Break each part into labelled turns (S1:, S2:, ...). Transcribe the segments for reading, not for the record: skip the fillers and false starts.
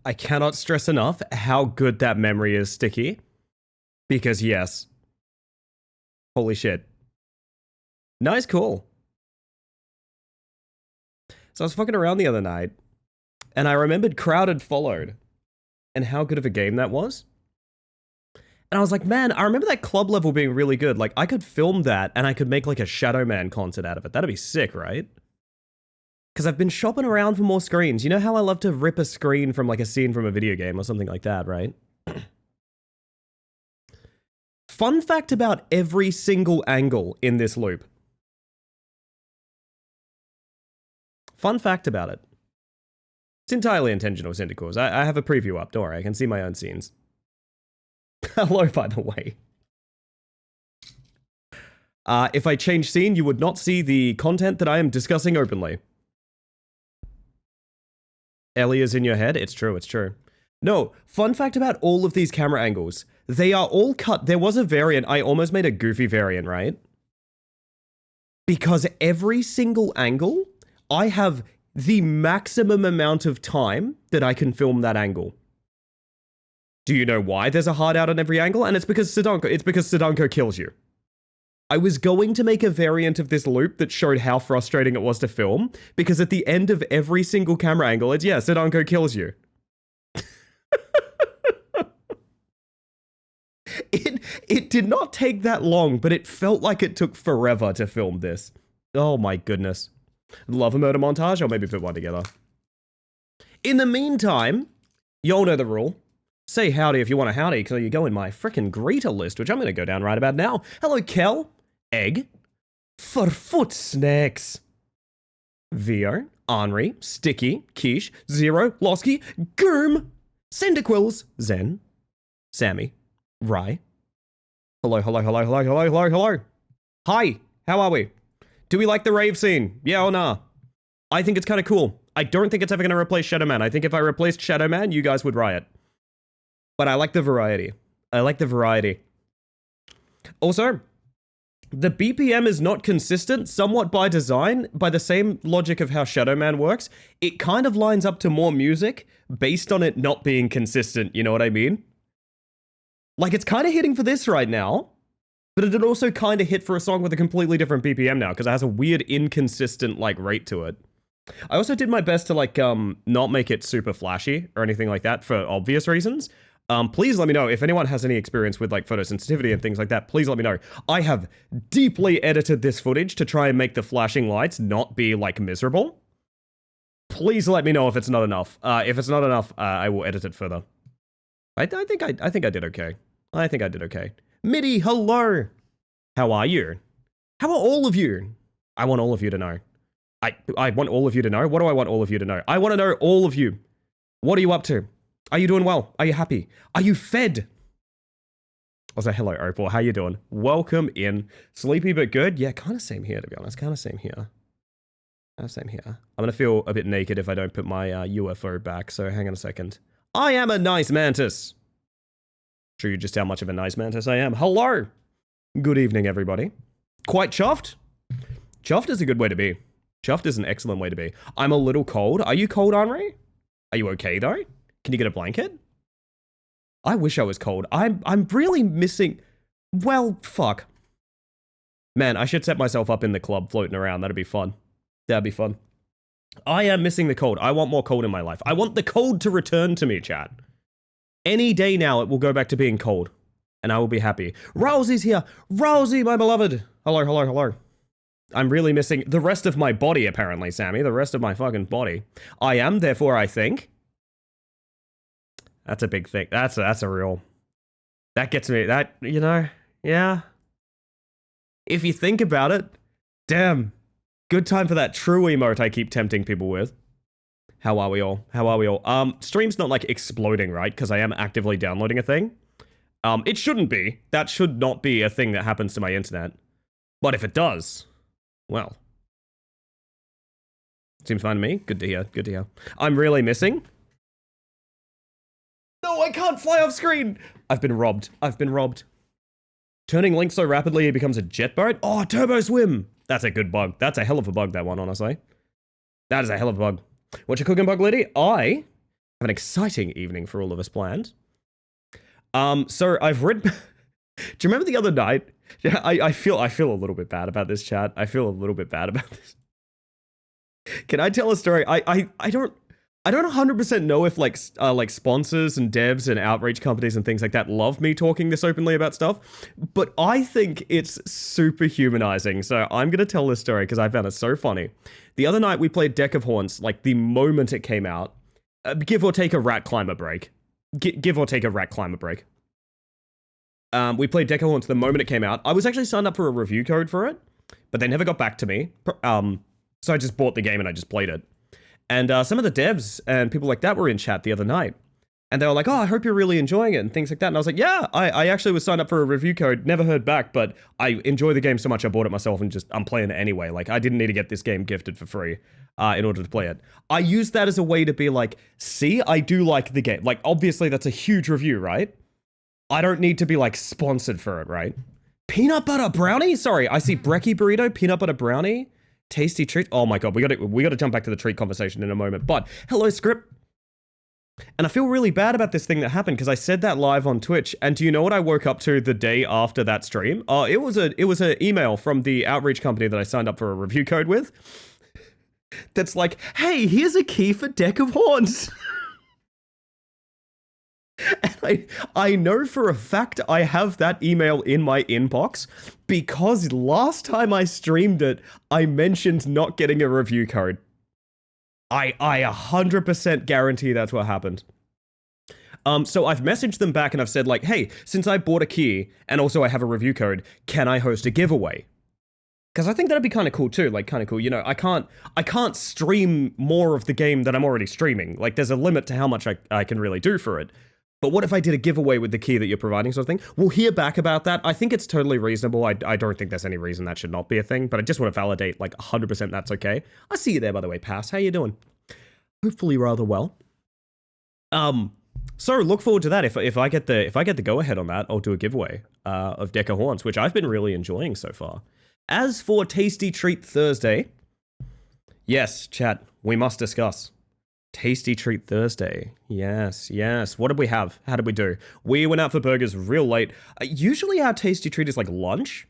S1: I cannot stress enough how good that memory is, Sticky. Because yes. Holy shit. Nice call. So I was fucking around the other night, and I remembered Crowded Followed, and how good of a game that was. And I was like, man, I remember that club level being really good. Like, I could film that, and I could make like a Shadow Man concert out of it. That'd be sick, right? Because I've been shopping around for more screens. You know how I love to rip a screen from like a scene from a video game or something like that, right? Fun fact about every single angle in this loop. Fun fact about it. It's entirely intentional, Syndicores. I have a preview up, don't worry, I can see my own scenes. Hello, by the way. If I change scene, you would not see the content that I am discussing openly. Ellie is in your head? It's true, it's true. No, fun fact about all of these camera angles. They are all cut. There was a variant. I almost made a goofy variant, right? Because every single angle, I have the maximum amount of time that I can film that angle. Do you know why there's a hard out on every angle? And it's because Sudanko kills you. I was going to make a variant of this loop that showed how frustrating it was to film, because at the end of every single camera angle, it's, yeah, Sudanko kills you. It did not take that long, but it felt like it took forever to film this. Oh my goodness. Love a murder montage, or maybe put one together. In the meantime, you all know the rule. Say howdy if you want a howdy, because you go in my frickin' greeter list, which I'm going to go down right about now. Hello, Kel. Egg. For foot snacks. Vio. Henri. Sticky. Quiche. Zero. Losky. Germ. Cyndaquils. Zen. Sammy. Rye. Hello, hello, hello, hello, hello, hello, hello. Hi. How are we? Do we like the rave scene? Yeah or nah? I think it's kind of cool. I don't think it's ever going to replace Shadow Man. I think if I replaced Shadow Man, you guys would riot. But I like the variety. I like the variety. Also, the BPM is not consistent, somewhat by design, by the same logic of how Shadow Man works. It kind of lines up to more music based on it not being consistent, you know what I mean? Like, it's kind of hitting for this right now, but it did also kind of hit for a song with a completely different BPM now, because it has a weird, inconsistent, like, rate to it. I also did my best to, like, not make it super flashy or anything like that for obvious reasons. Please let me know if anyone has any experience with, like, photosensitivity and things like that. Please let me know. I have deeply edited this footage to try and make the flashing lights not be, like, miserable. Please let me know if it's not enough. If it's not enough, I will edit it further. I think I did okay. I think I did okay. Mitty, hello. How are you? How are all of you? I want all of you to know. I want all of you to know. What do I want all of you to know? I want to know all of you. What are you up to? Are you doing well? Are you happy? Are you fed? Also, hello, Opal. How you doing? Welcome in. Sleepy but good? Yeah, kind of same here, to be honest. Kind of same here. Same here. I'm going to feel a bit naked if I don't put my UFO back, so hang on a second. I am a nice mantis. Show you just how much of a nice mantis I am. Hello. Good evening, everybody. Quite chuffed? Chuffed is a good way to be. Chuffed is an excellent way to be. I'm a little cold. Are you cold, Henri? Are you okay, though? Can you get a blanket? I wish I was cold. I'm really missing... Well, fuck. Man, I should set myself up in the club floating around. That'd be fun. That'd be fun. I am missing the cold. I want more cold in my life. I want the cold to return to me, chat. Any day now, it will go back to being cold. And I will be happy. Rousey's here. Rousey, my beloved. Hello, hello, hello. I'm really missing the rest of my body, apparently, Sammy. The rest of my fucking body. I am, therefore, I think. That's a big thing. That's a real... That gets me... That, you know, yeah. If you think about it, damn. Good time for that true emote I keep tempting people with. How are we all? How are we all? Stream's not, like, exploding, right? Because I am actively downloading a thing. It shouldn't be. That should not be a thing that happens to my internet. But if it does, well. Seems fine to me. Good to hear. Good to hear. I'm really missing... No, I can't fly off screen! I've been robbed. I've been robbed. Turning Link so rapidly he becomes a jet boat? Oh, Turbo Swim! That's a good bug. That's a hell of a bug, that one, honestly. That is a hell of a bug. What you cooking, Bug Lady? I an exciting evening for all of us planned. So I've written. Do you remember the other night? Yeah, I feel a little bit bad about this, chat. I feel a little bit bad about this. Can I tell a story? I don't 100% know if like sponsors and devs and outreach companies and things like that love me talking this openly about stuff, but I think it's super humanizing. So I'm gonna tell this story because I found it so funny. The other night we played Deck of Haunts, like the moment it came out, give or take a rat climber break. Give or take a rat climber break. We played Deck of Haunts the moment it came out. I was actually signed up for a review code for it, but they never got back to me. So I just bought the game and I just played it. And some of the devs and people like that were in chat the other night. And they were like, oh, I hope you're really enjoying it and things like that. And I was like, yeah, I actually was signed up for a review code, never heard back, but I enjoy the game so much I bought it myself and I'm playing it anyway. Like, I didn't need to get this game gifted for free in order to play it. I used that as a way to be like, see, I do like the game. Like, obviously that's a huge review, right? I don't need to be like sponsored for it, right? Peanut butter brownie? Sorry, I see brekkie burrito, peanut butter brownie. Tasty treat. Oh my god, we got to jump back to the treat conversation in a moment. But hello, script. And I feel really bad about this thing that happened because I said that live on Twitch. And do you know what I woke up to the day after that stream? It was an email from the outreach company that I signed up for a review code with. That's like, hey, here's a key for Deck of Haunts. And I know for a fact I have that email in my inbox because last time I streamed it, I mentioned not getting a review code. I 100% guarantee that's what happened. So I've messaged them back and I've said like, hey, since I bought a key and also I have a review code, can I host a giveaway? Because I think that'd be kind of cool too, like kind of cool. You know, I can't stream more of the game that I'm already streaming. Like there's a limit to how much I can really do for it. But what if I did a giveaway with the key that you're providing, sort of thing? We'll hear back about that. I think it's totally reasonable. I don't think there's any reason that should not be a thing, but I just want to validate, like, 100% that's okay. I see you there, by the way, Pass. How you doing? Hopefully rather well. So look forward to that. If I get the go-ahead on that, I'll do a giveaway of Deck of Haunts, which I've been really enjoying so far. As for Tasty Treat Thursday, yes, chat, we must discuss. Tasty Treat Thursday. Yes. What did we have? How did we do? We went out for burgers real late. Usually our Tasty Treat is like lunch.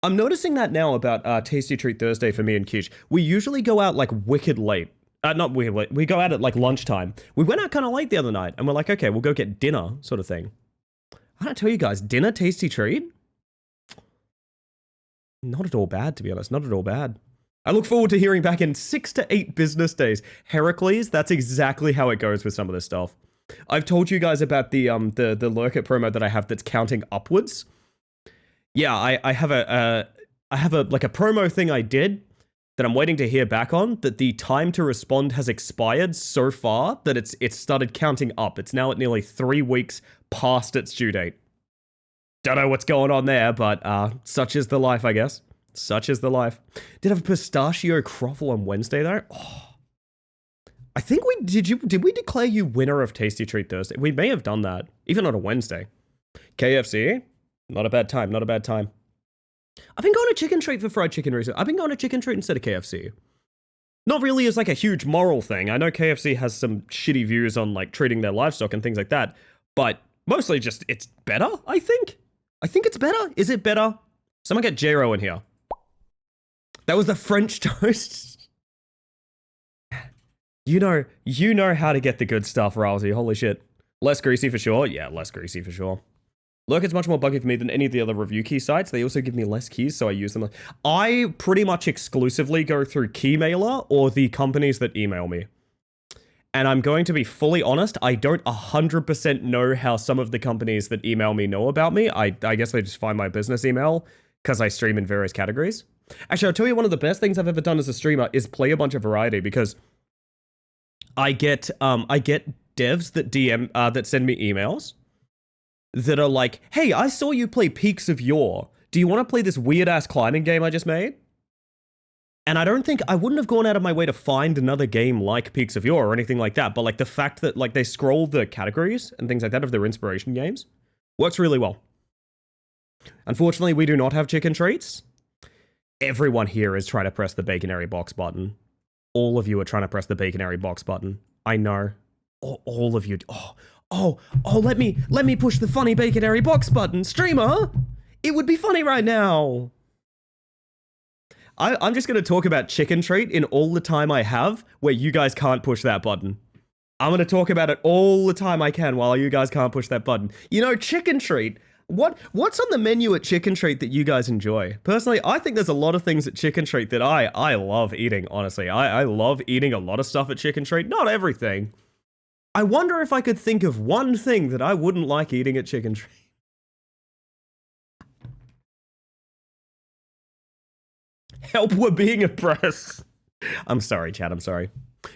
S1: I'm noticing that now about Tasty Treat Thursday for me and Kish. We usually go out like wicked late. Not wicked late. We go out at like lunchtime. We went out kind of late the other night and we're like, okay, we'll go get dinner sort of thing. I don't tell you guys, dinner Tasty Treat? Not at all bad, to be honest. Not at all bad. I look forward to hearing back in 6 to 8 business days. Heracles, that's exactly how it goes with some of this stuff. I've told you guys about the Lurkit promo that I have that's counting upwards. Yeah, I have a like a promo thing I did that I'm waiting to hear back on, that the time to respond has expired so far that it's started counting up. It's now at nearly 3 weeks past its due date. Don't know what's going on there, but such is the life, I guess. Such is the life. Did have a pistachio croffle on Wednesday though? Oh. I think we did we declare you winner of Tasty Treat Thursday? We may have done that, even on a Wednesday. KFC? Not a bad time, not a bad time. I've been going to Chicken Treat for fried chicken recently. I've been going to Chicken Treat instead of KFC. Not really as like a huge moral thing. I know KFC has some shitty views on like treating their livestock and things like that, but mostly just it's better, I think. I think it's better. Is it better? Someone get J-Ro in here. That was the French toast. You know how to get the good stuff, Rousey. Holy shit. Less greasy for sure. Yeah, less greasy for sure. Lurkit's much more buggy for me than any of the other review key sites. They also give me less keys, so I use them. I pretty much exclusively go through Keymailer or the companies that email me. And I'm going to be fully honest, I don't 100% know how some of the companies that email me know about me. I guess they just find my business email because I stream in various categories. Actually, I'll tell you one of the best things I've ever done as a streamer is play a bunch of variety, because I get devs that DM that send me emails that are like, hey, I saw you play Peaks of Yore. Do you want to play this weird ass climbing game I just made? And I wouldn't have gone out of my way to find another game like Peaks of Yore or anything like that, but like the fact that like they scroll the categories and things like that of their inspiration games works really well. Unfortunately, we do not have chicken treats. Everyone here is trying to press the Baconary box button. All of you are trying to press the Baconary box button. I know. all of you. Let me push the funny baconary box button. Streamer, it would be funny right now. I'm just going to talk about Chicken Treat in all the time I have where you guys can't push that button. I'm going to talk about it all the time I can while you guys can't push that button. You know, Chicken Treat. What's on the menu at Chicken Treat that you guys enjoy? Personally, I think there's a lot of things at Chicken Treat that I love eating, honestly. I love eating a lot of stuff at Chicken Treat. Not everything. I wonder if I could think of one thing that I wouldn't like eating at Chicken Treat. Help, we're being oppressed. I'm sorry, chat, I'm sorry.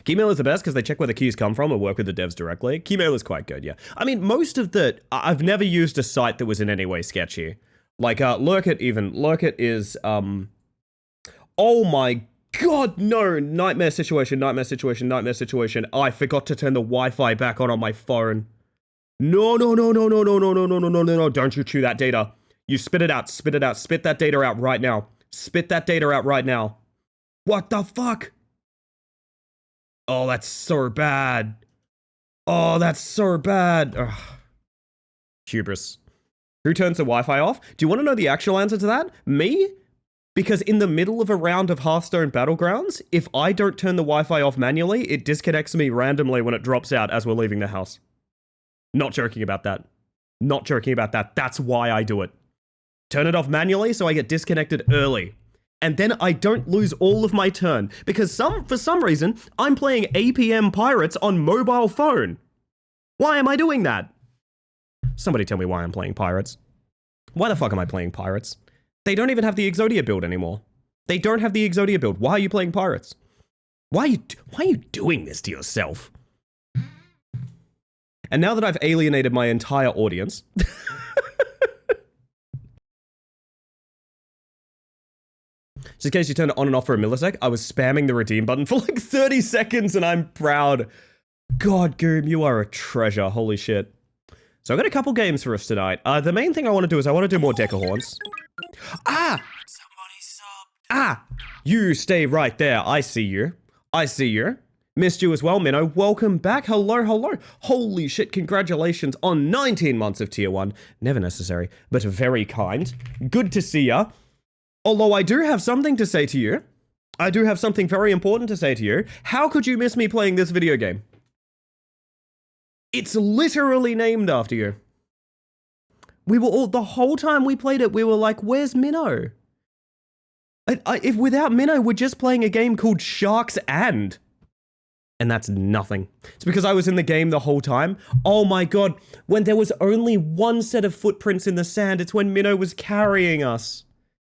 S1: Keymail is the best because they check where the keys come from and work with the devs directly. Keymail is quite good, yeah. I mean, most of I've never used a site that was in any way sketchy. Like, Lurkit even. Lurkit is, oh my god, no! Nightmare situation. I forgot to turn the Wi-Fi back on my phone. No. Don't you chew that data. You spit it out. Spit that data out right now. Spit that data out right now. What the fuck? Oh, that's so bad. Ugh. Hubris. Who turns the Wi-Fi off? Do you want to know the actual answer to that? Me? Because in the middle of a round of Hearthstone Battlegrounds, if I don't turn the Wi-Fi off manually, it disconnects me randomly when it drops out as we're leaving the house. Not joking about that. That's why I do it. Turn it off manually so I get disconnected early. And then I don't lose all of my turn, because for some reason, I'm playing APM Pirates on mobile phone. Why am I doing that? Somebody tell me why I'm playing Pirates. Why the fuck am I playing Pirates? They don't even have the Exodia build anymore. Why are you playing Pirates? Why are you doing this to yourself? And now that I've alienated my entire audience... Just in case you turned it on and off for a millisec, I was spamming the redeem button for like 30 seconds and I'm proud. God, Goom, you are a treasure. Holy shit. So I've got a couple games for us tonight. The main thing I want to do is I want to do more Deca Horns. You stay right there. I see you. Missed you as well, Minnow. Welcome back. Hello. Holy shit, congratulations on 19 months of tier 1. Never necessary, but very kind. Good to see ya. Although I do have something to say to you. I do have something very important to say to you. How could you miss me playing this video game? It's literally named after you. We were all, the whole time we played it, we were like, where's Minnow? If without Minnow, we're just playing a game called Sharks and that's nothing. It's because I was in the game the whole time. Oh my god, when there was only one set of footprints in the sand, it's when Minnow was carrying us.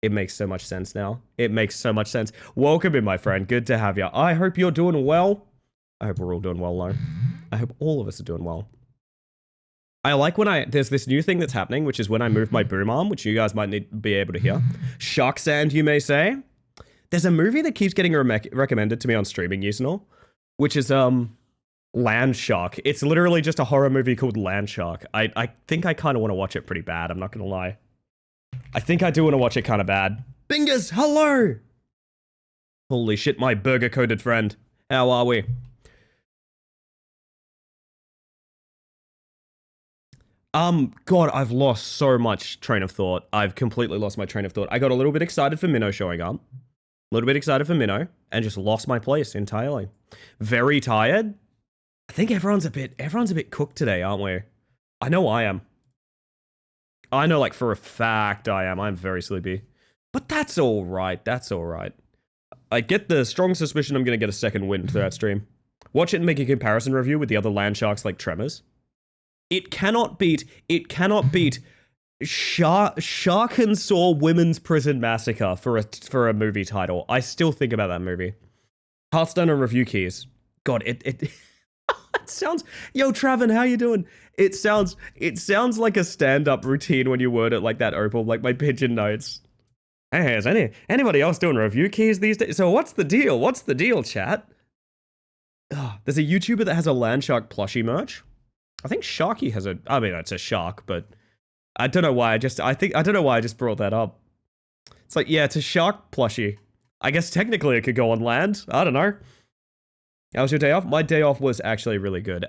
S1: It makes so much sense now. It makes so much sense. Welcome in, my friend. Good to have you. I hope you're doing well. I hope we're all doing well, though. I hope all of us are doing well. I like when there's this new thing that's happening, which is when I move my boom arm, which you guys might be able to hear. Shark Sand, you may say. There's a movie that keeps getting recommended to me on streaming, Usinol, which is, Land Shark. It's literally just a horror movie called Land Shark. I think I kind of want to watch it pretty bad, I'm not going to lie. I think I do want to watch it kind of bad. Bingers, hello! Holy shit, my burger-coated friend. How are we? God, I've lost so much train of thought. I've completely lost my train of thought. I got a little bit excited for Minnow showing up. And just lost my place entirely. Very tired. I think everyone's a bit cooked today, aren't we? I know I am. I know, like, for a fact I am. I'm very sleepy. But that's alright. I get the strong suspicion I'm going to get a second wind through that stream. Watch it and make a comparison review with the other land sharks like Tremors. It cannot beat Shark-and-Saw Women's Prison Massacre for a movie title. I still think about that movie. Hearthstone and review keys. God, it it sounds... Yo, Travin, how you doing? It sounds like a stand-up routine when you word it like that, Opal, like my pigeon notes. Hey, is anybody else doing review keys these days? So what's the deal, chat? There's a YouTuber that has a Landshark plushie merch. I think Sharky has I mean, it's a shark, but I don't know why I don't know why I just brought that up. It's like, yeah, it's a shark plushie. I guess technically it could go on land. I don't know. How was your day off? My day off was actually really good.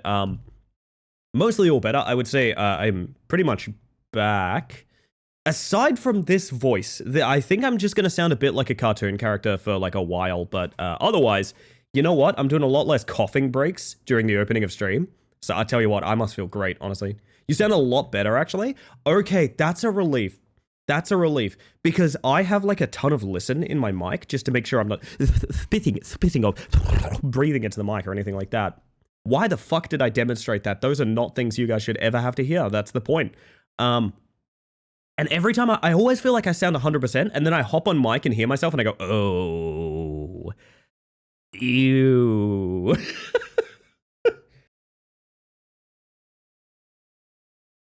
S1: Mostly all better. I would say I'm pretty much back. Aside from this voice, I think I'm just going to sound a bit like a cartoon character for like a while, but otherwise, you know what? I'm doing a lot less coughing breaks during the opening of stream. So I tell you what, I must feel great, honestly. You sound a lot better, actually. Okay, that's a relief. That's a relief, because I have like a ton of listen in my mic just to make sure I'm not spitting or breathing into the mic or anything like that. Why the fuck did I demonstrate that? Those are not things you guys should ever have to hear. That's the point. And every time I always feel like I sound 100%, and then I hop on mic and hear myself and I go, oh, ew.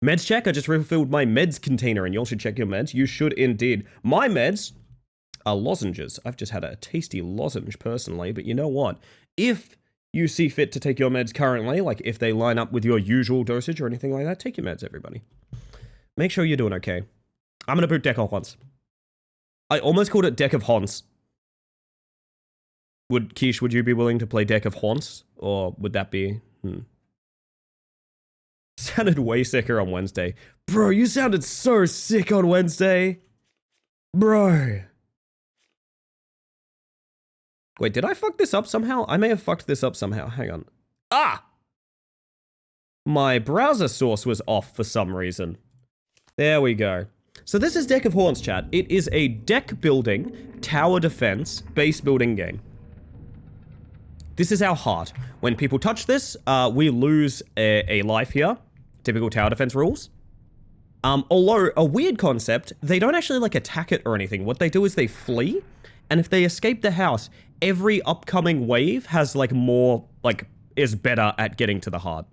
S1: Meds check, I just refilled my meds container, and y'all should check your meds. You should indeed. My meds are lozenges. I've just had a tasty lozenge personally, but you know what? If you see fit to take your meds currently, like if they line up with your usual dosage or anything like that, take your meds, everybody. Make sure you're doing okay. I'm gonna boot Deck of Haunts. I almost called it Deck of Haunts. Quiche, would you be willing to play Deck of Haunts? Or would that be... Sounded way sicker on Wednesday. Bro, you sounded so sick on Wednesday. Bro. Wait, did I fuck this up somehow? I may have fucked this up somehow. Hang on. Ah! My browser source was off for some reason. There we go. So this is Deck of Haunts, chat. It is a deck building, tower defense, base building game. This is our heart. When people touch this, we lose a life here. Typical tower defense rules. Although, a weird concept, they don't actually, like, attack it or anything. What they do is they flee, and if they escape the house, every upcoming wave has, like, more, like, is better at getting to the heart.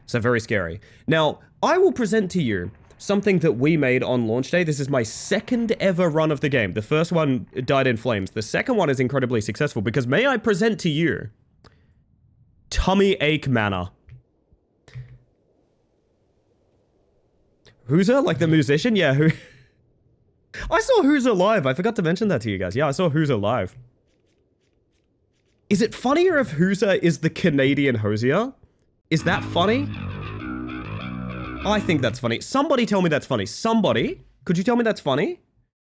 S1: So very scary. Now, I will present to you something that we made on launch day. This is my second ever run of the game. The first one died in flames. The second one is incredibly successful, because may I present to you Tummy Ache Manor. Hooser, like the musician? Yeah, who? I saw Hooser live. I forgot to mention that to you guys. Yeah, I saw Hooser live. Is it funnier if Hooser is the Canadian Hosier? Is that funny? I think that's funny. Somebody tell me that's funny. Somebody? Could you tell me that's funny?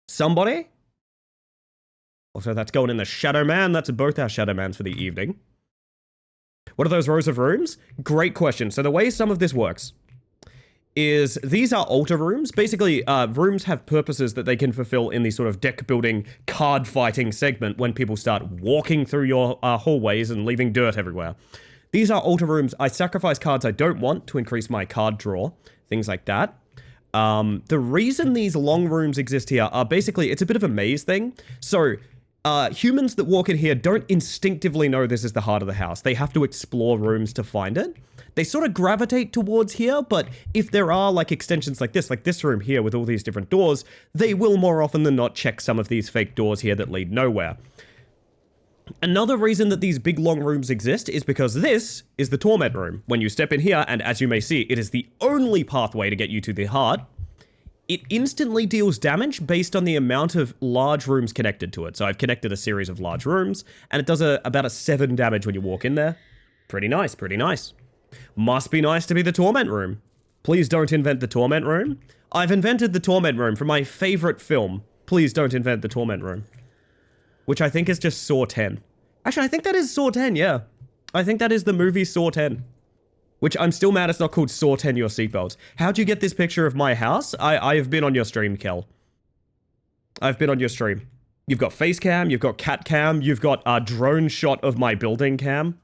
S1: Somebody? Also, that's going in the Shadow Man. That's both our Shadow Mans for the evening. What are those rows of rooms? Great question. So the way some of this works is these are altar rooms. Basically, rooms have purposes that they can fulfill in the sort of deck building, card fighting segment when people start walking through your hallways and leaving dirt everywhere. These are altar rooms. I sacrifice cards I don't want to increase my card draw, things like that. The reason these long rooms exist here are basically, it's a bit of a maze thing. So humans that walk in here don't instinctively know this is the heart of the house. They have to explore rooms to find it. They sort of gravitate towards here, but if there are like extensions like this room here with all these different doors, they will more often than not check some of these fake doors here that lead nowhere. Another reason that these big long rooms exist is because this is the torment room. When you step in here, and as you may see, it is the only pathway to get you to the heart, it instantly deals damage based on the amount of large rooms connected to it. So I've connected a series of large rooms, and it does about a 7 damage when you walk in there. Pretty nice, pretty nice. Must be nice to be the torment room. Please don't invent the torment room. I've invented the torment room from my favorite film. Please don't invent the torment room. Which I think is just Saw 10. Actually, I think that is Saw 10, yeah. I think that is the movie Saw 10. Which I'm still mad it's not called Saw 10 Your Seatbelts. How'd you get this picture of my house? I have been on your stream, Kel. I've been on your stream. You've got face cam, you've got cat cam, you've got a drone shot of my building cam.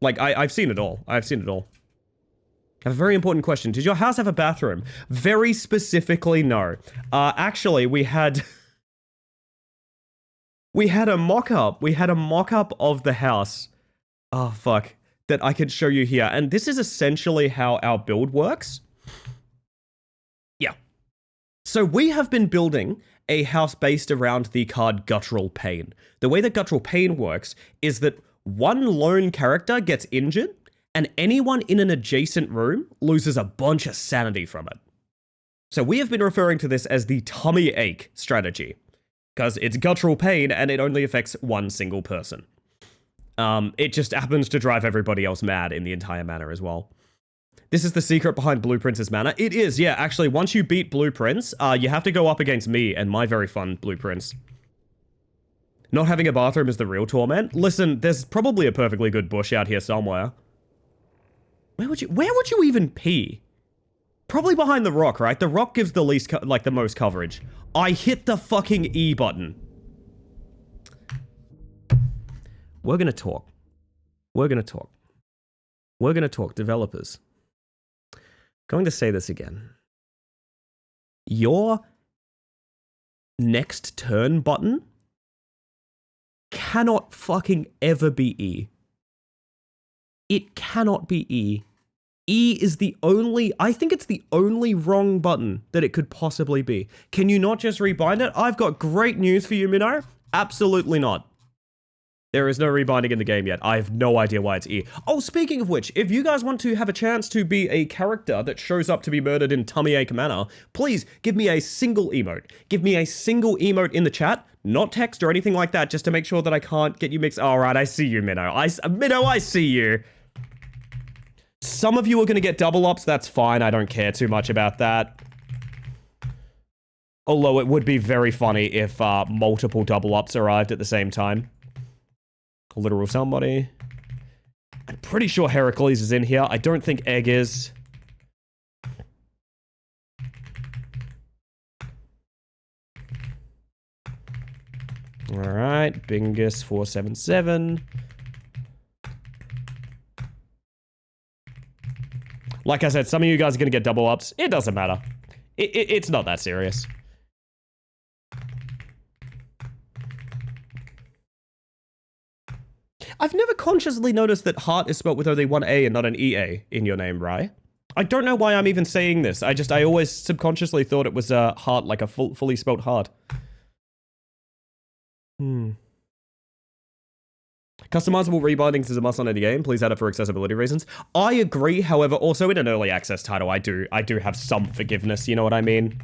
S1: Like, I've seen it all. I've seen it all. I have a very important question. Did your house have a bathroom? Very specifically, no. Actually, we had... we had a mock-up. We had a mock-up of the house. Oh, fuck. That I could show you here. And this is essentially how our build works. Yeah. So we have been building a house based around the card Guttural Pain. The way that Guttural Pain works is that one lone character gets injured, and anyone in an adjacent room loses a bunch of sanity from it. So we have been referring to this as the tummy ache strategy, because it's guttural pain and it only affects one single person. It just happens to drive everybody else mad in the entire manor as well. This is the secret behind Blue Prince's mana. It is, yeah, actually, once you beat Blue Prince, you have to go up against me and my very fun Blue Prince. Not having a bathroom is the real torment. Listen, there's probably a perfectly good bush out here somewhere. Where would you even pee? Probably behind the rock, right? The rock gives the least, the most coverage. I hit the fucking E button. We're gonna talk. We're gonna talk. We're gonna talk, developers. Going to say this again. Your next turn button cannot fucking ever be E. It cannot be E. E is the only, I think it's the only wrong button that it could possibly be. Can you not just rebind it? I've got great news for you, Minnow. Absolutely not. There is no rebinding in the game yet. I have no idea why it's E. Oh, speaking of which, if you guys want to have a chance to be a character that shows up to be murdered in Tummy Ache Manor, please give me a single emote. Give me a single emote in the chat, not text or anything like that, just to make sure that I can't get you mixed. All right, I see you, Minnow. Minnow, I see you. Some of you are going to get double ups. That's fine. I don't care too much about that. Although it would be very funny if multiple double ups arrived at the same time. Literal somebody. I'm pretty sure Heracles is in here. I don't think Egg is. Alright, Bingus 477. Like I said, some of you guys are going to get double ups. It doesn't matter. It's not that serious. I've never consciously noticed that heart is spelled with only one A and not an EA in your name, Rye. I don't know why I'm even saying this. I always subconsciously thought it was a heart, like a fully spelled heart. Customizable rebindings is a must on any game. Please add it for accessibility reasons. I agree, however, also in an early access title, I do have some forgiveness, you know what I mean?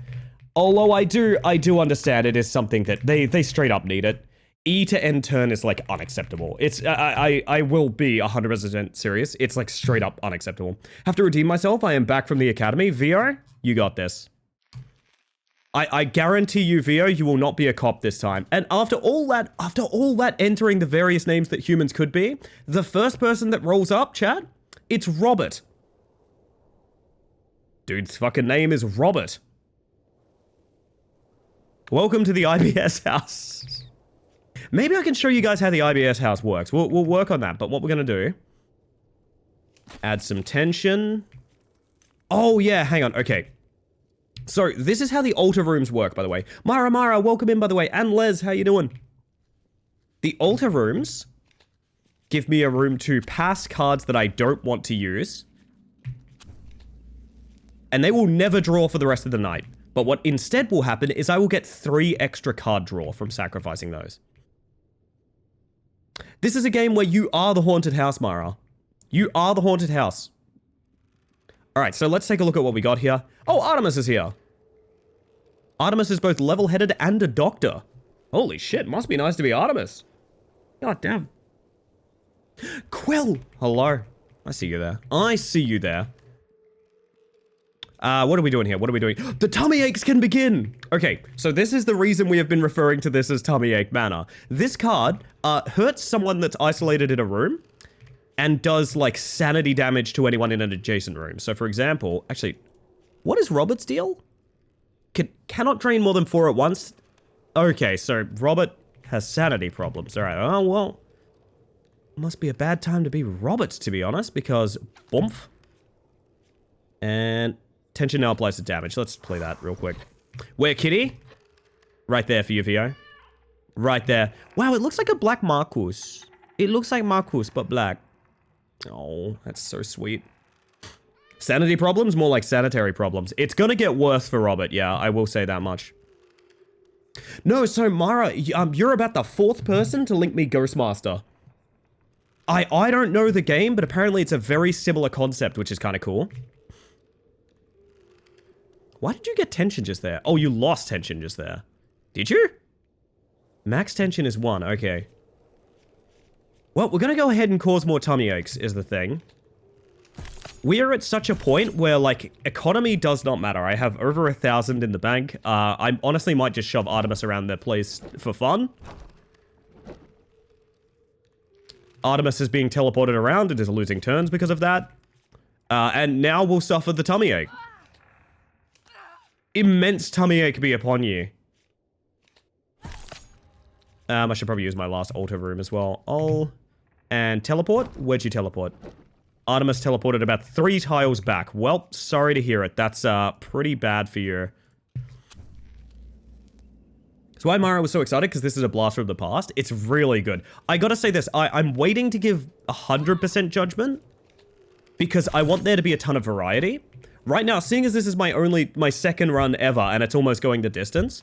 S1: Although I do understand it is something that they straight up need it. E to end turn is like unacceptable. It's I will be 100% serious. It's like straight up unacceptable. Have to redeem myself. I am back from the academy. Vio, you got this. I guarantee you, Vio, you will not be a cop this time. And after all that entering the various names that humans could be, the first person that rolls up, chat, it's Robert. Dude's fucking name is Robert. Welcome to the IBS house. Maybe I can show you guys how the IBS house works. We'll work on that, but what we're gonna do... add some tension. Oh yeah, hang on, okay. So, this is how the altar rooms work, by the way. Mara, welcome in, by the way. And Les, how you doing? The altar rooms give me a room to pass cards that I don't want to use. And they will never draw for the rest of the night. But what instead will happen is I will get 3 extra card draw from sacrificing those. This is a game where you are the haunted house, Mara. You are the haunted house. Alright, so let's take a look at what we got here. Oh, Artemis is here. Artemis is both level-headed and a doctor. Holy shit, must be nice to be Artemis. God damn. Quill! Hello. I see you there. I see you there. What are we doing here? What are we doing? The tummy aches can begin! Okay, so this is the reason we have been referring to this as Tummy Ache Manor. This card, hurts someone that's isolated in a room, and does, like, sanity damage to anyone in an adjacent room. So, for example, actually, what is Robert's deal? Cannot drain more than 4 at once? Okay, so Robert has sanity problems. Alright, oh, well, must be a bad time to be Robert, to be honest, because, boomf. And... tension now applies to damage. Let's play that real quick. Where, Kitty? Right there for you, Vio. Right there. Wow, it looks like a black Marcus. It looks like Marcus, but black. Oh, that's so sweet. Sanity problems? More like sanitary problems. It's gonna get worse for Robert, yeah, I will say that much. No, so Mara, you're about the 4th person to link me Ghostmaster. I don't know the game, but apparently it's a very similar concept, which is kind of cool. Why did you get tension just there? Oh, you lost tension just there. Did you? Max tension is 1, okay. Well, we're going to go ahead and cause more tummy aches, is the thing. We are at such a point where, like, economy does not matter. I have over 1,000 in the bank. I honestly might just shove Artemis around the place for fun. Artemis is being teleported around and is losing turns because of that. And now we'll suffer the tummy ache. Immense tummy ache be upon you. I should probably use my last altar room as well. And teleport? Where'd you teleport? Artemis teleported about 3 tiles back. Well, sorry to hear it. That's pretty bad for you. So why Mario was so excited, because this is a blast from the past. It's really good. I gotta say this. I'm waiting to give 100% judgment, because I want there to be a ton of variety. Right now, seeing as this is my second run ever, and it's almost going the distance,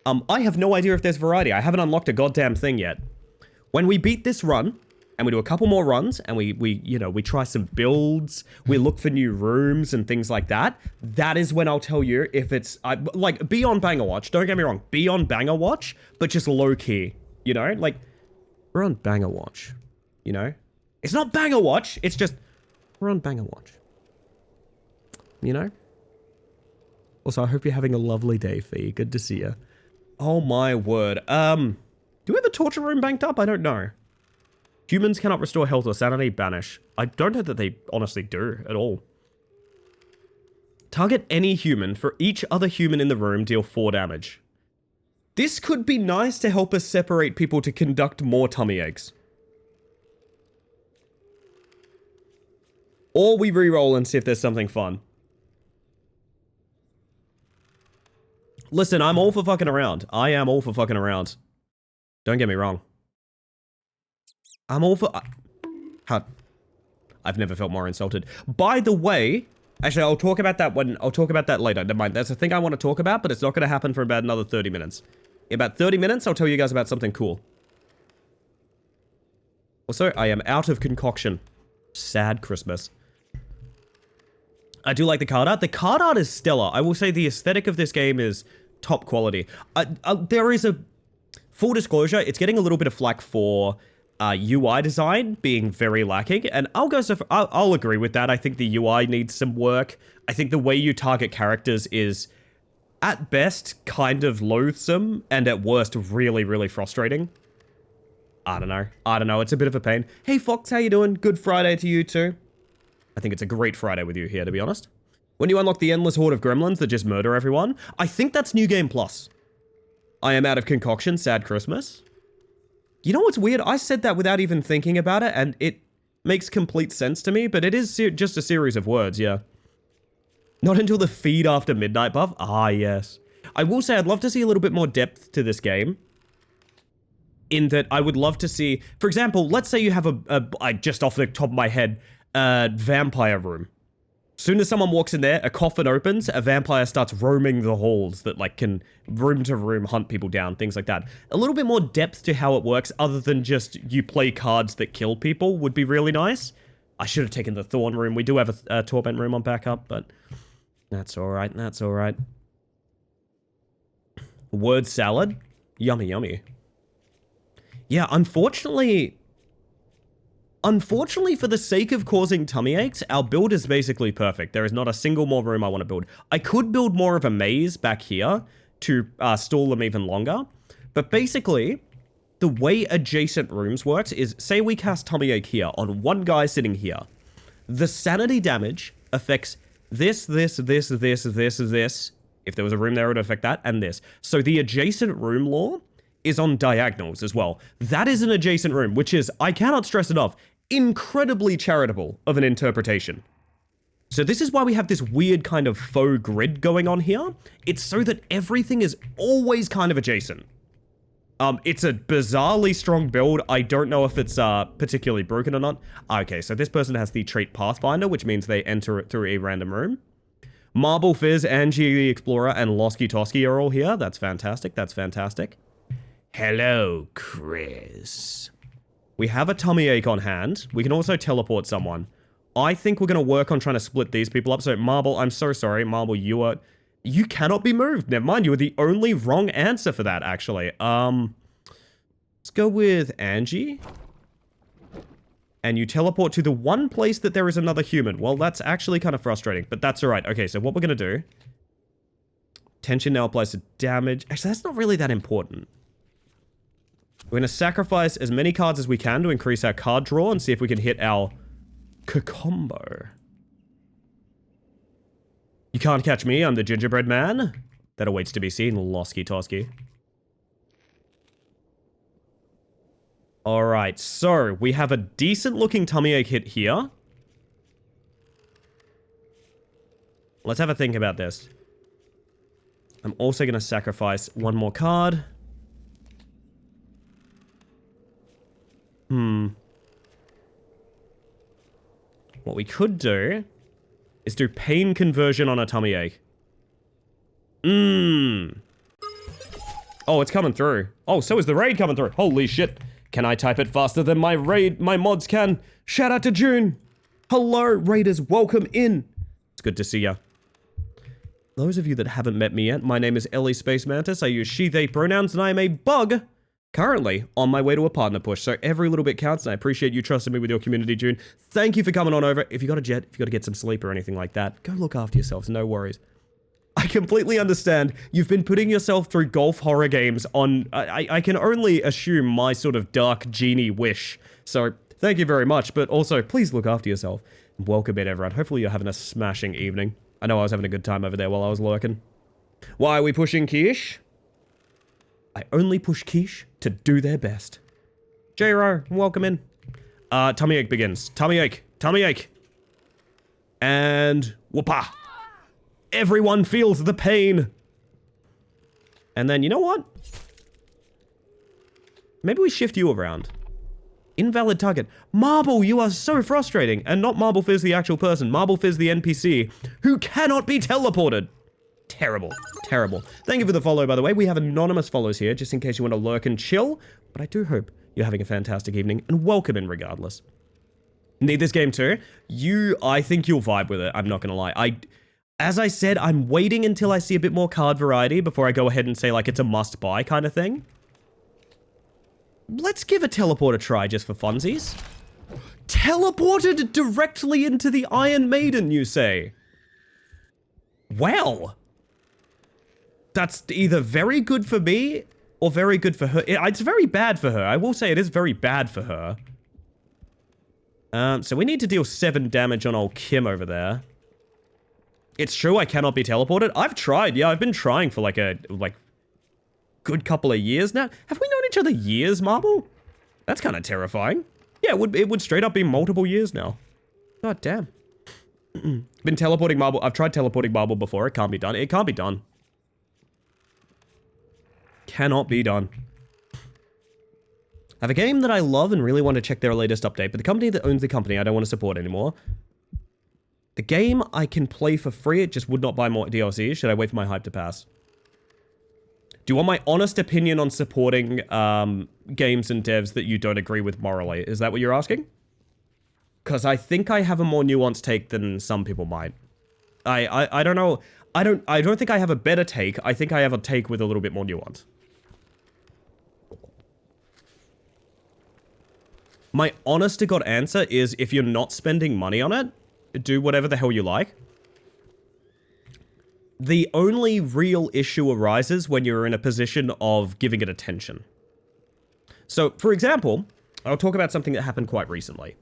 S1: I have no idea if there's variety. I haven't unlocked a goddamn thing yet. When we beat this run, and we do a couple more runs, and we try some builds, we look for new rooms and things like that, that is when I'll tell you if it's, like, be on Banger Watch, don't get me wrong, be on Banger Watch, but just low-key, you know? Like, we're on Banger Watch, you know? It's not Banger Watch, it's just, we're on Banger Watch. You know? Also, I hope you're having a lovely day, Fee. Good to see you. Oh my word. Do we have a torture room banked up? I don't know. Humans cannot restore health or sanity. Banish. I don't know that they honestly do at all. Target any human. For each other human in the room, deal 4 damage. This could be nice to help us separate people to conduct more tummy aches. Or we re-roll and see if there's something fun. Listen, I'm all for fucking around. I am all for fucking around. Don't get me wrong. I'm all for... I've never felt more insulted. By the way, actually, I'll talk about that later. Never mind. There's a thing I want to talk about, but it's not going to happen for about another 30 minutes. In about 30 minutes, I'll tell you guys about something cool. Also, I am out of concoction. Sad Christmas. I do like the card art. The card art is stellar. I will say the aesthetic of this game is top quality. There is a... Full disclosure, it's getting a little bit of flack for... UI design being very lacking, and I'll agree with that. I think the UI needs some work. I think the way you target characters is, at best, kind of loathsome, and at worst, really, really frustrating. I don't know. It's a bit of a pain. Hey, Fox, how you doing? Good Friday to you, too. I think it's a great Friday with you here, to be honest. When you unlock the endless horde of gremlins that just murder everyone, I think that's New Game Plus. I am out of concoction. Sad Christmas. You know what's weird? I said that without even thinking about it, and it makes complete sense to me, but it is just a series of words, yeah. Not until the feed after midnight buff? Ah, yes. I will say I'd love to see a little bit more depth to this game. In that I would love to see... For example, let's say you have just off the top of my head, a vampire room. Soon as someone walks in there, a coffin opens, a vampire starts roaming the halls that, like, can room to room hunt people down, things like that. A little bit more depth to how it works, other than just you play cards that kill people, would be really nice. I should have taken the Thorn room. We do have a Torment room on backup, but that's alright, that's alright. Word salad? Yummy, yummy. Yeah, unfortunately, for the sake of causing tummy aches, our build is basically perfect. There is not a single more room I want to build. I could build more of a maze back here to stall them even longer. But basically, the way adjacent rooms works is, say we cast tummy ache here on one guy sitting here. The sanity damage affects this. If there was a room there, it would affect that, and this. So the adjacent room lore is on diagonals as well. That is an adjacent room, which is, I cannot stress enough, incredibly charitable of an interpretation. So this is why we have this weird kind of faux grid going on here. It's so that everything is always kind of adjacent. It's a bizarrely strong build. I don't know if it's particularly broken or not. Okay, so this person has the trait Pathfinder, which means they enter it through a random room. Marble Fizz, Angie the Explorer, and Losky Tosky are all here. That's fantastic. That's fantastic. Hello, Chris. We have a tummy ache on hand. We can also teleport someone. I think we're going to work on trying to split these people up. So, Marble, I'm so sorry. Marble, you cannot be moved. Never mind, you were the only wrong answer for that, actually. Let's go with Angie. and you teleport to the one place that there is another human. Well, that's actually kind of frustrating, but that's alright. Okay, so what we're going to do... Tension now applies to damage. Actually, that's not really that important. We're going to sacrifice as many cards as we can to increase our card draw and see if we can hit our combo. You can't catch me, I'm the gingerbread man. That awaits to be seen, Losky Tosky. Alright, so we have a decent looking tummy ache hit here. Let's have a think about this. I'm also going to sacrifice one more card. What we could do is do pain conversion on a tummy ache. Oh, it's coming through. Oh, so is the raid coming through. Holy shit. Can I type it faster than my mods can? Shout out to June. Hello, raiders. Welcome in. It's good to see ya. Those of you that haven't met me yet, my name is Ellie Space Mantis. I use she, they pronouns, and I am a bug. Currently on my way to a partner push, so every little bit counts, and I appreciate you trusting me with your community, June. Thank you for coming on over. If you got a jet, if you got to get some sleep or anything like that, go look after yourselves, no worries. I completely understand. You've been putting yourself through golf horror games on, I can only assume my sort of dark genie wish. So thank you very much, but also please look after yourself. Welcome in, everyone. Hopefully you're having a smashing evening. I know I was having a good time over there while I was lurking. Why are we pushing Quiche? I only push Quiche to do their best. J-Ro, welcome in. Tummy ache begins. Tummy ache. Tummy ache. And whoopah. Everyone feels the pain. And then, you know what? Maybe we shift you around. Invalid target. Marble, you are so frustrating. And not Marble Fizz the actual person. Marble Fizz the NPC, who cannot be teleported. Terrible. Terrible. Thank you for the follow, by the way. We have anonymous follows here, just in case you want to lurk and chill. But I do hope you're having a fantastic evening, and welcome in regardless. Need this game too? I think you'll vibe with it, I'm not gonna lie. As I said, I'm waiting until I see a bit more card variety before I go ahead and say, like, it's a must-buy kind of thing. Let's give a teleport a try just for funsies. Teleported directly into the Iron Maiden, you say? Well, that's either very good for me or very good for her. It's very bad for her. I will say it is very bad for her. So we need to deal 7 damage on old Kim over there. It's true I cannot be teleported. I've tried. Yeah, I've been trying for like a good couple of years now. Have we known each other years, Marble? That's kind of terrifying. Yeah, it would straight up be multiple years now. God damn. Been teleporting Marble. I've tried teleporting Marble before. It can't be done. It can't be done. Cannot be done. I have a game that I love and really want to check their latest update, but the company that owns the company I don't want to support anymore. The game I can play for free, it just would not buy more DLCs. Should I wait for my hype to pass? Do you want my honest opinion on supporting games and devs that you don't agree with morally? Is that what you're asking? Because I think I have a more nuanced take than some people might. I don't know. I don't think I have a better take. I think I have a take with a little bit more nuance. My honest to God answer is if you're not spending money on it, do whatever the hell you like. The only real issue arises when you're in a position of giving it attention. So, for example, I'll talk about something that happened quite recently.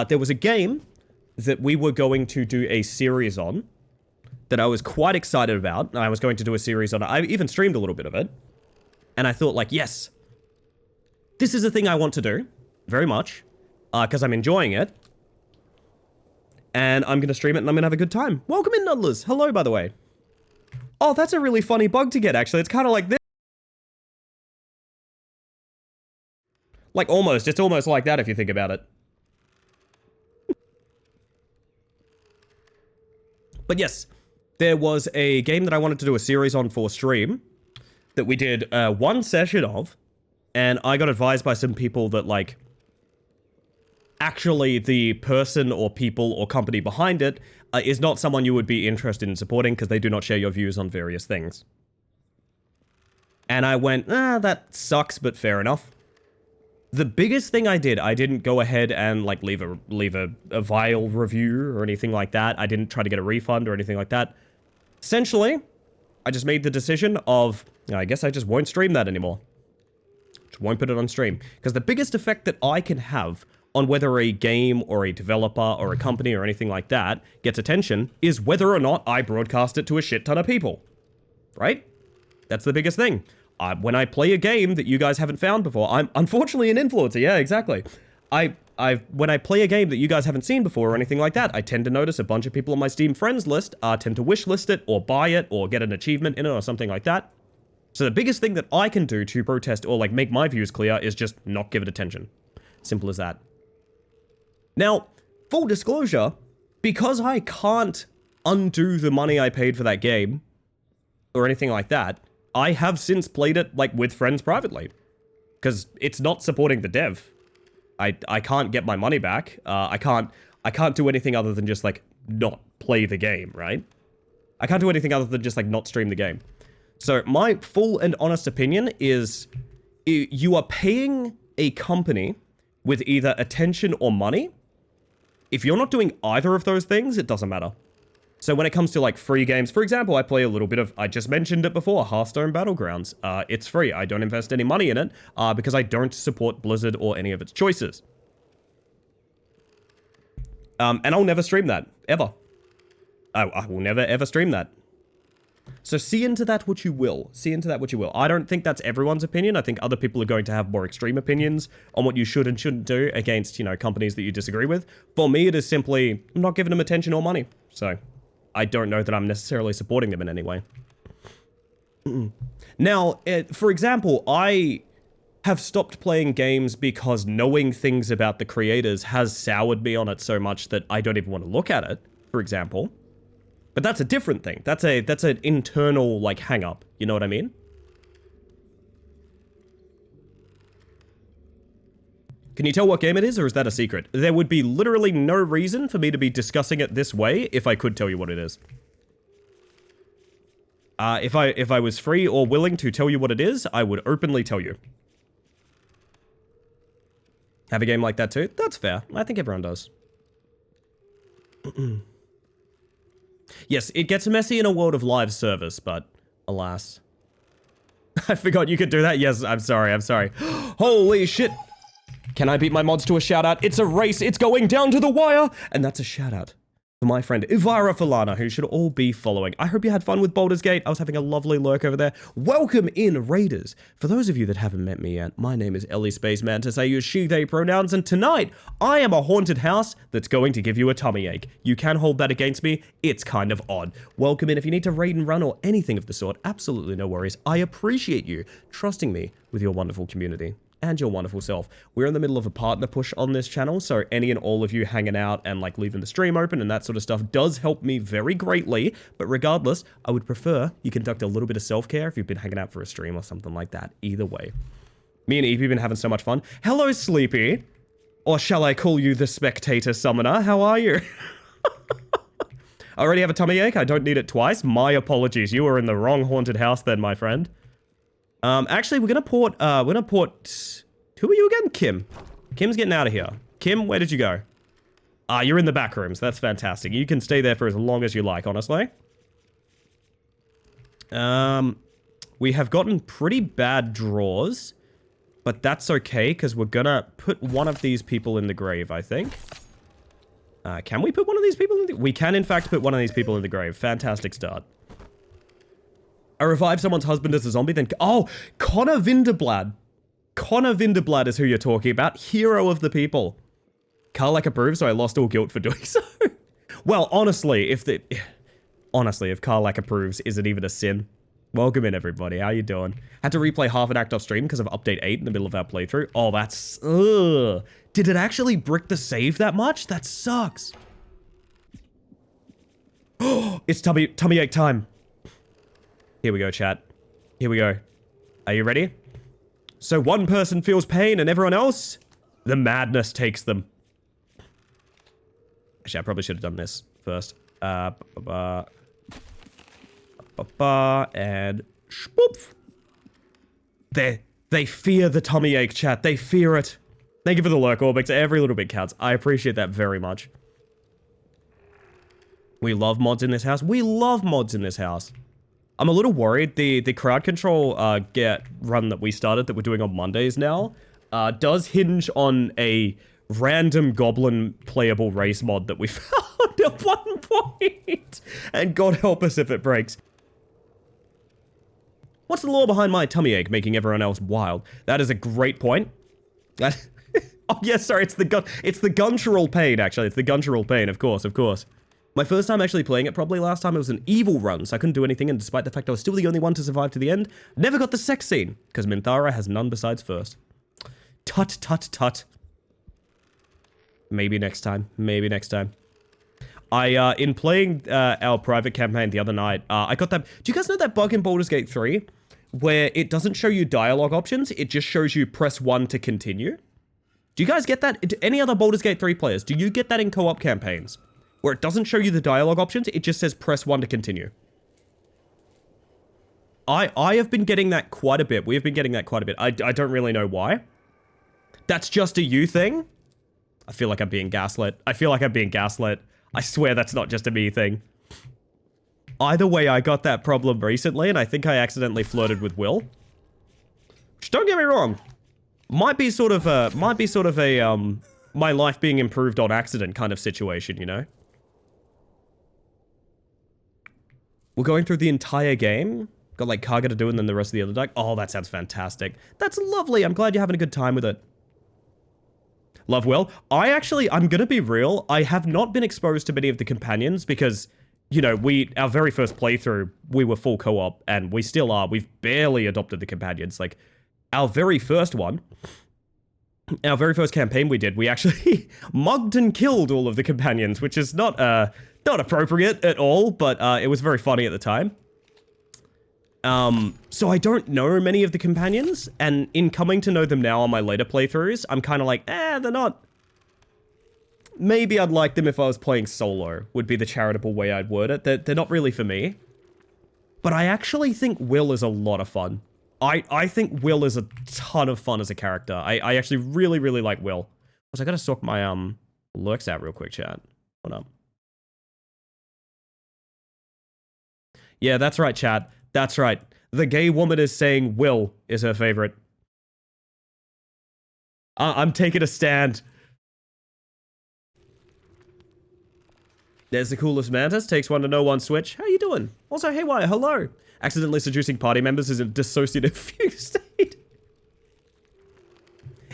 S1: There was a game that we were going to do a series on that I was quite excited about. I was going to do a series on it. I even streamed a little bit of it. And I thought, like, yes, this is a thing I want to do very much because I'm enjoying it. And I'm going to stream it and I'm going to have a good time. Welcome in, Nuddlers. Hello, by the way. Oh, that's a really funny bug to get, actually. It's kind of like this. Like, almost. It's almost like that if you think about it. But yes, there was a game that I wanted to do a series on for stream that we did one session of. And I got advised by some people that, like, actually the person or people or company behind it is not someone you would be interested in supporting because they do not share your views on various things. And I went, that sucks, but fair enough. The biggest thing I did, I didn't go ahead and like leave a vile review or anything like that. I didn't try to get a refund or anything like that. Essentially, I just made the decision of, I guess I just won't stream that anymore. Just won't put it on stream. Because the biggest effect that I can have on whether a game or a developer or a company or anything like that gets attention is whether or not I broadcast it to a shit ton of people. Right? That's the biggest thing. When I play a game that you guys haven't found before, I'm unfortunately an influencer. Yeah, exactly. When I play a game that you guys haven't seen before or anything like that, I tend to notice a bunch of people on my Steam friends list tend to wish list it or buy it or get an achievement in it or something like that. So the biggest thing that I can do to protest or like make my views clear is just not give it attention. Simple as that. Now, full disclosure, because I can't undo the money I paid for that game or anything like that, I have since played it like with friends privately because it's not supporting the dev. I can't get my money back. I can't do anything other than just like not play the game, right? I can't do anything other than just like not stream the game. So my full and honest opinion is you are paying a company with either attention or money. If you're not doing either of those things, it doesn't matter. So when it comes to like free games, for example, I play a little bit of, I just mentioned it before, Hearthstone Battlegrounds. It's free. I don't invest any money in it because I don't support Blizzard or any of its choices. And I'll never stream that, ever. I will never ever stream that. So see into that what you will. See into that what you will. I don't think that's everyone's opinion. I think other people are going to have more extreme opinions on what you should and shouldn't do against, you know, companies that you disagree with. For me, it is simply, I'm not giving them attention or money. So I don't know that I'm necessarily supporting them in any way. Now, for example, I have stopped playing games because knowing things about the creators has soured me on it so much that I don't even want to look at it, for example. But that's a different thing. That's an internal, like, hang-up. You know what I mean? Can you tell what game it is, or is that a secret? There would be literally no reason for me to be discussing it this way if I could tell you what it is. If I was free or willing to tell you what it is, I would openly tell you. Have a game like that too? That's fair. I think everyone does. Yes, it gets messy in a world of live service, but alas. I forgot you could do that. Yes, I'm sorry. Holy shit. Can I beat my mods to a shout out? It's a race. It's going down to the wire. And that's a shout out for my friend Ivara Falana, who should all be following. I hope you had fun with Baldur's Gate. I was having a lovely lurk over there. Welcome in, Raiders. For those of you that haven't met me yet, my name is Ellie Space Mantis. I use she, they pronouns, and tonight I am a haunted house that's going to give you a tummy ache. You can hold that against me. It's kind of odd. Welcome in. If you need to raid and run or anything of the sort, absolutely no worries. I appreciate you trusting me with your wonderful community and your wonderful self. We're in the middle of a partner push on this channel, so any and all of you hanging out and like leaving the stream open and that sort of stuff does help me very greatly. But regardless, I would prefer you conduct a little bit of self-care if you've been hanging out for a stream or something like that. Either way. Me and Evie have been having so much fun. Hello, Sleepy. Or shall I call you the Spectator Summoner? How are you? I already have a tummy ache. I don't need it twice. My apologies. You were in the wrong haunted house then, my friend. Actually, we're gonna port, who are you again? Kim. Kim's getting out of here. Kim, where did you go? You're in the back rooms. That's fantastic. You can stay there for as long as you like, honestly. We have gotten pretty bad draws, but that's okay, because we're gonna put one of these people in the grave, I think. Can we put one of these people in the... We can, in fact, put one of these people in the grave. Fantastic start. I revived someone's husband as a zombie, then... Oh, Connor Vinderblad. Connor Vinderblad is who you're talking about. Hero of the people. Karlach approves, so I lost all guilt for doing so. Well, honestly, if Karlach approves, is it even a sin? Welcome in, everybody. How you doing? Had to replay half an act off stream because of update 8 in the middle of our playthrough. Oh, that's... Ugh. Did it actually brick the save that much? That sucks. Oh, it's tummy ache time. Here we go, chat. Here we go. Are you ready? So one person feels pain and everyone else, the madness takes them. Actually, I probably should have done this first. And shpoof. There. They fear the tummy ache, chat. They fear it. Thank you for the lurk, Orbix. Every little bit counts. I appreciate that very much. We love mods in this house. We love mods in this house. I'm a little worried. The crowd control get run that we started, that we're doing on Mondays now, does hinge on a random goblin playable race mod that we found at one point. And God help us if it breaks. What's the lore behind my tummy ache making everyone else wild? That is a great point. Oh, yeah, sorry, it's the guntural pain, actually. It's the guntural pain, of course, of course. My first time actually playing it, probably last time, it was an evil run, so I couldn't do anything, and despite the fact I was still the only one to survive to the end, never got the sex scene, because Minthara has none besides first. Tut, tut, tut. Maybe next time. Maybe next time. In playing our private campaign the other night, I got that... Do you guys know that bug in Baldur's Gate 3? Where it doesn't show you dialogue options, it just shows you press 1 to continue? Do you guys get that? Any other Baldur's Gate 3 players, do you get that in co-op campaigns? Where it doesn't show you the dialogue options, it just says press 1 to continue. I have been getting that quite a bit. We have been getting that quite a bit. I don't really know why. That's just a you thing? I feel like I'm being gaslit. I feel like I'm being gaslit. I swear that's not just a me thing. Either way, I got that problem recently, and I think I accidentally flirted with Will. Which, don't get me wrong, might be sort of a my life being improved on accident kind of situation, you know? We're going through the entire game. Got like Karga to do and then the rest of the other deck. Oh, that sounds fantastic. That's lovely. I'm glad you're having a good time with it. Love Will. I'm gonna be real. I have not been exposed to many of the companions because, you know, our very first playthrough, we were full co-op and we still are. We've barely adopted the companions. Like, our very first one, our very first campaign we did, we actually mugged and killed all of the companions, which is not appropriate at all, but it was very funny at the time. So I don't know many of the companions, and in coming to know them now on my later playthroughs, I'm kind of like, they're not... Maybe I'd like them if I was playing solo, would be the charitable way I'd word it. They're not really for me. But I actually think Will is a lot of fun. I think Will is a ton of fun as a character. I actually really, really like Will. I gotta sort my, lurks out real quick, chat. Hold up. Yeah, that's right, chat. That's right. The gay woman is saying Will is her favorite. I'm taking a stand. There's the coolest mantis. Takes one to know one switch. How you doing? Also, Haywire, hello. Accidentally seducing party members is a dissociative fugue state.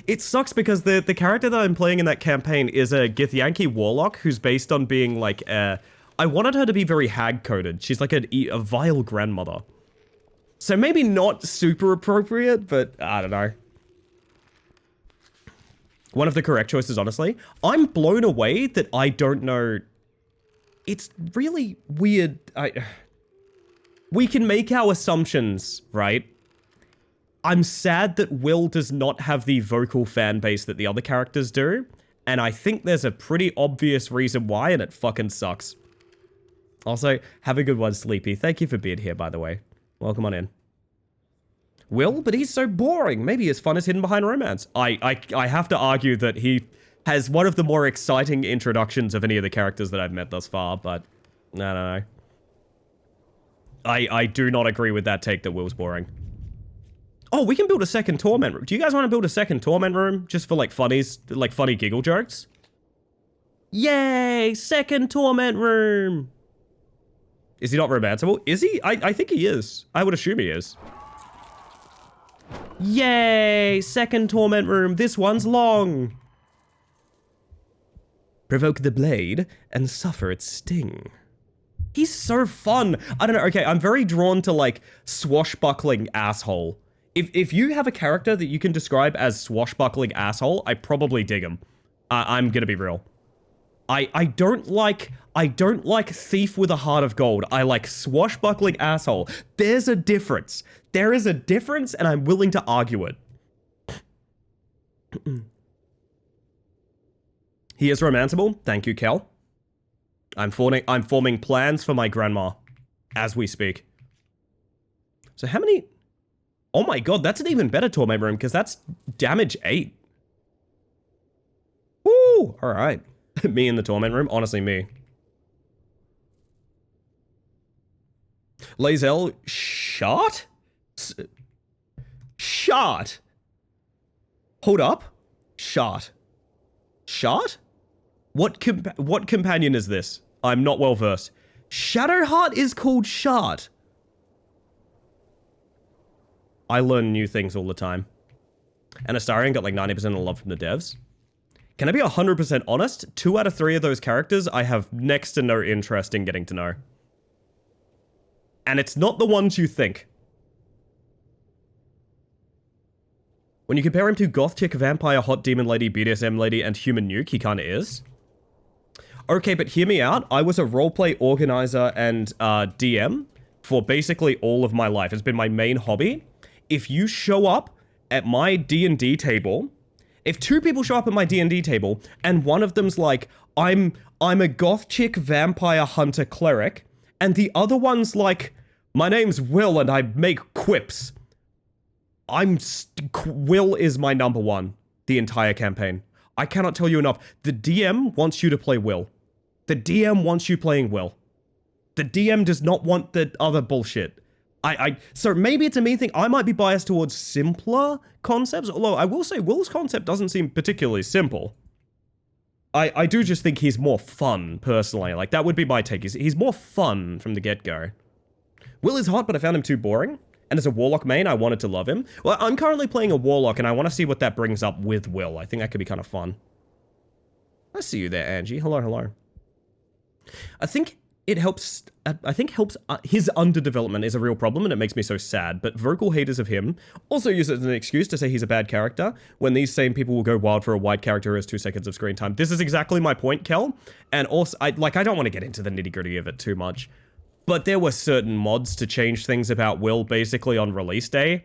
S1: It sucks because the character that I'm playing in that campaign is a Githyanki warlock who's based on being like I wanted her to be very hag-coded. She's like a vile grandmother. So maybe not super appropriate, but I don't know. One of the correct choices, honestly. I'm blown away that I don't know. It's really weird. We can make our assumptions, right? I'm sad that Will does not have the vocal fan base that the other characters do. And I think there's a pretty obvious reason why, and it fucking sucks. Also, have a good one, Sleepy. Thank you for being here, by the way. Welcome on in. Will, but he's so boring. Maybe his fun is hidden behind romance. I have to argue that he has one of the more exciting introductions of any of the characters that I've met thus far, but I don't know. I do not agree with that take that Will's boring. Oh, we can build a second torment room. Do you guys want to build a second torment room just for like funnies, like funny giggle jokes? Yay, second torment room. Is he not romanceable? Is he? I think he is. I would assume he is. Yay, second torment room. This one's long. Provoke the blade and suffer its sting. He's so fun. I don't know. Okay, I'm very drawn to like swashbuckling asshole. If you have a character that you can describe as swashbuckling asshole, I probably dig him. I'm gonna be real. I don't like thief with a heart of gold. I like swashbuckling asshole. There's a difference. There is a difference, and I'm willing to argue it. He is romanceable. Thank you, Kel. I'm forming plans for my grandma as we speak. So how many Oh my god, that's an even better torment room, because that's damage 8. Woo! Alright. Me in the torment room? Honestly, me. Lae'zel, shot? Shot? Hold up. Shot. Shot? What companion is this? I'm not well versed. Shadowheart is called Shard. I learn new things all the time. And Astarion got like 90% of the love from the devs. Can I be 100% honest? 2 out of 3 of those characters I have next to no interest in getting to know. And it's not the ones you think. When you compare him to Goth Chick, Vampire, Hot Demon Lady, BDSM Lady, and Human Nuke, he kinda is. Okay, but hear me out. I was a roleplay organizer and DM for basically all of my life. It's been my main hobby. If you show up at my D&D table, if 2 people show up at my D&D table, and one of them's like, I'm a Goth Chick, Vampire, Hunter, Cleric, and the other one's like, my name's Will and I make quips. Will is my number 1 the entire campaign. I cannot tell you enough. The DM wants you to play Will. The DM wants you playing Will. The DM does not want the other bullshit. So maybe it's a me thing. I might be biased towards simpler concepts, although I will say Will's concept doesn't seem particularly simple. I do just think he's more fun, personally. Like, that would be my take. He's more fun from the get-go. Will is hot, but I found him too boring. And as a Warlock main, I wanted to love him. Well, I'm currently playing a Warlock, and I want to see what that brings up with Will. I think that could be kind of fun. I see you there, Angie. Hello, hello. I think it helps... his underdevelopment is a real problem, and it makes me so sad. But vocal haters of him also use it as an excuse to say he's a bad character, when these same people will go wild for a white character who has 2 seconds of screen time. This is exactly my point, Kel. And also, I don't want to get into the nitty-gritty of it too much. But there were certain mods to change things about Will basically on release day.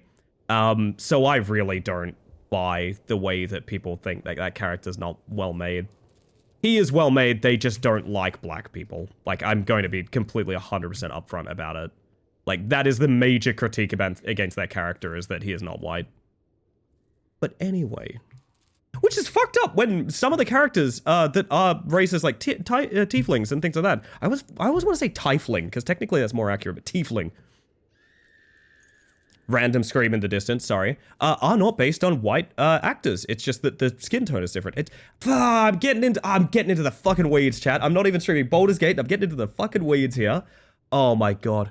S1: So I really don't buy the way that people think that that character's not well made. He is well made, they just don't like black people. Like, I'm going to be completely 100% upfront about it. Like, that is the major critique against that character, is that he is not white. But anyway... Which is fucked up when some of the characters that are races like tieflings and things like that. I always want to say tiefling, because technically that's more accurate, but tiefling. Random scream in the distance, sorry. Are not based on white actors. It's just that the skin tone is different. I'm getting into the fucking weeds, chat. I'm not even streaming Baldur's Gate. I'm getting into the fucking weeds here. Oh my god.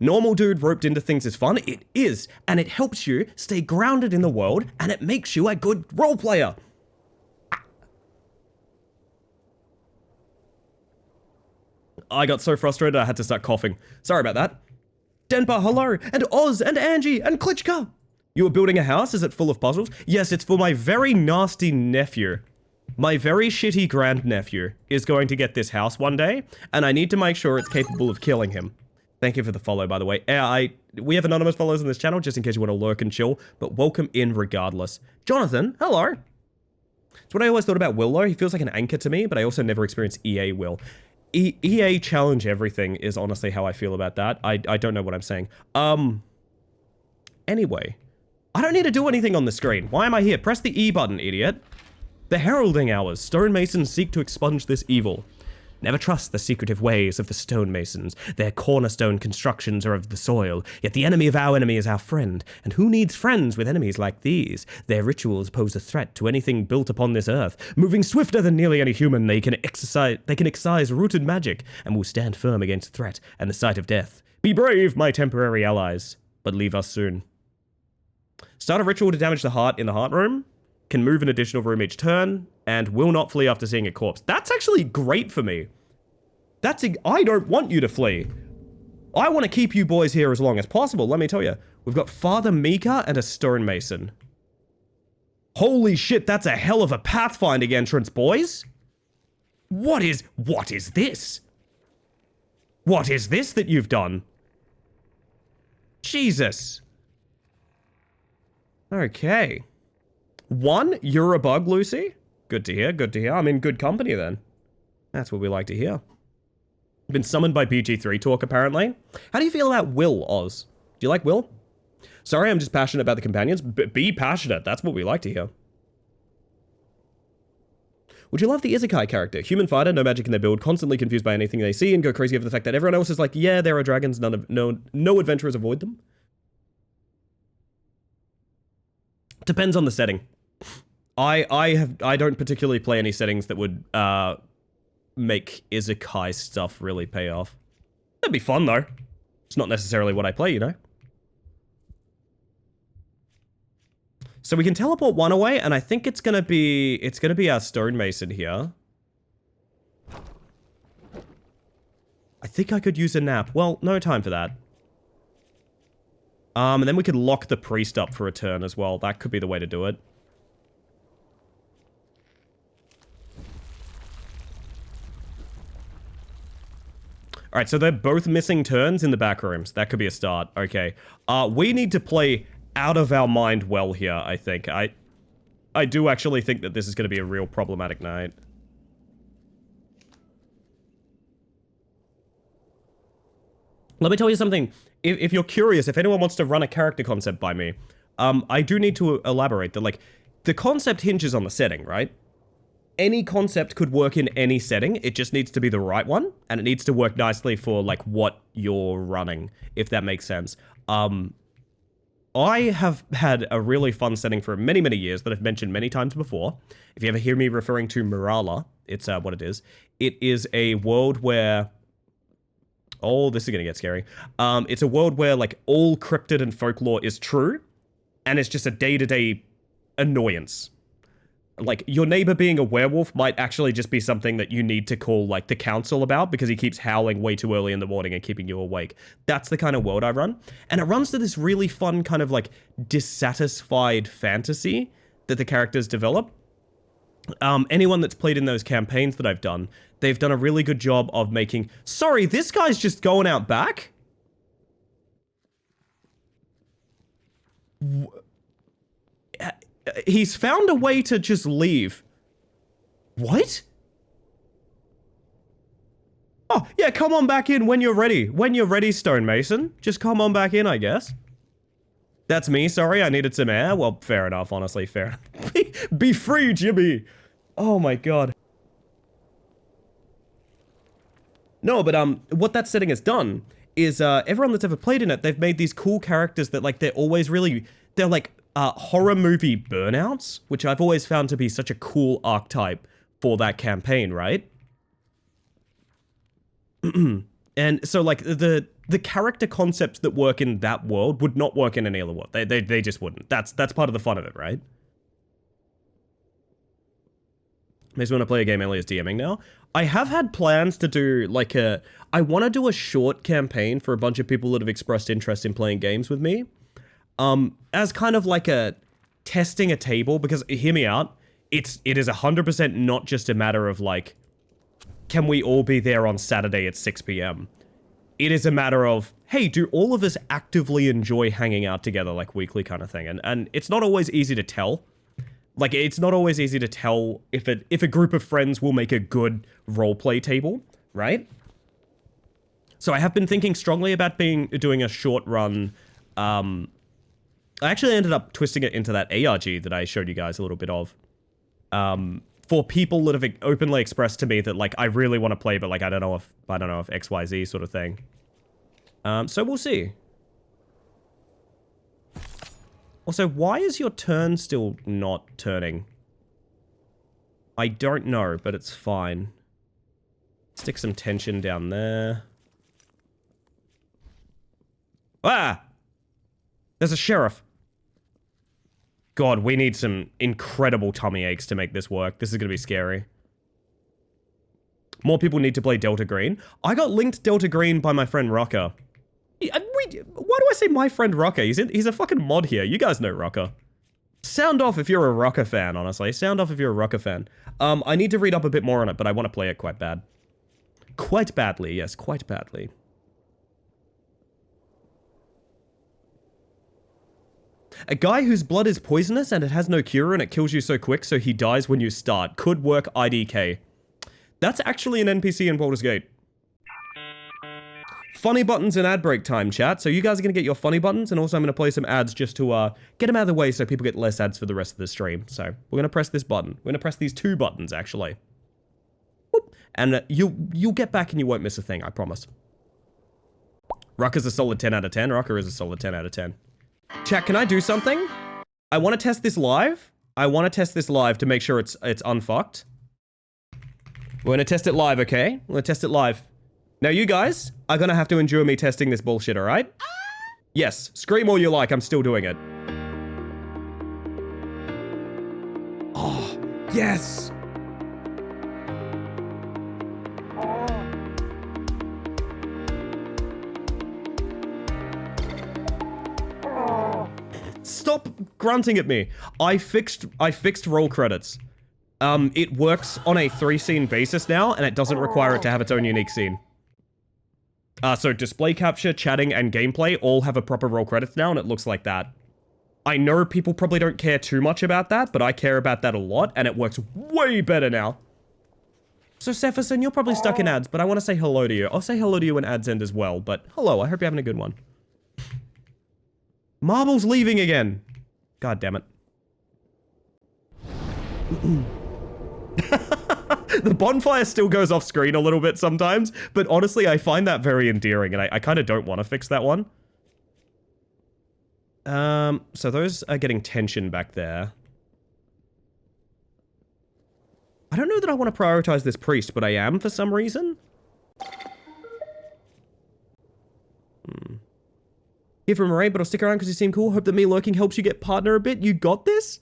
S1: Normal dude roped into things is fun. It is, and it helps you stay grounded in the world, and it makes you a good role player. I got so frustrated I had to start coughing. Sorry about that. Denpa, hello, and Oz, and Angie, and Klitschko. You were building a house? Is it full of puzzles? Yes, it's for my very nasty nephew. My very shitty grandnephew is going to get this house one day, and I need to make sure it's capable of killing him. Thank you for the follow, by the way. We have anonymous followers on this channel, just in case you want to lurk and chill, but welcome in regardless. Jonathan, hello. It's what I always thought about Will, though. He feels like an anchor to me, but I also never experienced EA Will. EA challenge everything is honestly how I feel about that. I don't know what I'm saying. Anyway, I don't need to do anything on the screen. Why am I here? Press the E button, idiot. The heralding hours. Stonemasons seek to expunge this evil. Never trust the secretive ways of the stonemasons. Their cornerstone constructions are of the soil, yet the enemy of our enemy is our friend. And who needs friends with enemies like these? Their rituals pose a threat to anything built upon this earth. Moving swifter than nearly any human, they can excise rooted magic, and will stand firm against threat and the sight of death. Be brave, my temporary allies, but leave us soon. Start a ritual to damage the heart in the heart room. Can move an additional room each turn, and will not flee after seeing a corpse. That's actually great for me. I don't want you to flee. I want to keep you boys here as long as possible, let me tell you. We've got Father Mika and a stonemason. Holy shit, that's a hell of a pathfinding entrance, boys. What is this? What is this that you've done? Jesus. Okay. 1, you're a bug, Lucy. Good to hear, good to hear. I'm in good company then. That's what we like to hear. Been summoned by BG3 Talk, apparently. How do you feel about Will, Oz? Do you like Will? Sorry, I'm just passionate about the companions. Be passionate. That's what we like to hear. Would you love the Isekai character? Human fighter, no magic in their build, constantly confused by anything they see and go crazy over the fact that everyone else is like, yeah, there are dragons, no adventurers avoid them. Depends on the setting. I don't particularly play any settings that would make Isekai stuff really pay off. That'd be fun though. It's not necessarily what I play, you know? So we can teleport one away, and I think it's gonna be our stonemason here. I think I could use a nap. Well, no time for that. And then we could lock the priest up for a turn as well. That could be the way to do it. Alright, so they're both missing turns in the back rooms. That could be a start. Okay. We need to play out of our mind well here, I think. I do actually think that this is going to be a real problematic night. Let me tell you something. If you're curious, if anyone wants to run a character concept by me, I do need to elaborate that, like, the concept hinges on the setting, right? Any concept could work in any setting. It just needs to be the right one, and it needs to work nicely for, like, what you're running, if that makes sense. I have had a really fun setting for many, many years that I've mentioned many times before. If you ever hear me referring to Mirala, it's what it is. It is a world where... Oh, this is gonna get scary. It's a world where, like, all cryptid and folklore is true, and it's just a day-to-day annoyance. Like, your neighbor being a werewolf might actually just be something that you need to call, like, the council about because he keeps howling way too early in the morning and keeping you awake. That's the kind of world I run. And it runs to this really fun kind of, like, dissatisfied fantasy that the characters develop. Anyone that's played in those campaigns that I've done, they've done a really good job of making... Sorry, this guy's just going out back? He's found a way to just leave. What? Oh, yeah, come on back in when you're ready. When you're ready, Stonemason. Just come on back in, I guess. That's me, sorry, I needed some air. Well, fair enough, honestly, fair enough. Be free, Jimmy! Oh my god. No, but what that setting has done is everyone that's ever played in it, they've made these cool characters that, like, they're always really... They're like... horror movie burnouts, which I've always found to be such a cool archetype for that campaign, right? And so, like, the character concepts that work in that world would not work in any other world. They just wouldn't. That's part of the fun of it, right? Makes me want to play a game Ellie is DMing now. I have had plans to do, like, I want to do a short campaign for a bunch of people that have expressed interest in playing games with me. As kind of like a testing a table, because hear me out, it is 100% not just a matter of like, can we all be there on Saturday at 6 p.m? It is a matter of, hey, do all of us actively enjoy hanging out together, like weekly kind of thing? And it's not always easy to tell. Like, it's not always easy to tell if a group of friends will make a good roleplay table, right? So I have been thinking strongly about doing a short run, I actually ended up twisting it into that ARG that I showed you guys a little bit of. For people that have openly expressed to me that, like, I really want to play, but, like, I don't know if XYZ sort of thing. So we'll see. Also, why is your turn still not turning? I don't know, but it's fine. Stick some tension down there. Ah! There's a sheriff. God, we need some incredible tummy aches to make this work. This is going to be scary. More people need to play Delta Green. I got linked Delta Green by my friend Rocker. Why do I say my friend Rocker? He's a fucking mod here. You guys know Rocker. Sound off if you're a Rocker fan, honestly. Sound off if you're a Rocker fan. I need to read up a bit more on it, but I want to play it quite bad. Quite badly, yes, quite badly. A guy whose blood is poisonous and it has no cure and it kills you so quick so he dies when you start. Could work IDK. That's actually an NPC in Baldur's Gate. Funny buttons and ad break time, chat. So you guys are going to get your funny buttons, and also I'm going to play some ads just to get them out of the way so people get less ads for the rest of the stream. So we're going to press this button. We're going to press these 2 buttons, actually. Whoop. And you'll get back and you won't miss a thing, I promise. Rucker's a solid 10 out of 10. Rucker is a solid 10 out of 10. Chat, can I do something? I want to test this live. I want to test this live to make sure it's unfucked. We're going to test it live, okay? We're going to test it live. Now you guys are going to have to endure me testing this bullshit, alright? Yes, scream all you like, I'm still doing it. Oh, yes! Stop grunting at me. I fixed roll credits. It works on a 3-scene basis now, and it doesn't require it to have its own unique scene. So display capture, chatting, and gameplay all have a proper roll credits now, and it looks like that. I know people probably don't care too much about that, but I care about that a lot, and it works way better now. So Sepherson, you're probably stuck in ads, but I want to say hello to you. I'll say hello to you when ads end as well, but hello, I hope you're having a good one. Marble's leaving again. God damn it. The bonfire still goes off screen a little bit sometimes, but honestly, I find that very endearing, and I kind of don't want to fix that one. So those are getting tension back there. I don't know that I want to prioritize this priest, but I am for some reason. Here from Ray, but I'll stick around because you seem cool. Hope that me lurking helps you get partner a bit. You got this?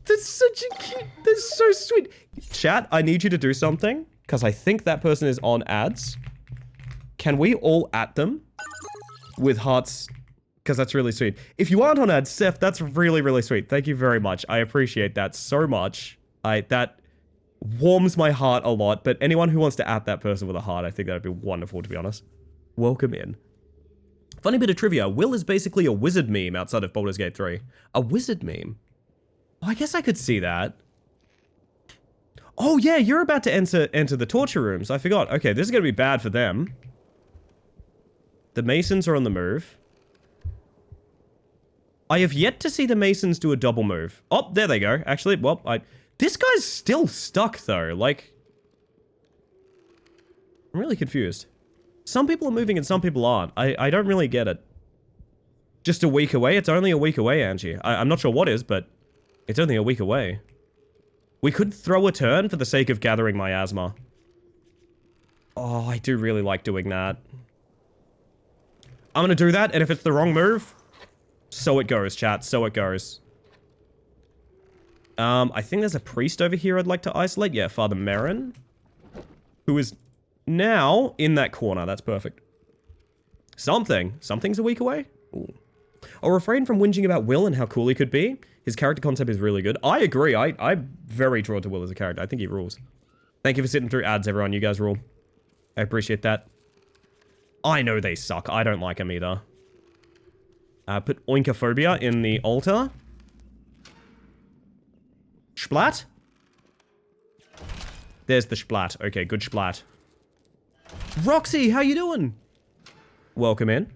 S1: That's such a cute, that's so sweet. Chat, I need you to do something, because I think that person is on ads. Can we all at them with hearts? Because that's really sweet. If you aren't on ads, Seth, that's really, really sweet. Thank you very much. I appreciate that so much. That warms my heart a lot, but anyone who wants to at that person with a heart, I think that'd be wonderful, to be honest. Welcome in. Funny bit of trivia, Will is basically a wizard meme outside of Baldur's Gate 3. A wizard meme? Oh, I guess I could see that. Oh yeah, you're about to enter the torture rooms. I forgot. Okay, this is gonna be bad for them. The Masons are on the move. I have yet to see the Masons do a double move. Oh, there they go. Actually, well, this guy's still stuck though. Like, I'm really confused. Some people are moving and some people aren't. I don't really get it. Just a week away? It's only a week away, Angie. I'm not sure what is, but it's only a week away. We could throw a turn for the sake of gathering miasma. Oh, I do really like doing that. I'm gonna do that, and if it's the wrong move, so it goes, chat. So it goes. I think there's a priest over here I'd like to isolate. Yeah, Father Merrin. Who is now in that corner. That's perfect. Something's a week away? Ooh. I'll refrain from whinging about Will and how cool he could be. His character concept is really good. I agree. I'm very drawn to Will as a character. I think he rules. Thank you for sitting through ads, everyone. You guys rule. I appreciate that. I know they suck. I don't like them either. Put Oinkophobia in the altar. Splat? There's the splat. Okay, good splat. Roxy, how you doing? Welcome in.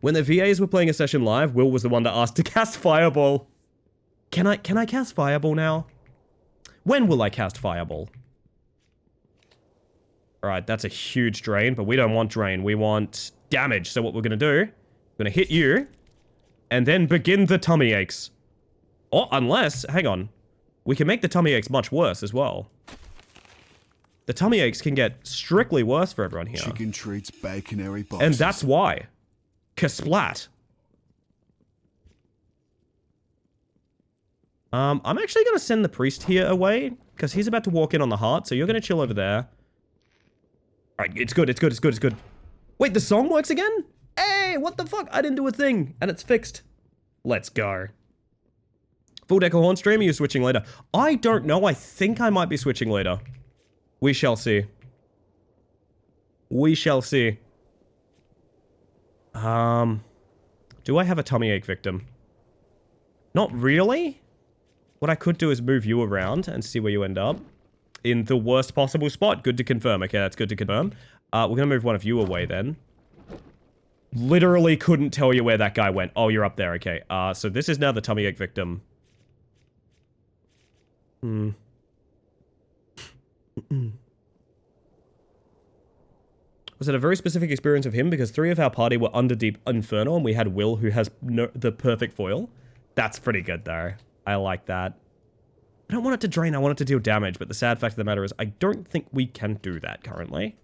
S1: When the VAs were playing a session live, Will was the one that asked to cast Fireball. Can I cast Fireball now? When will I cast Fireball? Alright, that's a huge drain, but we don't want drain. We want damage. So what we're gonna do, we're gonna hit you, and then begin the tummy aches. Or unless, hang on, we can make the tummy aches much worse as well. The tummy aches can get strictly worse for everyone here.
S2: Chicken treats, baconary boxes.
S1: And that's why. Kasplat. I'm actually gonna send the priest here away, because he's about to walk in on the heart, so you're gonna chill over there. Alright, it's good, it's good, it's good, it's good. Wait, the song works again? Hey, what the fuck? I didn't do a thing, and it's fixed. Let's go. Full deck of horn stream, are you switching later? I don't know, I think I might be switching later. We shall see. We shall see. Do I have a tummy ache victim? Not really. What I could do is move you around and see where you end up. in the worst possible spot. Good to confirm. Okay, that's good to confirm. We're gonna move one of you away then. Literally couldn't tell you where that guy went. Oh, you're up there. Okay. So this is now the tummy ache victim. Was it a very specific experience of him? Because 3 of our party were under deep inferno, and we had Will, who has the perfect foil. That's pretty good, though. I like that. I don't want it to drain, I want it to deal damage, but the sad fact of the matter is I don't think we can do that currently.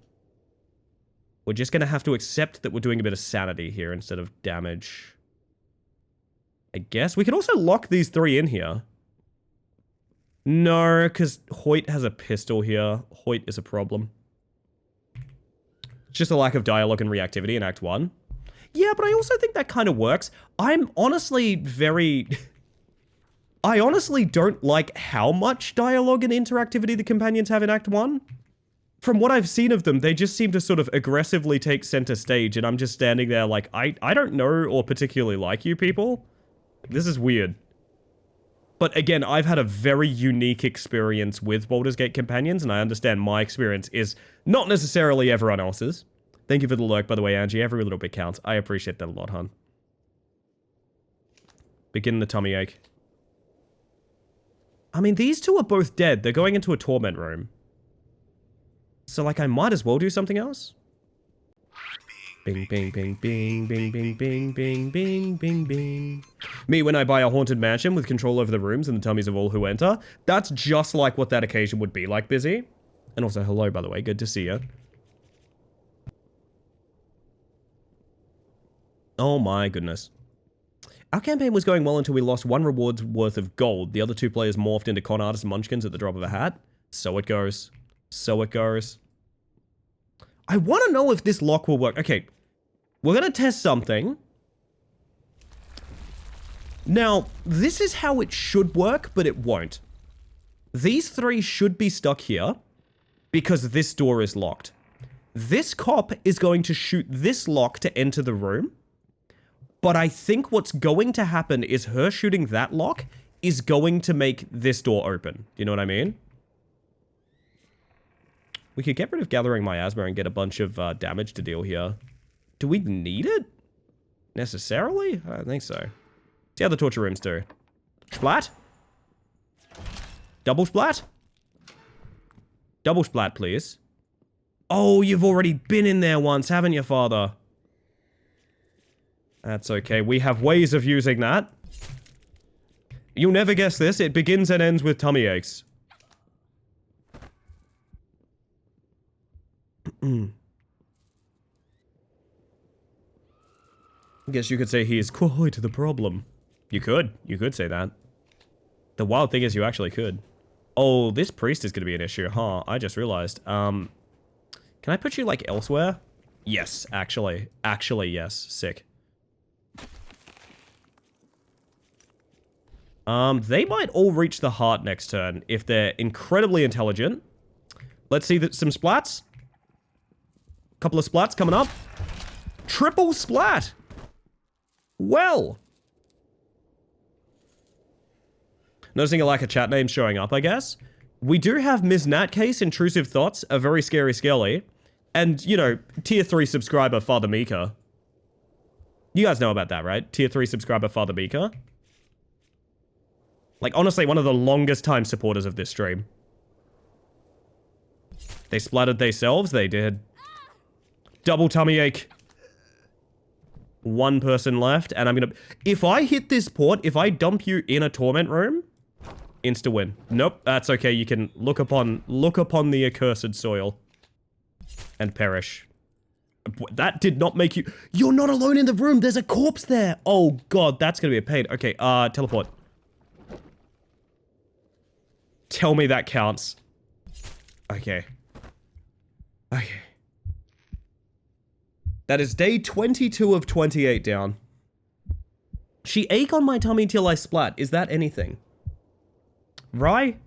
S1: We're just going to have to accept that we're doing a bit of sanity here instead of damage. I guess. We can also lock these 3 in here. No, because Hoyt has a pistol here. Hoyt is a problem. It's just a lack of dialogue and reactivity in Act 1. Yeah, but I also think that kind of works. I'm honestly very... I honestly don't like how much dialogue and interactivity the companions have in Act 1. From what I've seen of them, they just seem to sort of aggressively take center stage, and I'm just standing there like, I don't know or particularly like you people. This is weird. But again, I've had a very unique experience with Baldur's Gate companions, and I understand my experience is not necessarily everyone else's. Thank you for the lurk, by the way, Angie. Every little bit counts. I appreciate that a lot, hon. Begin the tummy ache. I mean, these 2 are both dead. They're going into a torment room. So, like, I might as well do something else. Bing, bing, bing, bing, bing, bing, bing, bing, bing, bing, bing. Me when I buy a haunted mansion with control over the rooms and the tummies of all who enter. That's just like what that occasion would be like, Busy. And also, hello, by the way. Good to see you. Oh my goodness. Our campaign was going well until we lost 1 reward's worth of gold. The other 2 players morphed into con artists and munchkins at the drop of a hat. So it goes. So it goes. I want to know if this lock will work. Okay, we're going to test something. Now, this is how it should work, but it won't. These 3 should be stuck here because this door is locked. This cop is going to shoot this lock to enter the room. But I think what's going to happen is her shooting that lock is going to make this door open. You know what I mean? We could get rid of Gathering Miasma and get a bunch of damage to deal here. Do we need it? Necessarily? I don't think so. See how the torture rooms do. Splat? Double splat? Double splat, please. Oh, you've already been in there once, haven't you, Father? That's okay. We have ways of using that. You'll never guess this. It begins and ends with tummy aches. I guess you could say he is quite the problem. You could. You could say that. The wild thing is you actually could. Oh, this priest is going to be an issue, huh? I just realized. Can I put you, like, elsewhere? Yes, actually. Actually, yes. Sick. They might all reach the heart next turn if they're incredibly intelligent. Let's see some splats. Couple of splats coming up. Triple splat! Well. Noticing a lack of chat names showing up, I guess. We do have Ms. Natcase, Intrusive Thoughts, a very scary Skelly, and, you know, tier 3 subscriber Father Mika. You guys know about that, right? Tier 3 subscriber Father Mika. Like, honestly, one of the longest time supporters of this stream. They splattered themselves, they did. Double tummy ache. 1 person left, and I'm gonna... If I hit this port, if I dump you in a torment room, insta-win. Nope, that's okay, you can look upon the accursed soil. And perish. That did not make you... You're not alone in the room, there's a corpse there! Oh god, that's gonna be a pain. Okay, teleport. Tell me that counts. Okay. Okay. That is day 22 of 28 down. She ache on my tummy till I splat. Is that anything? Rye?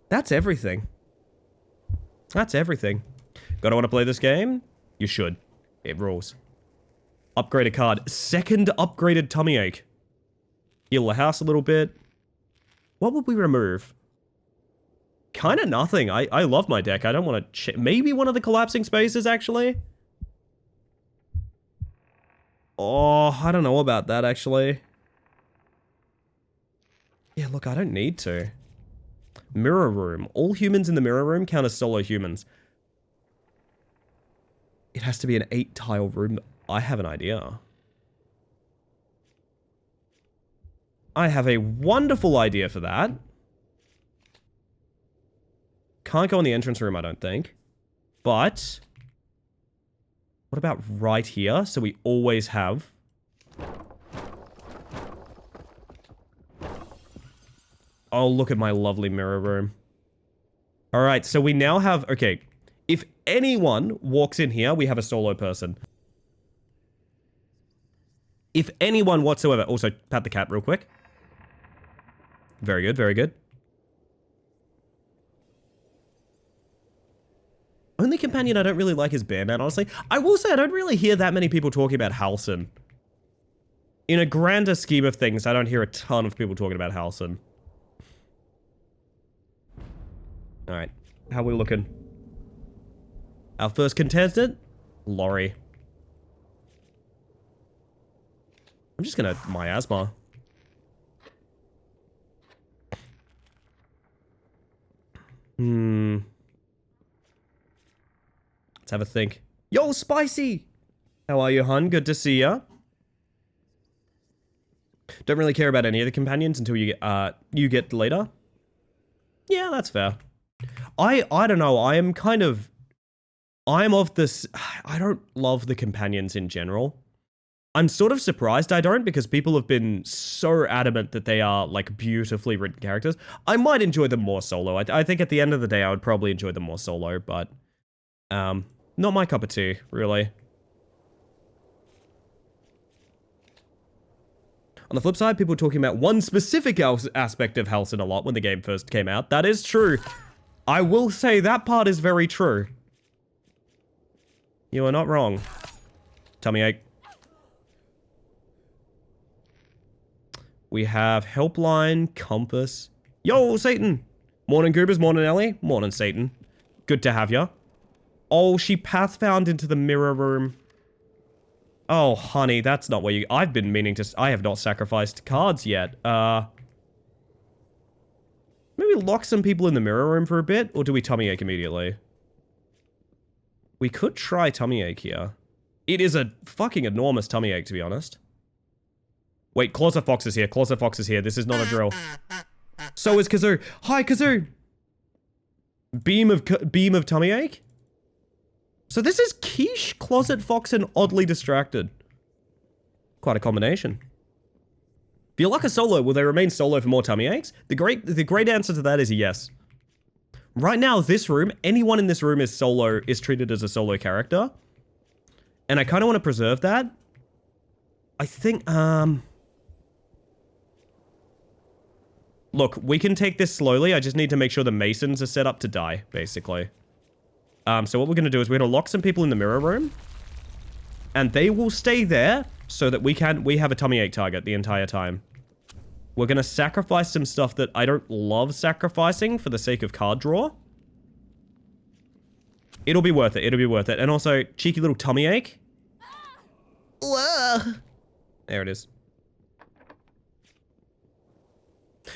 S1: That's everything. That's everything. Gotta wanna play this game? You should. It rules. Upgrade a card. Second upgraded tummy ache. Heal the house a little bit. What would we remove? kind of nothing. I love my deck. I don't want to... Maybe one of the collapsing spaces, actually? Oh, I don't know about that, actually. Yeah, look, I don't need to. Mirror room. All humans in the mirror room count as solo humans. It has to be an 8-tile room. I have an idea. I have a wonderful idea for that. Can't go in the entrance room, I don't think. But... what about right here? So we always have... oh, look at my lovely mirror room. Alright, so we now have... okay, if anyone walks in here, we have a solo person. If anyone whatsoever... also, pat the cat real quick. Very good, very good. Only companion I don't really like is Bearman, honestly. I will say I don't really hear that many people talking about Halsin. In a grander scheme of things, I don't hear a ton of people talking about Halsin. Alright, how are we looking? Our first contestant? Laurie. I'm just gonna miasma. Let's have a think. Yo, Spicy! How are you, hun? Good to see ya. Don't really care about any of the companions until you get later. Yeah, that's fair. I don't know. I'm of this... I don't love the companions in general. I'm sort of surprised I don't, because people have been so adamant that they are, like, beautifully written characters. I might enjoy them more solo. I think at the end of the day, I would probably enjoy them more solo, but... not my cup of tea, really. On the flip side, people were talking about one specific aspect of Halsin a lot when the game first came out. That is true. I will say that part is very true. You are not wrong. Tummy ache. We have Helpline, Compass. Yo, Satan! Morning, Goobers. Morning, Ellie. Morning, Satan. Good to have ya. Oh, she path found into the mirror room. Oh, honey, that's not where you... I've been meaning to... I have not sacrificed cards yet. Maybe lock some people in the mirror room for a bit? Or do we tummy ache immediately? We could try tummy ache here. It is a fucking enormous tummy ache, to be honest. Wait, Closet Fox is here. Closet Fox is here. This is not a drill. So is Kazoo. Hi, Kazoo! Beam of tummy ache? So this is Quiche, Closet Fox, and Oddly Distracted. Quite a combination. If you like a solo, will they remain solo for more tummy aches? The great answer to that is yes. Right now, this room, anyone in this room is treated as a solo character. And I kind of want to preserve that. I think, look, we can take this slowly. I just need to make sure the Masons are set up to die, basically. So what we're going to do is we're going to lock some people in the mirror room. And they will stay there so that we have a tummy ache target the entire time. We're going to sacrifice some stuff that I don't love sacrificing for the sake of card draw. It'll be worth it. It'll be worth it. And also, cheeky little tummy ache. Whoa. There it is.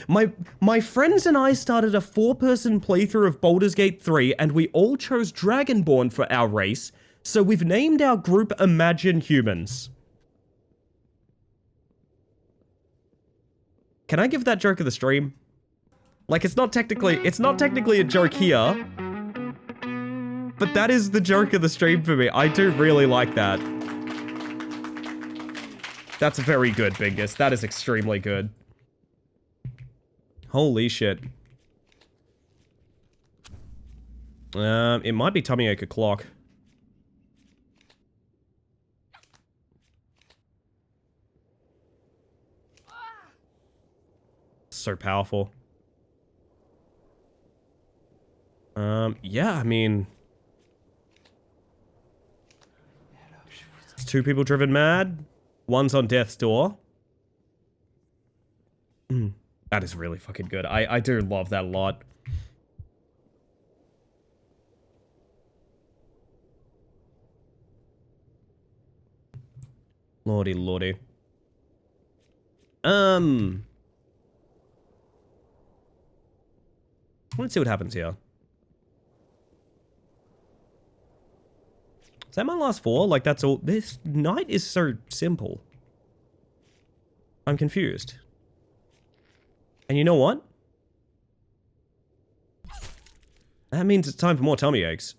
S1: My friends and I started a 4-person playthrough of Baldur's Gate 3, and we all chose Dragonborn for our race, so we've named our group Imagine Humans. Can I give that joke of the stream? Like, it's not technically a joke here, but that is the joke of the stream for me. I do really like that. That's very good, Bingus. That is extremely good. Holy shit. It might be tummy ache o'clock. So powerful. Yeah, I mean... It's 2 people driven mad. One's on death's door. That is really fucking good. I do love that a lot. Lordy, lordy. Let's see what happens here. Is that my last 4? Like, that's all. This night is so simple. I'm confused. And you know what? That means it's time for more tummy aches.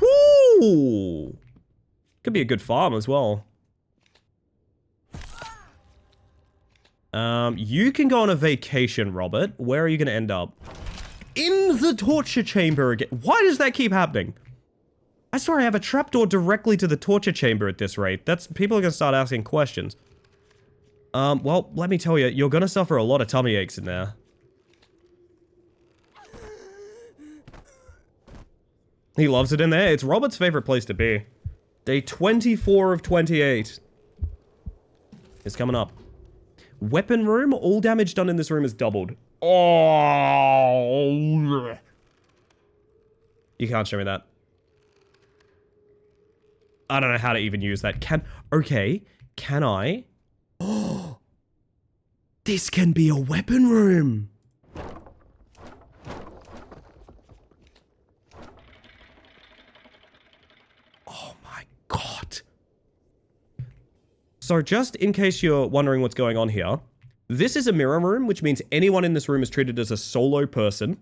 S1: Whoo! Could be a good farm as well. You can go on a vacation, Robert. Where are you going to end up? In the torture chamber again. Why does that keep happening? I swear I have a trapdoor directly to the torture chamber at this rate. People are going to start asking questions. Well, let me tell you, you're going to suffer a lot of tummy aches in there. He loves it in there. It's Robert's favorite place to be. Day 24 of 28. It's coming up. Weapon room. All damage done in this room is doubled. Oh. You can't show me that. I don't know how to even use that. Okay. Can I? Oh. This can be a weapon room. God. So just in case you're wondering what's going on here, this is a mirror room, which means anyone in this room is treated as a solo person,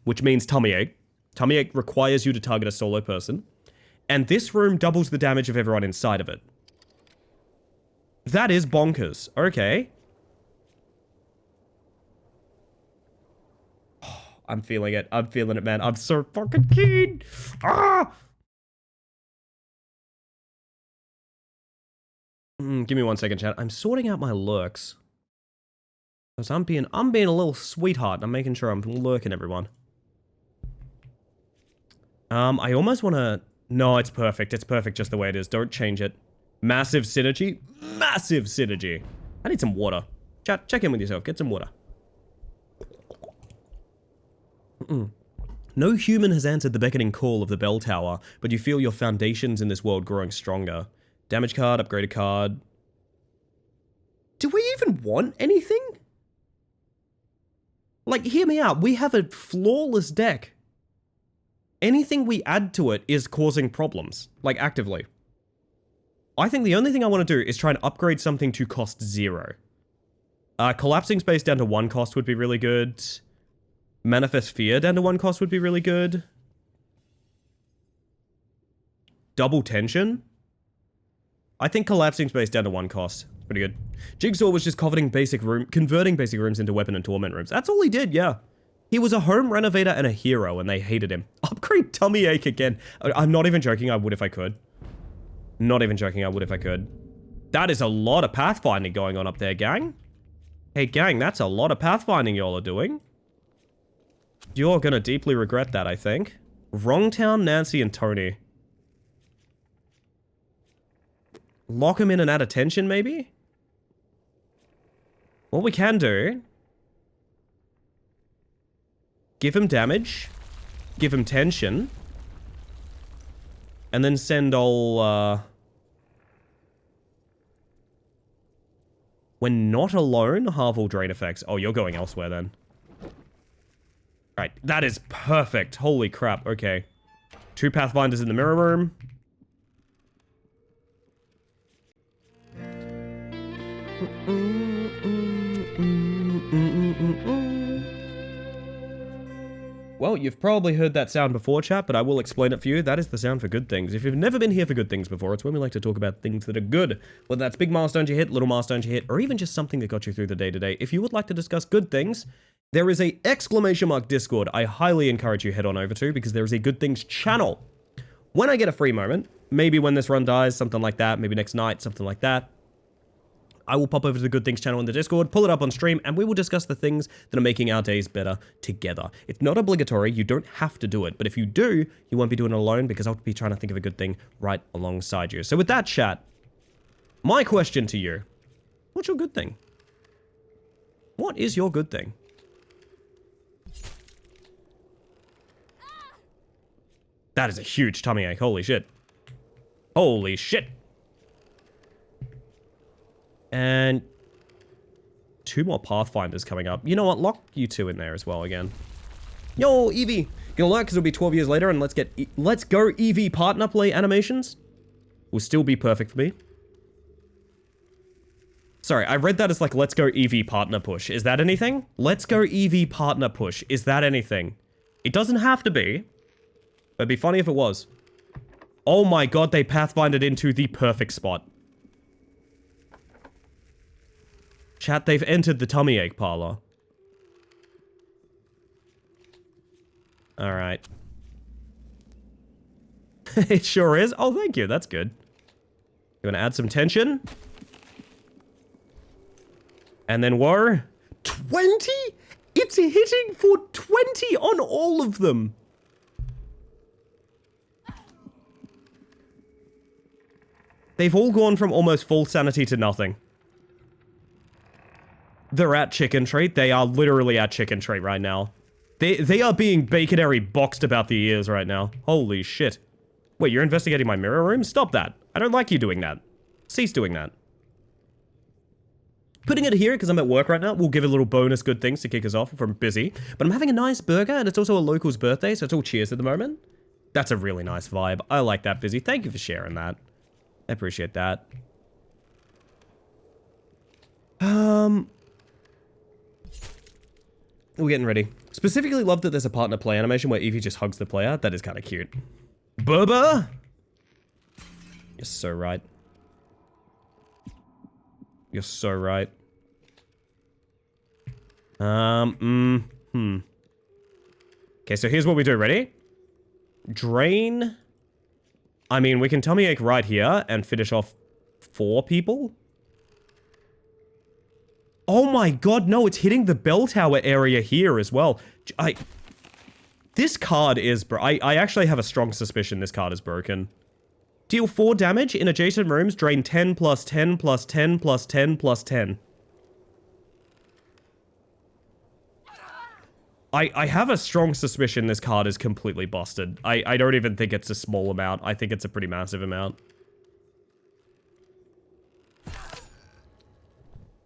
S1: which means tummy ache. Tummy ache requires you to target a solo person. And this room doubles the damage of everyone inside of it. That is bonkers. Okay. Oh, I'm feeling it. I'm feeling it, man. I'm so fucking keen. Ah! Give me 1 second, chat. I'm sorting out my lurks. Because I'm being a little sweetheart. I'm making sure I'm lurking everyone. I almost want to... No, it's perfect. It's perfect just the way it is. Don't change it. Massive synergy. Massive synergy. I need some water. Chat, check in with yourself. Get some water. No human has answered the beckoning call of the bell tower, but you feel your foundations in this world growing stronger. Damage card, upgraded card. Do we even want anything? Like, hear me out. We have a flawless deck. Anything we add to it is causing problems. Like, actively. I think the only thing I want to do is try and upgrade something to cost 0. Collapsing space down to 1 cost would be really good. Manifest fear down to 1 cost would be really good. Double tension. I think collapsing space down to 1 cost. Pretty good. Jigsaw was just converting basic rooms into weapon and torment rooms. That's all he did, yeah. He was a home renovator and a hero, and they hated him. Upgrade tummy ache again. I'm not even joking, I would if I could. Not even joking, I would if I could. That is a lot of pathfinding going on up there, gang. Hey, gang, that's a lot of pathfinding y'all are doing. You're gonna deeply regret that, I think. Wrongtown, Nancy, and Tony. Lock him in and add attention, maybe? What we can do... Give him damage. Give him tension. And then send all, When not alone, halve all drain effects. Oh, you're going elsewhere then. Right, that is perfect. Holy crap, okay. 2 Pathfinders in the mirror room. Well, you've probably heard that sound before, chat, but I will explain it for you. That is the sound for good things. If you've never been here for good things before, it's when we like to talk about things that are good. Whether that's big milestones you hit, little milestones you hit, or even just something that got you through the day-to-day. If you would like to discuss good things, there is a ! Discord I highly encourage you head on over to, because there is a good things channel. When I get a free moment, maybe when this run dies, something like that, maybe next night, something like that, I will pop over to the Good Things channel in the Discord, pull it up on stream, and we will discuss the things that are making our days better together. It's not obligatory, you don't have to do it, but if you do, you won't be doing it alone because I'll be trying to think of a good thing right alongside you. So with that, chat, my question to you, what's your good thing? What is your good thing? That is a huge tummy ache, holy shit. Holy shit. And 2 more Pathfinders coming up. You know what? Lock you 2 in there as well again. Yo, Eevee! Gonna learn because it'll be 12 years later and let's go Eevee partner play animations. Will still be perfect for me. Sorry, I read that as like, let's go Eevee partner push. Is that anything? Let's go Eevee partner push. Is that anything? It doesn't have to be. But it'd be funny if it was. Oh my god, they pathfinded into the perfect spot. Chat, they've entered the tummy ache parlor. Alright. It sure is. Oh, thank you. That's good. You want to add some tension? And then whoa. 20? It's hitting for 20 on all of them. They've all gone from almost full sanity to nothing. They're at chicken treat. They are literally at chicken treat right now. They are being baconary boxed about the ears right now. Holy shit. Wait, you're investigating my mirror room? Stop that. I don't like you doing that. Cease doing that. Putting it here because I'm at work right now. We'll give a little bonus good things to kick us off if I'm busy. But I'm having a nice burger and it's also a local's birthday, so it's all cheers at the moment. That's a really nice vibe. I like that, Busy. Thank you for sharing that. I appreciate that. We're getting ready. Specifically love that there's a partner play animation where Eevee just hugs the player. That is kind of cute. Burba! You're so right. You're so right. Okay, so here's what we do. Ready? Drain. I mean, we can tummy ache right here and finish off 4 people. Oh my god, no, it's hitting the bell tower area here as well. This card is... I actually have a strong suspicion this card is broken. Deal 4 damage in adjacent rooms, drain 10 plus 10 plus 10 plus 10 plus 10. I have a strong suspicion this card is completely busted. I don't even think it's a small amount. I think it's a pretty massive amount.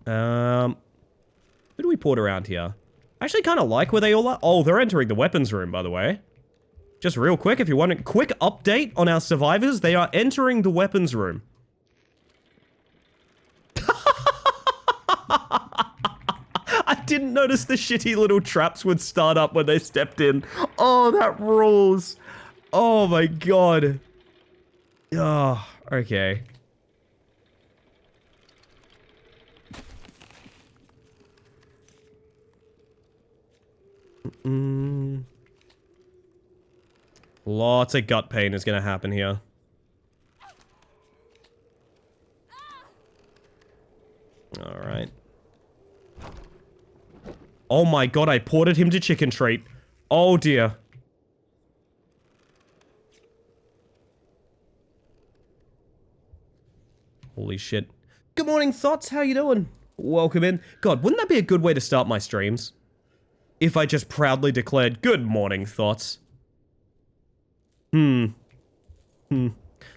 S1: Who do we port around here? I actually kind of like where they all are. Oh, they're entering the weapons room, by the way. Just real quick, if you want a quick update on our survivors, they are entering the weapons room. I didn't notice the shitty little traps would start up when they stepped in. Oh, that rules. Oh my god. Oh, okay. Lots of gut pain is gonna happen here. Alright. Oh my god, I ported him to chicken treat. Oh dear. Holy shit. Good morning, Thoughts. How you doing? Welcome in. God, wouldn't that be a good way to start my streams? If I just proudly declared, good morning, Thoughts.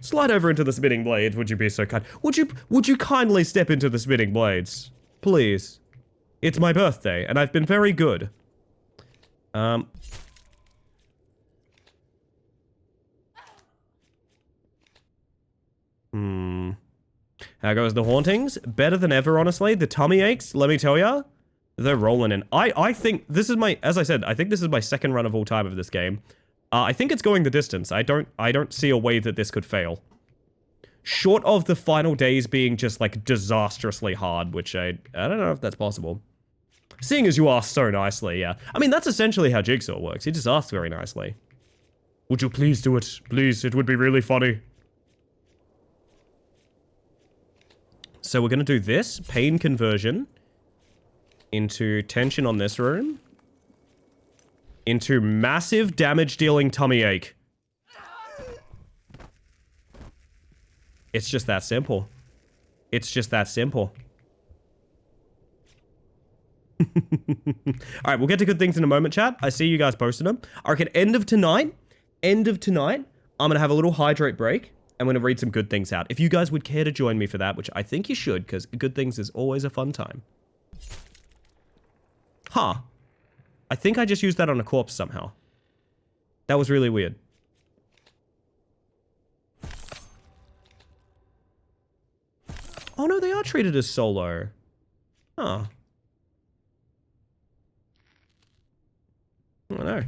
S1: Slide over into the spinning blades, would you be so kind? Would you kindly step into the spinning blades? Please. It's my birthday, and I've been very good. How goes the hauntings? Better than ever, honestly. The tummy aches, let me tell ya. They're rolling in. I think this is my, as I said, I think this is my second run of all time of this game. I think it's going the distance. I don't see a way that this could fail. Short of the final days being just like disastrously hard, which I don't know if that's possible. Seeing as you asked so nicely, yeah. I mean, that's essentially how Jigsaw works. He just asks very nicely. Would you please do it? Please, it would be really funny. So we're gonna do this, pain conversion, into tension on this room, into massive damage dealing tummy ache. It's just that simple. It's just that simple. Alright, we'll get to good things in a moment, chat. I see you guys posting them. I reckon end of tonight, I'm gonna have a little hydrate break. I'm going to read some good things out. If you guys would care to join me for that, which I think you should, because good things is always a fun time. Huh. I think I just used that on a corpse somehow. That was really weird. Oh no, they are treated as solo. Huh. I don't know.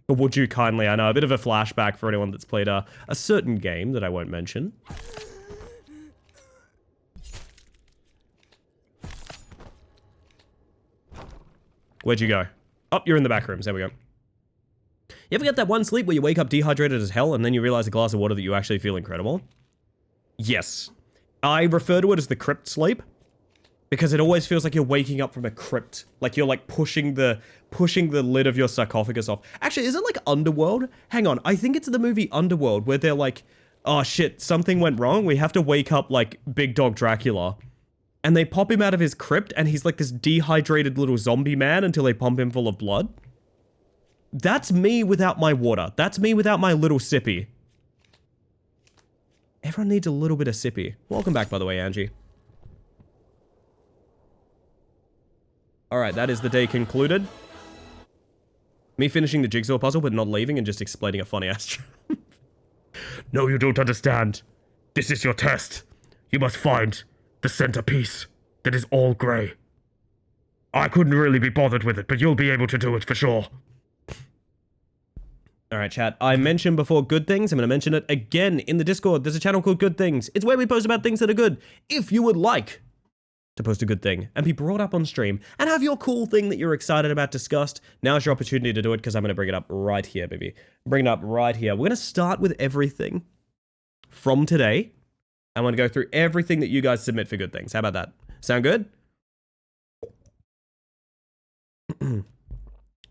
S1: But would you kindly, I know, a bit of a flashback for anyone that's played a certain game that I won't mention. Where'd you go? Oh, you're in the back rooms. There we go. You ever get that one sleep where you wake up dehydrated as hell and then you realize a glass of water that you actually feel incredible? Yes. I refer to it as the crypt sleep because it always feels like you're waking up from a crypt. Like you're like pushing the lid of your sarcophagus off. Actually, is it like Underworld? Hang on. I think it's the movie Underworld where they're like, oh shit, something went wrong. We have to wake up like Big Dog Dracula. And they pop him out of his crypt and he's like this dehydrated little zombie man until they pump him full of blood. That's me without my water. That's me without my little sippy. Everyone needs a little bit of sippy. Welcome back, by the way, Angie. Alright, that is the day concluded. Me finishing the jigsaw puzzle but not leaving and just explaining a funny ass joke. No, you don't understand. This is your test. You must find the centerpiece that is all grey. I couldn't really be bothered with it, but you'll be able to do it for sure. Alright, chat. I mentioned before good things. I'm going to mention it again in the Discord. There's a channel called Good Things. It's where we post about things that are good. If you would like to post a good thing and be brought up on stream and have your cool thing that you're excited about discussed, now's your opportunity to do it because I'm going to bring it up right here, baby. Bring it up right here. We're going to start with everything from today. I'm going to go through everything that you guys submit for good things. How about that? Sound good?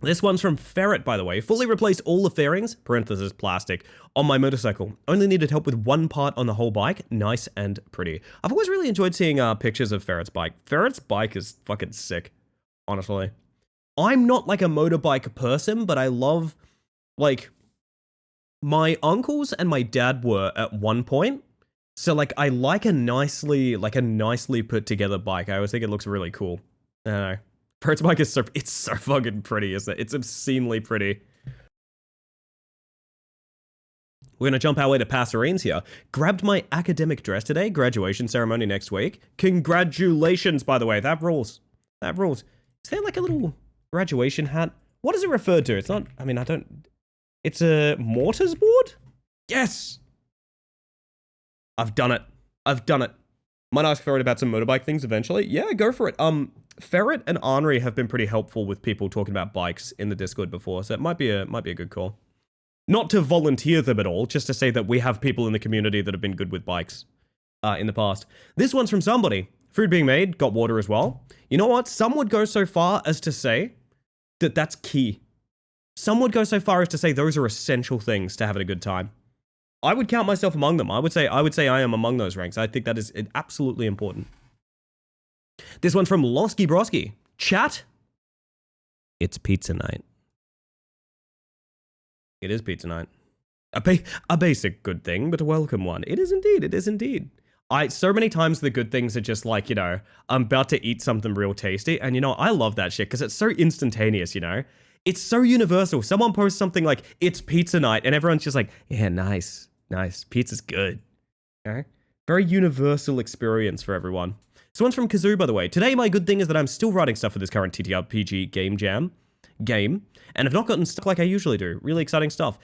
S1: This one's from Ferret, by the way. Fully replaced all the fairings, parenthesis plastic, on my motorcycle. Only needed help with one part on the whole bike. Nice and pretty. I've always really enjoyed seeing pictures of Ferret's bike. Ferret's bike is fucking sick, honestly. I'm not like a motorbike person, but I love, like, my uncles and my dad were at one point. So, like, I like a nicely put together bike. I always think it looks really cool. I don't know. Ferret's bike is it's so fucking pretty, isn't it? It's obscenely pretty. We're gonna jump our way to Passerines here. Grabbed my academic dress today. Graduation ceremony next week. Congratulations, by the way. That rules. That rules. Is there like a little graduation hat? What is it referred to? It's not, I mean, I don't... It's a mortars board? Yes! I've done it. I've done it. Might ask Ferret about some motorbike things eventually. Yeah, go for it. Ferret and Henri have been pretty helpful with people talking about bikes in the Discord before, so it might be a good call. Not to volunteer them at all, just to say that we have people in the community that have been good with bikes in the past. This one's from somebody. Food being made, got water as well. You know what? Some would go so far as to say that that's key. Some would go so far as to say those are essential things to having a good time. I would count myself among them. I would say I am among those ranks. I think that is absolutely important. This one's from Losky Brosky. Chat, it's pizza night. It is pizza night. A basic good thing, but a welcome one. It is indeed. It is indeed. So many times the good things are just like, you know, I'm about to eat something real tasty. And, you know, I love that shit because it's so instantaneous, you know? It's so universal. Someone posts something like, it's pizza night. And everyone's just like, yeah, nice. Nice. Pizza's good. Okay? Very universal experience for everyone. So one's from Kazoo, by the way. Today, my good thing is that I'm still writing stuff for this current TTRPG game, and I've not gotten stuck like I usually do. Really exciting stuff.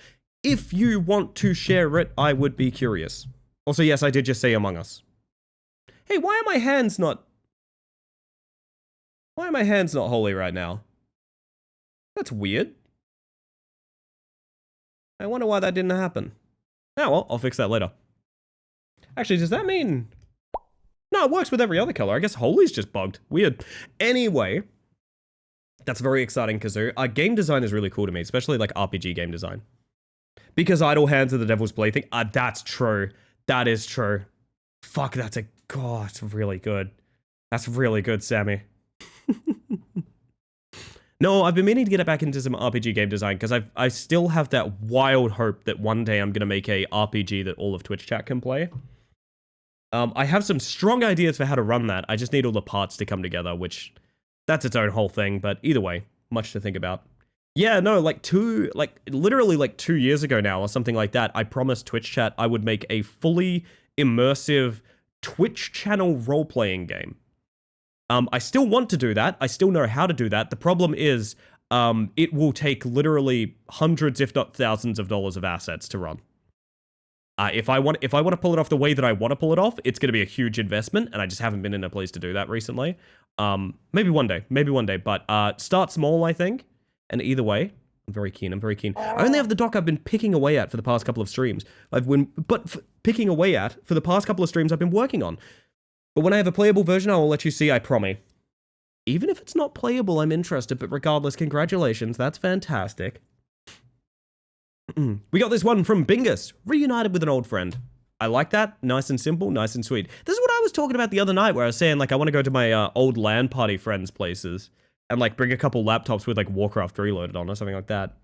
S1: If you want to share it, I would be curious. Also, yes, I did just say Among Us. Hey, why are my hands not holy right now? That's weird. I wonder why that didn't happen. Oh, well, I'll fix that later. Actually, does that mean... No, it works with every other color. I guess holy's just bugged. Weird. Anyway, that's very exciting, Kazoo. Game design is really cool to me, especially like RPG game design. Because Idle Hands of the Devil's Plaything. That's true. That is true. Fuck, that's really good. That's really good, Sammy. No, I've been meaning to get back into some RPG game design because I still have that wild hope that one day I'm gonna make a RPG that all of Twitch chat can play. I have some strong ideas for how to run that. I just need all the parts to come together, which that's its own whole thing. But either way, much to think about. Yeah, no, literally 2 years ago now or something like that, I promised Twitch chat I would make a fully immersive Twitch channel role-playing game. I still want to do that. I still know how to do that. The problem is, it will take literally hundreds, if not thousands of dollars of assets to run. If I want to pull it off the way that I want to pull it off, it's going to be a huge investment, and I just haven't been in a place to do that recently. Maybe one day, but start small, I think. And either way, I'm very keen. I only have the dock I've been picking away at for the past couple of streams. Picking away at for the past couple of streams I've been working on. But when I have a playable version, I will let you see, I promise. Even if it's not playable, I'm interested, but regardless, congratulations, that's fantastic. We got this one from Bingus, reunited with an old friend. I like that, nice and simple, nice and sweet. This is what I was talking about the other night, where I was saying, like, I want to go to my old LAN party friends' places, and, like, bring a couple laptops with, like, Warcraft 3 loaded on or something like that.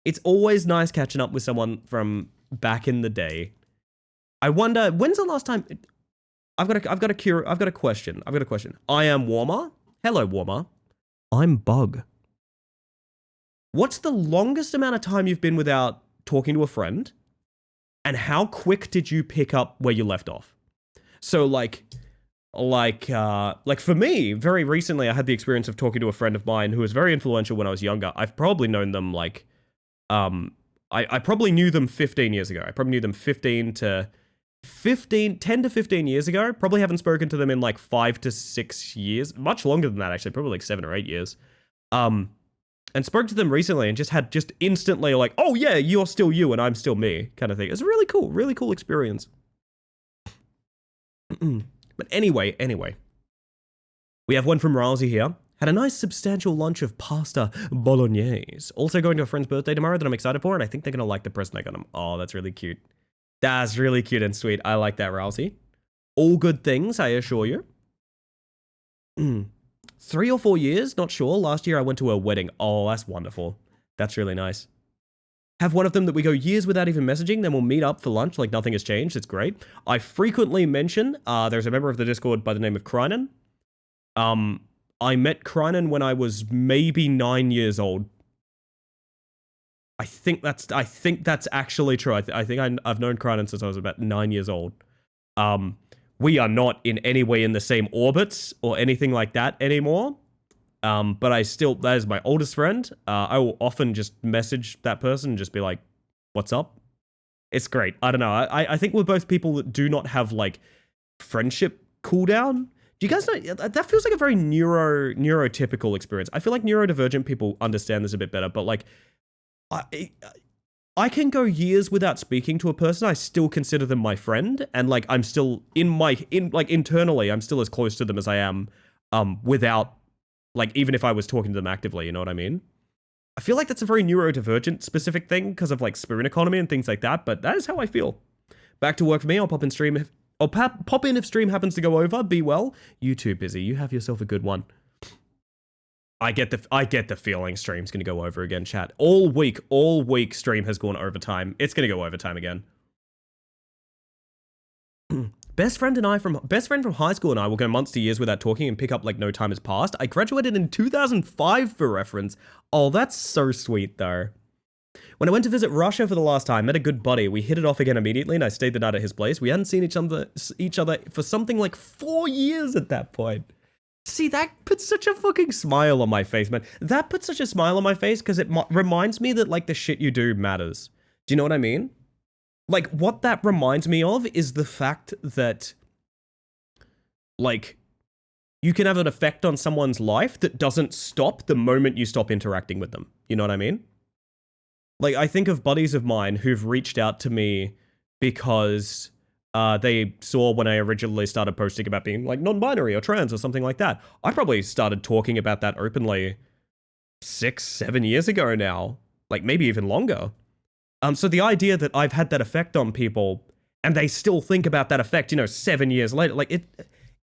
S1: It's always nice catching up with someone from back in the day. I wonder, when's the last time... I've got a question. I am Warmer. Hello, Warmer. I'm Bug. What's the longest amount of time you've been without talking to a friend? And how quick did you pick up where you left off? So, like for me, very recently, I had the experience of talking to a friend of mine who was very influential when I was younger. I've probably known them, like, I probably knew them 15 years ago. I probably knew them 10 to 15 years ago. Probably haven't spoken to them in like 5 to 6 years. Much longer than that, actually. Probably like 7 or 8 years. And spoke to them recently and just instantly like, oh yeah, you're still you and I'm still me kind of thing. It's a really cool experience. But anyway. We have one from Rousey here. Had a nice substantial lunch of pasta bolognese. Also going to a friend's birthday tomorrow that I'm excited for, and I think they're going to like the present I got them. Oh, that's really cute. That's really cute and sweet. I like that, Rousey. All good things, I assure you. 3 or 4 years, not sure. Last year I went to a wedding. Oh, that's wonderful. That's really nice. Have one of them that we go years without even messaging, then we'll meet up for lunch like nothing has changed. It's great. I frequently mention, there's a member of the Discord by the name of Krynan. I met Krynan when I was maybe 9 years old. I think that's actually true. I think I've known Krynan since I was about 9 years old. We are not in any way in the same orbits or anything like that anymore. But that is my oldest friend. I will often just message that person and just be like, what's up? It's great. I don't know. I think we're both people that do not have like friendship cooldown. Do you guys know, that feels like a very neurotypical experience. I feel like neurodivergent people understand this a bit better, but like, I can go years without speaking to a person. I still consider them my friend, and like I'm still internally, I'm still as close to them as I am without, like, even if I was talking to them actively. You know what I mean? I feel like that's a very neurodivergent specific thing because of like spoon economy and things like that. But that is how I feel. Back to work for me. I'll pop in stream. I'll pop in if stream happens to go over. Be well. You too busy. You have yourself a good one. I get the feeling stream's gonna go over again, chat. All week stream has gone overtime. It's gonna go overtime again. Best friend from high school and I will go months to years without talking and pick up like no time has passed. I graduated in 2005 for reference. Oh, that's so sweet though. When I went to visit Russia for the last time, met a good buddy. We hit it off again immediately and I stayed the night at his place. We hadn't seen each other for something like 4 years at that point. See, that puts such a fucking smile on my face, man. That puts such a smile on my face because it reminds me that, like, the shit you do matters. Do you know what I mean? Like, what that reminds me of is the fact that, like, you can have an effect on someone's life that doesn't stop the moment you stop interacting with them. You know what I mean? Like, I think of buddies of mine who've reached out to me because... they saw when I originally started posting about being like non-binary or trans or something like that. I probably started talking about that openly 6-7 years ago now, like maybe even longer. So the idea that I've had that effect on people and they still think about that effect, 7 years later, like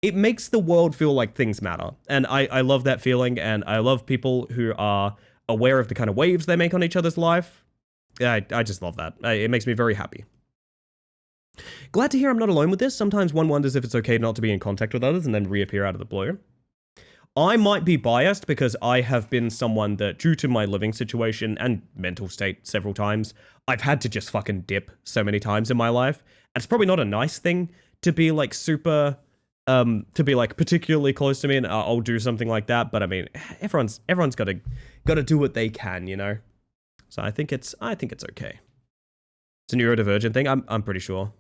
S1: it makes the world feel like things matter. And I love that feeling, and I love people who are aware of the kind of waves they make on each other's life. I just love that. It makes me very happy. Glad to hear I'm not alone with this. Sometimes one wonders if it's okay not to be in contact with others and then reappear out of the blue. I might be biased because I have been someone that, due to my living situation and mental state several times, I've had to just fucking dip so many times in my life. And it's probably not a nice thing to be like super, to be like particularly close to me, and I'll do something like that. But I mean, everyone's got to do what they can, you know. So I think it's okay. It's a neurodivergent thing. I'm pretty sure.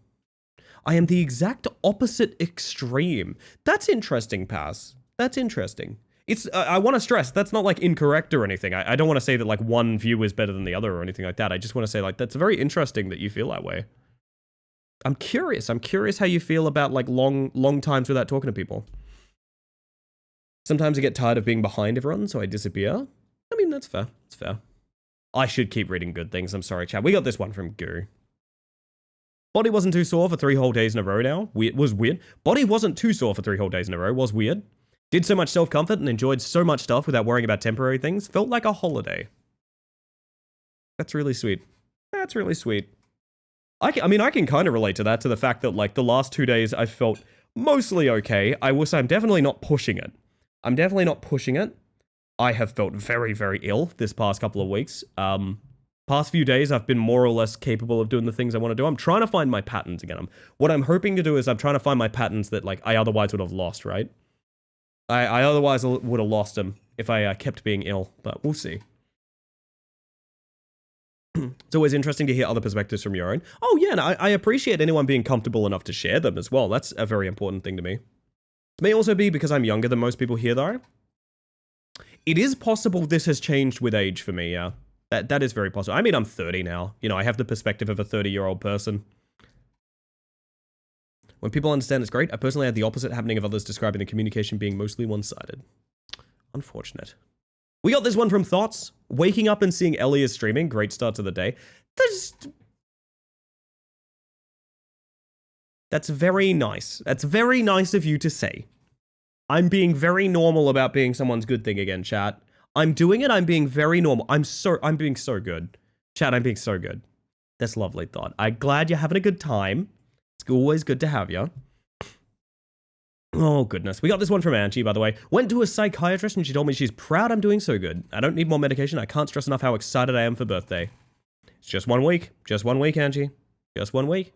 S1: I am the exact opposite extreme. That's interesting, Paz. That's interesting. It's I want to stress that's not like incorrect or anything. I don't want to say that like one view is better than the other or anything like that. I just want to say like that's very interesting that you feel that way. I'm curious how you feel about like long times without talking to people. Sometimes I get tired of being behind everyone, so I disappear. I mean, that's fair. It's fair. I should keep reading good things. I'm sorry, chat. We got this one from Goo. Body wasn't too sore for 3 whole days in a row now. Was weird. Body wasn't too sore for 3 whole days in a row. Was weird. Did so much self-comfort and enjoyed so much stuff without worrying about temporary things. Felt like a holiday. That's really sweet. That's really sweet. I mean, I can kind of relate to that, to the fact that, like, the last 2 days I felt mostly okay. I will say I'm definitely not pushing it. I'm definitely not pushing it. I have felt very, very ill this past couple of weeks. Past few days, I've been more or less capable of doing the things I want to do. I'm trying to find my patterns again. What I'm hoping to do is I'm trying to find my patterns that, like, I otherwise would have lost, right? I otherwise would have lost them if I kept being ill, but we'll see. It's always interesting to hear other perspectives from your own. Oh yeah, and I appreciate anyone being comfortable enough to share them as well. That's a very important thing to me. It may also be because I'm younger than most people here, though. It is possible this has changed with age for me, yeah. That is very possible. I mean, I'm 30 now. You know, I have the perspective of a 30-year-old person. When people understand, it's great. I personally had the opposite happening of others describing the communication being mostly one-sided. Unfortunate. We got this one from Thoughts. Waking up and seeing Ellie is streaming. Great start to the day. That's very nice. That's very nice of you to say. I'm being very normal about being someone's good thing again, chat. I'm doing it. I'm being very normal. I'm being so good. Chat, I'm being so good. That's lovely, Thought. I'm glad you're having a good time. It's always good to have you. Oh, goodness. We got this one from Angie, by the way. Went to a psychiatrist and she told me she's proud I'm doing so good. I don't need more medication. I can't stress enough how excited I am for birthday. It's just 1 week. Just 1 week, Angie. Just 1 week.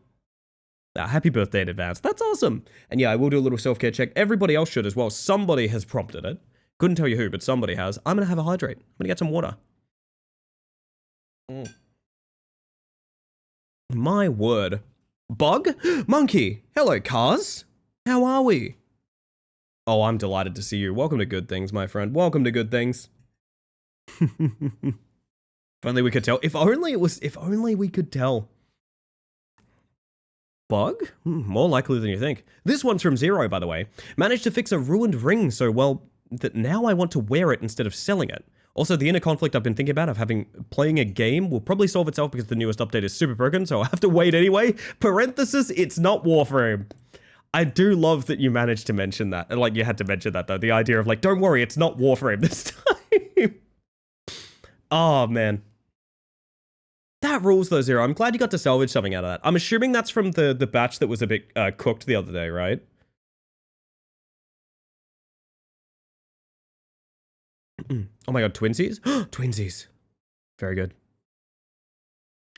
S1: Happy birthday in advance. That's awesome. And yeah, I will do a little self-care check. Everybody else should as well. Somebody has prompted it. Couldn't tell you who, but somebody has. I'm going to have a hydrate. I'm going to get some water. My word. Bug? Monkey. Hello, Cars. How are we? Oh, I'm delighted to see you. Welcome to Good Things, my friend. Welcome to Good Things. If only we could tell. If only we could tell. Bug? More likely than you think. This one's from Zero, by the way. Managed to fix a ruined ring so well that now I want to wear it instead of selling it. Also, the inner conflict I've been thinking about of playing a game will probably solve itself because the newest update is super broken, so I'll have to wait anyway. Parenthesis, it's not Warframe. I do love that you managed to mention that. Like, you had to mention that, though. The idea of, like, don't worry, it's not Warframe this time. Oh, man. That rules, though, Zero. I'm glad you got to salvage something out of that. I'm assuming that's from the batch that was a bit cooked the other day, right? Oh my god, twinsies? Twinsies. Very good.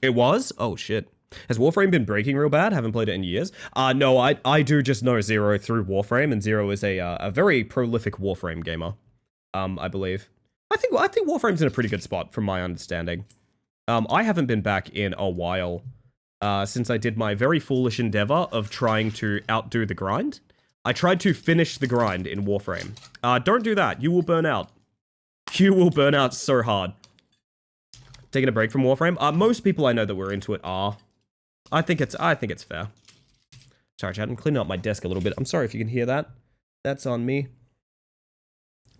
S1: It was? Oh, shit. Has Warframe been breaking real bad? Haven't played it in years. No, I do just know Zero through Warframe, and Zero is a very prolific Warframe gamer, I believe. I think Warframe's in a pretty good spot, from my understanding. I haven't been back in a while, since I did my very foolish endeavor of trying to outdo the grind. I tried to finish the grind in Warframe. Don't do that. You will burn out. You will burn out so hard. Taking a break from Warframe. Most people I know that were into it are. I think it's fair. Sorry, chat. I'm cleaning up my desk a little bit. I'm sorry if you can hear that. That's on me.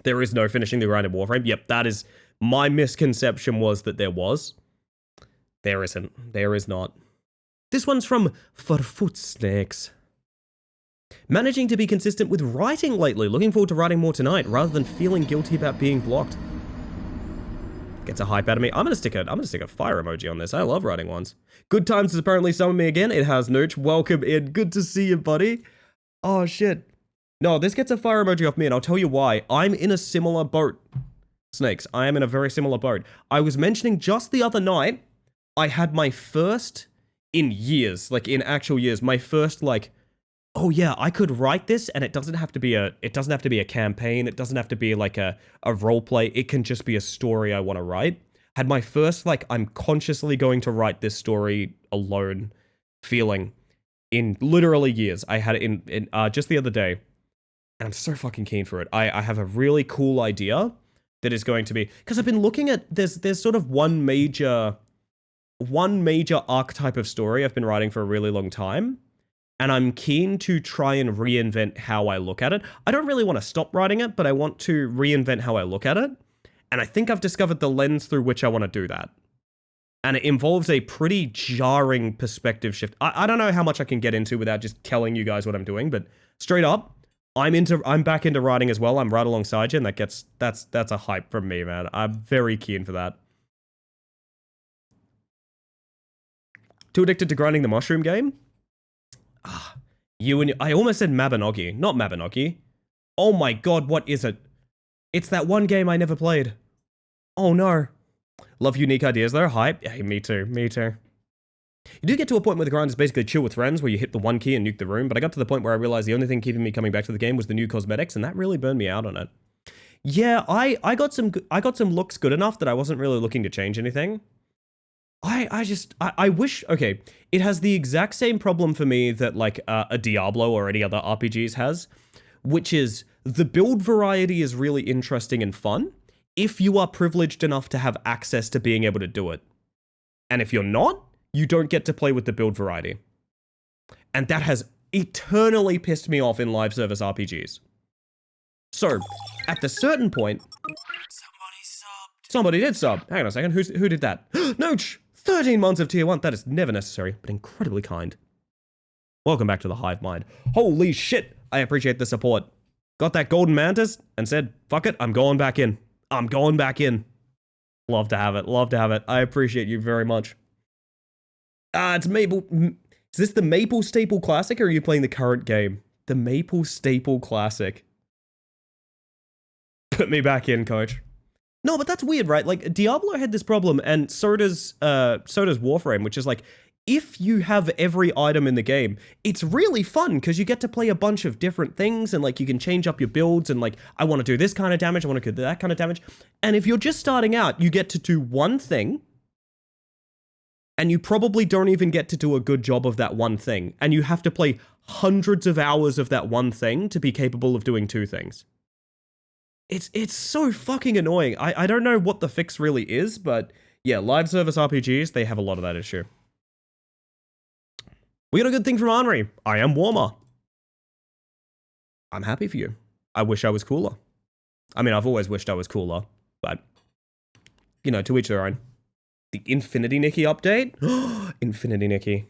S1: There is no finishing the grind in Warframe. Yep, that is my misconception, was that there was. There isn't. There is not. This one's from For Foot Snakes. Managing to be consistent with writing lately. Looking forward to writing more tonight rather than feeling guilty about being blocked. Gets a hype out of me. I'm gonna stick a fire emoji on this. I love writing ones. Good Times has apparently summoned me again. It has, Nooch. Welcome in. Good to see you, buddy. Oh, shit. No, this gets a fire emoji off me, and I'll tell you why. I'm in a similar boat. Snakes, I am in a very similar boat. I was mentioning just the other night, I had my first, in years, like in actual years, my first, like, oh yeah, I could write this, and it doesn't have to be a campaign, it doesn't have to be like a role play, it can just be a story I want to write. Had my first, like, I'm consciously going to write this story alone feeling in literally years. I had it in just the other day, and I'm so fucking keen for it. I have a really cool idea that is going to be, because I've been looking at, there's sort of one major archetype of story I've been writing for a really long time, and I'm keen to try and reinvent how I look at it. I don't really want to stop writing it, but I want to reinvent how I look at it, and I think I've discovered the lens through which I want to do that. And it involves a pretty jarring perspective shift. I don't know how much I can get into without just telling you guys what I'm doing, but straight up, I'm back into writing as well. I'm right alongside you, and that's a hype from me, man. I'm very keen for that. Too addicted to grinding the mushroom game? I almost said Mabinogi, not Mabinogi. Oh my god, what is it? It's that one game I never played. Oh no. Love unique ideas though, hype. Yeah, me too. You do get to a point where the grind is basically chill with friends, where you hit the one key and nuke the room, but I got to the point where I realized the only thing keeping me coming back to the game was the new cosmetics, and that really burned me out on it. Yeah, I got some looks good enough that I wasn't really looking to change anything. I wish, okay, it has the exact same problem for me that like a Diablo or any other RPGs has, which is the build variety is really interesting and fun if you are privileged enough to have access to being able to do it. And if you're not, you don't get to play with the build variety. And that has eternally pissed me off in live service RPGs. So, at the certain point... Somebody did sub. Hang on a second, who did that? Nooch! 13 months of tier 1. That is never necessary, but incredibly kind. Welcome back to the Hive Mind. Holy shit, I appreciate the support. Got that golden mantis and said, fuck it, I'm going back in. I'm going back in. Love to have it, love to have it. I appreciate you very much. It's Maple... Is this the Maple Staple Classic, or are you playing the current game? The Maple Staple Classic. Put me back in, coach. No, but that's weird, right? Like, Diablo had this problem, and so does Warframe, which is like, if you have every item in the game, it's really fun, because you get to play a bunch of different things, and like, you can change up your builds, and like, I want to do this kind of damage, I want to do that kind of damage. And if you're just starting out, you get to do one thing, and you probably don't even get to do a good job of that one thing, and you have to play hundreds of hours of that one thing to be capable of doing two things. It's so fucking annoying. I don't know what the fix really is, but yeah, live service RPGs, they have a lot of that issue. We got a good thing from Henri. I am warmer. I'm happy for you. I wish I was cooler. I mean, I've always wished I was cooler, but, you know, to each their own. The Infinity Nikki update? Infinity Nikki.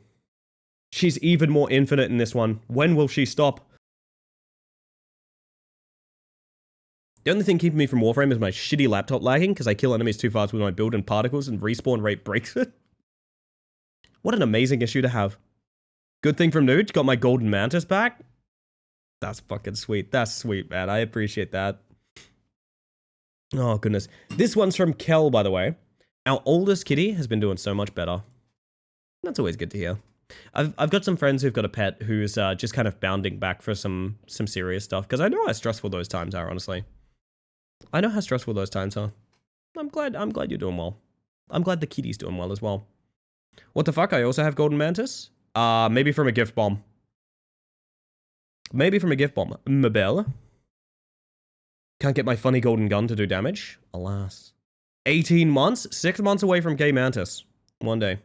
S1: She's even more infinite in this one. When will she stop? The only thing keeping me from Warframe is my shitty laptop lagging, because I kill enemies too fast with my build and particles, and respawn rate breaks it. What an amazing issue to have. Good thing from Nooch, got my golden mantis back. That's fucking sweet. That's sweet, man. I appreciate that. Oh, goodness. This one's from Kel, by the way. Our oldest kitty has been doing so much better. That's always good to hear. I've got some friends who've got a pet who's just kind of bounding back for some serious stuff, because I know how stressful those times are, honestly. I know how stressful those times are. I'm glad you're doing well. I'm glad the kitty's doing well as well. What the fuck? I also have golden mantis? Maybe from a gift bomb. Maybe from a gift bomb. Mabel. Can't get my funny golden gun to do damage. Alas. 18 months? 6 months away from gay Mantis. One day.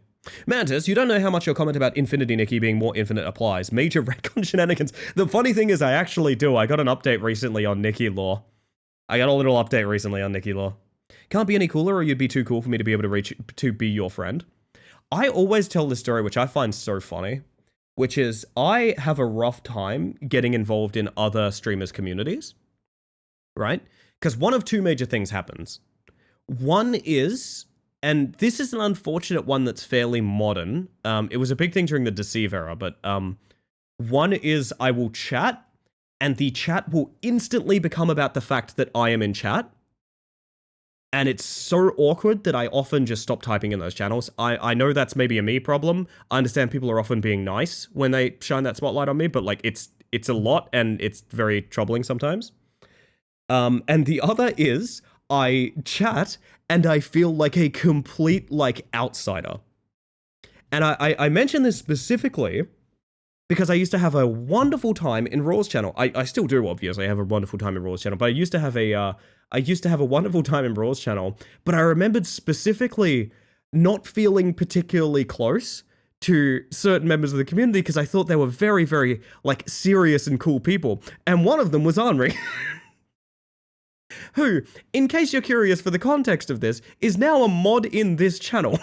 S1: Mantis, you don't know how much your comment about Infinity Nikki being more infinite applies. Major retcon shenanigans. The funny thing is I actually do. I got an update recently on Nikki lore. I got a little update recently on Nikki lore. Can't be any cooler, or you'd be too cool for me to be able to be your friend. I always tell this story, which I find so funny. which is I have a rough time getting involved in other streamers' communities, right? Because one of two major things happens. One is, and this is an unfortunate one that's fairly modern. It was a big thing during the Deceive era, but one is I will chat, and the chat will instantly become about the fact that I am in chat. And it's so awkward that I often just stop typing in those channels. I know that's maybe a me problem. I understand people are often being nice when they shine that spotlight on me, but like it's a lot and it's very troubling sometimes. And the other is I chat and I feel like a complete like outsider. And I mention this specifically because I used to have a wonderful time in Raw's channel. I still do, obviously. I have a wonderful time in Raw's channel, but I used to have a wonderful time in Raw's channel, but I remembered specifically not feeling particularly close to certain members of the community because I thought they were very, very, like, serious and cool people. And one of them was Henri, who, in case you're curious for the context of this, is now a mod in this channel.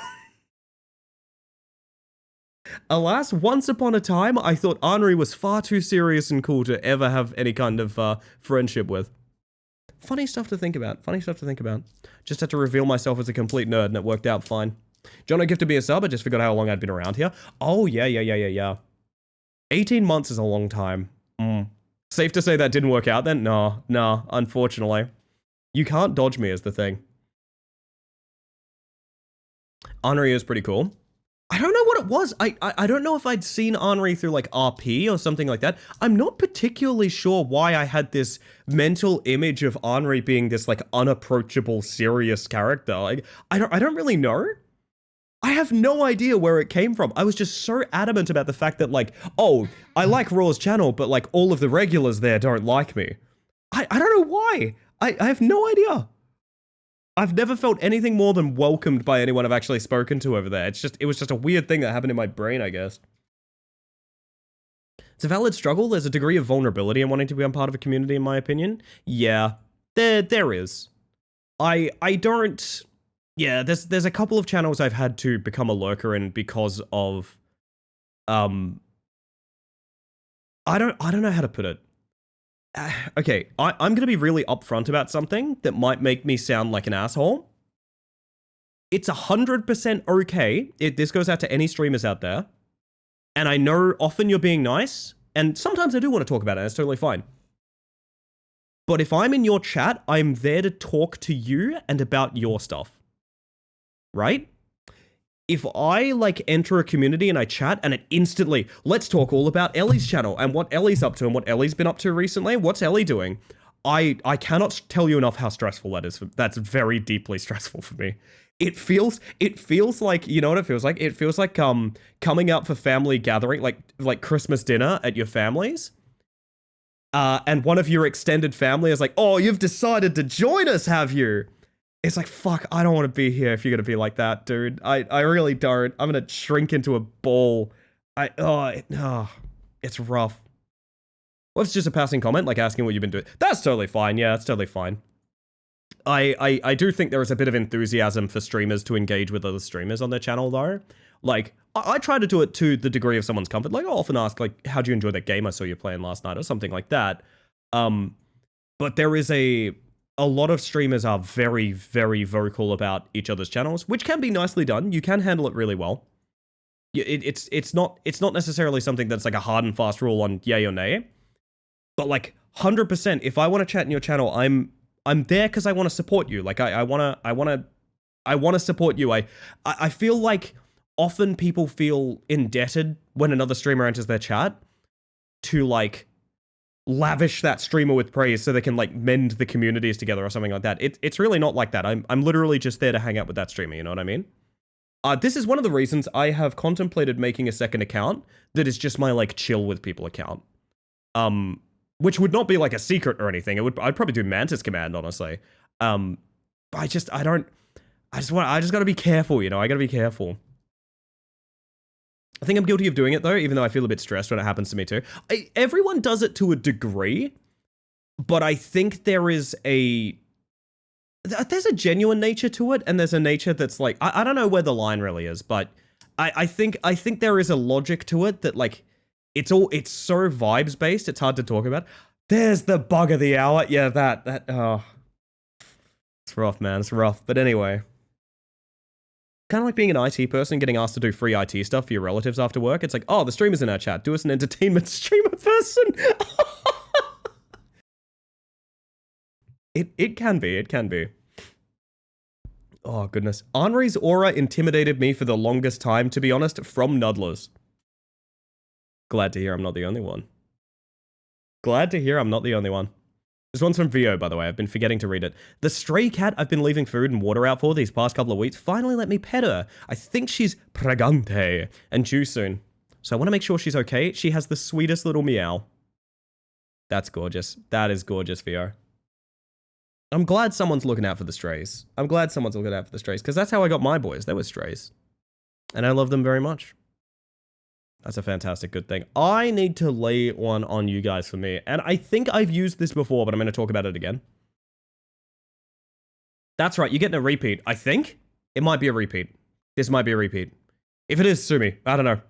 S1: Alas, once upon a time, I thought Henri was far too serious and cool to ever have any kind of friendship with. Funny stuff to think about. Just had to reveal myself as a complete nerd, and it worked out fine. Jono gifted me a sub. I just forgot how long I'd been around here. Oh, yeah. 18 months is a long time. Safe to say that didn't work out then? No, unfortunately. You can't dodge me is the thing. Henri is pretty cool. I don't know what it was. I don't know if I'd seen Henri through like RP or something like that. I'm not particularly sure why I had this mental image of Henri being this like unapproachable, serious character. Like I don't really know. I have no idea where it came from. I was just so adamant about the fact that like, oh, I like Raw's channel, but like all of the regulars there don't like me. I don't know why. I have no idea. I've never felt anything more than welcomed by anyone I've actually spoken to over there. It was just a weird thing that happened in my brain, I guess. It's a valid struggle. There's a degree of vulnerability in wanting to become part of a community, in my opinion. Yeah, there is. I don't... Yeah, there's a couple of channels I've had to become a lurker in because of... I don't know how to put it. Okay, I'm going to be really upfront about something that might make me sound like an asshole. It's 100% okay. This goes out to any streamers out there. And I know often you're being nice, and sometimes I do want to talk about it, and it's totally fine. But if I'm in your chat, I'm there to talk to you and about your stuff. Right? If I, like, enter a community and I chat and it instantly, let's talk all about Ellie's channel and what Ellie's up to and what Ellie's been up to recently, what's Ellie doing? I cannot tell you enough how stressful that is. That's very deeply stressful for me. It feels like, you know what it feels like? It feels like coming out for family gathering, like Christmas dinner at your family's. And one of your extended family is like, oh, you've decided to join us, have you? It's like, fuck, I don't want to be here if you're going to be like that, dude. I really don't. I'm going to shrink into a ball. It's rough. Well, it's just a passing comment, like asking what you've been doing. That's totally fine. Yeah, that's totally fine. I do think there is a bit of enthusiasm for streamers to engage with other streamers on their channel, though. Like, I try to do it to the degree of someone's comfort. Like, I'll often ask, like, how'd you enjoy that game I saw you playing last night or something like that. But there is a lot of streamers are very, very vocal about each other's channels, which can be nicely done. You can handle it really well. It's not necessarily something that's like a hard and fast rule on yay or nay. But like 100%, if I want to chat in your channel, I'm there because I want to support you. Like I want to support you. I feel like often people feel indebted when another streamer enters their chat to like lavish that streamer with praise so they can like mend the communities together or something like that. It's really not like that. I'm literally just there to hang out with that streamer, you know what I mean? This is one of the reasons I have contemplated making a second account that is just my like chill with people account. Which would not be like a secret or anything. I'd probably do Mantis Command, honestly. I just gotta be careful, you know? I gotta be careful. I think I'm guilty of doing it, though, even though I feel a bit stressed when it happens to me, too. Everyone does it to a degree, but I think there's a genuine nature to it, and there's a nature that's like, I don't know where the line really is, but I think there is a logic to it that, like, It's so vibes based, it's hard to talk about. There's the bug of the hour. Yeah, oh. It's rough, man, it's rough. But anyway. Kind of like being an IT person getting asked to do free IT stuff for your relatives after work. It's like, oh, the streamer's in our chat. Do us an entertainment streamer person. It can be. Oh, goodness. Henri's aura intimidated me for the longest time, to be honest, from Nudlers. Glad to hear I'm not the only one. This one's from VO, by the way. I've been forgetting to read it. The stray cat I've been leaving food and water out for these past couple of weeks finally let me pet her. I think she's pregante and due soon. So I want to make sure she's okay. She has the sweetest little meow. That's gorgeous. That is gorgeous, VO. I'm glad someone's looking out for the strays. Because that's how I got my boys. They were strays. And I love them very much. That's a fantastic good thing. I need to lay one on you guys for me. And I think I've used this before, but I'm going to talk about it again. That's right, you're getting a repeat. I think it might be a repeat. This might be a repeat. If it is, sue me. I don't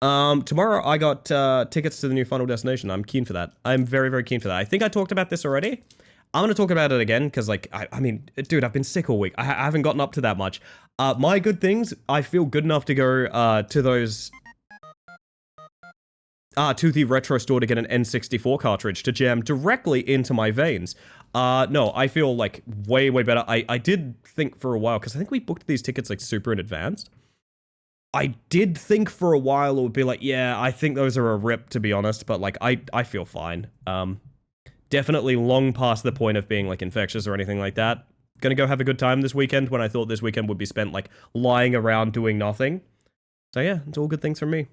S1: know. Tomorrow I got tickets to the new Final Destination. I'm keen for that. I'm very, very keen for that. I think I talked about this already. I'm going to talk about it again because, like, I mean, dude, I've been sick all week. I haven't gotten up to that much. My good things, I feel good enough to go to those... to the retro store to get an N64 cartridge to jam directly into my veins. No, I feel like way, way better. I did think for a while, because I think we booked these tickets like super in advance. I did think for a while it would be like, yeah, I think those are a rip, to be honest, but like, I feel fine. Definitely long past the point of being like infectious or anything like that. Gonna go have a good time this weekend when I thought this weekend would be spent like lying around doing nothing. So yeah, it's all good things from me.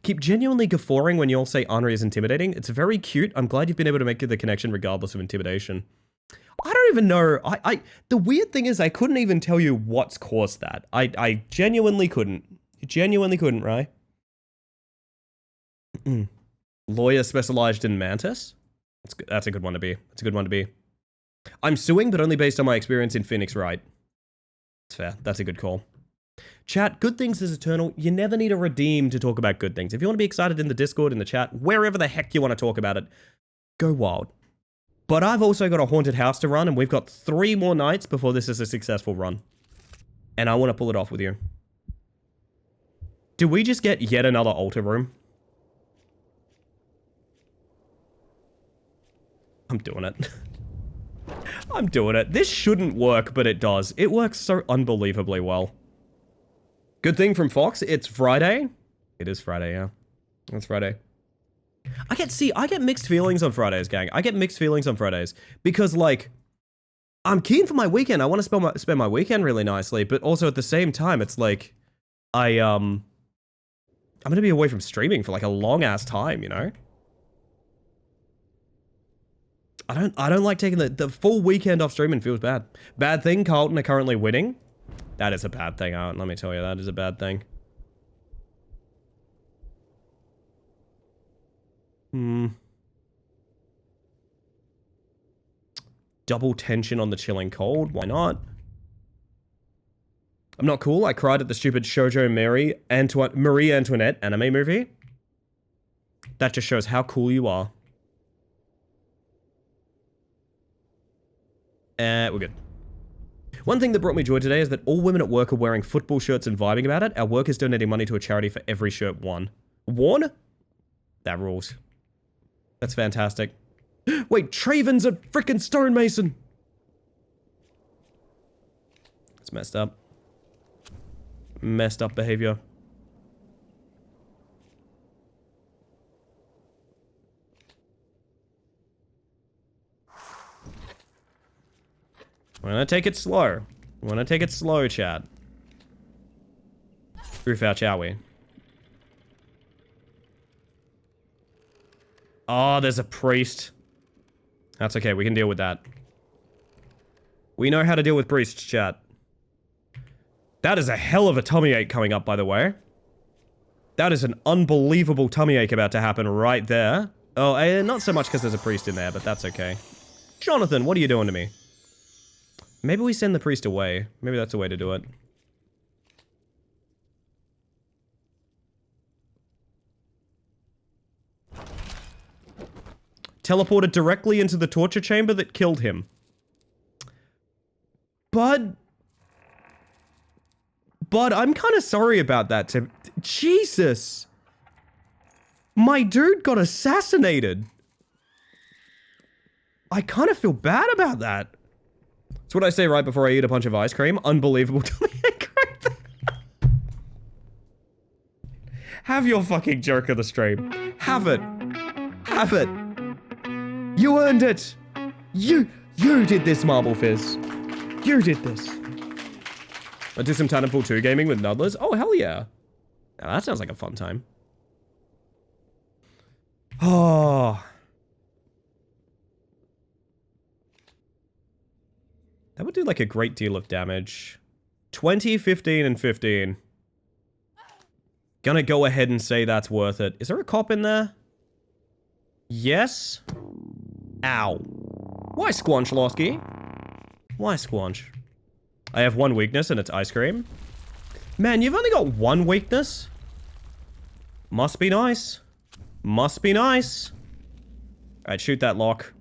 S1: Keep genuinely guffawing when you all say Henri is intimidating. It's very cute. I'm glad you've been able to make the connection regardless of intimidation. I don't even know. The weird thing is I couldn't even tell you what's caused that. I genuinely couldn't. Right? Lawyer specialized in Mantis? That's a good one to be. I'm suing, but only based on my experience in Phoenix Wright. That's fair. That's a good call. Chat, good things is eternal. You never need a redeem to talk about good things. If you want to be excited in the Discord, in the chat, wherever the heck you want to talk about it, go wild. But I've also got a haunted house to run, and we've got 3 more nights before this is a successful run. And I want to pull it off with you. Did we just get yet another altar room? I'm doing it. I'm doing it. This shouldn't work, but it does. It works so unbelievably well. Good thing from Fox, it's Friday. It is Friday, yeah. It's Friday. I get mixed feelings on Fridays, gang. I get mixed feelings on Fridays. Because, like, I'm keen for my weekend. I want to spend my weekend really nicely. But also at the same time, it's like, I'm going to be away from streaming for, like, a long-ass time, you know? I don't like taking the full weekend off streaming. Feels bad. Bad thing, Carlton are currently winning. That is a bad thing, Art. Let me tell you, that is a bad thing. Double tension on the chilling cold. Why not? I'm not cool. I cried at the stupid Shoujo Marie Antoinette anime movie. That just shows how cool you are. We're good. One thing that brought me joy today is that all women at work are wearing football shirts and vibing about it. Our work is donating money to a charity for every shirt worn. Worn? That rules. That's fantastic. Wait, Traven's a frickin' stonemason! It's messed up. Messed up behavior. We're gonna take it slow. We're gonna take it slow, chat. Roof out, shall we? Oh, there's a priest. That's okay, we can deal with that. We know how to deal with priests, chat. That is a hell of a tummy ache coming up, by the way. That is an unbelievable tummy ache about to happen right there. Oh, not so much because there's a priest in there, but that's okay. Jonathan, what are you doing to me? Maybe we send the priest away. Maybe that's a way to do it. teleported directly into the torture chamber that killed him. But I'm kind of sorry about that, Tim. Jesus. My dude got assassinated. I kind of feel bad about that. That's what I say right before I eat a bunch of ice cream. Unbelievable. Have your fucking joke of the stream. Have it. Have it. You earned it. You did this, Marble Fizz. You did this. I'll do some Titanfall 2 gaming with Nudlers. Oh, hell yeah. Now that sounds like a fun time. Oh. That would do like a great deal of damage. 20, 15, and 15. Gonna go ahead and say that's worth it. Is there a cop in there? Yes. Ow. Why Squanch, Losky? Why Squanch? I have one weakness and it's ice cream. Man, you've only got one weakness? Must be nice. Must be nice. Alright, shoot that lock.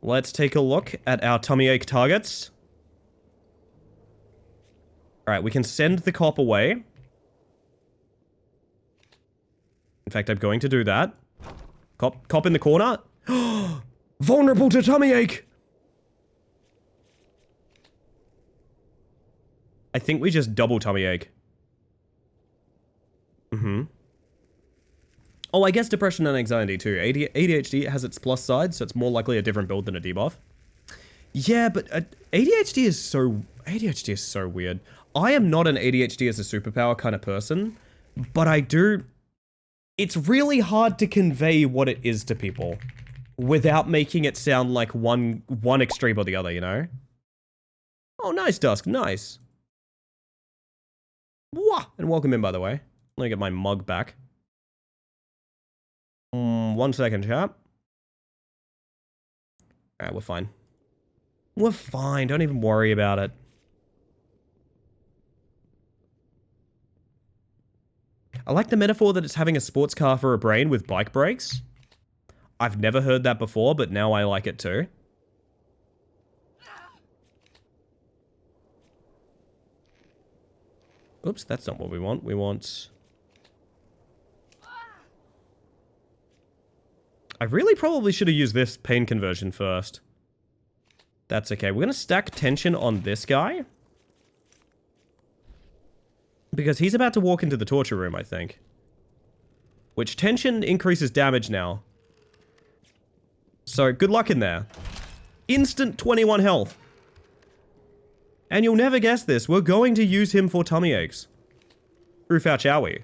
S1: Let's take a look at our tummy ache targets. Alright, we can send the cop away. In fact, I'm going to do that. Cop in the corner. Vulnerable to tummy ache! I think we just double tummy ache. Oh, I guess depression and anxiety too. ADHD has its plus side, so it's more likely a different build than a debuff. Yeah, but ADHD is so weird. I am not an ADHD as a superpower kind of person, but I do... It's really hard to convey what it is to people without making it sound like one extreme or the other, you know? Oh, nice, Dusk, nice. Wah! And welcome in, by the way. Let me get my mug back. 1 second, chat. Alright, we're fine. We're fine, don't even worry about it. I like the metaphor that it's having a sports car for a brain with bike brakes. I've never heard that before, but now I like it too. Oops, that's not what we want. We want... I really probably should have used this pain conversion first. That's okay. We're going to stack tension on this guy. Because he's about to walk into the torture room, I think. Which tension increases damage now. So, good luck in there. Instant 21 health. And you'll never guess this, we're going to use him for tummy aches. Proof out, shall we?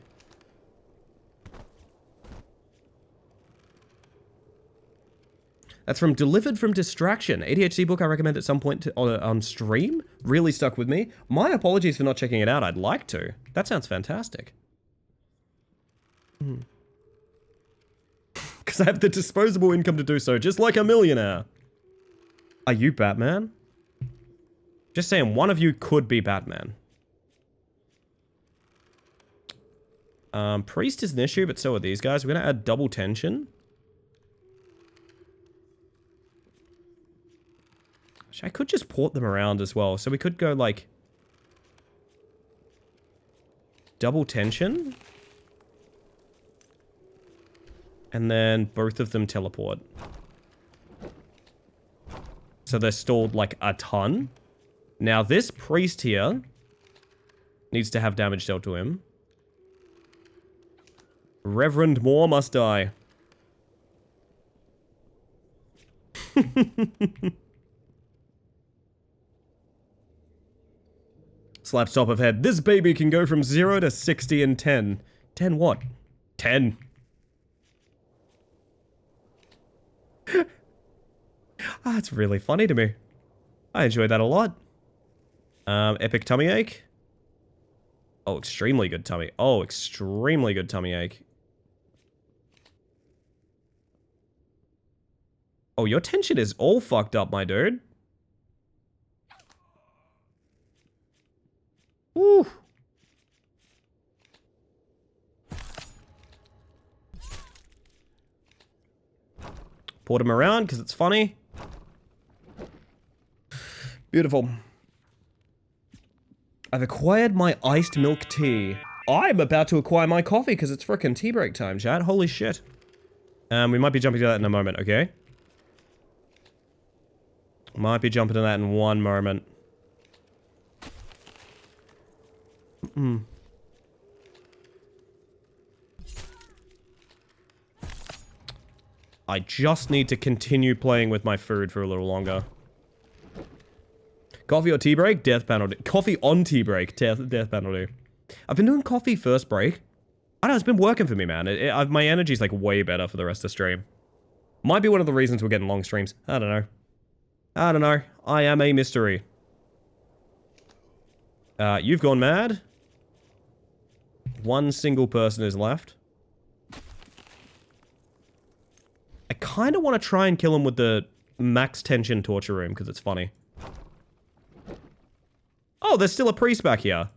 S1: That's from Delivered from Distraction. ADHD book I recommend at some point on stream. Really stuck with me. My apologies for not checking it out. I'd like to. That sounds fantastic. Because I have the disposable income to do so, just like a millionaire. Are you Batman? Just saying, one of you could be Batman. Priest is an issue, but so are these guys. We're going to add double tension. I could just port them around as well. So we could go like... double tension. And then both of them teleport. So they're stalled like a ton. Now this priest here needs to have damage dealt to him. Reverend Moore must die. Slaps top of head. This baby can go from 0 to 60 in 10. 10 what? 10. That's really funny to me. I enjoyed that a lot. Epic tummy ache. Oh, extremely good tummy. Oh, extremely good tummy ache. Oh, your tension is all fucked up, my dude. Woo. Poured them around because it's funny. Beautiful. I've acquired my iced milk tea. I'm about to acquire my coffee because it's frickin' tea break time, chat. Holy shit. We might be jumping to that in a moment, okay? Might be jumping to that in one moment. I just need to continue playing with my food for a little longer. Coffee or tea break? Death penalty. Coffee on tea break. Death penalty. I've been doing coffee first break. I don't know, it's been working for me, man. My energy's like way better for the rest of the stream. Might be one of the reasons we're getting long streams. I don't know. I don't know. I am a mystery. You've gone mad. One single person is left. I kind of want to try and kill him with the max tension torture room because it's funny. Oh, there's still a priest back here.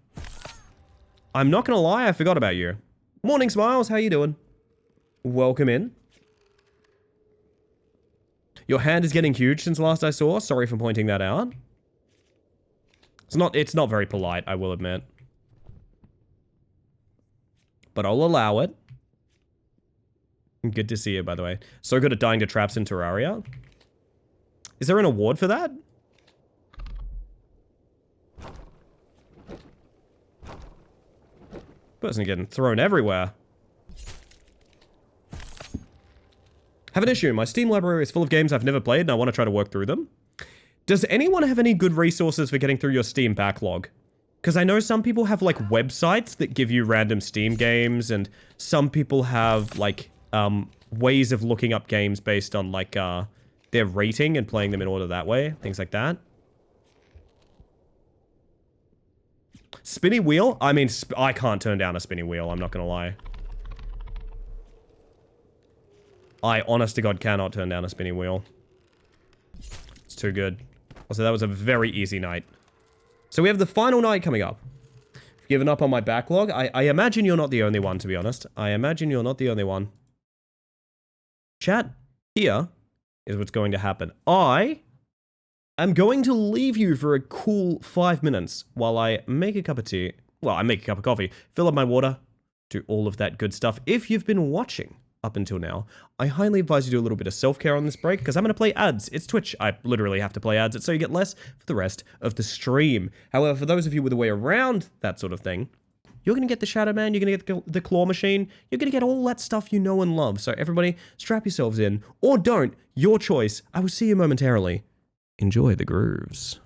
S1: I'm not gonna lie, I forgot about you. Morning, Smiles. How you doing? Welcome in. Your hand is getting huge since last I saw. Sorry for pointing that out. It's not very polite, I will admit. But I'll allow it. Good to see you, by the way. So good at dying to traps in Terraria. Is there an award for that? Person getting thrown everywhere. Have an issue. My Steam library is full of games I've never played and I want to try to work through them. Does anyone have any good resources for getting through your Steam backlog? Because I know some people have like websites that give you random Steam games, and some people have like ways of looking up games based on like their rating and playing them in order that way. Things like that. Spinny wheel? I mean, I can't turn down a spinny wheel, I'm not gonna lie. I, honest to God, cannot turn down a spinny wheel. It's too good. Also, that was a very easy night. So we have the final night coming up. Given up on my backlog? I imagine you're not the only one, to be honest. I imagine you're not the only one. Chat, here is what's going to happen. I'm going to leave you for a cool 5 minutes while I make a cup of tea. Well, I make a cup of coffee, fill up my water, do all of that good stuff. If you've been watching up until now, I highly advise you do a little bit of self-care on this break because I'm going to play ads. It's Twitch. I literally have to play ads so you get less for the rest of the stream. However, for those of you with a way around that sort of thing, you're going to get the Shadow Man, you're going to get the Claw Machine, you're going to get all that stuff you know and love. So everybody, strap yourselves in, or don't. Your choice. I will see you momentarily. Enjoy the grooves.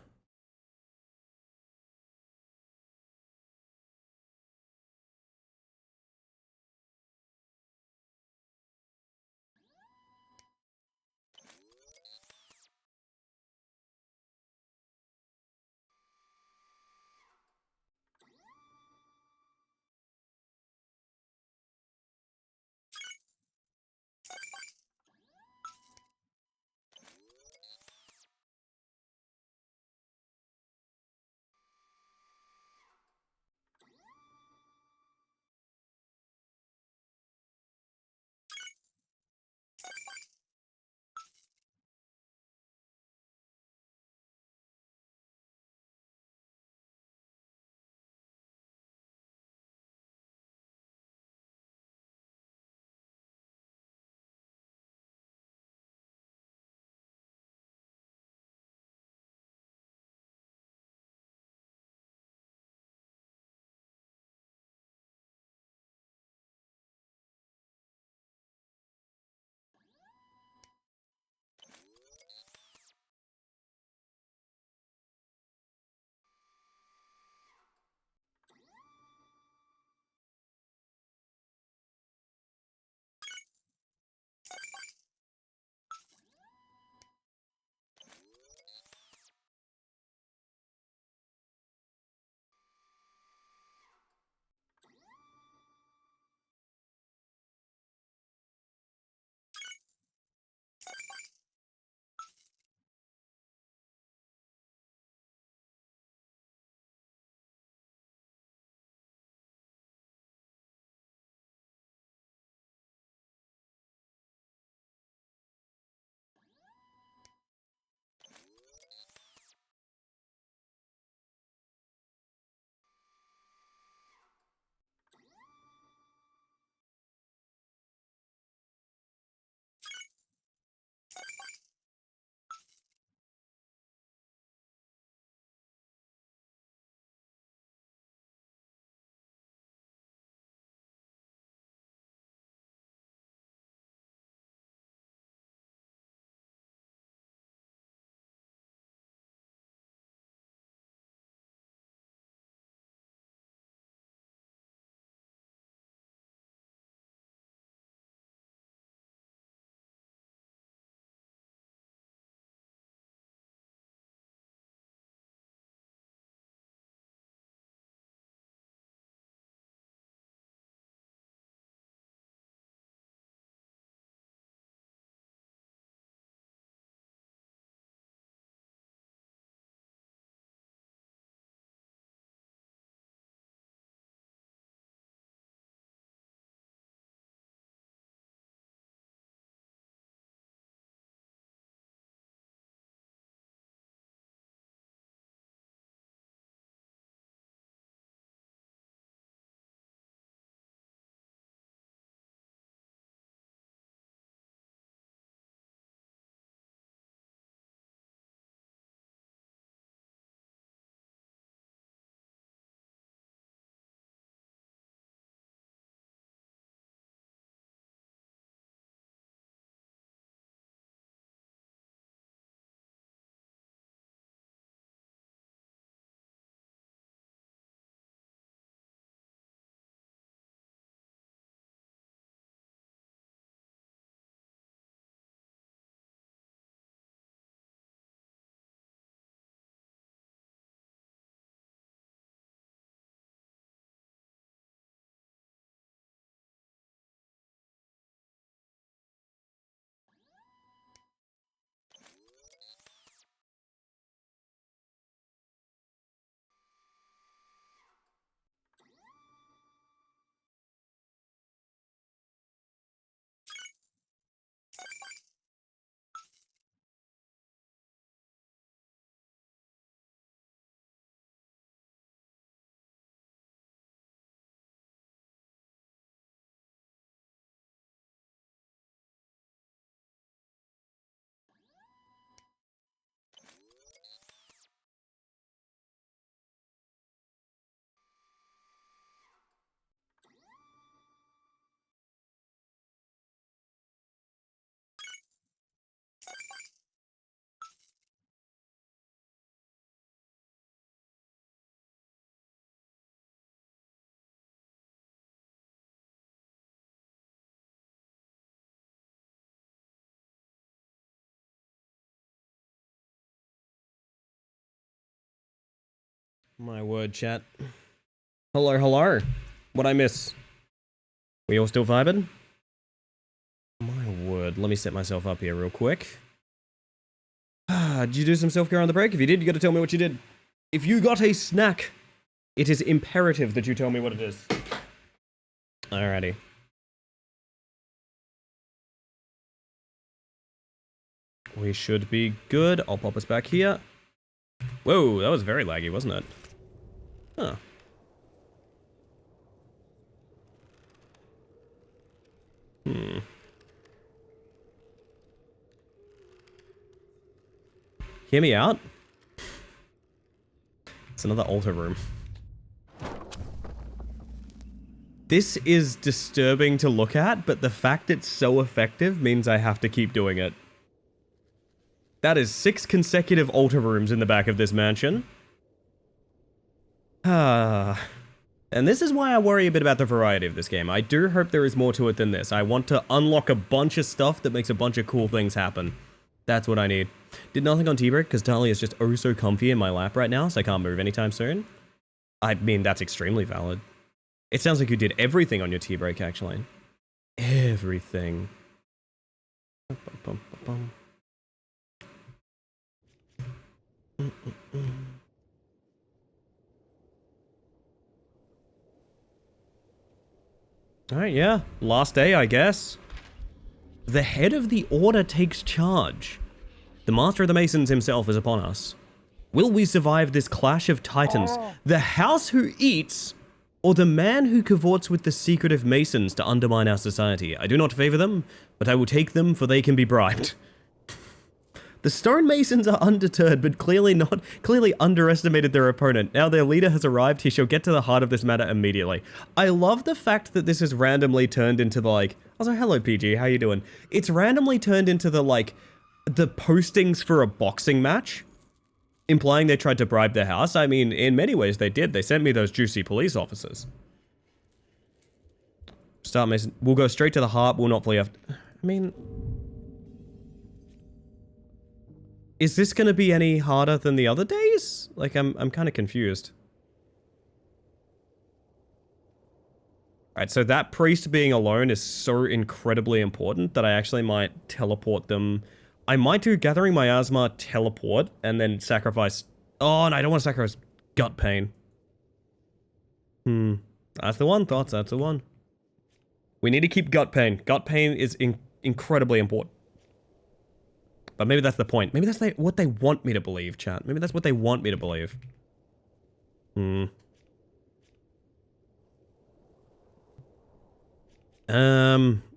S1: My word, chat. Hello, hello. What'd I miss? We all still vibing? My word. Let me set myself up here real quick. Did you do some self-care on the break? If you did, you gotta tell me what you did. If you got a snack, it is imperative that you tell me what it is. Alrighty. We should be good. I'll pop us back here. Whoa, that was very laggy, wasn't it? Huh. Hear me out? It's another altar room. This is disturbing to look at, but the fact it's so effective means I have to keep doing it. That is 6 consecutive altar rooms in the back of this mansion. And this is why I worry a bit about the variety of this game. I do hope there is more to it than this. I want to unlock a bunch of stuff that makes a bunch of cool things happen. That's what I need. Did nothing on T-Break because Tali is just oh so comfy in my lap right now, so I can't move anytime soon. I mean, that's extremely valid. It sounds like you did everything on your T-Break, actually. Everything. Alright, yeah. Last day, I guess. The head of the Order takes charge. The Master of the Masons himself is upon us. Will we survive this clash of titans? The house who eats, or the man who cavorts with the secretive Masons to undermine our society? I do not favor them, but I will take them, for they can be bribed. The stonemasons are undeterred, but clearly underestimated their opponent. Now their leader has arrived, he shall get to the heart of this matter immediately. I love the fact that this is randomly turned into the, like... Also, hello PG, how you doing? It's randomly turned into the, like, the postings for a boxing match, implying they tried to bribe the house. I mean, in many ways they did. They sent me those juicy police officers. Start Mason. We'll go straight to the heart, we'll not flee after... I mean... Is this gonna be any harder than the other days? Like, I'm kind of confused. Alright, so that priest being alone is so incredibly important that I actually might teleport them. I might do Gathering Miasma, teleport, and then sacrifice... Oh, no, I don't want to sacrifice Gut Pain. That's the one, thoughts, that's the one. We need to keep Gut Pain. Gut Pain is incredibly important. But maybe that's the point. Maybe that's what they want me to believe, chat. Maybe that's what they want me to believe.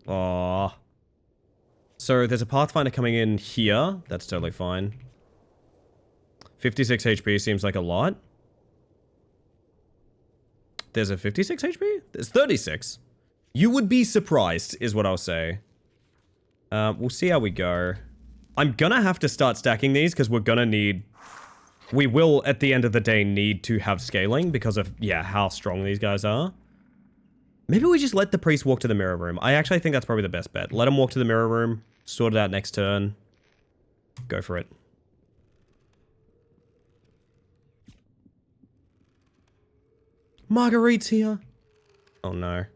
S1: Aw. So there's a Pathfinder coming in here. That's totally fine. 56 HP seems like a lot. There's a 56 HP? There's 36. You would be surprised, is what I'll say. We'll see how we go. I'm gonna have to start stacking these because we're gonna need... We will, at the end of the day, need to have scaling because of, yeah, how strong these guys are. Maybe we just let the priest walk to the mirror room. I actually think that's probably the best bet. Let him walk to the mirror room, sort it out next turn. Go for it. Marguerite's here. Oh no.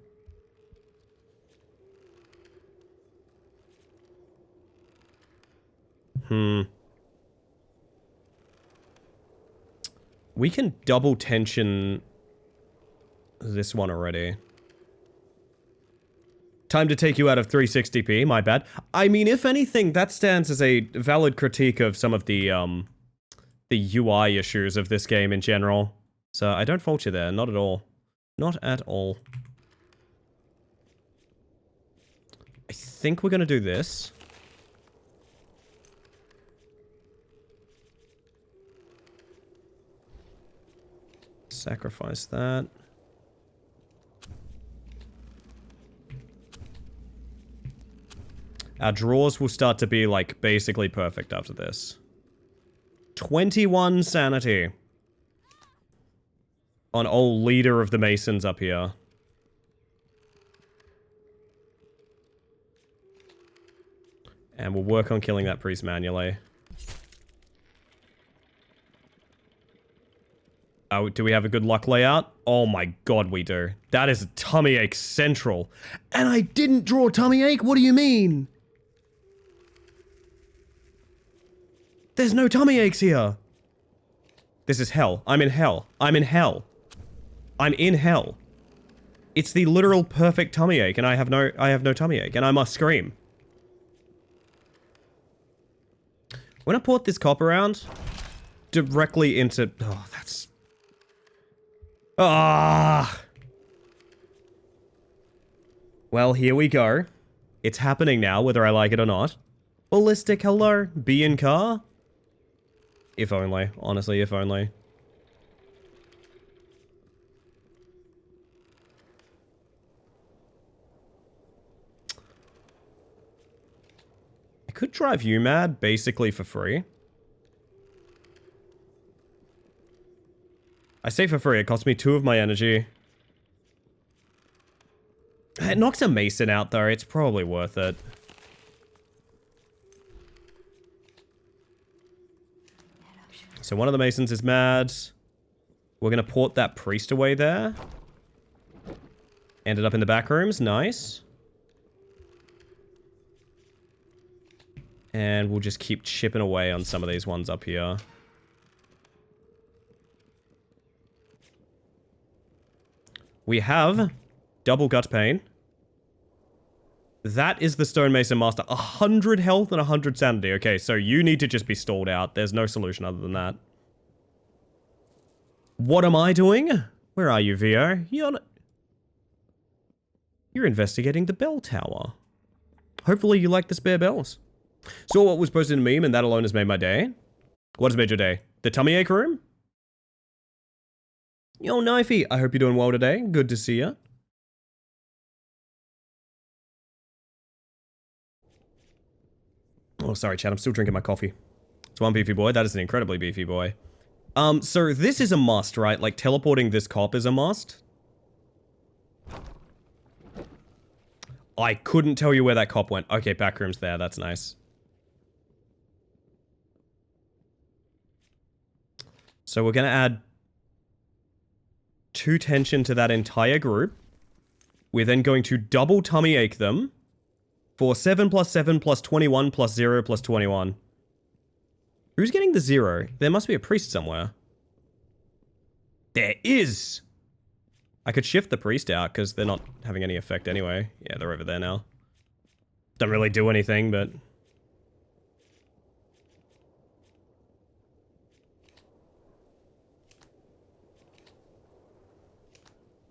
S1: We can double tension this one already. Time to take you out of 360p, my bad. I mean, if anything, that stands as a valid critique of some of the UI issues of this game in general. So I don't fault you there, not at all. Not at all. I think we're gonna do this. Sacrifice that. Our draws will start to be, like, basically perfect after this. 21 sanity. On old leader of the Masons up here. And we'll work on killing that priest manually. Oh, do we have a good luck layout? Oh my god, we do. That is tummy ache central. And I didn't draw tummy ache? What do you mean? There's no tummy aches here. This is hell. I'm in hell. I'm in hell. I'm in hell. It's the literal perfect tummy ache, and I have no tummy ache, and I must scream. When I port this cop around directly into... Oh, that's... Ah! Well, here we go. It's happening now, whether I like it or not. Ballistic, hello? B in car? If only. Honestly, if only. I could drive you mad, basically for free. I say for free, it costs me 2 of my energy. It knocks a Mason out, though. It's probably worth it. So one of the Masons is mad. We're going to port that priest away there. Ended up in the back rooms. Nice. And we'll just keep chipping away on some of these ones up here. We have double gut pain. That is the Stonemason Master. 100 health and 100 sanity. Okay, so you need to just be stalled out. There's no solution other than that. What am I doing? Where are you, VO? You're investigating the bell tower. Hopefully you like the spare bells. Saw what was posted in a meme and that alone has made my day. What has made your day? The tummy ache room? Yo, Knifey, I hope you're doing well today. Good to see you. Oh, sorry, chat. I'm still drinking my coffee. It's one beefy boy. That is an incredibly beefy boy. So this is a must, right? Like, teleporting this cop is a must. I couldn't tell you where that cop went. Okay, back room's there. That's nice. So we're going to add 2 tension to that entire group. We're then going to double tummy ache them for 7 plus 7 plus 21 plus 0 plus 21. Who's getting the 0? There must be a priest somewhere. There is! I could shift the priest out because they're not having any effect anyway. Yeah, they're over there now. Don't really do anything, but...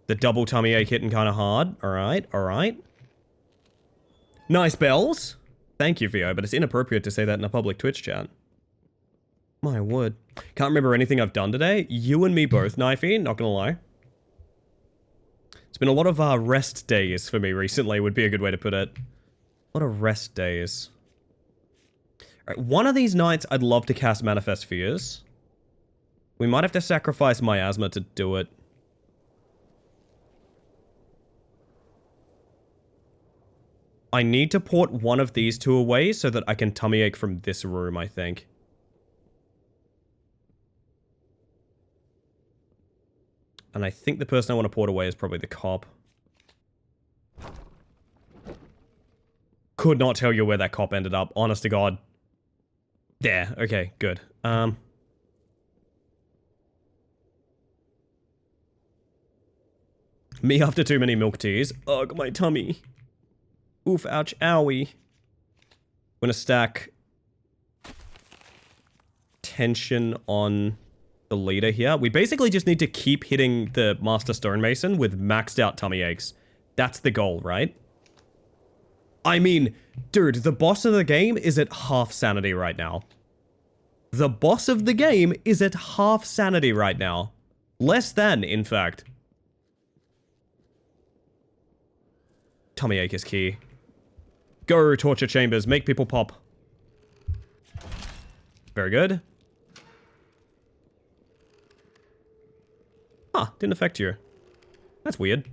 S1: The double tummy ache hitting kind of hard. Alright, alright. Nice bells. Thank you, VO, but it's inappropriate to say that in a public Twitch chat. My word. Can't remember anything I've done today. You and me both, Knifey, not gonna lie. It's been a lot of rest days for me recently, would be a good way to put it. A lot of rest days. Alright, one of these nights I'd love to cast Manifest Fears. We might have to sacrifice Miasma to do it. I need to port one of these 2 away so that I can tummy ache from this room, I think. And I think the person I want to port away is probably the cop. Could not tell you where that cop ended up, honest to God. There, okay, good. Me after too many milk teas. Ugh, my tummy. Oof, ouch, owie. I'm gonna stack tension on the leader here. We basically just need to keep hitting the Master Stonemason with maxed out tummy aches. That's the goal, right? I mean, dude, the boss of the game is at half sanity right now. The boss of the game is at half sanity right now. Less than, in fact. Tummy ache is key. Go, torture chambers. Make people pop. Very good. Huh, didn't affect you. That's weird.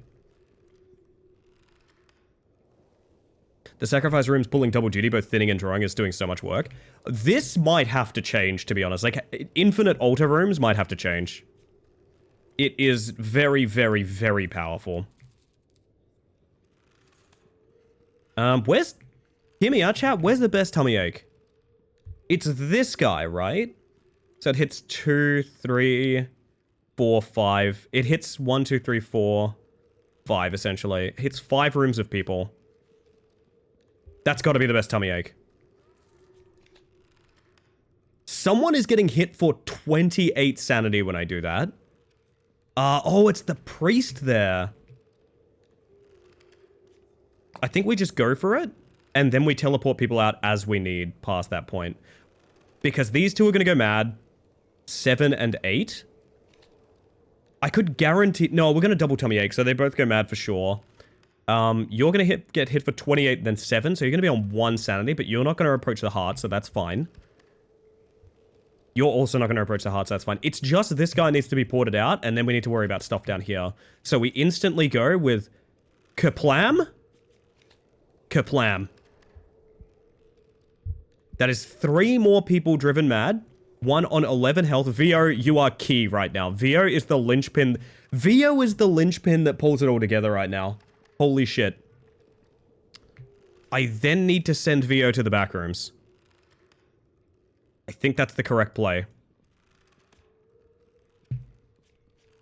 S1: The sacrifice room's pulling double duty, both thinning and drawing, is doing so much work. This might have to change, to be honest. Like, infinite altar rooms might have to change. It is very, very, very powerful. Where's... Hear me out, chat. Where's the best tummy ache? It's this guy, right? So it hits 2, 3, 4, 5. It hits 1, 2, 3, 4, 5, essentially. It hits 5 rooms of people. That's got to be the best tummy ache. Someone is getting hit for 28 sanity when I do that. Oh, it's the priest there. I think we just go for it, and then we teleport people out as we need past that point. Because these two are going to go mad. 7 and 8. I could guarantee... No, we're going to double tummy ache, so they both go mad for sure. You're going to get hit for 28 and then 7, so you're going to be on 1 sanity, but you're not going to approach the heart, so that's fine. You're also not going to approach the heart, so that's fine. It's just this guy needs to be ported out, and then we need to worry about stuff down here. So we instantly go with... Kaplam? Kaplam. That is 3 more people driven mad. 1 on 11 health. Vio, you are key right now. Vio is the linchpin. Vio is the linchpin that pulls it all together right now. Holy shit. I then need to send Vio to the back rooms. I think that's the correct play.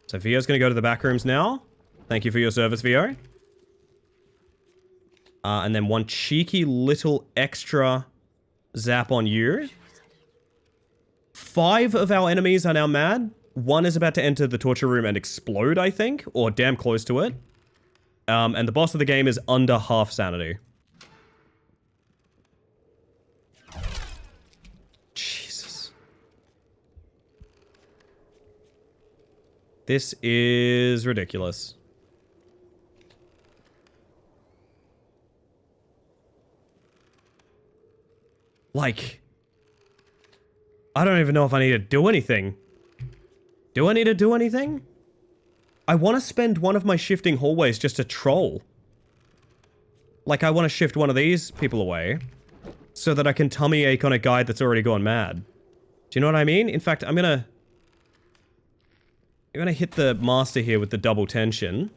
S1: So Vio's going to go to the back rooms now. Thank you for your service, Vio. And then 1 cheeky little extra zap on you. 5 of our enemies are now mad. 1 is about to enter the torture room and explode, I think. Or damn close to it. And the boss of the game is under half sanity. Jesus. This is ridiculous. Like... I don't even know if I need to do anything. Do I need to do anything? I want to spend one of my shifting hallways just to troll. Like, I want to shift one of these people away so that I can tummy ache on a guy that's already gone mad. Do you know what I mean? In fact, I'm gonna hit the master here with the double tension.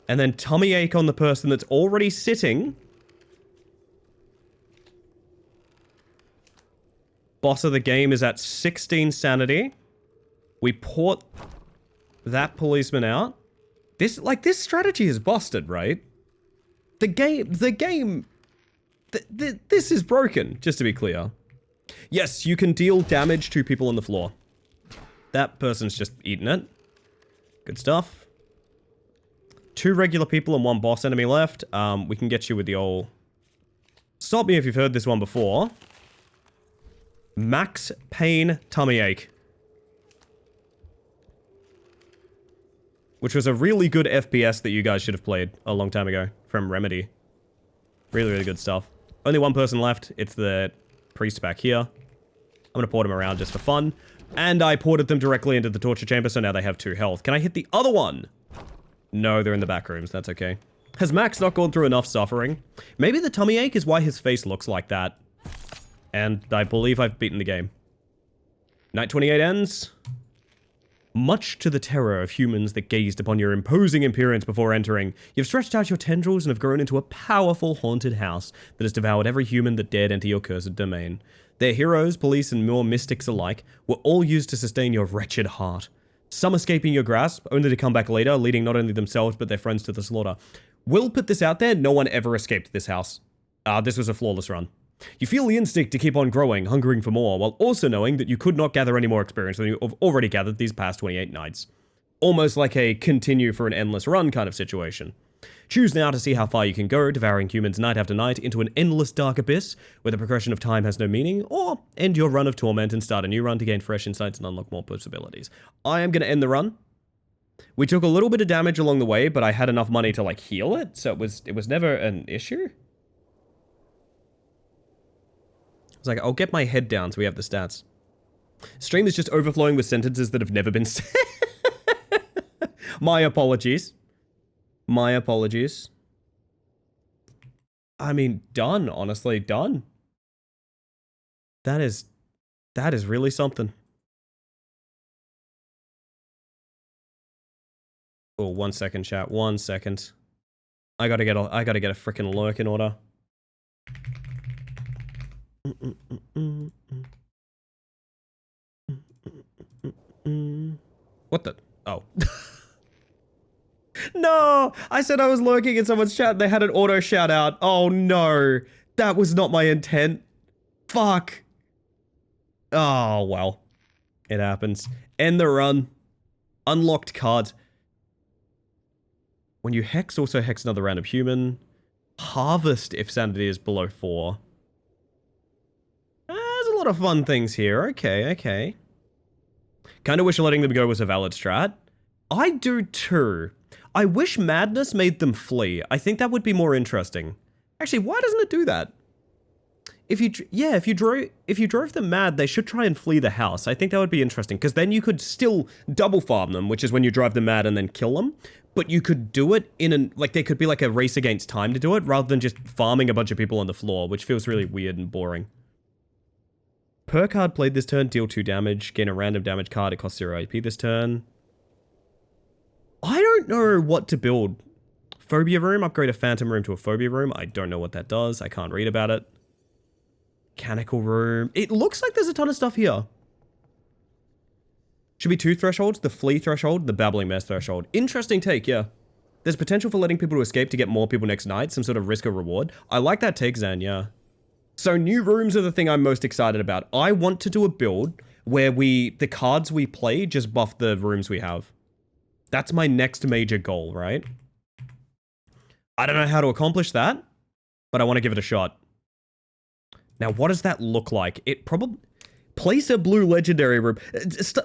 S1: And then tummy ache on the person that's already sitting. Boss of the game is at 16 sanity. We port that policeman out. This strategy is busted, right? This is broken, just to be clear. Yes, you can deal damage to people on the floor. That person's just eating it. Good stuff. 2 regular people and 1 boss enemy left. We can get you with the old... Stop me if you've heard this one before. Max Pain Tummy Ache. Which was a really good FPS that you guys should have played a long time ago from Remedy. Really, really good stuff. Only 1 person left. It's the priest back here. I'm going to port him around just for fun. And I ported them directly into the torture chamber, so now they have 2 health. Can I hit the other one? No, they're in the back rooms. That's okay. Has Max not gone through enough suffering? Maybe the tummy ache is why his face looks like that. And I believe I've beaten the game. Night 28 ends. Much to the terror of humans that gazed upon your imposing appearance before entering, you've stretched out your tendrils and have grown into a powerful haunted house that has devoured every human that dared enter your cursed domain. Their heroes, police, and more mystics alike were all used to sustain your wretched heart. Some escaping your grasp, only to come back later, leading not only themselves but their friends to the slaughter. We'll put this out there, no one ever escaped this house. This was a flawless run. You feel the instinct to keep on growing, hungering for more, while also knowing that you could not gather any more experience than you have already gathered these past 28 nights. Almost like a continue for an endless run kind of situation. Choose now to see how far you can go, devouring humans night after night into an endless dark abyss, where the progression of time has no meaning, or end your run of torment and start a new run to gain fresh insights and unlock more possibilities. I am going to end the run. We took a little bit of damage along the way, but I had enough money to, like, heal it, so it was never an issue. I was like, I'll get my head down so we have the stats. Stream is just overflowing with sentences that have never been said. My apologies. My apologies. I mean, done, honestly, done. That is really something. Oh, 1 second, chat. 1 second. I gotta get a freaking lurk in order. What the? Oh. No! I said I was lurking in someone's chat and they had an auto shout out. Oh no. That was not my intent. Fuck. Oh, well. It happens. End the run. Unlocked card. When you hex, also hex another random human. Harvest if sanity is below 4. There's a lot of fun things here. Okay, okay. Kinda wish letting them go was a valid strat. I do too. I wish madness made them flee. I think that would be more interesting. Actually, why doesn't it do that? If you drove them mad, they should try and flee the house. I think that would be interesting, because then you could still double farm them, which is when you drive them mad and then kill them. But you could do it in an, like, there could be like a race against time to do it, rather than just farming a bunch of people on the floor, which feels really weird and boring. Per card played this turn, deal 2 damage, gain a random damage card, it costs 0 AP this turn. I don't know what to build. Phobia room, upgrade a phantom room to a phobia room. I don't know what that does. I can't read about it. Mechanical room. It looks like there's a ton of stuff here. Should be 2 thresholds, the flee threshold, the babbling mess threshold. Interesting take, yeah. There's potential for letting people to escape to get more people next night, some sort of risk or reward. I like that take, Zan, yeah. So new rooms are the thing I'm most excited about. I want to do a build where the cards we play just buff the rooms we have. That's my next major goal, right? I don't know how to accomplish that, but I want to give it a shot. Now, what does that look like? It probably... Place a blue legendary room.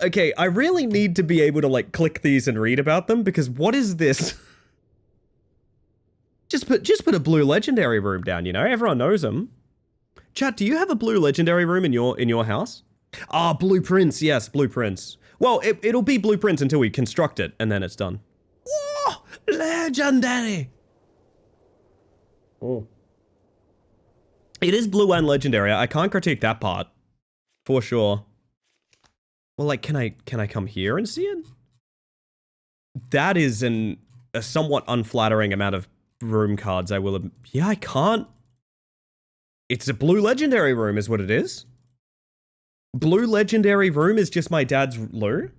S1: Okay, I really need to be able to, like, click these and read about them, because what is this? Just put a blue legendary room down, you know? Everyone knows them. Chat, do you have a blue legendary room in your house? Ah, blueprints. Yes, blueprints. Well, it'll be blueprints until we construct it, and then it's done. Whoa! Legendary! Oh. It is blue and legendary. I can't critique that part. For sure. Well, like, can I come here and see it? That is a somewhat unflattering amount of room cards, I will... Yeah, I can't. It's a blue legendary room is what it is. Blue legendary room is just my dad's loo.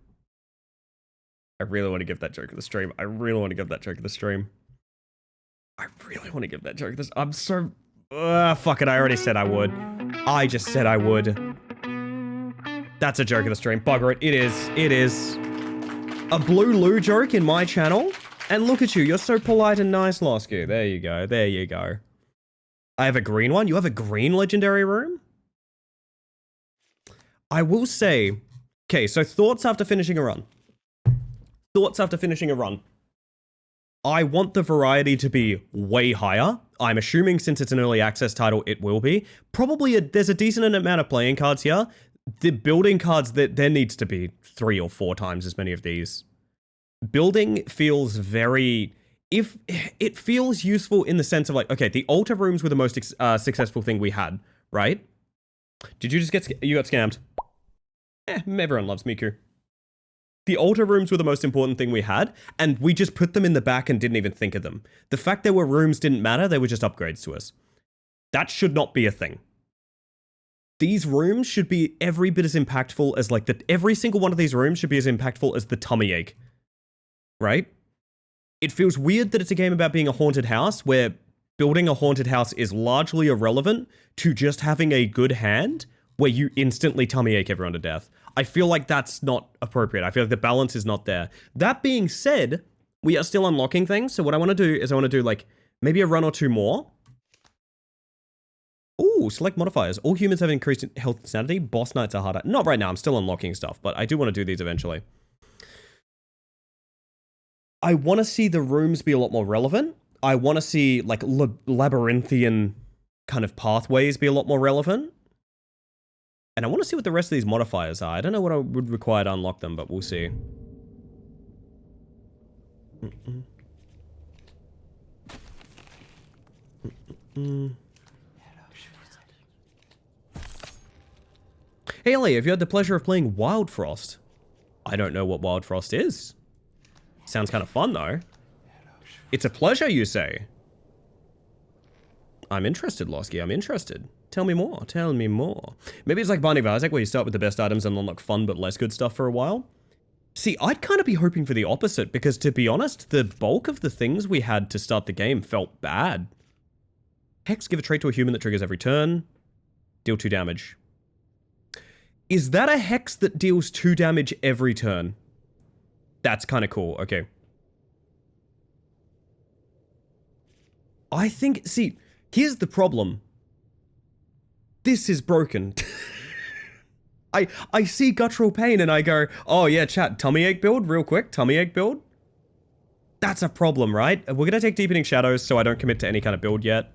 S1: I really want to give that joke of the stream. I really want to give that joke of the stream. I'm so... fuck it, I already said I would. I just said I would. That's a joke of the stream. Bugger it. It is. A blue loo joke in my channel. And look at you. You're so polite and nice, Losku. There you go. There you go. I have a green one. You have a green legendary room? I will say... Okay, so thoughts after finishing a run. I want the variety to be way higher. I'm assuming since it's an early access title, it will be. Probably there's a decent amount of playing cards here. The building cards, there needs to be 3 or 4 times as many of these. Building feels very... It feels useful in the sense of like, okay, the altar rooms were the most successful thing we had, right? Did you just you got scammed? Everyone loves Miku. The altar rooms were the most important thing we had, and we just put them in the back and didn't even think of them. The fact there were rooms didn't matter, they were just upgrades to us. That should not be a thing. These rooms should be every bit as impactful as like every single one of these rooms should be as impactful as the tummy ache. Right? It feels weird that it's a game about being a haunted house where building a haunted house is largely irrelevant to just having a good hand where you instantly tummy ache everyone to death. I feel like that's not appropriate. I feel like the balance is not there. That being said, we are still unlocking things. So what I want to do is I want to do like maybe a run or 2 more. Ooh, select modifiers. All humans have increased health and sanity. Boss nights are harder. Not right now. I'm still unlocking stuff, but I do want to do these eventually. I want to see the rooms be a lot more relevant. I want to see like labyrinthian kind of pathways be a lot more relevant. And I want to see what the rest of these modifiers are. I don't know what I would require to unlock them, but we'll see. Hey Ellie, have you had the pleasure of playing Wild Frost? I don't know what Wild Frost is. Sounds kind of fun, though. It's a pleasure, you say? I'm interested, Losky. I'm interested. Tell me more. Tell me more. Maybe it's like Binding of Isaac, where you start with the best items and unlock fun but less good stuff for a while. See, I'd kind of be hoping for the opposite, because to be honest, the bulk of the things we had to start the game felt bad. Hex, give a trait to a human that triggers every turn. Deal 2 damage. Is that a Hex that deals 2 damage every turn? That's kind of cool. Okay. I think, see, here's the problem. This is broken. I see guttural pain and I go, oh yeah, chat, tummy ache build, real quick, tummy ache build. That's a problem, right? We're gonna take Deepening Shadows so I don't commit to any kind of build yet.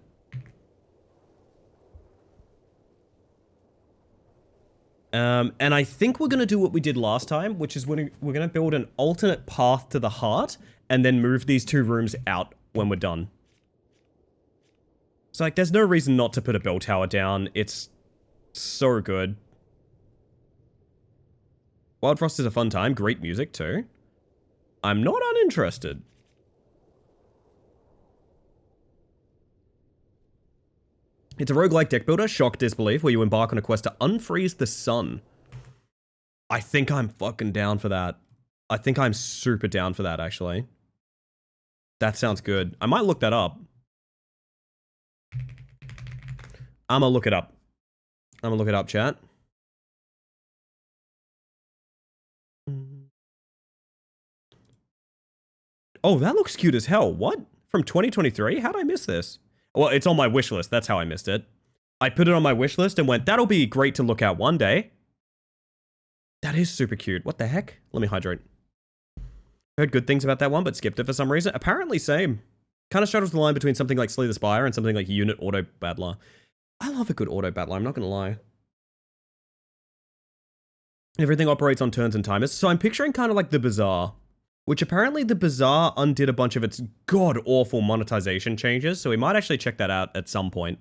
S1: And I think we're gonna do what we did last time, which is we're gonna build an alternate path to the heart and then move these 2 rooms out when we're done. So like, there's no reason not to put a bell tower down. It's so good. Wild Frost is a fun time. Great music, too. I'm not uninterested. It's a roguelike deck builder, shock disbelief, where you embark on a quest to unfreeze the sun. I think I'm fucking down for that. I think I'm super down for that, actually. That sounds good. I might look that up. I'm gonna look it up. I'm gonna look it up, chat. Oh, that looks cute as hell. What? From 2023? How'd I miss this? Well, it's on my wish list. That's how I missed it. I put it on my wish list and went, that'll be great to look at one day. That is super cute. What the heck? Let me hydrate. Heard good things about that one, but skipped it for some reason. Apparently same. Kind of straddles the line between something like Slay the Spire and something like Unit Auto Battler. I love a good Auto Battler, I'm not gonna lie. Everything operates on turns and timers. So I'm picturing kind of like the Bazaar. Which apparently the Bazaar undid a bunch of its god-awful monetization changes, so we might actually check that out at some point.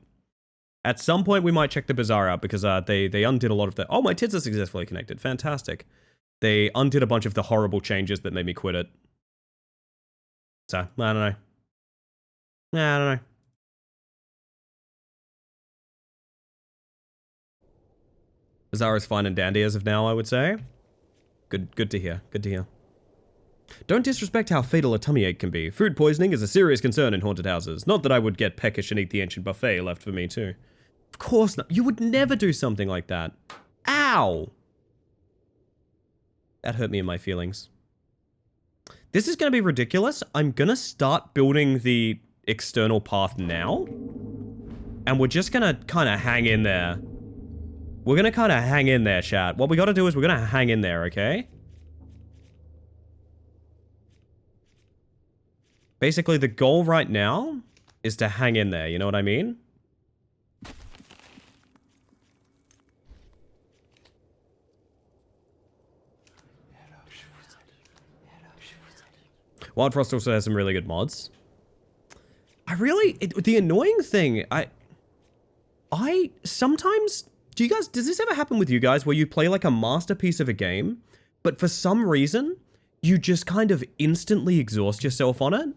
S1: At some point, we might check the Bazaar out, because they undid a lot of the... Oh, my TIDs are successfully connected. Fantastic. They undid a bunch of the horrible changes that made me quit it. So, I don't know. I don't know. Bazaar is fine and dandy as of now, I would say. Good to hear. Good to hear. Don't disrespect how fatal a tummy ache can be. Food poisoning is a serious concern in haunted houses. Not that I would get peckish and eat the ancient buffet left for me too. Of course not. You would never do something like that. Ow! That hurt me in my feelings. This is going to be ridiculous. I'm going to start building the external path now. And we're just going to kind of hang in there. We're going to kind of hang in there, chat. What we got to do is we're going to hang in there, okay? Basically, the goal right now is to hang in there, you know what I mean? Wild Frost also has some really good mods. The annoying thing, I sometimes, does this ever happen with you guys where you play like a masterpiece of a game, but for some reason, you just kind of instantly exhaust yourself on it?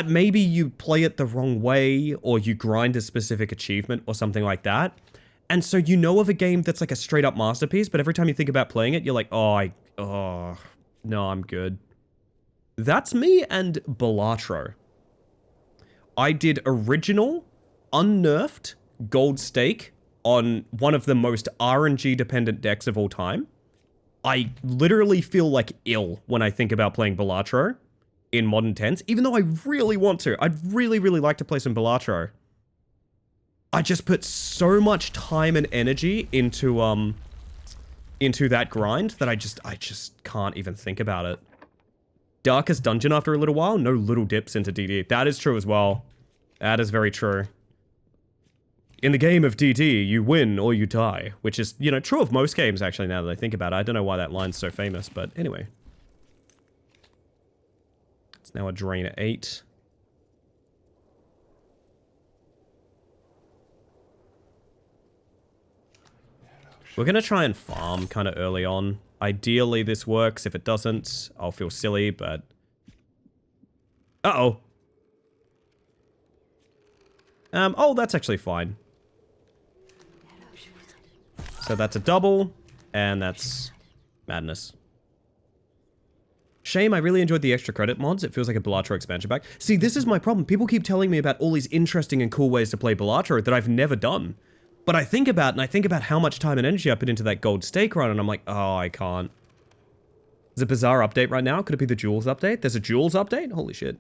S1: Maybe you play it the wrong way, or you grind a specific achievement or something like that. And so you know of a game that's like a straight up masterpiece, but every time you think about playing it, you're like, no, I'm good. That's me and Balatro. I did original, unnerfed, gold stake on one of the most RNG dependent decks of all time. I literally feel like ill when I think about playing Balatro in modern tense, even though I really want to. I'd really, really like to play some Balatro. I just put so much time and energy into that grind that I just can't even think about it. Darkest Dungeon after a little while, no little dips into DD. That is true as well. That is very true. In the game of DD, you win or you die, which is, you know, true of most games actually now that I think about it. I don't know why that line's so famous, but anyway. It's now a drain at 8. We're gonna try and farm kind of early on. Ideally, this works. If it doesn't, I'll feel silly, but... Uh-oh. Oh, that's actually fine. So that's a double, and that's madness. Shame, I really enjoyed the extra credit mods. It feels like a Balatro expansion pack. See, this is my problem. People keep telling me about all these interesting and cool ways to play Balatro that I've never done. But I think about how much time and energy I put into that gold stake run, and I'm like, oh, I can't. There's a bizarre update right now. Could it be the Jewels update? There's a Jewels update? Holy shit.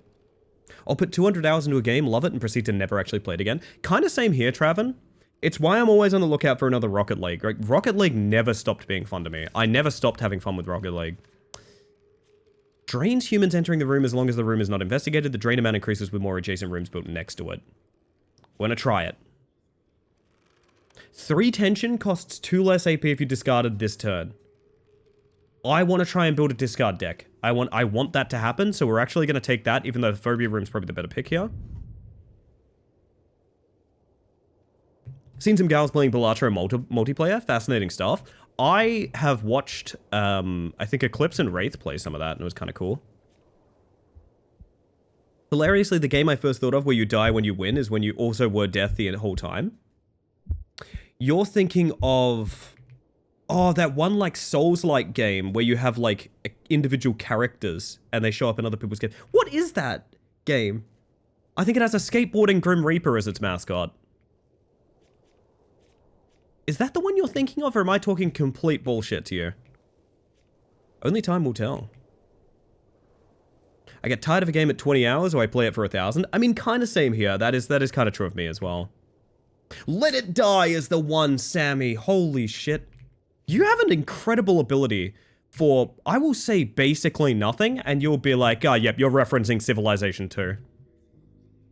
S1: I'll put 200 hours into a game, love it, and proceed to never actually play it again. Kinda same here, Traven. It's why I'm always on the lookout for another Rocket League. Like, Rocket League never stopped being fun to me. I never stopped having fun with Rocket League. Drains humans entering the room as long as the room is not investigated. The drain amount increases with more adjacent rooms built next to it. Wanna try it. 3 tension costs 2 less AP if you discarded this turn. I want to try and build a discard deck. I want that to happen, so we're actually going to take that, even though the Phobia Room's probably the better pick here. Seen some gals playing Balatro multiplayer. Fascinating stuff. I have watched, I think Eclipse and Wraith play some of that, and it was kind of cool. Hilariously, the game I first thought of where you die when you win is when you also were death the whole time. You're thinking of... Oh, that one, like, Souls-like game where you have, like, individual characters and they show up in other people's games. What is that game? I think it has a skateboarding Grim Reaper as its mascot. Is that the one you're thinking of, or am I talking complete bullshit to you? Only time will tell. I get tired of a game at 20 hours, or I play it for 1,000. I mean, kind of same here. That is kind of true of me as well. Let It Die is the one, Sammy. Holy shit. You have an incredible ability for, I will say, basically nothing, and you'll be like, oh, yep, you're referencing Civilization 2.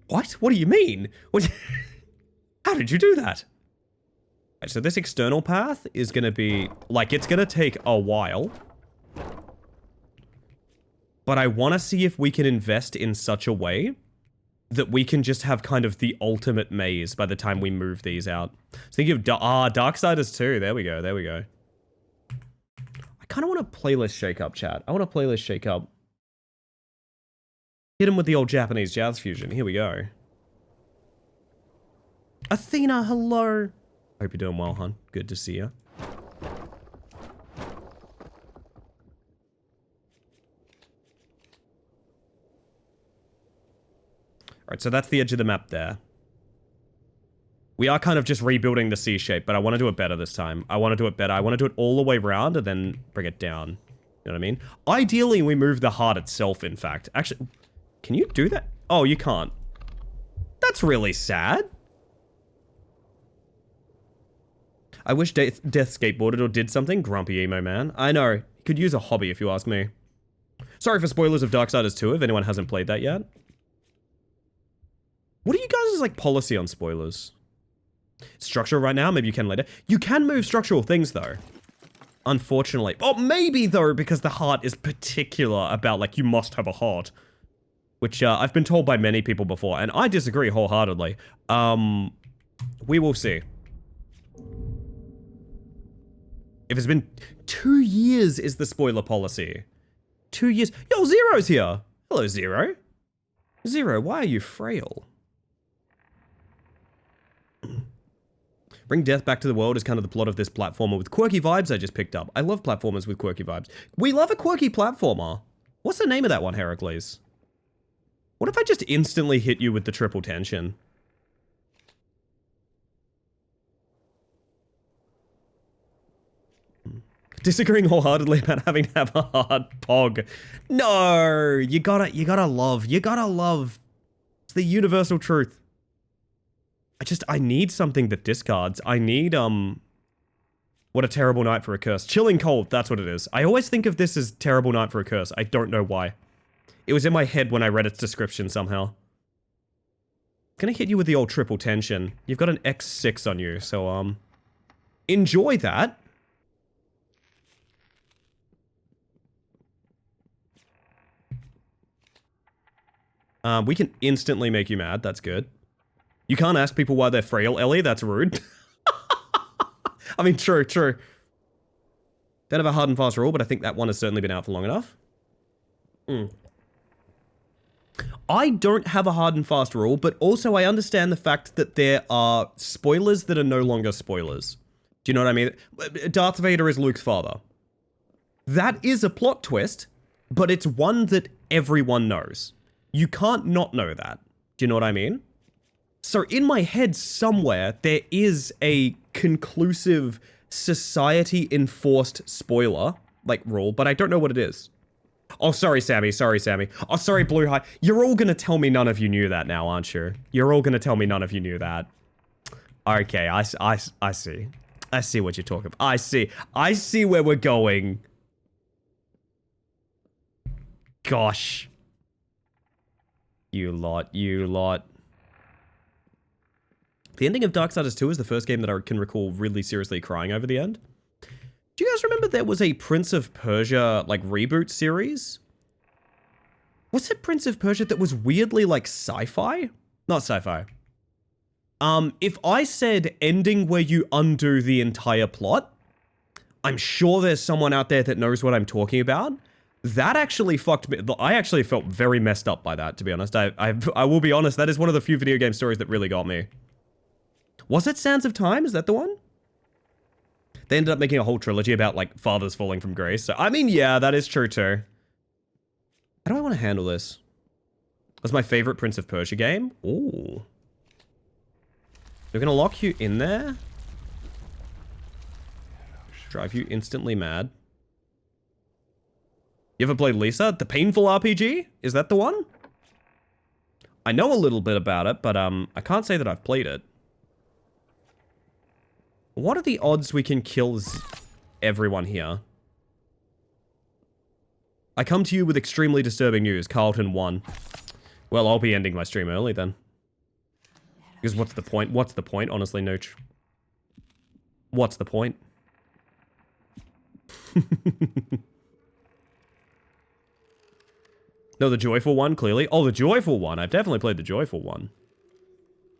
S1: What? What do you mean? What? How did you do that? Right, so this external path is going to be, like, it's going to take a while. But I want to see if we can invest in such a way that we can just have kind of the ultimate maze by the time we move these out. So think of, Darksiders 2. There we go, there we go. I kind of want a playlist shake-up, chat. I want a playlist shake-up. Hit him with the old Japanese jazz fusion. Here we go. Athena, hello. Hope you're doing well, hon. Good to see you. Alright, so that's the edge of the map there. We are kind of just rebuilding the C shape, but I want to do it better this time. I want to do it better. I want to do it all the way around and then bring it down. You know what I mean? Ideally, we move the heart itself, in fact. Actually, can you do that? Oh, you can't. That's really sad. I wish Death skateboarded or did something. Grumpy emo man. I know. He could use a hobby if you ask me. Sorry for spoilers of Darksiders 2 if anyone hasn't played that yet. What are you guys' like policy on spoilers? Structural right now, maybe you can later. You can move structural things though. Unfortunately. Oh, maybe though, because the heart is particular about like you must have a heart. Which I've been told by many people before, and I disagree wholeheartedly. We will see. If it's been 2 years is the spoiler policy. 2 years. Yo, Zero's here. Hello, Zero. Zero, why are you frail? Bring death back to the world is kind of the plot of this platformer with quirky vibes I just picked up. I love platformers with quirky vibes. We love a quirky platformer. What's the name of that one, Heracles? What if I just instantly hit you with the triple tension? Disagreeing wholeheartedly about having to have a hard pog. No, you gotta love. It's the universal truth. I need something that discards. I need, what a terrible night for a curse. Chilling cold, that's what it is. I always think of this as terrible night for a curse. I don't know why. It was in my head when I read its description somehow. Gonna hit you with the old triple tension. You've got an X6 on you, so, enjoy that. We can instantly make you mad, that's good. You can't ask people why they're frail, Ellie, that's rude. I mean, true. Don't have a hard and fast rule, but I think that one has certainly been out for long enough. I don't have a hard and fast rule, but also I understand the fact that there are spoilers that are no longer spoilers. Do you know what I mean? Darth Vader is Luke's father. That is a plot twist, but it's one that everyone knows. You can't not know that. Do you know what I mean? So in my head somewhere, there is a conclusive society-enforced spoiler, like, rule, but I don't know what it is. Oh, sorry, Sammy. Sorry, Sammy. Oh, sorry, Blue High. You're all gonna tell me none of you knew that now, aren't you? You're all gonna tell me none of you knew that. Okay, I see. I see what you're talking about. I see where we're going. Gosh. You lot. The ending of Darksiders 2 is the first game that I can recall really seriously crying over the end. Do you guys remember there was a Prince of Persia, like, reboot series? Was it Prince of Persia that was weirdly, like, sci-fi? Not sci-fi. If I said ending where you undo the entire plot, I'm sure there's someone out there that knows what I'm talking about. That actually fucked me. I actually felt very messed up by that, to be honest. I will be honest, that is one of the few video game stories that really got me. Was it Sands of Time? Is that the one? They ended up making a whole trilogy about, like, fathers falling from grace. So, I mean, yeah, that is true too. How do I want to handle this? That's my favorite Prince of Persia game. Ooh. They're gonna lock you in there. Drive you instantly mad. You ever played Lisa? The Painful RPG? Is that the one? I know a little bit about it, but I can't say that I've played it. What are the odds we can kill everyone here? I come to you with extremely disturbing news. Carlton won. Well, I'll be ending my stream early then. Because what's the point? What's the point? Honestly, Nooch. What's the point? No, the joyful one, clearly. Oh, the joyful one. I've definitely played the joyful one.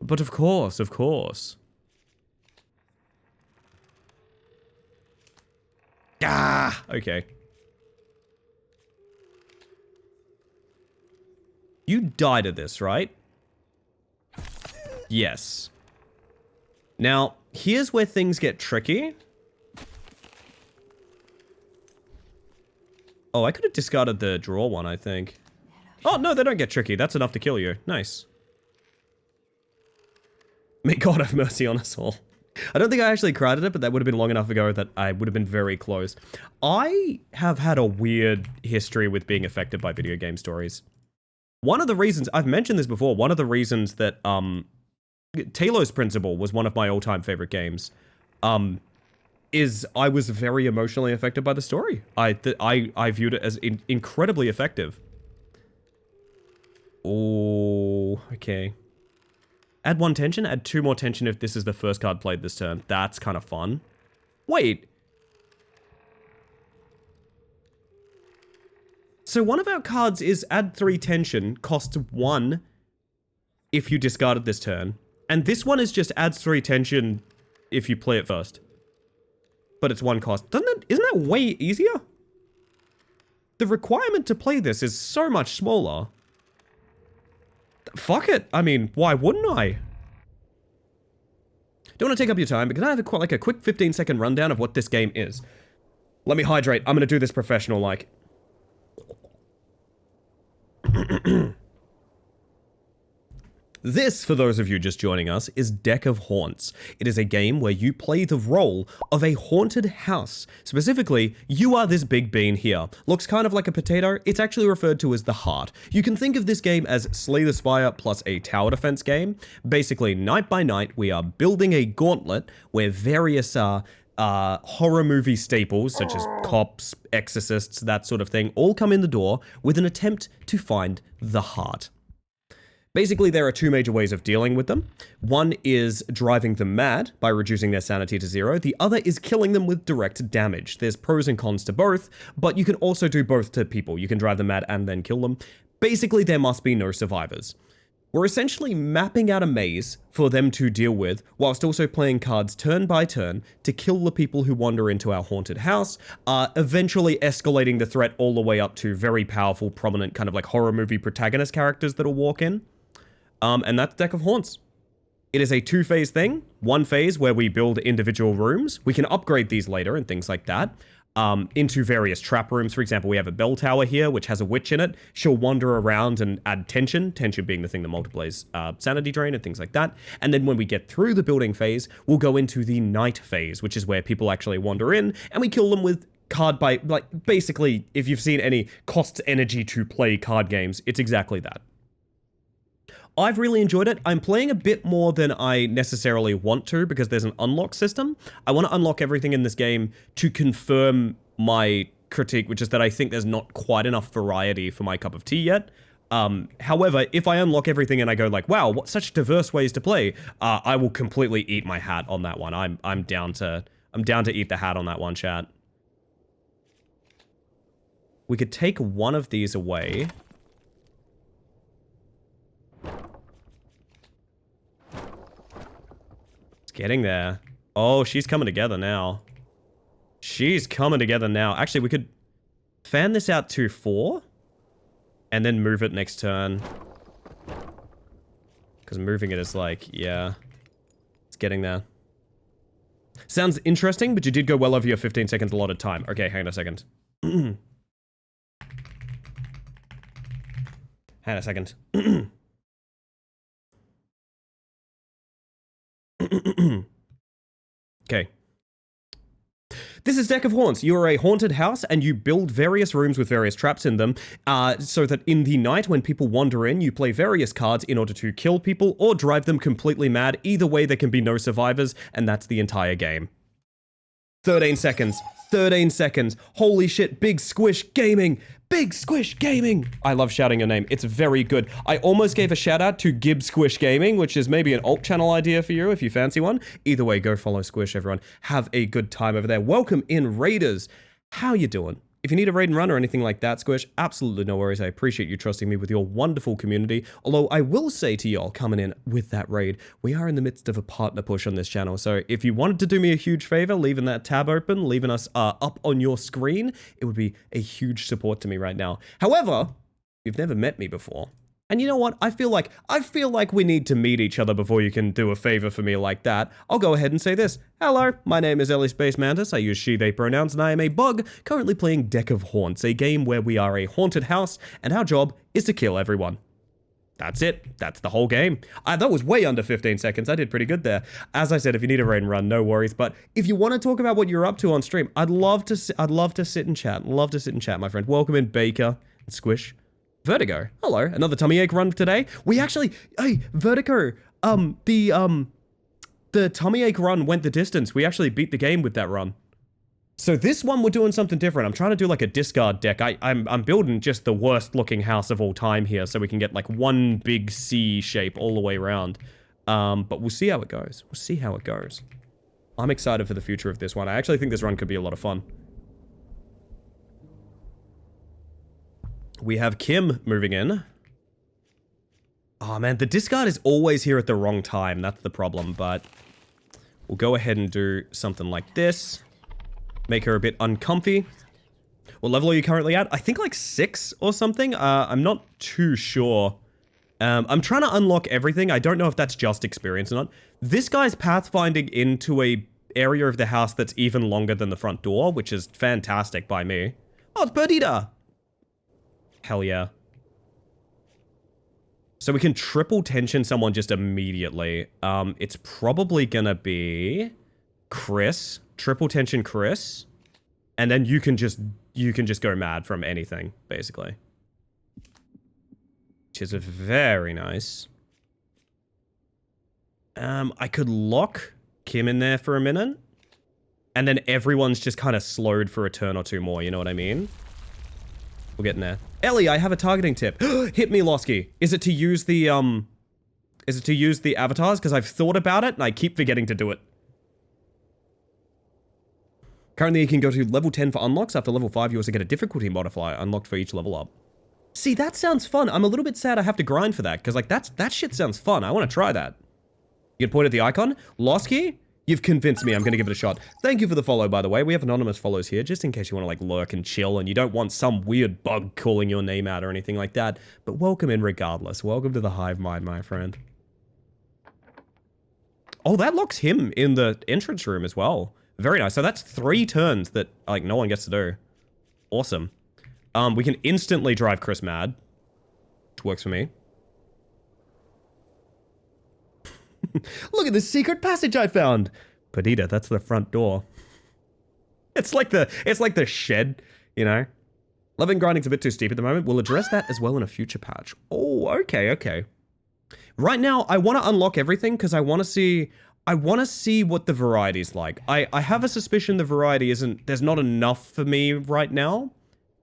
S1: But of course, of course. Ah, okay. You died at this, right? Yes. Now, here's where things get tricky. Oh, I could have discarded the draw one, I think. Oh, no, they don't get tricky. That's enough to kill you. Nice. May God have mercy on us all. I don't think I actually cried at it, but that would have been long enough ago that I would have been very close. I have had a weird history with being affected by video game stories. One of the reasons, I've mentioned this before, one of the reasons that, Talos Principle was one of my all-time favorite games, is I was very emotionally affected by the story. I viewed it as incredibly effective. Oh, okay. Add 1 tension, add 2 more tension if this is the first card played this turn. That's kind of fun. Wait. So one of our cards is add 3 tension, costs 1 if you discard it this turn. And this one is just adds 3 tension if you play it first. But it's 1 cost. Isn't that way easier? The requirement to play this is so much smaller. Fuck it. I mean, why wouldn't I? Don't want to take up your time, but can I have a quick 15-second rundown of what this game is? Let me hydrate. I'm going to do this professional-like. This, for those of you just joining us, is Deck of Haunts. It is a game where you play the role of a haunted house. Specifically, you are this big bean here. Looks kind of like a potato. It's actually referred to as the heart. You can think of this game as Slay the Spire plus a tower defense game. Basically, night by night, we are building a gauntlet where various horror movie staples, such as cops, exorcists, that sort of thing, all come in the door with an attempt to find the heart. Basically, there are 2 major ways of dealing with them. One is driving them mad by reducing their sanity to 0. The other is killing them with direct damage. There's pros and cons to both, but you can also do both to people. You can drive them mad and then kill them. Basically, there must be no survivors. We're essentially mapping out a maze for them to deal with, whilst also playing cards turn by turn to kill the people who wander into our haunted house, eventually escalating the threat all the way up to very powerful, prominent kind of like horror movie protagonist characters that'll walk in. And that's Deck of Haunts. It is a 2-phase thing. 1 phase where we build individual rooms. We can upgrade these later and things like that. Into various trap rooms. For example, we have a bell tower here, which has a witch in it. She'll wander around and add tension being the thing that multiplies sanity drain and things like that. And then when we get through the building phase, we'll go into the night phase, which is where people actually wander in, and we kill them with card by, like, basically, if you've seen any costs energy to play card games, it's exactly that. I've really enjoyed it. I'm playing a bit more than I necessarily want to because there's an unlock system. I want to unlock everything in this game to confirm my critique, which is that I think there's not quite enough variety for my cup of tea yet. However, if I unlock everything and I go like, wow, what such diverse ways to play, I will completely eat my hat on that one. I'm down to eat the hat on that one, chat. We could take one of these away. Getting there. Oh, she's coming together now. She's coming together now. Actually, we could fan this out to 4 and then move it next turn. Because moving it is like, yeah, it's getting there. Sounds interesting, but you did go well over your 15 seconds allotted time. Okay, hang on a second. Hang on a second. Okay. This is Deck of Haunts. You are a haunted house and you build various rooms with various traps in them so that in the night when people wander in, you play various cards in order to kill people or drive them completely mad. Either way, there can be no survivors, and that's the entire game. 13 seconds. 13 seconds. Holy shit, Big Squish Gaming. Big Squish Gaming. I love shouting your name. It's very good. I almost gave a shout out to Gib Squish Gaming, which is maybe an alt channel idea for you if you fancy one. Either way, go follow Squish, everyone. Have a good time over there. Welcome in, Raiders. How you doing? If you need a raid and run or anything like that, Squish, absolutely no worries. I appreciate you trusting me with your wonderful community. Although I will say to y'all coming in with that raid, we are in the midst of a partner push on this channel. So if you wanted to do me a huge favor, leaving that tab open, leaving us up on your screen, it would be a huge support to me right now. However, you've never met me before. And you know what? I feel like we need to meet each other before you can do a favor for me like that. I'll go ahead and say this. Hello, my name is Ellie Space Mantis. I use she, they pronouns, and I am a bug currently playing Deck of Haunts, a game where we are a haunted house, and our job is to kill everyone. That's it. That's the whole game. That was way under 15 seconds. I did pretty good there. As I said, if you need a raid and run, no worries. But if you want to talk about what you're up to on stream, I'd love to sit and chat. Love to sit and chat, my friend. Welcome in, Baker and Squish. Vertigo. Hello. Another tummy ache run today. We actually, hey, Vertigo, the tummy ache run went the distance. We actually beat the game with that run. So this one, we're doing something different. I'm trying to do like a discard deck. I'm building just the worst looking house of all time here so we can get like one big C shape all the way around. But we'll see how it goes. We'll see how it goes. I'm excited for the future of this one. I actually think this run could be a lot of fun. We have Kim moving in. Oh man, the discard is always here at the wrong time. That's the problem, but we'll go ahead and do something like this. Make her a bit uncomfy. What level are you currently at? I think like 6 or something. I'm not too sure. I'm trying to unlock everything. I don't know if that's just experience or not. This guy's pathfinding into a area of the house that's even longer than the front door, which is fantastic by me. Oh, it's Perdita. Hell yeah. So we can triple tension someone just immediately. It's probably gonna be Chris. Triple tension Chris. And then you can just go mad from anything, basically. Which is very nice. I could lock Kim in there for a minute. And then everyone's just kind of slowed for a turn or two more, you know what I mean? We're getting there. Ellie, I have a targeting tip. Hit me, Losky. Is it to use the avatars? Because I've thought about it and I keep forgetting to do it. Currently, you can go to level 10 for unlocks. After level 5, you also get a difficulty modifier unlocked for each level up. See, that sounds fun. I'm a little bit sad I have to grind for that, because like that shit sounds fun. I want to try that. You can point at the icon. Lost key? You've convinced me. I'm going to give it a shot. Thank you for the follow, by the way. We have anonymous follows here, just in case you want to like lurk and chill and you don't want some weird bug calling your name out or anything like that. But welcome in regardless. Welcome to the hive mind, my friend. Oh, that locks him in the entrance room as well. Very nice. So that's 3 turns that like no one gets to do. Awesome. We can instantly drive Chris mad. Which works for me. Look at this secret passage I found. Perdita, that's the front door. It's like the shed, you know. Loving grinding's a bit too steep at the moment. We'll address that as well in a future patch. Oh, okay. Right now, I want to unlock everything because I want to see what the variety's like. I have a suspicion the variety there's not enough for me right now,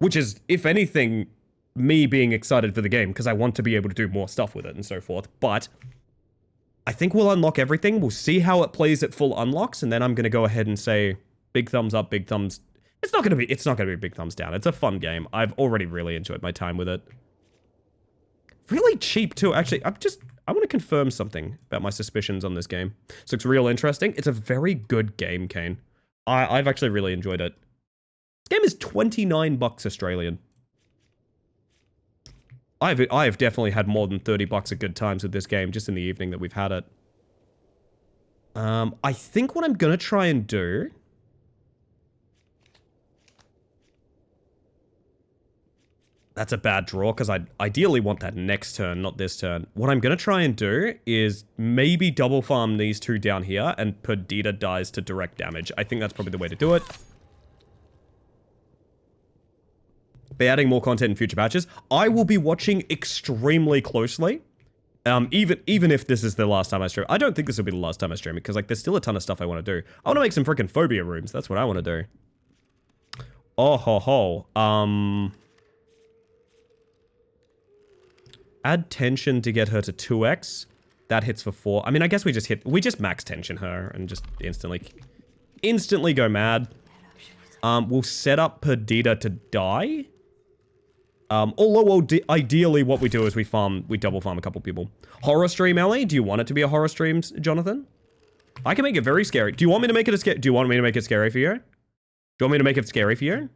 S1: which is, if anything, me being excited for the game because I want to be able to do more stuff with it and so forth. But I think we'll unlock everything. We'll see how it plays at full unlocks, and then I'm going to go ahead and say big thumbs up, big thumbs. It's not going to be big thumbs down. It's a fun game. I've already really enjoyed my time with it. Really cheap too. Actually, I want to confirm something about my suspicions on this game. So it's real interesting. It's a very good game, Kane. I've actually really enjoyed it. This game is $29 Australian. I've definitely had more than $30 at good times with this game just in the evening that we've had it. I think what I'm gonna try and do. That's a bad draw because I ideally want that next turn, not this turn. What I'm gonna try and do is maybe double farm these 2 down here and Perdita dies to direct damage. I think that's probably the way to do it. Be adding more content in future patches. I will be watching extremely closely. Even if this is the last time I stream. I don't think this will be the last time I stream because like there's still a ton of stuff I want to do. I want to make some freaking phobia rooms. That's what I want to do. Oh ho ho. Add tension to get her to 2x. That hits for 4. I mean, I guess we just max tension her and just instantly go mad. We'll set up Perdita to die. Although ideally what we do is we double farm a couple people. Horror stream, Ellie? Do you want it to be a horror stream, Jonathan? I can make it very scary. Do you want me to make it scary for you? Do you want me to make it scary for you?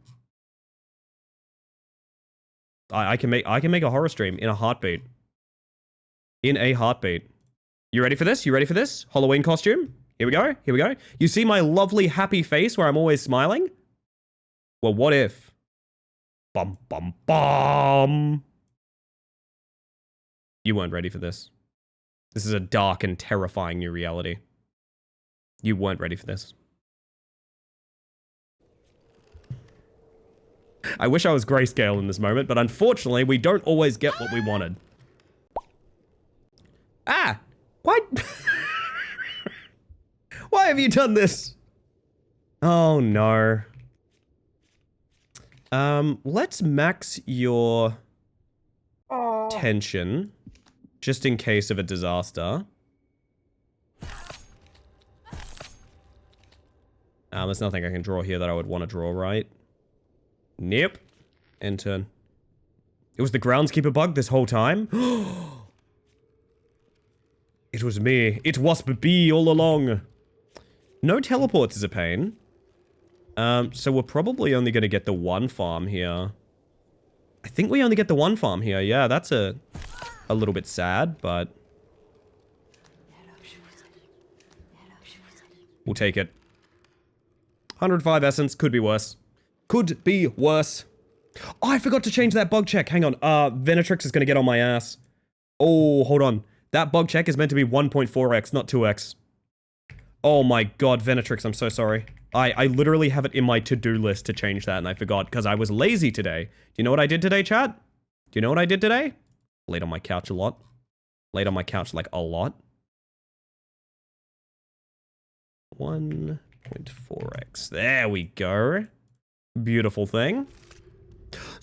S1: I can make a horror stream in a heartbeat. In a heartbeat. You ready for this? You ready for this? Halloween costume? Here we go. Here we go. You see my lovely happy face where I'm always smiling? Well, what if? Bum, bum, bum. You weren't ready for this. This is a dark and terrifying new reality. You weren't ready for this. I wish I was grayscale in this moment, but unfortunately, we don't always get what we wanted. Ah! What? Why have you done this? Oh, no. Let's max your tension, just in case of a disaster. There's nothing I can draw here that I would want to draw, right? Nope. End turn. It was the groundskeeper bug this whole time? It was me. It was B all along. No teleports is a pain. So we're probably only going to get the 1 farm here. I think we only get the 1 farm here. Yeah, that's a little bit sad, but we'll take it. 105 essence. Could be worse. Could be worse. Oh, I forgot to change that bug check. Hang on. Venetrix is going to get on my ass. Oh, hold on. That bug check is meant to be 1.4x, not 2x. Oh my god, Venetrix, I'm so sorry. I literally have it in my to-do list to change that, and I forgot because I was lazy today. Do you know what I did today, chat? Do you know what I did today? Laid on my couch a lot. Laid on my couch, like, a lot. 1.4x. There we go. Beautiful thing.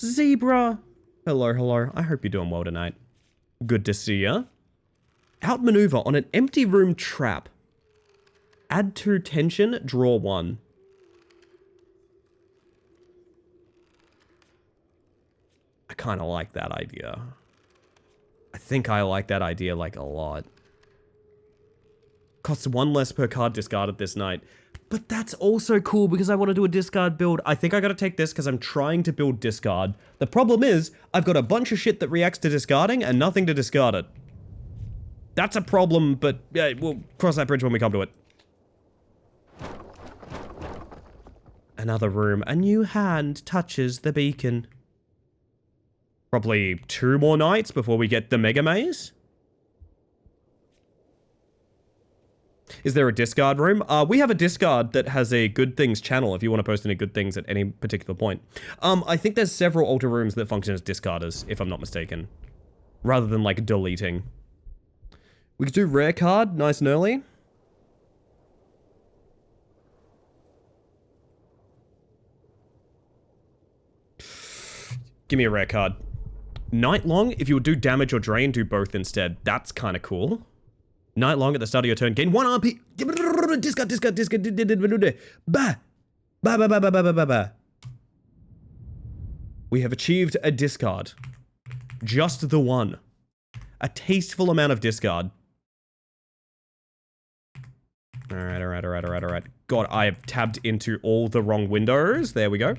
S1: Zebra! Hello, hello. I hope you're doing well tonight. Good to see ya. Outmaneuver on an empty room trap. Add 2 tension, draw 1. I I kind of like that idea. I think I like that idea, like, a lot. Costs 1 less per card discarded this night. But that's also cool because I want to do a discard build. I think I gotta take this because I'm trying to build discard. The problem is, I've got a bunch of shit that reacts to discarding and nothing to discard it. That's a problem, but yeah, we'll cross that bridge when we come to it. Another room. A new hand touches the beacon. Probably 2 more nights before we get the Mega Maze. Is there a discard room? We have a discard that has a good things channel if you want to post any good things at any particular point. I think there's several altar rooms that function as discarders, if I'm not mistaken. Rather than, like, deleting. We could do rare card, nice and early. Give me a rare card. Night long, if you would do damage or drain, do both instead. That's kind of cool. Night long at the start of your turn, gain 1 RP. Discard. Bah. We have achieved a discard. Just the one. A tasteful amount of discard. Alright. God, I have tabbed into all the wrong windows. There we go.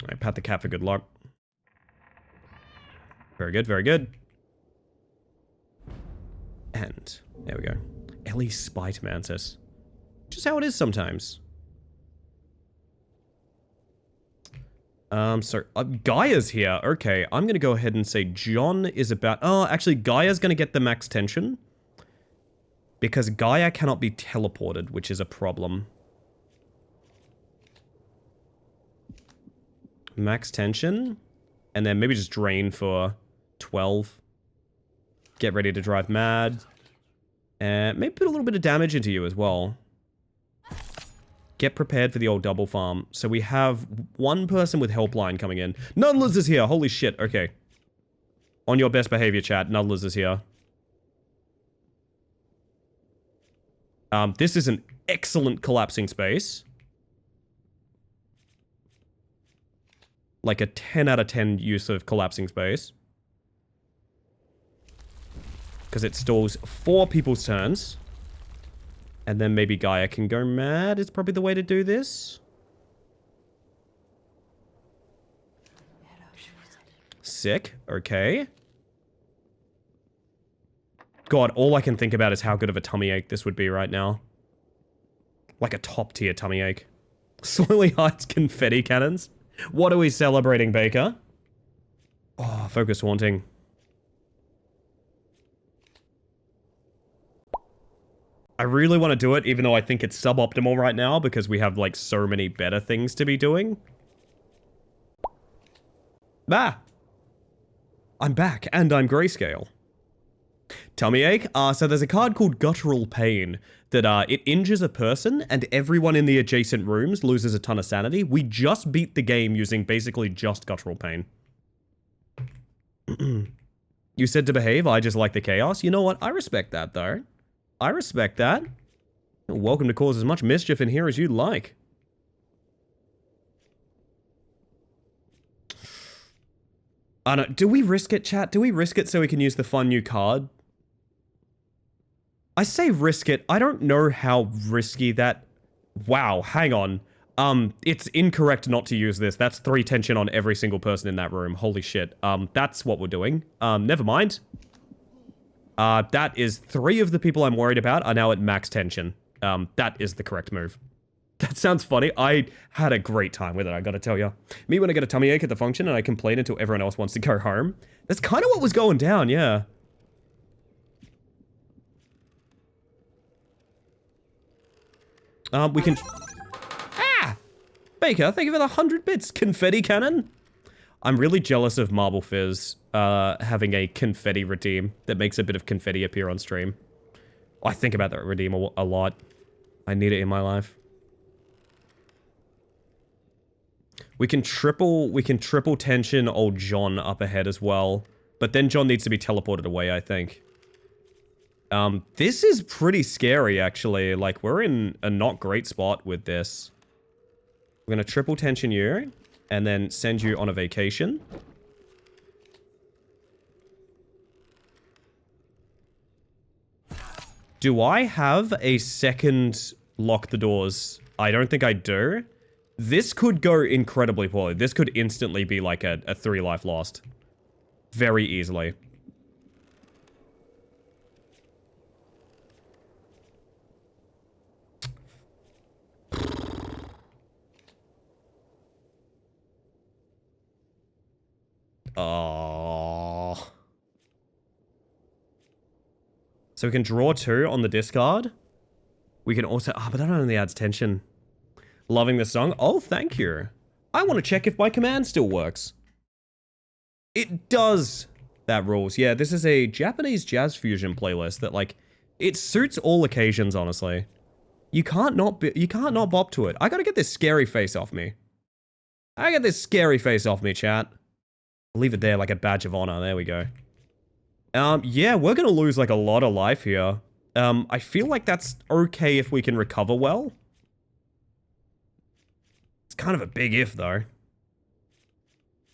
S1: I pat the cat for good luck. Very good. And there we go. Ellie Spite Mantis. Just how it is sometimes. Gaia's here. Okay, I'm gonna go ahead and say John is about... Oh, actually, Gaia's gonna get the max tension. Because Gaia cannot be teleported, which is a problem. Max tension. And then maybe just drain for 12. Get ready to drive mad. And maybe put a little bit of damage into you as well. Get prepared for the old double farm. So we have 1 person with helpline coming in. Nudlers is here. Holy shit. Okay. On your best behavior, chat. Nudlers is here. This is an excellent collapsing space. Like a 10 out of 10 use of collapsing space. Because it stalls 4 people's turns. And then maybe Gaia can go mad is probably the way to do this. Sick. Okay. God, all I can think about is how good of a tummy ache this would be right now. Like a top tier tummy ache. Slowly hides confetti cannons. What are we celebrating, Baker? Oh, focus haunting. I really want to do it, even though I think it's suboptimal right now, because we have, like, so many better things to be doing. Bah! I'm back, and I'm grayscale. Tummy ache? So there's a card called Guttural Pain that, it injures a person, and everyone in the adjacent rooms loses a ton of sanity. We just beat the game using basically just Guttural Pain. You said to behave, I just like the chaos. You know what? I respect that, though. I respect that. You're welcome to cause as much mischief in here as you'd like. I don't... Do we risk it, chat? Do we risk it so we can use the fun new card? I say risk it. I don't know how risky that... Wow, hang on. It's incorrect not to use this. That's 3 tension on every single person in that room. Holy shit. That's what we're doing. Never mind. That is 3 of the people I'm worried about are now at max tension. That is the correct move. That sounds funny. I had a great time with it, I gotta tell you. Me when I get a tummy ache at the function and I complain until everyone else wants to go home. That's kind of what was going down, yeah. We can... Ah! Baker, thank you for the 100 bits. Confetti cannon? I'm really jealous of Marble Fizz having a confetti redeem that makes a bit of confetti appear on stream. I think about that redeem a lot. I need it in my life. We can triple tension old John up ahead as well. But then John needs to be teleported away, I think. This is pretty scary, actually. Like, we're in a not great spot with this. We're gonna triple tension you, and then send you on a vacation. Do I have a second lock the doors? I don't think I do. This could go incredibly poorly. This could instantly be like a 3 life lost. Very easily. Oh. So we can draw 2 on the discard. We can also... Ah, but that only adds tension. Loving the song. Oh, thank you. I want to check if my command still works. It does. That rules. Yeah, this is a Japanese jazz fusion playlist that, like, it suits all occasions, honestly. You can't not bop to it. I gotta get this scary face off me. I get this scary face off me, chat. I'll leave it there like a badge of honor. There we go. Yeah, we're gonna lose, like, a lot of life here. I feel like that's okay if we can recover well. It's kind of a big if, though.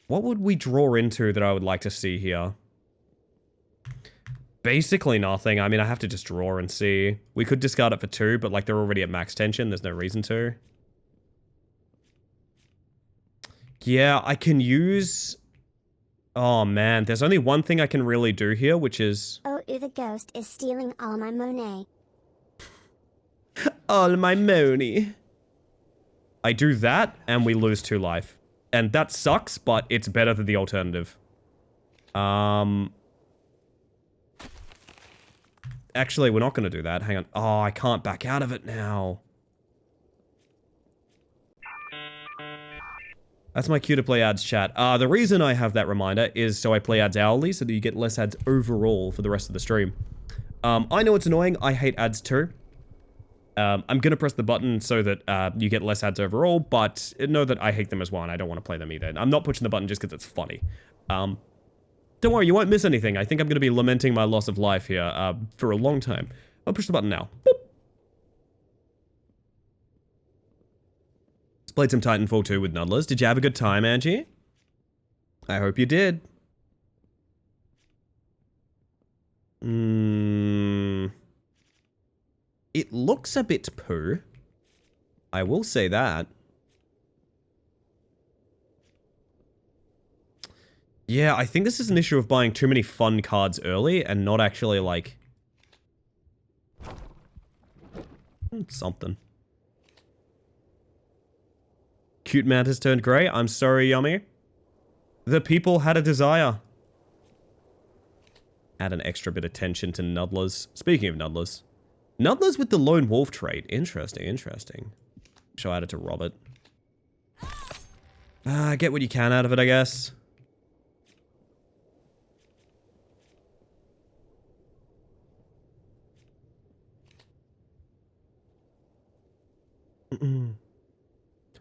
S1: What would we draw into that I would like to see here? Basically nothing. I mean, I have to just draw and see. We could discard it for 2, but, like, they're already at max tension. There's no reason to. Yeah, I can use... Oh, man. There's only one thing I can really do here, which is...
S3: Oh, the ghost is stealing all my Monet.
S1: All my money. I do that, and we lose 2 life. And that sucks, but it's better than the alternative. Actually, we're not going to do that. Hang on. Oh, I can't back out of it now. That's my cue to play ads, chat. The reason I have that reminder is so I play ads hourly, so that you get less ads overall for the rest of the stream. I know it's annoying. I hate ads too. I'm gonna press the button so that you get less ads overall, but know that I hate them as well, and I don't want to play them either. I'm not pushing the button just because it's funny. Don't worry, you won't miss anything. I think I'm gonna be lamenting my loss of life here for a long time. I'll push the button now. Boop. Played some Titanfall 2 with Nudlers. Did you have a good time, Angie? I hope you did. It looks a bit poo. I will say that. Yeah, I think this is an issue of buying too many fun cards early and not actually, like... something. Cute mantis turned grey. I'm sorry, Yummy. The people had a desire. Add an extra bit of tension to Nudlers. Speaking of Nudlers. Nudlers with the lone wolf trait. Interesting, interesting. Shall add it to Robert. Get what you can out of it, I guess.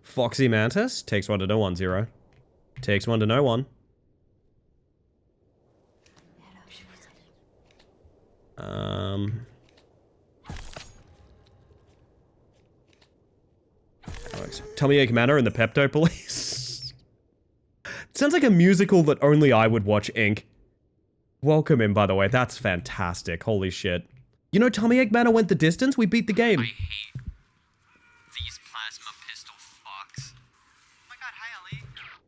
S1: Foxy Mantis takes 1 to know 1, 0. Takes 1 to know 1. Tommyache Manor and the Pepto Police. It sounds like a musical that only I would watch, Inc. Welcome in, by the way. That's fantastic. Holy shit. You know, Tommyache Manor went the distance. We beat the game.
S4: I hate these plasma pistol fucks. Oh my god, hi Ellie.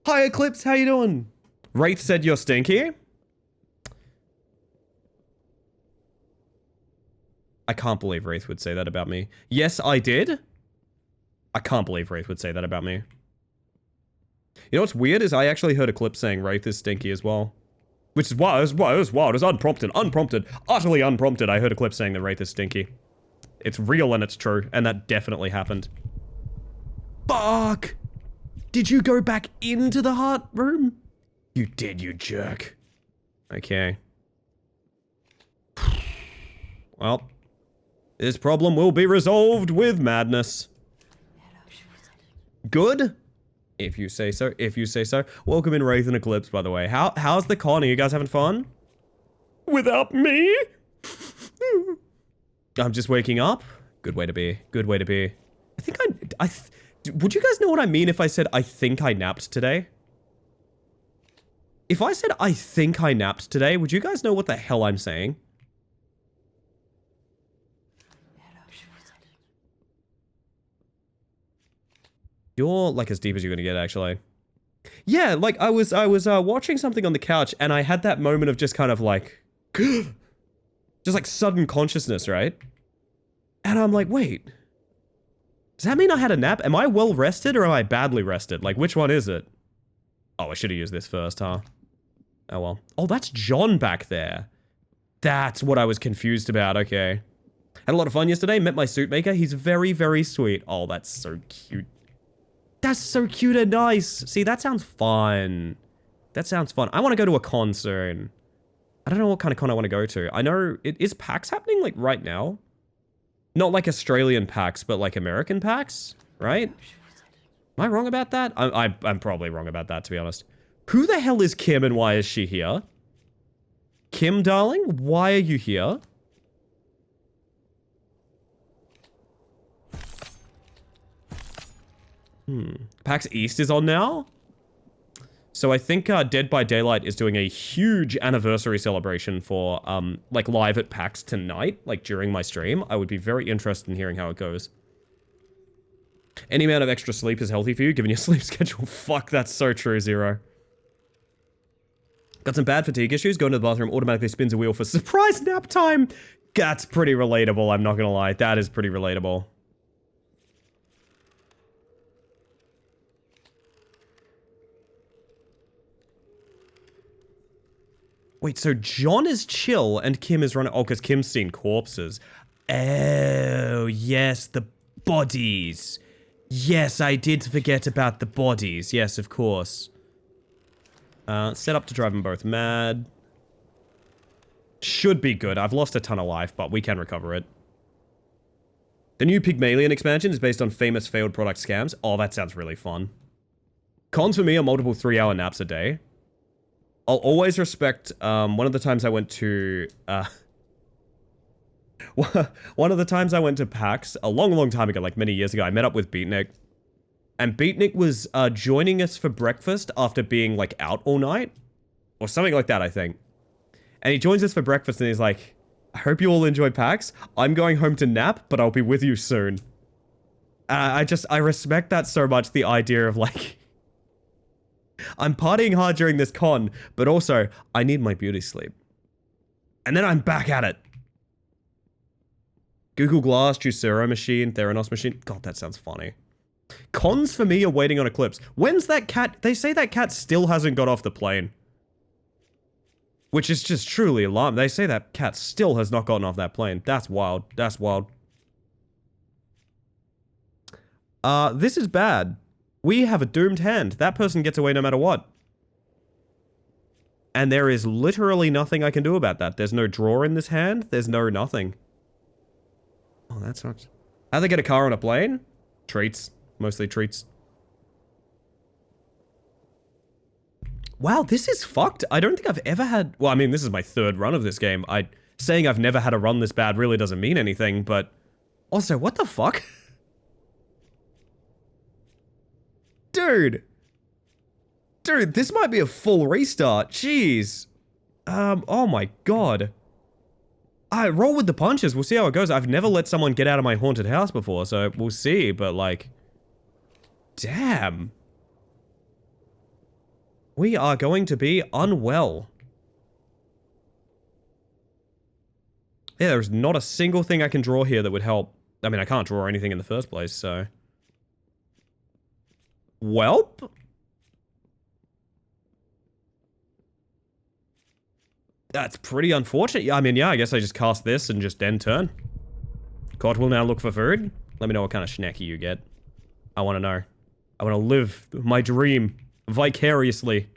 S1: Hi Eclipse, how you doing? Wraith said you're stinky. I can't believe Wraith would say that about me. Yes, I did. I can't believe Wraith would say that about me. You know what's weird is I actually heard Eclipse saying Wraith is stinky as well. Which is wild, it's wild, it's unprompted, utterly unprompted. I heard Eclipse saying that Wraith is stinky. It's real and it's true, and that definitely happened. Fuck! Did you go back into the heart room? You did, you jerk. Okay. Well, this problem will be resolved with madness. Good? If you say so, if you say so. Welcome in Wraith and Eclipse, by the way. How's the con? Are you guys having fun? Without me? I'm just waking up. Good way to be. Good way to be. I think would you guys know what I mean if I said I think I napped today? If I said I think I napped today, would you guys know what the hell I'm saying? You're like as deep as you're gonna get, actually. Yeah, like I was watching something on the couch and I had that moment of just kind of like, just like sudden consciousness, right? And I'm like, wait, does that mean I had a nap? Am I well rested or am I badly rested? Like, which one is it? Oh, I should have used this first, huh? Oh well. Oh, that's John back there. That's what I was confused about, okay. Had a lot of fun yesterday, met my suit maker. He's very, very sweet. Oh, that's so cute. That's so cute and nice. See, that sounds fun. That sounds fun. I want to go to a con soon. I don't know what kind of con I want to go to. I know, is PAX happening like right now? Not like Australian PAX, but like American PAX, right? Am I wrong about that? I'm probably wrong about that, to be honest. Who the hell is Kim and why is she here? Kim, darling, why are you here? PAX East is on now? So I think Dead by Daylight is doing a huge anniversary celebration for, like, live at PAX tonight, like, during my stream. I would be very interested in hearing how it goes. Any amount of extra sleep is healthy for you, given your sleep schedule. Fuck, that's so true, Zero. Got some bad fatigue issues. Going to the bathroom automatically spins a wheel for surprise nap time. That's pretty relatable, I'm not gonna lie. That is pretty relatable. Wait, so John is chill and Kim is running... Oh, because Kim's seen corpses. Oh, yes, the bodies. Yes, I did forget about the bodies. Yes, of course. Set up to drive them both mad. Should be good. I've lost a ton of life, but we can recover it. The new Pygmalion expansion is based on famous failed product scams. Oh, that sounds really fun. Cons for me are multiple 3-hour naps a day. I'll always respect, one of the times I went to, one of the times I went to PAX, a long, long time ago, like many years ago, I met up with Beatnik. And Beatnik was, joining us for breakfast after being, like, out all night. Or something like that, I think. And he joins us for breakfast and he's like, I hope you all enjoy PAX. I'm going home to nap, but I'll be with you soon. I respect that so much, the idea of, like... I'm partying hard during this con, but also, I need my beauty sleep. And then I'm back at it. Google Glass, Juicero machine, Theranos machine. God, that sounds funny. Cons for me are waiting on Eclipse. When's that cat? They say that cat still hasn't got off the plane. Which is just truly alarming. They say that cat still has not gotten off that plane. That's wild. That's wild. This is bad. We have a doomed hand. That person gets away no matter what. And there is literally nothing I can do about that. There's no draw in this hand. There's no nothing. Oh, that sucks. How they get a car on a plane? Treats. Mostly treats. Wow, this is fucked. I don't think I've ever had... Well, I mean, this is my third run of this game. Saying I've never had a run this bad really doesn't mean anything, but... Also, what the fuck? Dude, this might be a full restart. Jeez. Oh my god. I roll with the punches. We'll see how it goes. I've never let someone get out of my haunted house before, so we'll see, but like... Damn. We are going to be unwell. Yeah, there's not a single thing I can draw here that would help. I mean, I can't draw anything in the first place, so... Welp? That's pretty unfortunate. I mean, yeah, I guess I just cast this and just end turn. Court will now look for food. Let me know what kind of snacky you get. I want to know. I want to live my dream vicariously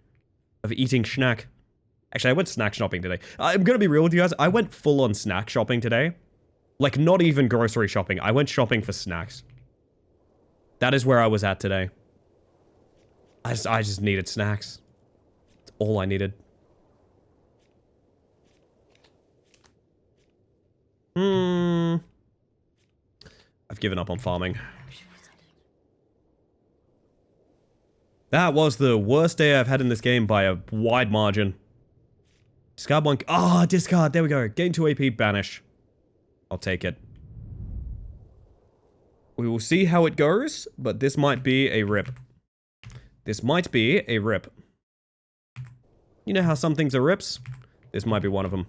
S1: of eating snack. Actually, I went snack shopping today. I'm going to be real with you guys. I went full on snack shopping today. Like, not even grocery shopping. I went shopping for snacks. That is where I was at today. I just needed snacks. That's all I needed. given up on farming. That was the worst day I've had in this game by a wide margin. Discard one. Ah, discard. There we go. Gain 2 AP, banish. I'll take it. We will see how it goes, but this might be a rip. This might be a rip. You know how some things are rips? This might be one of them.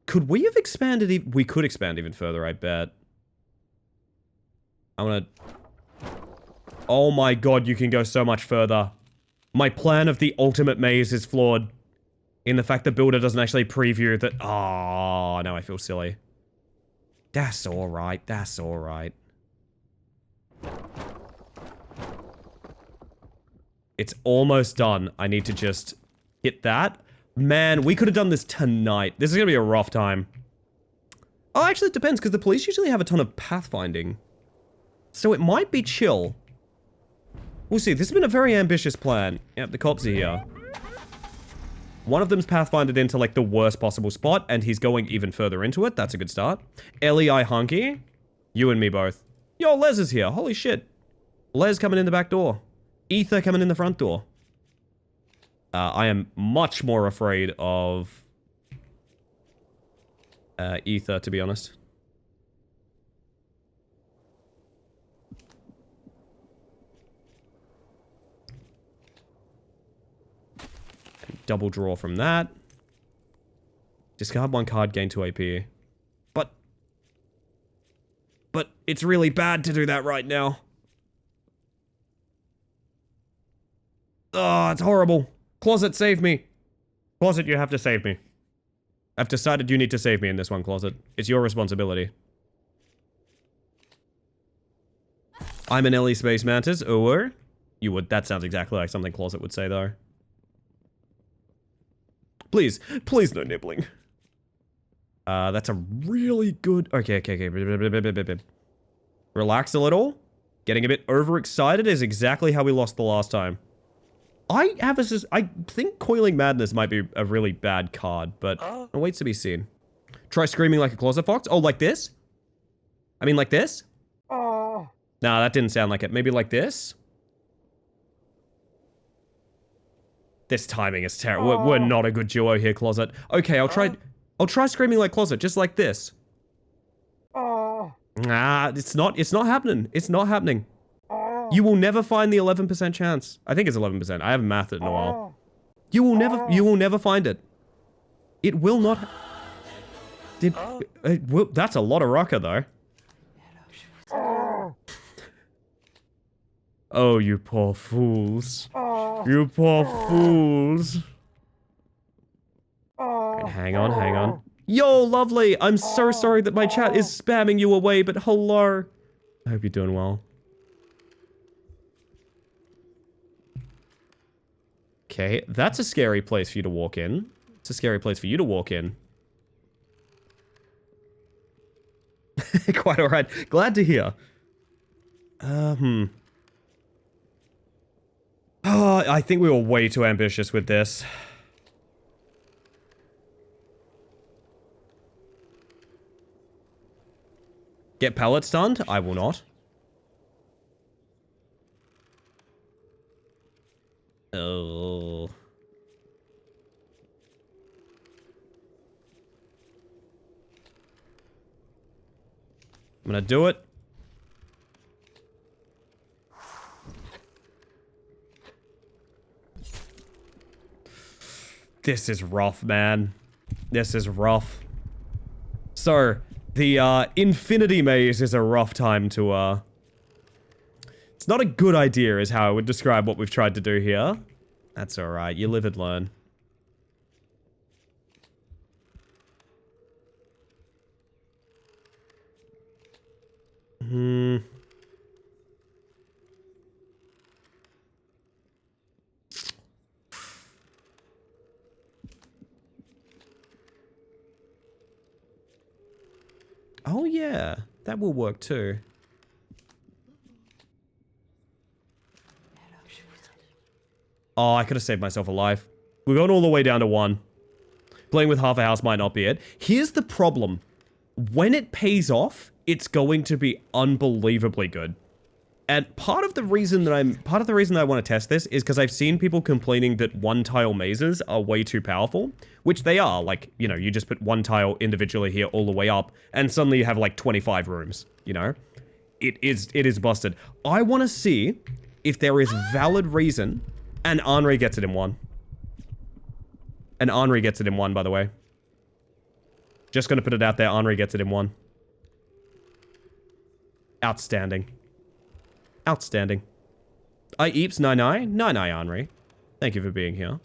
S1: Could we have expanded? We could expand even further, I bet. I'm gonna... Oh my god, you can go so much further. My plan of the ultimate maze is flawed. In the fact the builder doesn't actually preview that... Oh, now I feel silly. That's alright, that's alright. It's almost done. I need to just hit that. Man, we could have done this tonight. This is gonna be a rough time. Oh, actually it depends, because the police usually have a ton of pathfinding. So it might be chill. We'll see. This has been a very ambitious plan. Yep, the cops are here. One of them's pathfinded into, like, the worst possible spot, and he's going even further into it. That's a good start. L.E.I. Hunky. You and me both. Yo, Les is here. Holy shit. Les coming in the back door. Ether coming in the front door. I am much more afraid of... Ether, to be honest. Double draw from that. Discard 1 card, gain 2 AP. But it's really bad to do that right now. Oh, it's horrible. Closet, save me. Closet, you have to save me. I've decided you need to save me in this one, Closet. It's your responsibility. I'm an Ellie Space Mantis, or... You would... That sounds exactly like something Closet would say, though. Please. Please no nibbling. That's a really good... Okay. Relax a little. Getting a bit overexcited is exactly how we lost the last time. I think Coiling Madness might be a really bad card, but it waits to be seen. Try screaming like a closet fox. Oh, like this? I mean, like this? Nah, that didn't sound like it. Maybe like this? This timing is terrible. We're not a good duo here, Closet. Okay, I'll try screaming like Closet, just like this. Nah, it's not happening. It's not happening. You will never find the 11% chance. I think it's 11%. I haven't mathed it in a while. You will never find it. It will not. That's a lot of rocker, though. Oh, you poor fools. You poor fools. Hang on. Yo, lovely. I'm so sorry that my chat is spamming you away, but hello. I hope you're doing well. Okay, that's a scary place for you to walk in. It's a scary place for you to walk in. Quite alright. Glad to hear. Oh, I think we were way too ambitious with this. Get pallet stunned? I will not. Oh. I'm gonna do it. This is rough, man. This is rough. So, the, Infinity Maze is a rough time to, It's not a good idea is how I would describe what we've tried to do here. That's alright, you live and learn. Oh yeah, that will work too. Oh, I could have saved myself a life. We're going all the way down to 1. Playing with half a house might not be it. Here's the problem. When it pays off, it's going to be unbelievably good. And part of the reason that I want to test this is because I've seen people complaining that one-tile mazes are way too powerful, which they are. Like, you know, you just put one tile individually here all the way up, and suddenly you have like 25 rooms, you know? It is busted. I want to see if there is valid reason, and Henri gets it in 1. And Henri gets it in 1, by the way. Just gonna put it out there, Henri gets it in 1. Outstanding. Outstanding. I eeps nine Henri. Thank you for being here.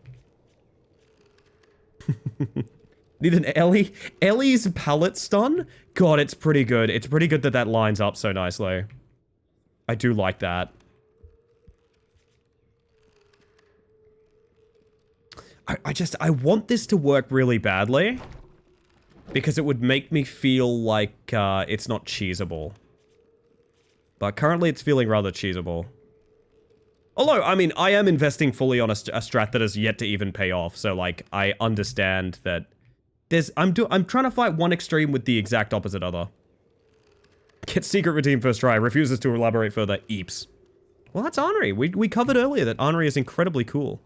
S1: Need an Ellie? Ellie's pallet stun? God, it's pretty good. It's pretty good that that lines up so nicely. I do like that. I want this to work really badly. Because it would make me feel like it's not cheesable. But currently it's feeling rather cheesable. Although, I mean, I am investing fully on a strat that has yet to even pay off. So, like, I understand that I'm trying to fight one extreme with the exact opposite other. Get secret redeem first try. Refuses to elaborate further. Eeps. Well, that's Henri. We covered earlier that Henri is incredibly cool.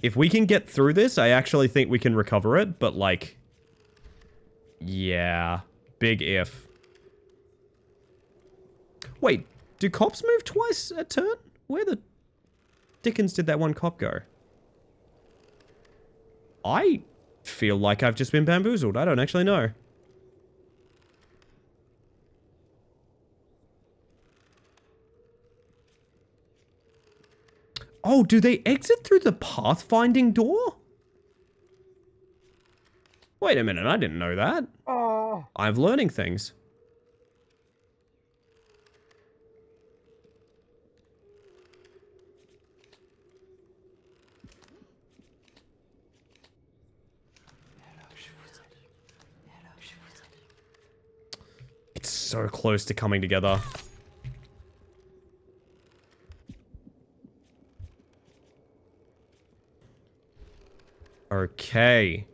S1: If we can get through this, I actually think we can recover it, but like... Yeah. Big if. Wait, do cops move twice a turn? Where the dickens did that one cop go? I feel like I've just been bamboozled. I don't actually know. Oh, do they exit through the pathfinding door? Wait a minute, I didn't know that. I'm learning things. It's so close to coming together. Okay.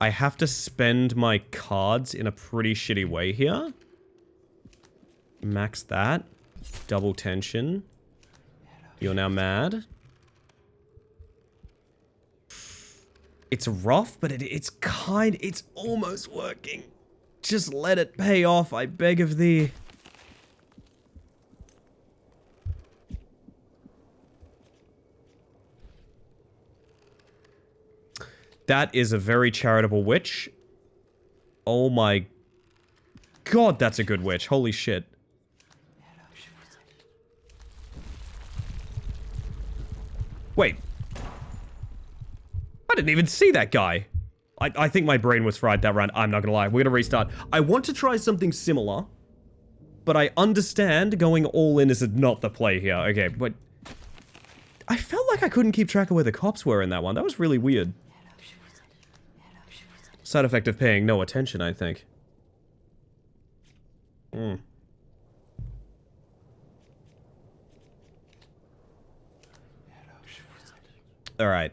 S1: I have to spend my cards in a pretty shitty way here. Max that. Double tension. You're now mad. It's rough, but it's almost working. Just let it pay off, I beg of thee. That is a very charitable witch. Oh my god, that's a good witch. Holy shit. Wait. I didn't even see that guy. I think my brain was fried that round. I'm not gonna lie. We're gonna restart. I want to try something similar, but I understand going all in is not the play here. Okay, but I felt like I couldn't keep track of where the cops were in that one. That was really weird. Side effect of paying no attention, I think. Alright.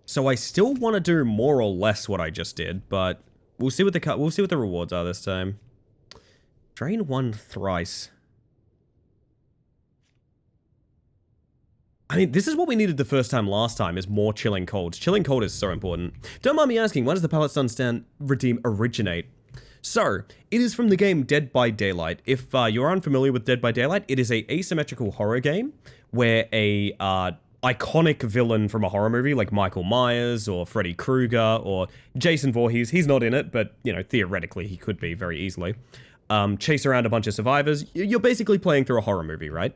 S1: So I still want to do more or less what I just did, but we'll see what the rewards are this time. Drain 1 thrice. I mean, this is what we needed the first time last time, is more Chilling Cold. Chilling Cold is so important. Don't mind me asking, why does the Pallet Stun Stand Redeem originate? So, it is from the game Dead by Daylight. If you're unfamiliar with Dead by Daylight, it is a asymmetrical horror game where a iconic villain from a horror movie like Michael Myers or Freddy Krueger or Jason Voorhees, he's not in it, but, you know, theoretically he could be very easily, chase around a bunch of survivors. You're basically playing through a horror movie, right?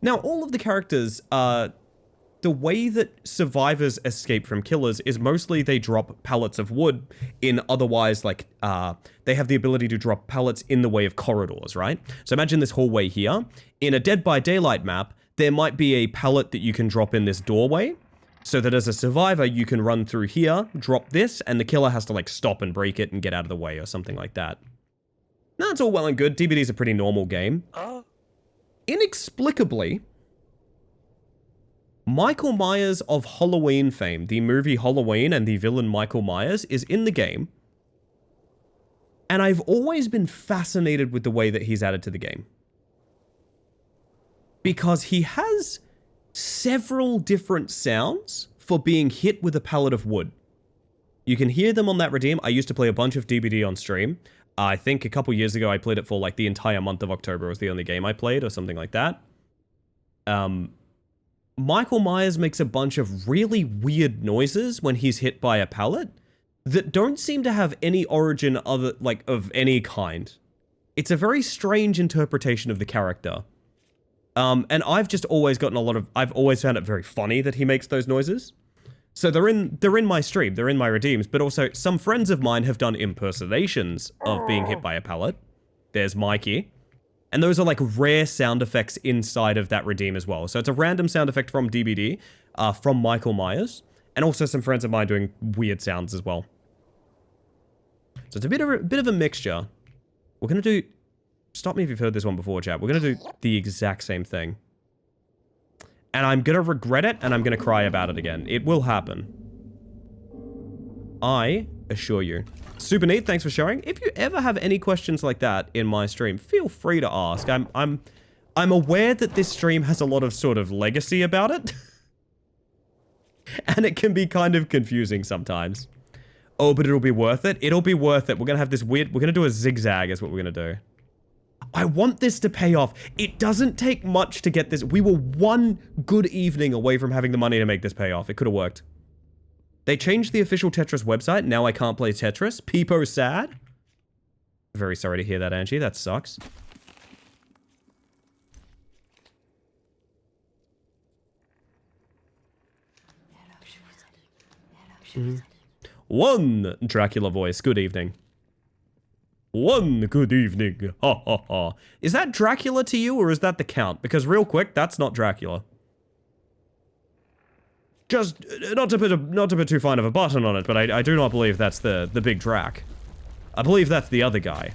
S1: Now, all of the characters are the way that survivors escape from killers is mostly they drop pallets of wood in otherwise, like, they have the ability to drop pallets in the way of corridors, right? So imagine this hallway here. In a Dead by Daylight map, there might be a pallet that you can drop in this doorway, so that as a survivor, you can run through here, drop this, and the killer has to, like, stop and break it and get out of the way or something like that. Now, it's all well and good. DBD's a pretty normal game. Inexplicably, Michael Myers of Halloween fame, the movie Halloween and the villain Michael Myers, is in the game. And I've always been fascinated with the way that he's added to the game. Because he has several different sounds for being hit with a pallet of wood. You can hear them on that redeem. I used to play a bunch of DBD on stream. I think a couple years ago I played it for like the entire month of October. It was the only game I played or something like that. Michael Myers makes a bunch of really weird noises when he's hit by a pallet that don't seem to have any origin other, like, of any kind. It's a very strange interpretation of the character. And I've just always gotten I've always found it very funny that he makes those noises. So they're in my stream, they're in my redeems, but also some friends of mine have done impersonations of being hit by a pallet. There's Mikey. And those are like rare sound effects inside of that redeem as well. So it's a random sound effect from DBD, from Michael Myers, and also some friends of mine doing weird sounds as well. So it's a bit of a mixture. We're gonna do, stop me if you've heard this one before, chat. We're gonna do the exact same thing. And I'm gonna regret it, and I'm gonna cry about it again. It will happen. I assure you. Super neat, thanks for sharing. If you ever have any questions like that in my stream, feel free to ask. I'm aware that this stream has a lot of sort of legacy about it. And it can be kind of confusing sometimes. Oh, but it'll be worth it. It'll be worth it. We're gonna have this weird, we're gonna do a zigzag is what we're gonna do. I want this to pay off. It doesn't take much to get this. We were one good evening away from having the money to make this pay off. It could have worked. They changed the official Tetris website. Now I can't play Tetris. Peepo sad. Very sorry to hear that, Angie. That sucks. One Dracula voice. Good evening. One good evening. Ha ha ha. Is that Dracula to you, or is that the Count? Because real quick, that's not Dracula. Just not to put too fine of a button on it, but I do not believe that's the big Drac. I believe that's the other guy.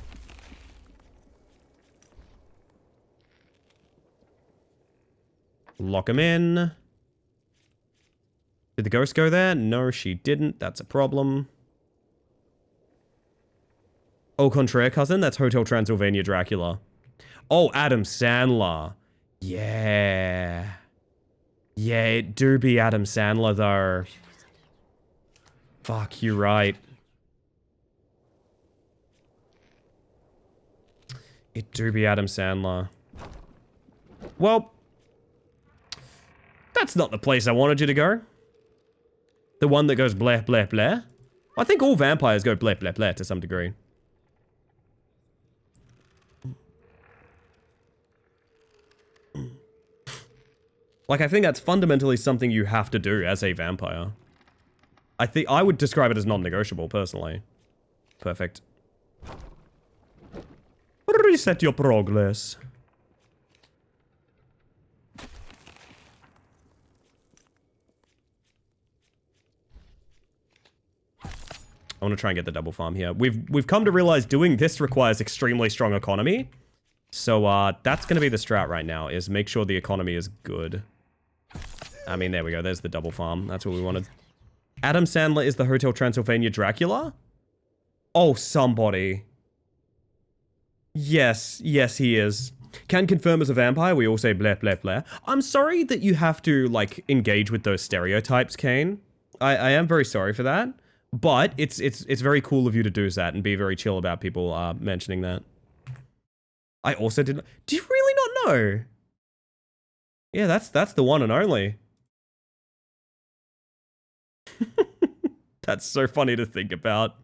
S1: Lock him in. Did the ghost go there? No, she didn't. That's a problem. Au contraire, cousin. That's Hotel Transylvania Dracula. Oh, Adam Sandler. Yeah. Yeah, it do be Adam Sandler, though. Fuck, you're right. It do be Adam Sandler. Well, that's not the place I wanted you to go. The one that goes bleh, bleh, bleh. I think all vampires go bleh, bleh, bleh to some degree. Like, I think that's fundamentally something you have to do as a vampire. I think I would describe it as non-negotiable, personally. Perfect. Reset your progress. I want to try and get the double farm here. We've come to realize doing this requires extremely strong economy. So, that's going to be the strat right now, is make sure the economy is good. I mean, there we go. There's the double farm. That's what we wanted. Adam Sandler is the Hotel Transylvania Dracula? Oh, somebody. Yes. Yes, he is. Can confirm as a vampire. We all say bleh, bleh, bleh. I'm sorry that you have to, like, engage with those stereotypes, Kane. I am very sorry for that. But it's very cool of you to do that and be very chill about people mentioning that. I also didn't... Do you really not know? Yeah, that's the one and only. That's so funny to think about.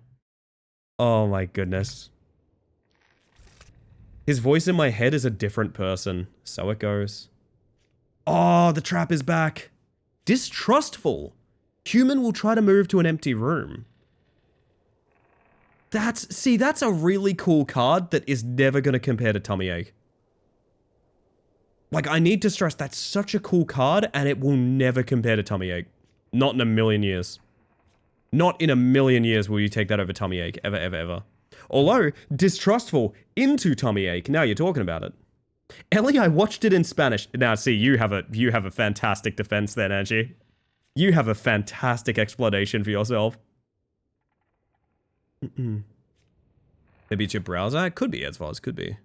S1: Oh my goodness. His voice in my head is a different person. So it goes. Oh, the trap is back. Distrustful. Human will try to move to an empty room. That's a really cool card that is never going to compare to Tummy Ache. Like, I need to stress, that's such a cool card, and it will never compare to Tummy Ache. Not in a million years. Not in a million years will you take that over Tummy Ache, ever, ever, ever. Although, Distrustful into Tummy Ache, now you're talking about it. Ellie, I watched it in Spanish. Now, see, you have a fantastic defense then, Angie. You have a fantastic explanation for yourself. Maybe it's your browser? It could be Evzos, could be.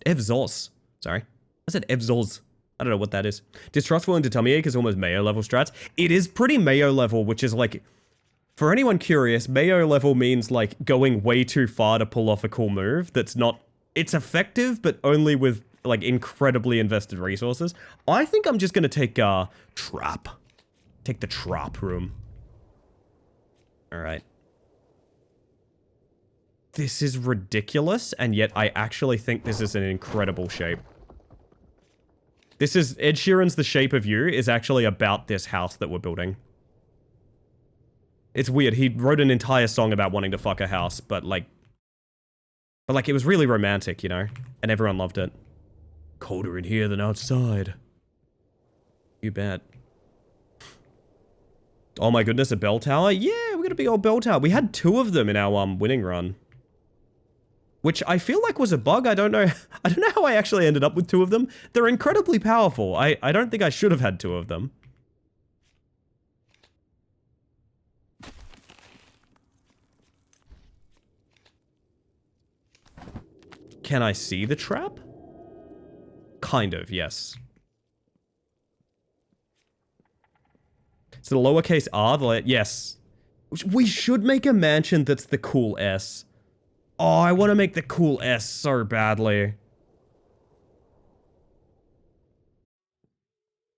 S1: Evzos. Sorry. I said Evzos. I don't know what that is. Distrustful into Tummy Ache is almost Mayo level strats. It is pretty Mayo level, which is like... For anyone curious, Mayo level means like going way too far to pull off a cool move that's not... It's effective, but only with like incredibly invested resources. I think I'm just gonna take Trap. Take the Trap room. Alright. This is ridiculous, and yet I actually think this is an incredible shape. This is... Ed Sheeran's The Shape of You is actually about this house that we're building. It's weird. He wrote an entire song about wanting to fuck a house, but like it was really romantic, you know? And everyone loved it. Colder in here than outside. You bet. Oh my goodness, a bell tower? Yeah, we're gonna be old bell tower. We had 2 of them in our winning run. Which I feel like was a bug. I don't know how I actually ended up with 2 of them. They're incredibly powerful. I don't think I should have had 2 of them. Can I see the trap? Kind of, yes. So the lowercase r, yes. We should make a mansion that's the cool S. Oh, I want to make the cool S so badly.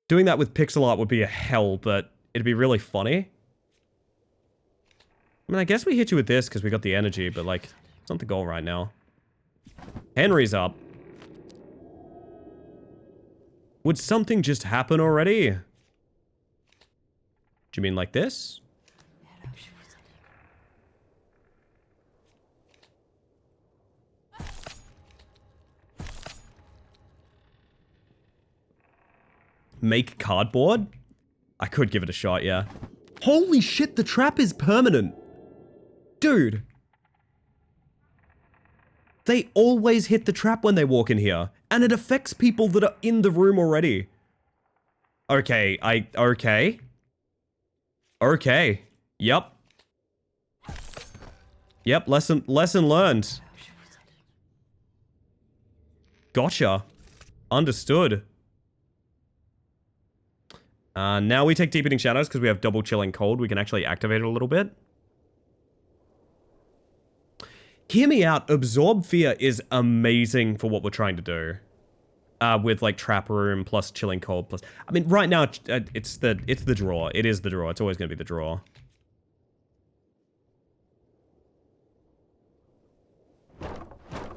S1: Doing that with pixel art would be a hell, but it'd be really funny. I mean, I guess we hit you with this because we got the energy, but like, it's not the goal right now. Henry's up. Would something just happen already? Do you mean like this? Make cardboard? I could give it a shot, yeah. Holy shit, the trap is permanent. Dude. They always hit the trap when they walk in here. And it affects people that are in the room already. Okay, okay. Okay. Yep. Yep, lesson learned. Gotcha. Understood. Now we take Deepening Shadows because we have double Chilling Cold. We can actually activate it a little bit. Hear me out. Absorb Fear is amazing for what we're trying to do. With like Trap Room plus Chilling Cold plus... I mean, right now, it's the draw. It is the draw. It's always going to be the draw.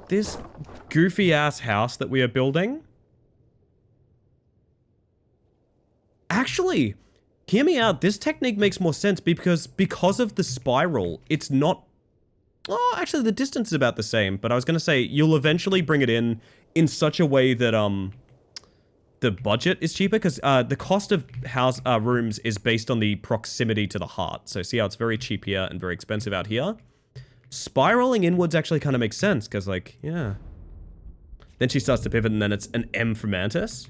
S1: This goofy-ass house that we are building... Actually, hear me out. This technique makes more sense because of the spiral, it's not... Oh, actually, the distance is about the same, but I was going to say, you'll eventually bring it in such a way that, the budget is cheaper, because, the cost of rooms is based on the proximity to the heart. So see how it's very cheap here and very expensive out here? Spiraling inwards actually kind of makes sense, because, like, yeah. Then she starts to pivot, and then it's an M for Mantis.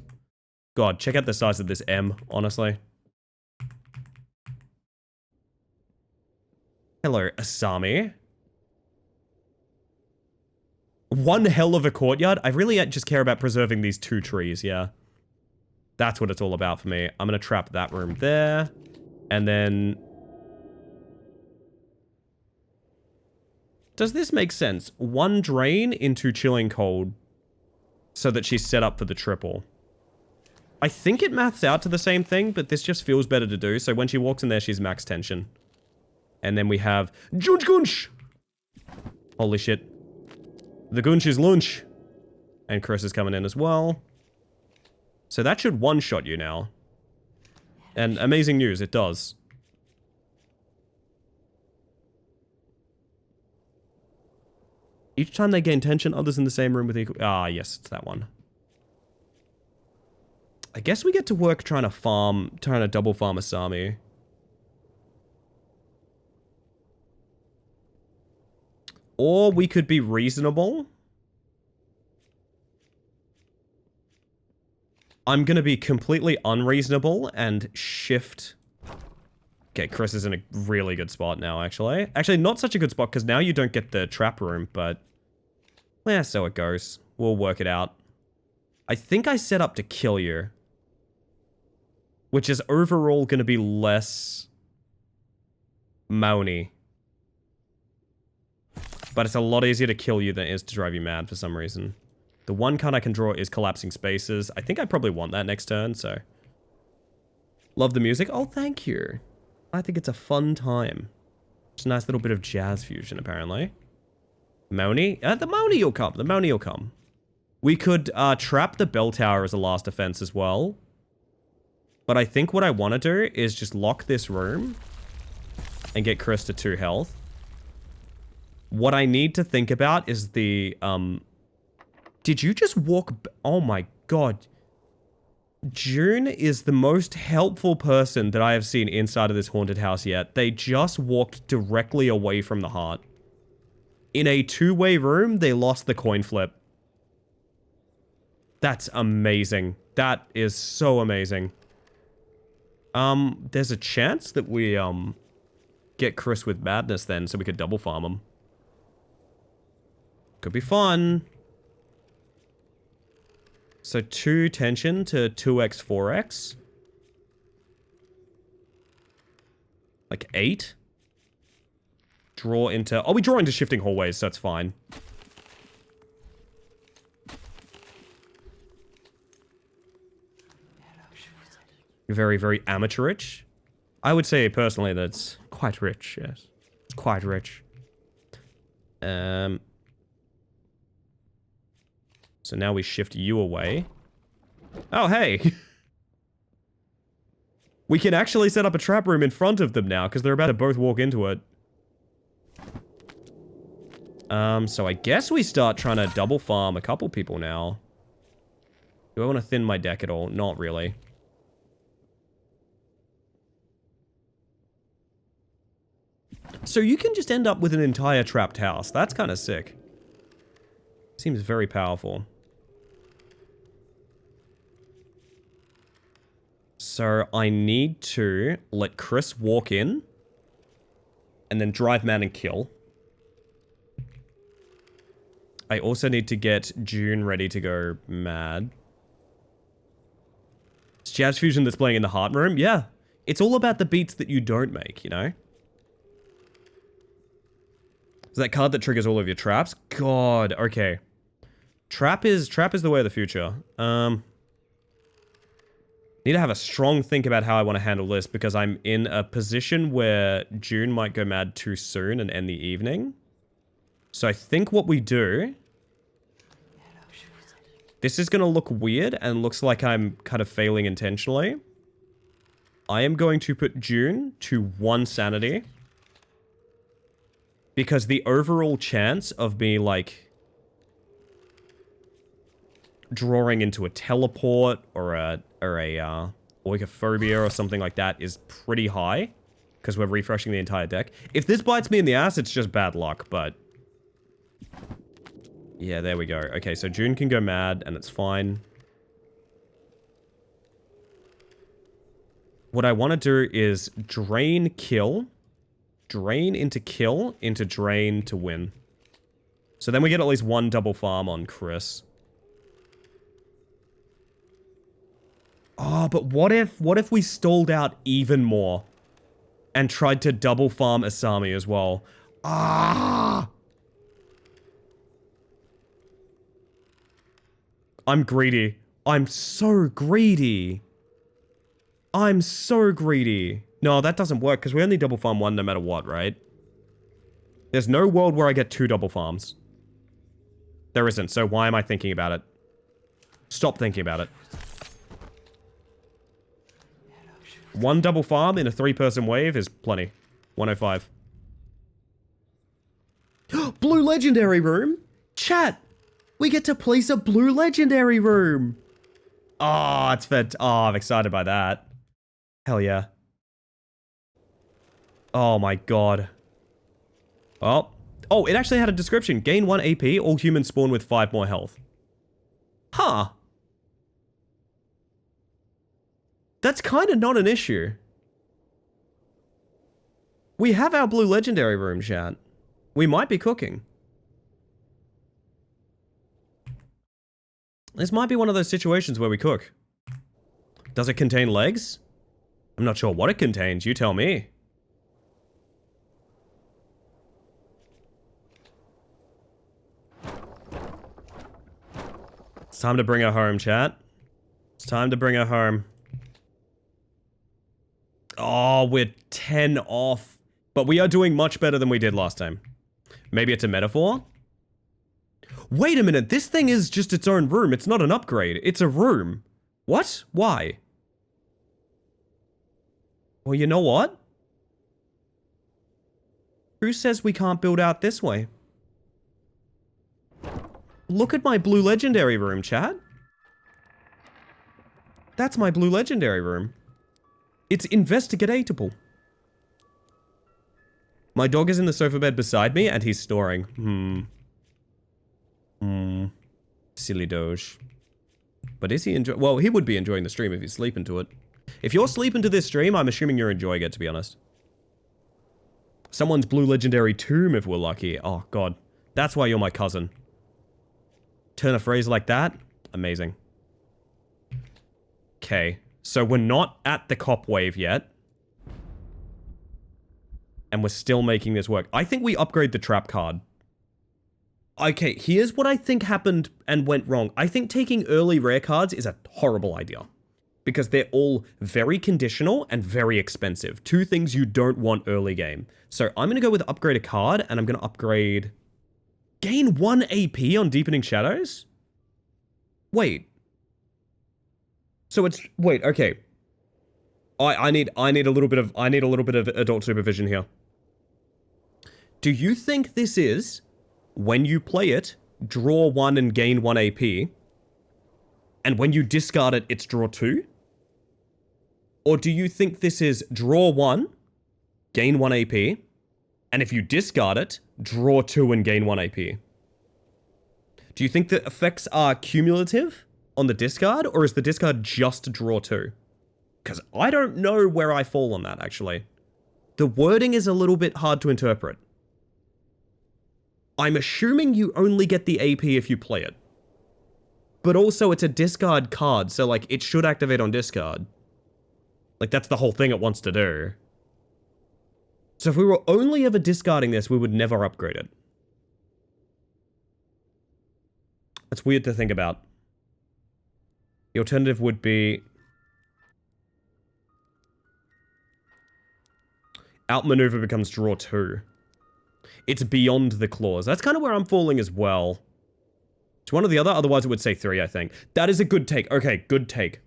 S1: God, check out the size of this M, honestly. Hello, Asami. One hell of a courtyard. I really just care about preserving these 2 trees, yeah. That's what it's all about for me. I'm gonna trap that room there. And then... Does this make sense? 1 drain into Chilling Cold so that she's set up for the triple. I think it maths out to the same thing, but this just feels better to do. So when she walks in there, she's max tension. And then we have... Junch Gunch! Holy shit. The Gunch is lunch. And Chris is coming in as well. So that should one-shot you now. And amazing news, it does. Each time they gain tension, others in the same room with equal... Ah, yes, it's that one. I guess we get to work trying to double farm Asami. Or we could be reasonable. I'm gonna be completely unreasonable and shift... Okay, Chris is in a really good spot now, actually. Actually, not such a good spot, because now you don't get the trap room, but... Yeah, so it goes. We'll work it out. I think I set up to kill you. Which is overall gonna be less... Moni. But it's a lot easier to kill you than it is to drive you mad for some reason. The one card I can draw is Collapsing Spaces. I think I probably want that next turn, so... Love the music. Oh, thank you. I think it's a fun time. It's a nice little bit of jazz fusion, apparently. Moni? The Moni will come. The Moni will come. We could trap the bell tower as a last defense as well. But I think what I want to do is just lock this room and get Chris to 2 health. What I need to think about is the... Did you just walk... Oh my god. June is the most helpful person that I have seen inside of this haunted house yet. They just walked directly away from the heart. In a 2-way room, they lost the coin flip. That's amazing. That is so amazing. There's a chance that we, get Chris with madness then, so we could double farm him. Could be fun. So 2 tension to 2x, 4x. Like 8. Draw into... Oh, we draw into shifting hallways, so that's fine. Very, very amateurish. I would say, personally, that's quite rich, yes. It's quite rich. So now we shift you away. Oh, hey! We can actually set up a trap room in front of them now, because they're about to both walk into it. So I guess we start trying to double farm a couple people now. Do I want to thin my deck at all? Not really. So you can just end up with an entire trapped house. That's kind of sick. Seems very powerful. So I need to let Chris walk in. And then drive mad and kill. I also need to get June ready to go mad. It's Jazz Fusion that's playing in the Heart Room? Yeah. It's all about the beats that you don't make, you know? Is that card that triggers all of your traps? God, okay. Trap is the way of the future. Need to have a strong think about how I want to handle this because I'm in a position where June might go mad too soon and end the evening. So I think what we do... This is going to look weird and looks like I'm kind of failing intentionally. I am going to put June to 1 sanity. Because the overall chance of me, like... drawing into a teleport or a Oikophobia or something like that is pretty high. Because we're refreshing the entire deck. If this bites me in the ass, it's just bad luck, but... Yeah, there we go. Okay, so June can go mad, and it's fine. What I want to do is drain, kill. Drain into kill, into drain to win. So then we get at least 1 double farm on Chris. Oh, but what if we stalled out even more? And tried to double farm Asami as well? Ah! I'm greedy. I'm so greedy. I'm so greedy. No, that doesn't work because we only double farm 1 no matter what, right? There's no world where I get 2 double farms. There isn't, so why am I thinking about it? Stop thinking about it. 1 double farm in a 3-person wave is plenty. 105. Blue legendary room? Chat! We get to place a blue legendary room! Oh, it's fed. Oh, I'm excited by that. Hell yeah. Oh my god. Oh. Oh, it actually had a description. Gain 1 AP, all humans spawn with 5 more health. Huh. That's kind of not an issue. We have our blue legendary room, chat. We might be cooking. This might be one of those situations where we cook. Does it contain legs? I'm not sure what it contains, you tell me. It's time to bring her home, chat. It's time to bring her home. Oh, we're 10 off. But we are doing much better than we did last time. Maybe it's a metaphor? Wait a minute, this thing is just its own room. It's not an upgrade. It's a room. What? Why? Well, you know what? Who says we can't build out this way? Look at my blue legendary room, chat. That's my blue legendary room. It's investigatable. My dog is in the sofa bed beside me and he's snoring. Silly Doge. But is he enjoying? Well, he would be enjoying the stream if he's sleeping to it. If you're sleeping to this stream, I'm assuming you're enjoying it, to be honest. Someone's blue legendary tomb if we're lucky. Oh, God. That's why you're my cousin. Turn a phrase like that? Amazing. Okay. So we're not at the cop wave yet. And we're still making this work. I think we upgrade the trap card. Okay, here's what I think happened and went wrong. I think taking early rare cards is a horrible idea. Because they're all very conditional and very expensive. 2 things you don't want early game. So I'm going to go with upgrade a card, and I'm going to upgrade... Gain 1 AP on Deepening Shadows? Wait. So it's... Wait, okay. I need a little bit of adult supervision here. Do you think this is... When you play it, draw 1 and gain 1 AP. And when you discard it, it's draw 2? Or do you think this is draw 1, gain 1 AP, and if you discard it, draw 2 and gain 1 AP? Do you think the effects are cumulative on the discard, or is the discard just draw 2? Because I don't know where I fall on that, actually. The wording is a little bit hard to interpret. I'm assuming you only get the AP if you play it. But also, it's a discard card, so, like, it should activate on discard. Like, that's the whole thing it wants to do. So if we were only ever discarding this, we would never upgrade it. That's weird to think about. The alternative would be... Outmaneuver becomes draw 2. It's beyond the clause. That's kind of where I'm falling as well. It's one or the other, otherwise it would say 3, I think. That is a good take. Okay, good take.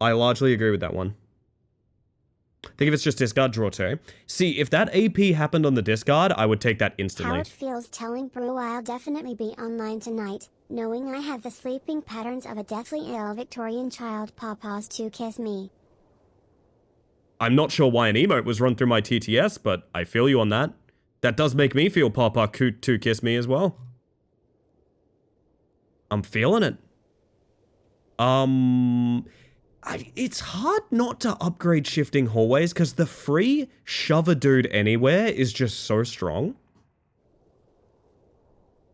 S1: I largely agree with that one. I think if it's just discard, draw 2. See, if that AP happened on the discard, I would take that instantly.
S3: How it feels telling Brew I'll definitely be online tonight, knowing I have the sleeping patterns of a deathly ill Victorian child. Papa's to kiss me.
S1: I'm not sure why an emote was run through my TTS, but I feel you on that. That does make me feel Papa to kiss me as well. I'm feeling it. It's hard not to upgrade Shifting Hallways because the free shove a dude anywhere is just so strong.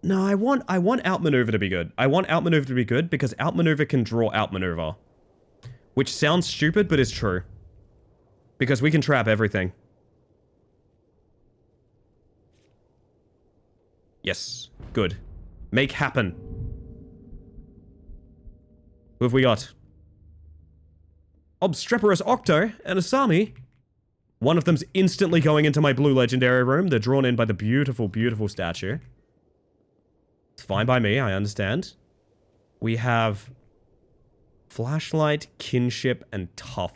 S1: No, I want Outmaneuver to be good. I want Outmaneuver to be good because Outmaneuver can draw Outmaneuver. Which sounds stupid, but is true. Because we can trap everything. Yes. Good. Make happen. Who have we got? Obstreperous Octo and Asami. One of them's instantly going into my blue legendary room. They're drawn in by the beautiful, beautiful statue. It's fine by me, I understand. We have Flashlight, kinship, and tough.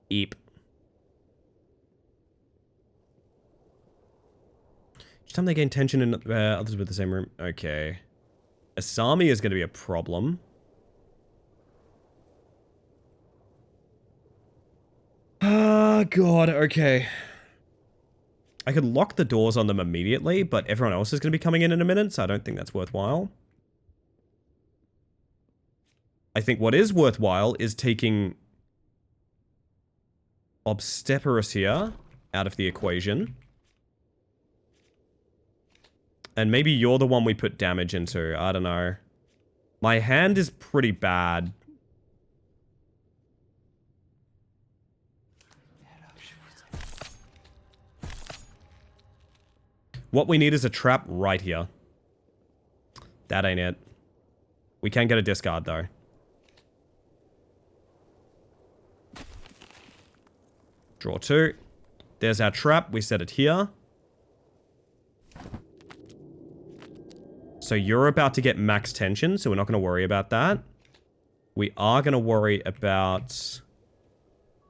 S1: Eep. Each time they gain tension in others with the same room. Okay. Asami is going to be a problem. Ah, God, okay. I could lock the doors on them immediately, but everyone else is going to be coming in a minute, so I don't think that's worthwhile. I think what is worthwhile is taking Obsteperus here out of the equation. And maybe you're the one we put damage into. I don't know. My hand is pretty bad. What we need is a trap right here. That ain't it. We can get a discard, though. Draw 2. There's our trap. We set it here. So you're about to get max tension, so we're not going to worry about that. We are going to worry about...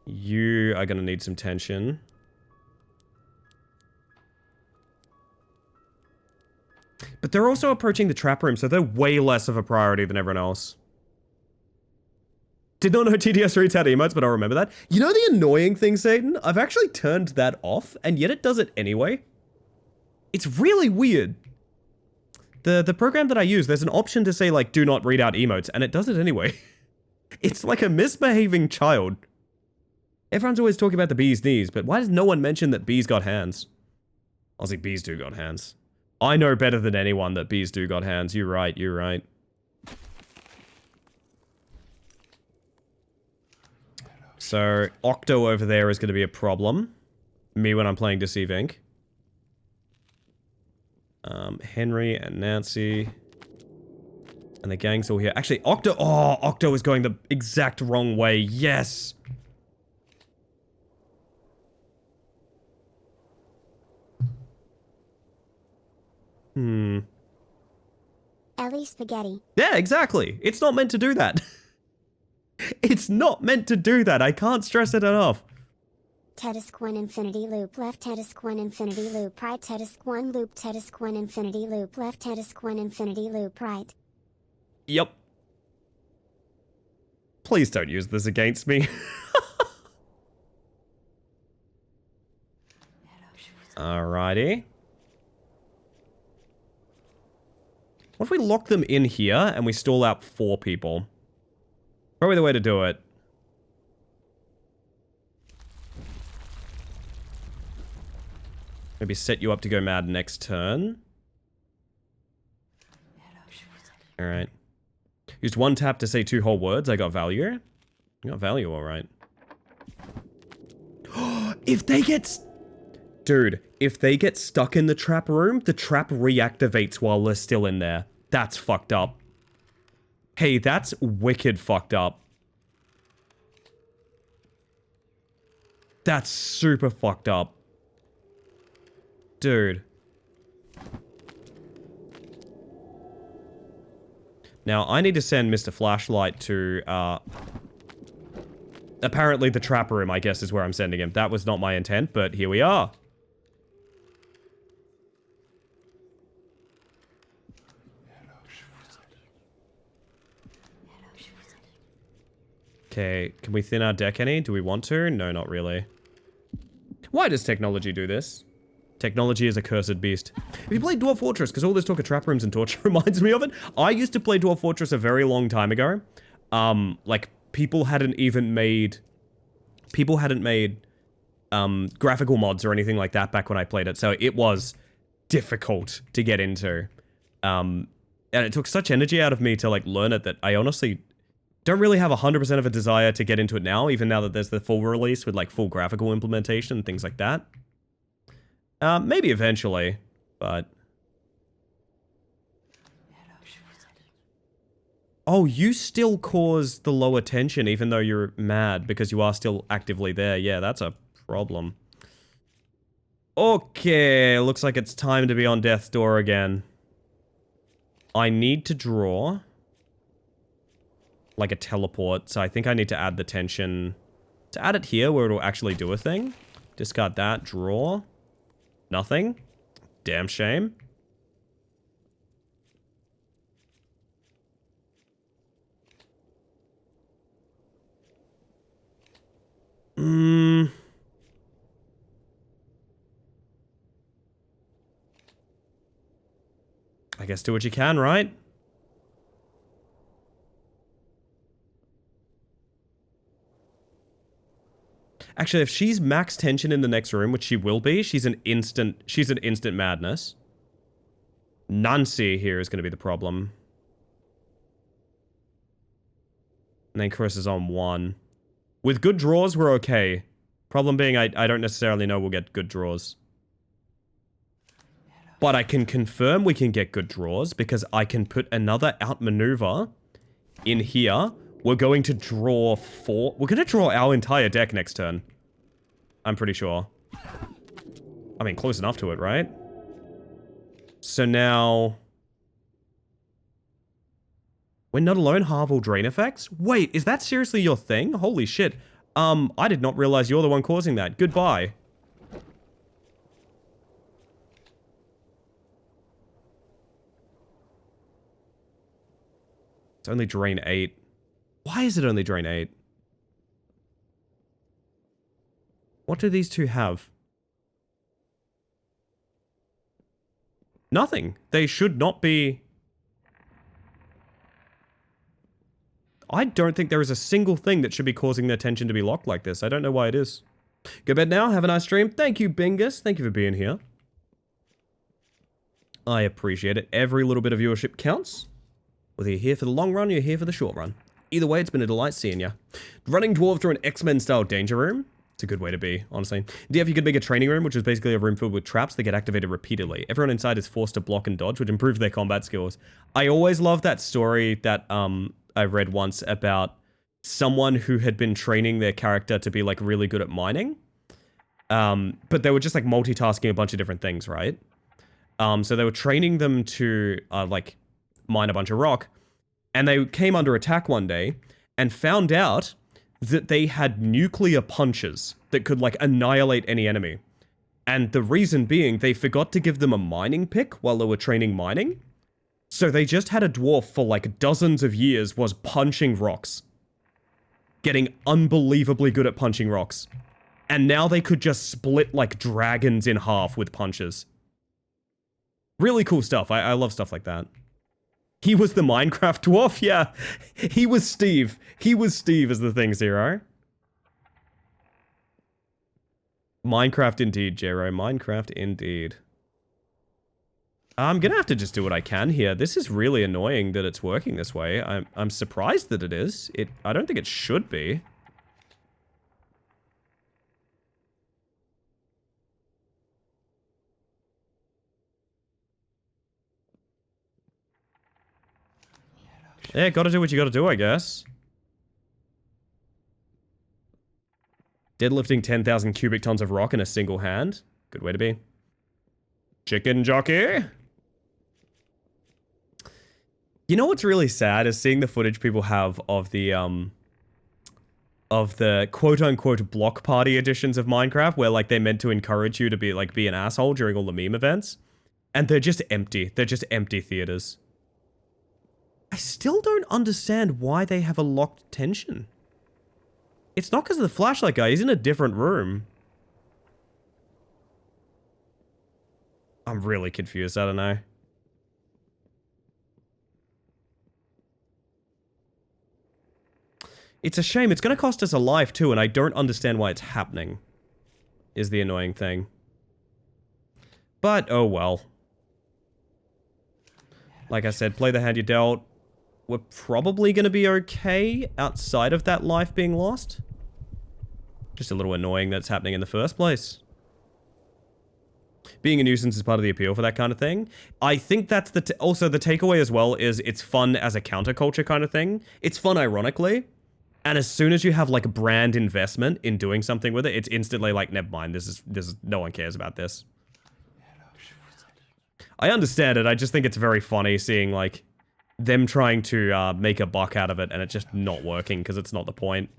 S1: You are going to need some tension. But they're also approaching the trap room, so they're way less of a priority than everyone else. Did not know TDS reads had emotes, but I'll remember that. You know the annoying thing, Satan? I've actually turned that off, and yet it does it anyway. It's really weird. The program that I use, there's an option to say, like, do not read out emotes, and it does it anyway. It's like a misbehaving child. Everyone's always talking about the bee's knees, but why does no one mention that bees got hands? Honestly, bees do got hands. I know better than anyone that bees do got hands. You're right, you're right. So, Octo over there is going to be a problem. Me when I'm playing Deceive Inc. Henry and Nancy. And the gang's all here. Actually, Octo... Oh, Octo is going the exact wrong way. Yes!
S3: Ellie Spaghetti.
S1: Yeah, exactly. It's not meant to do that. It's not meant to do that. I can't stress it enough.
S3: Tedesquin infinity loop left Tedesquin infinity loop right Tedesquin loop Tedesquin infinity loop left Tedesquin infinity loop right.
S1: Yep. Please don't use this against me. Alrighty. What if we lock them in here and we stall out 4 people? Probably the way to do it. Maybe set you up to go mad next turn. Alright. Used 1 tap to say 2 whole words. I got value. I got value, alright. If they get... Dude, if they get stuck in the trap room, the trap reactivates while they're still in there. That's fucked up. Hey, that's wicked fucked up. That's super fucked up. Dude. Now, I need to send Mr. Flashlight to, apparently the trap room, I guess, is where I'm sending him. That was not my intent, but here we are. Okay, can we thin our deck any? Do we want to? No, not really. Why does technology do this? Technology is a cursed beast. If you played Dwarf Fortress, because all this talk of trap rooms and torture reminds me of it, I used to play Dwarf Fortress a very long time ago. Like, people hadn't made graphical mods or anything like that back when I played it, so it was difficult to get into. And it took such energy out of me to, like, learn it that I honestly don't really have 100% of a desire to get into it now, even now that there's the full release with, like, full graphical implementation and things like that. Maybe eventually, but... Oh, you still cause the lower tension even though you're mad because you are still actively there. Yeah, that's a problem. Okay, looks like it's time to be on death's door again. I need to draw... like a teleport. So I think I need to add the tension to add it here where it'll actually do a thing. Discard that. Draw. Nothing. Damn shame. I guess do what you can, right? Actually, if she's max tension in the next room, which she will be, she's an instant madness. Nancy here is going to be the problem. And then Chris is on 1. With good draws, we're okay. Problem being, I don't necessarily know we'll get good draws. But I can confirm we can get good draws because I can put another outmaneuver in here. We're going to draw 4. We're going to draw our entire deck next turn. I'm pretty sure. I mean, close enough to it, right? So now... We're not alone, Harville Drain effects? Wait, is that seriously your thing? Holy shit. I did not realize you're the one causing that. Goodbye. It's only drain 8. Why is it only drain 8? What do these two have? Nothing. They should not be... I don't think there is a single thing that should be causing their tension to be locked like this. I don't know why it is. Go bed now. Have a nice stream. Thank you, Bingus. Thank you for being here. I appreciate it. Every little bit of viewership counts. Whether you're here for the long run or you're here for the short run. Either way, it's been a delight seeing you. Running Dwarf through an X-Men style danger room. It's a good way to be, honestly. DF, you could make a training room, which is basically a room filled with traps that get activated repeatedly. Everyone inside is forced to block and dodge, which improves their combat skills. I always love that story that I read once about someone who had been training their character to be like really good at mining. But they were just like multitasking a bunch of different things, right? So they were training them to like mine a bunch of rock. And they came under attack one day and found out that they had nuclear punches that could like annihilate any enemy. And the reason being they forgot to give them a mining pick while they were training mining. So they just had a dwarf for like dozens of years was punching rocks. Getting unbelievably good at punching rocks. And now they could just split like dragons in half with punches. Really cool stuff. I love stuff like that. He was the Minecraft dwarf? Yeah. He was Steve. He was Steve as the thing, Zero. Minecraft indeed, Jero. Minecraft indeed. I'm gonna have to just do what I can here. This is really annoying that it's working this way. I'm surprised that it is. I don't think it should be. Yeah, gotta do what you gotta do, I guess. Deadlifting 10,000 cubic tons of rock in a single hand. Good way to be. Chicken jockey. You know what's really sad is seeing the footage people have of the quote-unquote block party editions of Minecraft where like they're meant to encourage you to be an asshole during all the meme events. And they're just empty. They're just empty theaters. I still don't understand why they have a locked tension. It's not because of the flashlight guy. He's in a different room. I'm really confused. I don't know. It's a shame. It's going to cost us a life too, and I don't understand why it's happening. Is the annoying thing. But, oh well. Like I said, play the hand you dealt. We're probably going to be okay outside of that life being lost. Just a little annoying that's happening in the first place. Being a nuisance is part of the appeal for that kind of thing. I think that's also the takeaway as well is it's fun as a counterculture kind of thing. It's fun ironically. And as soon as you have like a brand investment in doing something with it, it's instantly like, never mind, this is no one cares about this. I understand it. I just think it's very funny seeing like them trying to make a buck out of it and it just not working because it's not the point.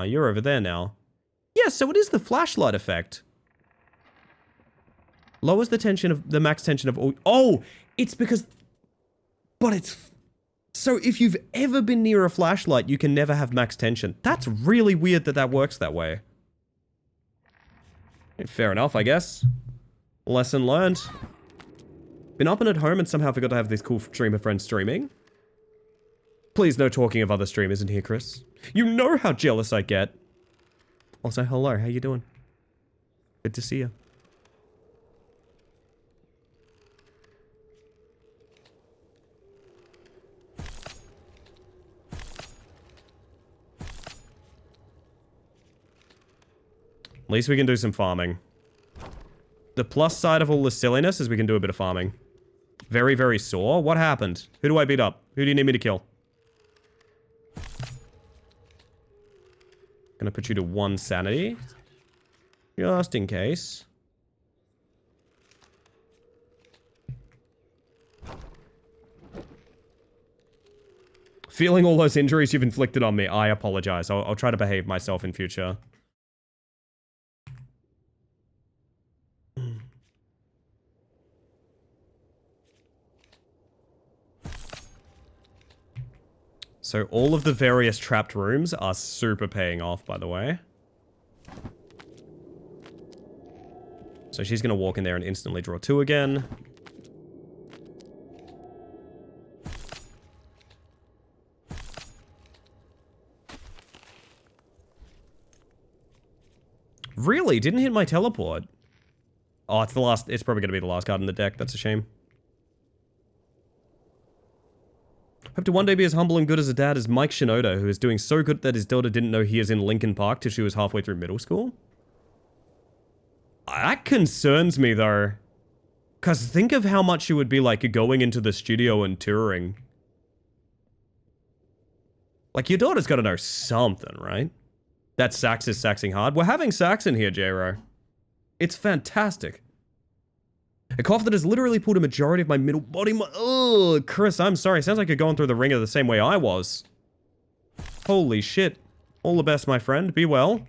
S1: You're over there now. Yeah, so it is the flashlight effect. Lowers the tension of the max tension of all. Oh, it's because. But it's. So if you've ever been near a flashlight, you can never have max tension. That's really weird that that works that way. Fair enough, I guess. Lesson learned. Been up and at home and somehow forgot to have these cool streamer friends streaming. Please, no talking of other streamers in here, Chris. You know how jealous I get. Also, hello, how you doing? Good to see you. At least we can do some farming. The plus side of all the silliness is we can do a bit of farming. Very, very sore. What happened? Who do I beat up? Who do you need me to kill? Gonna put you to 1 sanity. Just in case. Feeling all those injuries you've inflicted on me, I apologize. I'll try to behave myself in future. So all of the various trapped rooms are super paying off, by the way. So she's going to walk in there and instantly draw 2 again. Really? Didn't hit my teleport? Oh, it's the last. It's probably going to be the last card in the deck. That's a shame. Hope to one day be as humble and good as a dad as Mike Shinoda, who is doing so good that his daughter didn't know he is in Linkin Park till she was halfway through middle school. That concerns me, though. Because think of how much it would be like going into the studio and touring. Like, your daughter's got to know something, right? That sax is saxing hard. We're having sax in here, J-Ro. It's fantastic. A cough that has literally pulled a majority of my middle body. Ugh, Chris, I'm sorry. Sounds like you're going through the ringer the same way I was. Holy shit. All the best, my friend. Be well.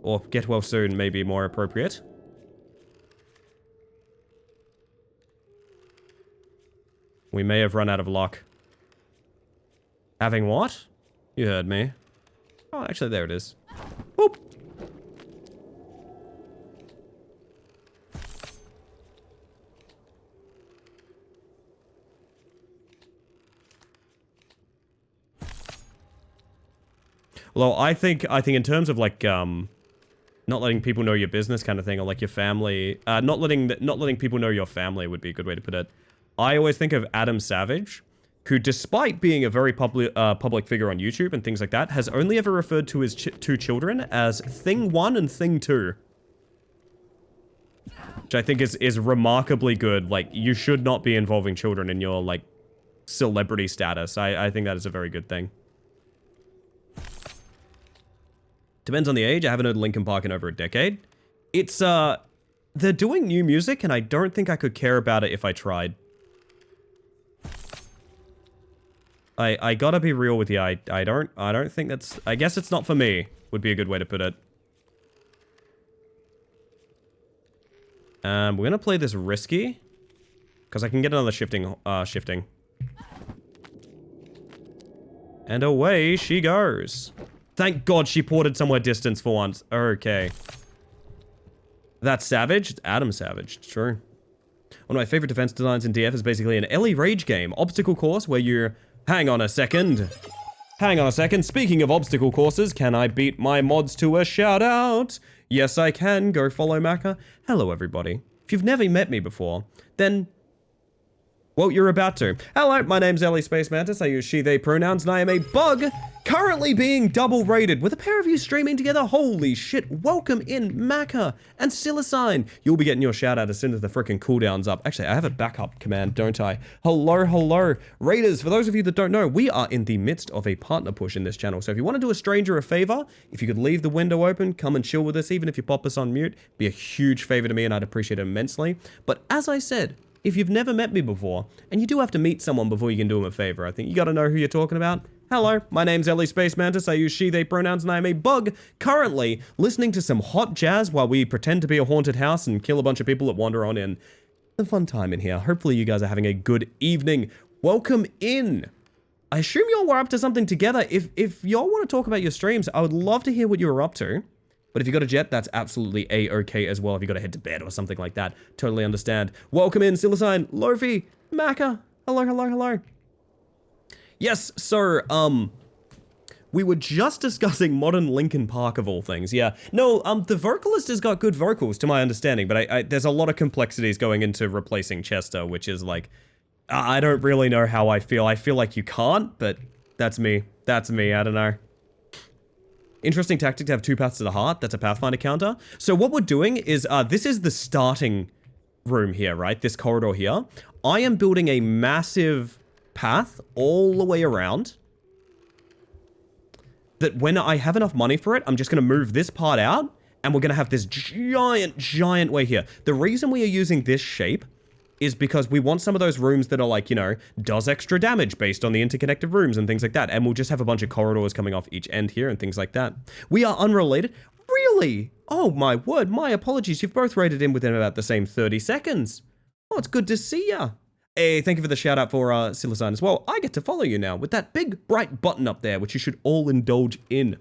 S1: Or get well soon may be more appropriate. We may have run out of luck. Having what? You heard me. Oh, actually, there it is. Boop. Well, I think in terms of like not letting people know your business kind of thing, or like your family, not letting people know your family would be a good way to put it. I always think of Adam Savage, who, despite being a very public figure on YouTube and things like that, has only ever referred to his 2 children as Thing 1 and Thing 2. Which I think is remarkably good. Like, you should not be involving children in your, like, celebrity status. I think that is a very good thing. Depends on the age. I haven't heard Linkin Park in over a decade. It's, they're doing new music, and I don't think I could care about it if I tried. I gotta be real with you. I don't think that's... I guess it's not for me, would be a good way to put it. We're gonna play this risky, because I can get another shifting. And away she goes. Thank God she ported somewhere distance for once. Okay. That's Savage? It's Adam Savage. True. One of my favorite defense designs in DF is basically an Ellie Rage game. Obstacle course where you... Hang on a second. Hang on a second. Speaking of obstacle courses, can I beat my mods to a shout out? Yes, I can. Go follow Maka. Hello, everybody. If you've never met me before, then... Well, you're about to. Hello, my name's Ellie Space Mantis. I use she, they pronouns, and I am a bug currently being double rated with a pair of you streaming together. Holy shit. Welcome in, Macca and Silicine. You'll be getting your shout out as soon as the frickin' cooldown's up. Actually, I have a backup command, don't I? Hello, hello. Raiders, for those of you that don't know, we are in the midst of a partner push in this channel. So if you want to do a stranger a favor, if you could leave the window open, come and chill with us, even if you pop us on mute, be a huge favor to me and I'd appreciate it immensely. But as I said, if you've never met me before, and you do have to meet someone before you can do them a favor, I think you gotta know who you're talking about. Hello, my name's Ellie Space Mantis, I use she, they pronouns, and I am a bug, currently listening to some hot jazz while we pretend to be a haunted house and kill a bunch of people that wander on in. A fun time in here. Hopefully you guys are having a good evening. Welcome in. I assume y'all were up to something together. If y'all want to talk about your streams, I would love to hear what you were up to. But if you got a jet, that's absolutely a-okay as well. If you got to head to bed or something like that, totally understand. Welcome in, Silicine, Lofi, Macca. Hello, hello, hello. Yes, so, we were just discussing modern Linkin Park of all things. Yeah, no, the vocalist has got good vocals to my understanding, but there's a lot of complexities going into replacing Chester, which is like, I don't really know how I feel. I feel like you can't, but that's me. That's me, I don't know. Interesting tactic to have 2 paths to the heart. That's a Pathfinder counter. So what we're doing is, this is the starting room here, right? This corridor here. I am building a massive path all the way around. That when I have enough money for it, I'm just going to move this part out. And we're going to have this giant way here. The reason we are using this shape is because we want some of those rooms that are like, you know, does extra damage based on the interconnected rooms and things like that. And we'll just have a bunch of corridors coming off each end here and things like that. We are unrelated. Really? Oh my word, my apologies. You've both rated in within about the same 30 seconds. Oh, it's good to see ya. Hey, thank you for the shout out for Silicine as well. I get to follow you now with that big bright button up there, which you should all indulge in.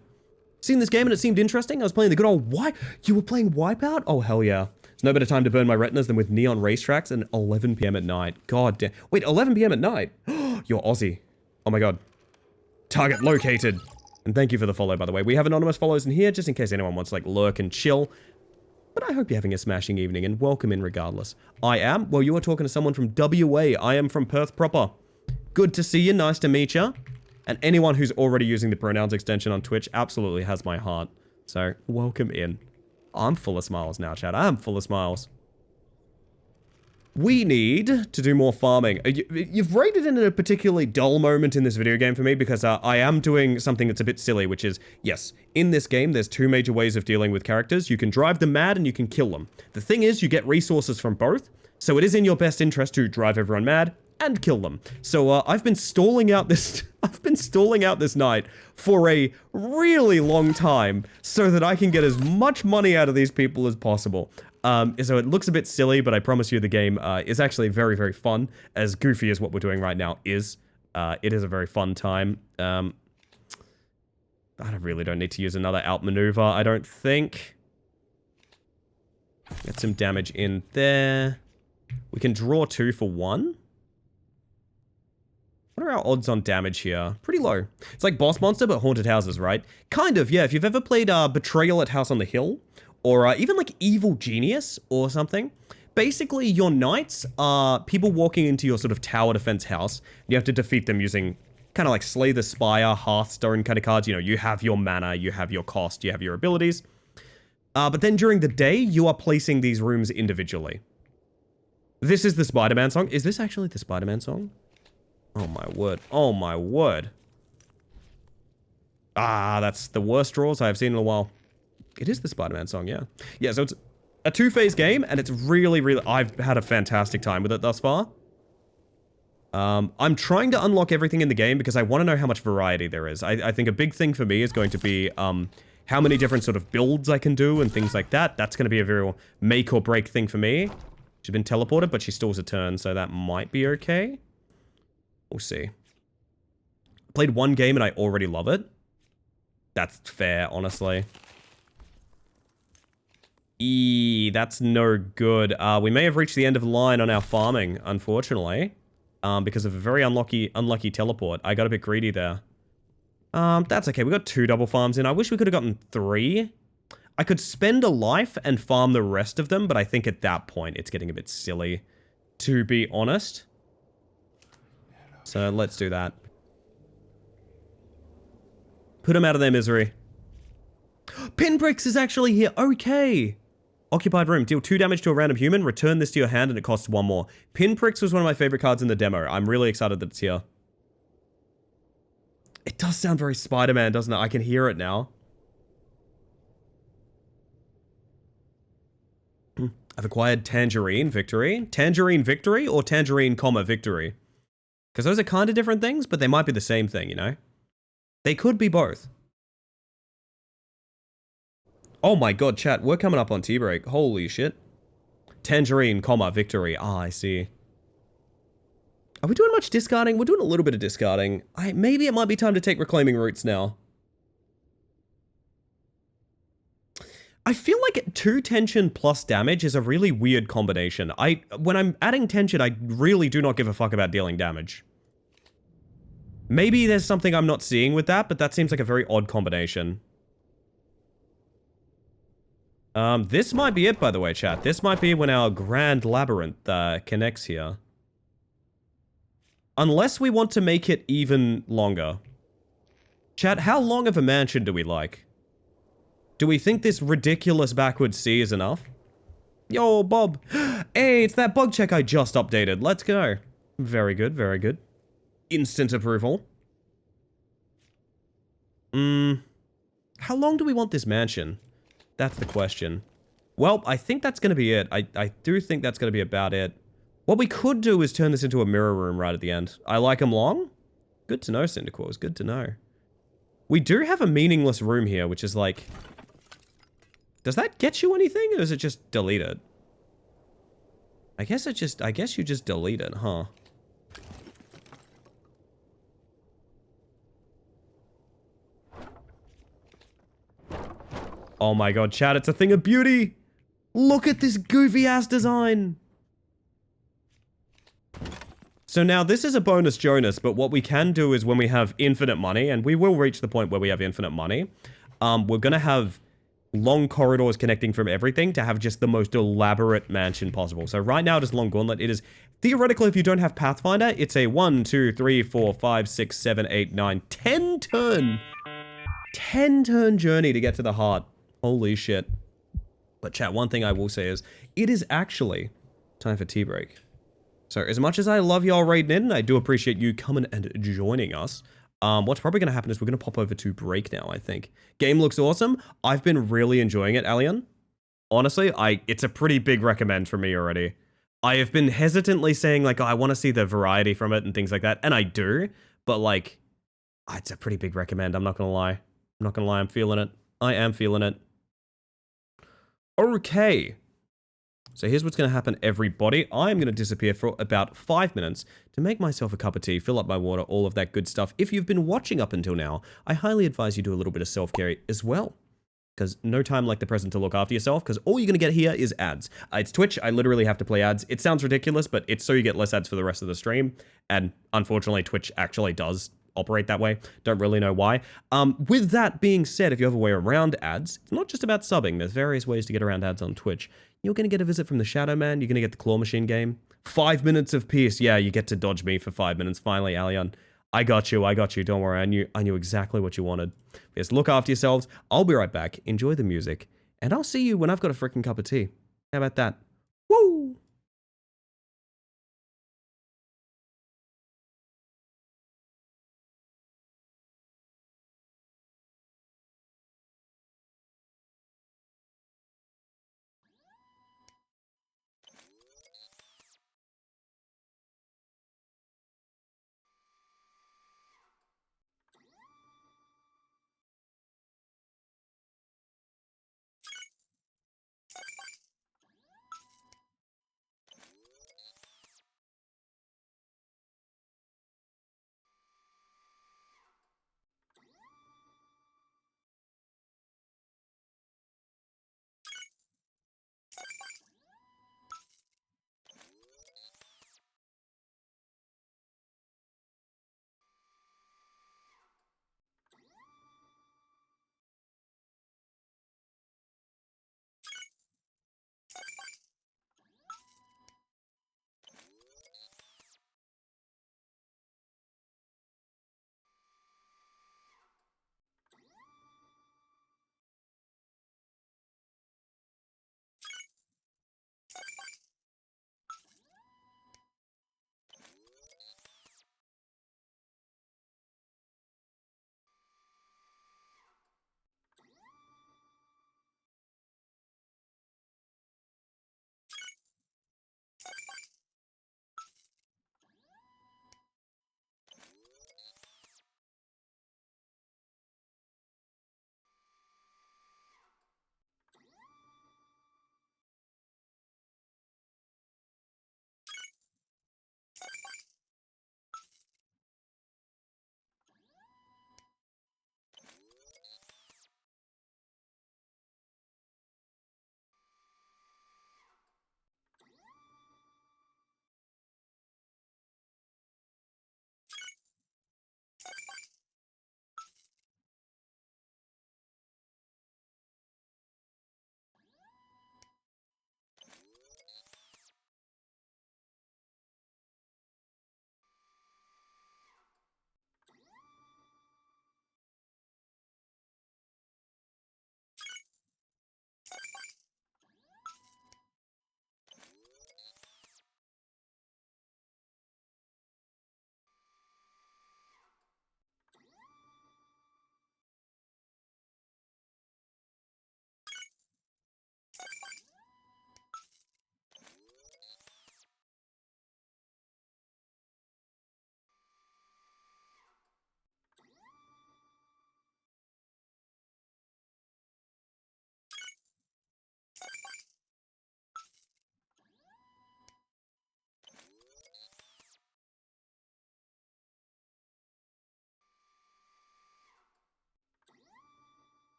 S1: Seen this game and it seemed interesting. I was playing the good old You were playing Wipeout? Oh, hell yeah. There's no better time to burn my retinas than with neon racetracks and 11 p.m. at night. God damn. Wait, 11 p.m. at night? You're Aussie. Oh my god. Target located. And thank you for the follow, by the way. We have anonymous follows in here, just in case anyone wants to, like, lurk and chill. But I hope you're having a smashing evening, and welcome in regardless. I am? Well, you are talking to someone from WA. I am from Perth proper. Good to see you. Nice to meet you. And anyone who's already using the pronouns extension on Twitch absolutely has my heart. So, welcome in. I'm full of smiles now, chat. I'm full of smiles. We need to do more farming. You've rated in a particularly dull moment in this video game for me because I am doing something that's a bit silly, which is, yes, in this game, there's 2 major ways of dealing with characters. You can drive them mad and you can kill them. The thing is, you get resources from both, so it is in your best interest to drive everyone mad and kill them. So I've been stalling out this night for a really long time so that I can get as much money out of these people as possible. So it looks a bit silly, but I promise you the game is actually very, very fun. As goofy as what we're doing right now is. It is a very fun time. I really don't need to use another outmaneuver, I don't think. Get some damage in there. We can draw 2 for 1. What are our odds on damage here? Pretty low. It's like Boss Monster, but haunted houses, right? Kind of, yeah. If you've ever played Betrayal at House on the Hill, or even like Evil Genius or something, basically your knights are people walking into your sort of tower defense house. You have to defeat them using kind of like Slay the Spire, Hearthstone kind of cards. You know, you have your mana, you have your cost, you have your abilities. But then during the day, you are placing these rooms individually. This is the Spider-Man song. Is this actually the Spider-Man song? Oh my word. Oh my word. Ah, that's the worst draws I've seen in a while. It is the Spider-Man song, yeah. Yeah, so it's a 2-phase game, and it's really, really... I've had a fantastic time with it thus far. I'm trying to unlock everything in the game because I want to know how much variety there is. I think a big thing for me is going to be how many different sort of builds I can do and things like that. That's going to be a very make or break thing for me. She's been teleported, but she stalls a turn, so that might be okay. We'll see. Played 1 game and I already love it. That's fair, honestly. That's no good. We may have reached the end of the line on our farming, unfortunately. Because of a very unlucky teleport. I got a bit greedy there. That's okay. We got 2 double farms in. I wish we could have gotten 3. I could spend a life and farm the rest of them, but I think at that point it's getting a bit silly, to be honest. So let's do that. Put them out of their misery. Pinpricks is actually here. Okay. Occupied room. Deal 2 damage to a random human. Return this to your hand and it costs 1 more. Pinpricks was one of my favorite cards in the demo. I'm really excited that it's here. It does sound very Spider-Man, doesn't it? I can hear it now. I've acquired Tangerine Victory. Tangerine Victory or Tangerine, comma, Victory? Because those are kind of different things, but they might be the same thing, you know? They could be both. Oh my god, chat, we're coming up on tea break. Holy shit. Tangerine, comma, Victory. Ah, I see. Are we doing much discarding? We're doing a little bit of discarding. Maybe it might be time to take Reclaiming Roots now. I feel like 2 tension plus damage is a really weird combination. When I'm adding tension, I really do not give a fuck about dealing damage. Maybe there's something I'm not seeing with that, but that seems like a very odd combination. This might be it, by the way, chat. This might be when our Grand Labyrinth connects here. Unless we want to make it even longer. Chat, how long of a mansion do we like? Do we think this ridiculous backwards sea is enough? Yo, Bob. Hey, it's that bug check I just updated. Let's go. Very good, very good. Instant approval. How long do we want this mansion? That's the question. Well, I think that's going to be it. I do think that's going to be about it. What we could do is turn this into a mirror room right at the end. I like them long. Good to know, Cyndaquils. Good to know. We do have a meaningless room here, which is like... Does that get you anything, or is it just delete it? I guess you just delete it, huh? Oh my god, chat, it's a thing of beauty! Look at this goofy-ass design! So now, this is a bonus Jonas, but what we can do is when we have infinite money, and we will reach the point where we have infinite money, we're gonna have long corridors connecting from everything to have just the most elaborate mansion possible. So right now it is Long Gauntlet. It is, theoretically, if you don't have Pathfinder, it's a 1, 2, 3, 4, 5, 6, 7, 8, 9, 10 turn! 10 turn journey to get to the heart. Holy shit. But chat, one thing I will say is, it is actually time for tea break. So as much as I love y'all raiding in, and I do appreciate you coming and joining us, what's probably going to happen is we're going to pop over to break now, I think. Game looks awesome. I've been really enjoying it, Alien. Honestly, it's a pretty big recommend for me already. I have been hesitantly saying, like, oh, I want to see the variety from it and things like that, and I do, but, like, it's a pretty big recommend, I'm not going to lie. I'm not going to lie, I'm feeling it. I am feeling it. Okay. So here's what's going to happen, everybody. I'm going to disappear for about 5 minutes to make myself a cup of tea, fill up my water, all of that good stuff. If you've been watching up until now, I highly advise you do a little bit of self-care as well. Because no time like the present to look after yourself, because all you're going to get here is ads. It's Twitch, I literally have to play ads. It sounds ridiculous, but it's so you get less ads for the rest of the stream. And unfortunately, Twitch actually does operate that way. Don't really know why. With that being said, if you have a way around ads, it's not just about subbing. There's various ways to get around ads on Twitch. You're going to get a visit from the Shadow Man. You're going to get the Claw Machine game. 5 minutes of peace. Yeah, you get to dodge me for 5 minutes. Finally, Alien. I got you. Don't worry. I knew exactly what you wanted. Just look after yourselves. I'll be right back. Enjoy the music. And I'll see you when I've got a freaking cup of tea. How about that? Woo!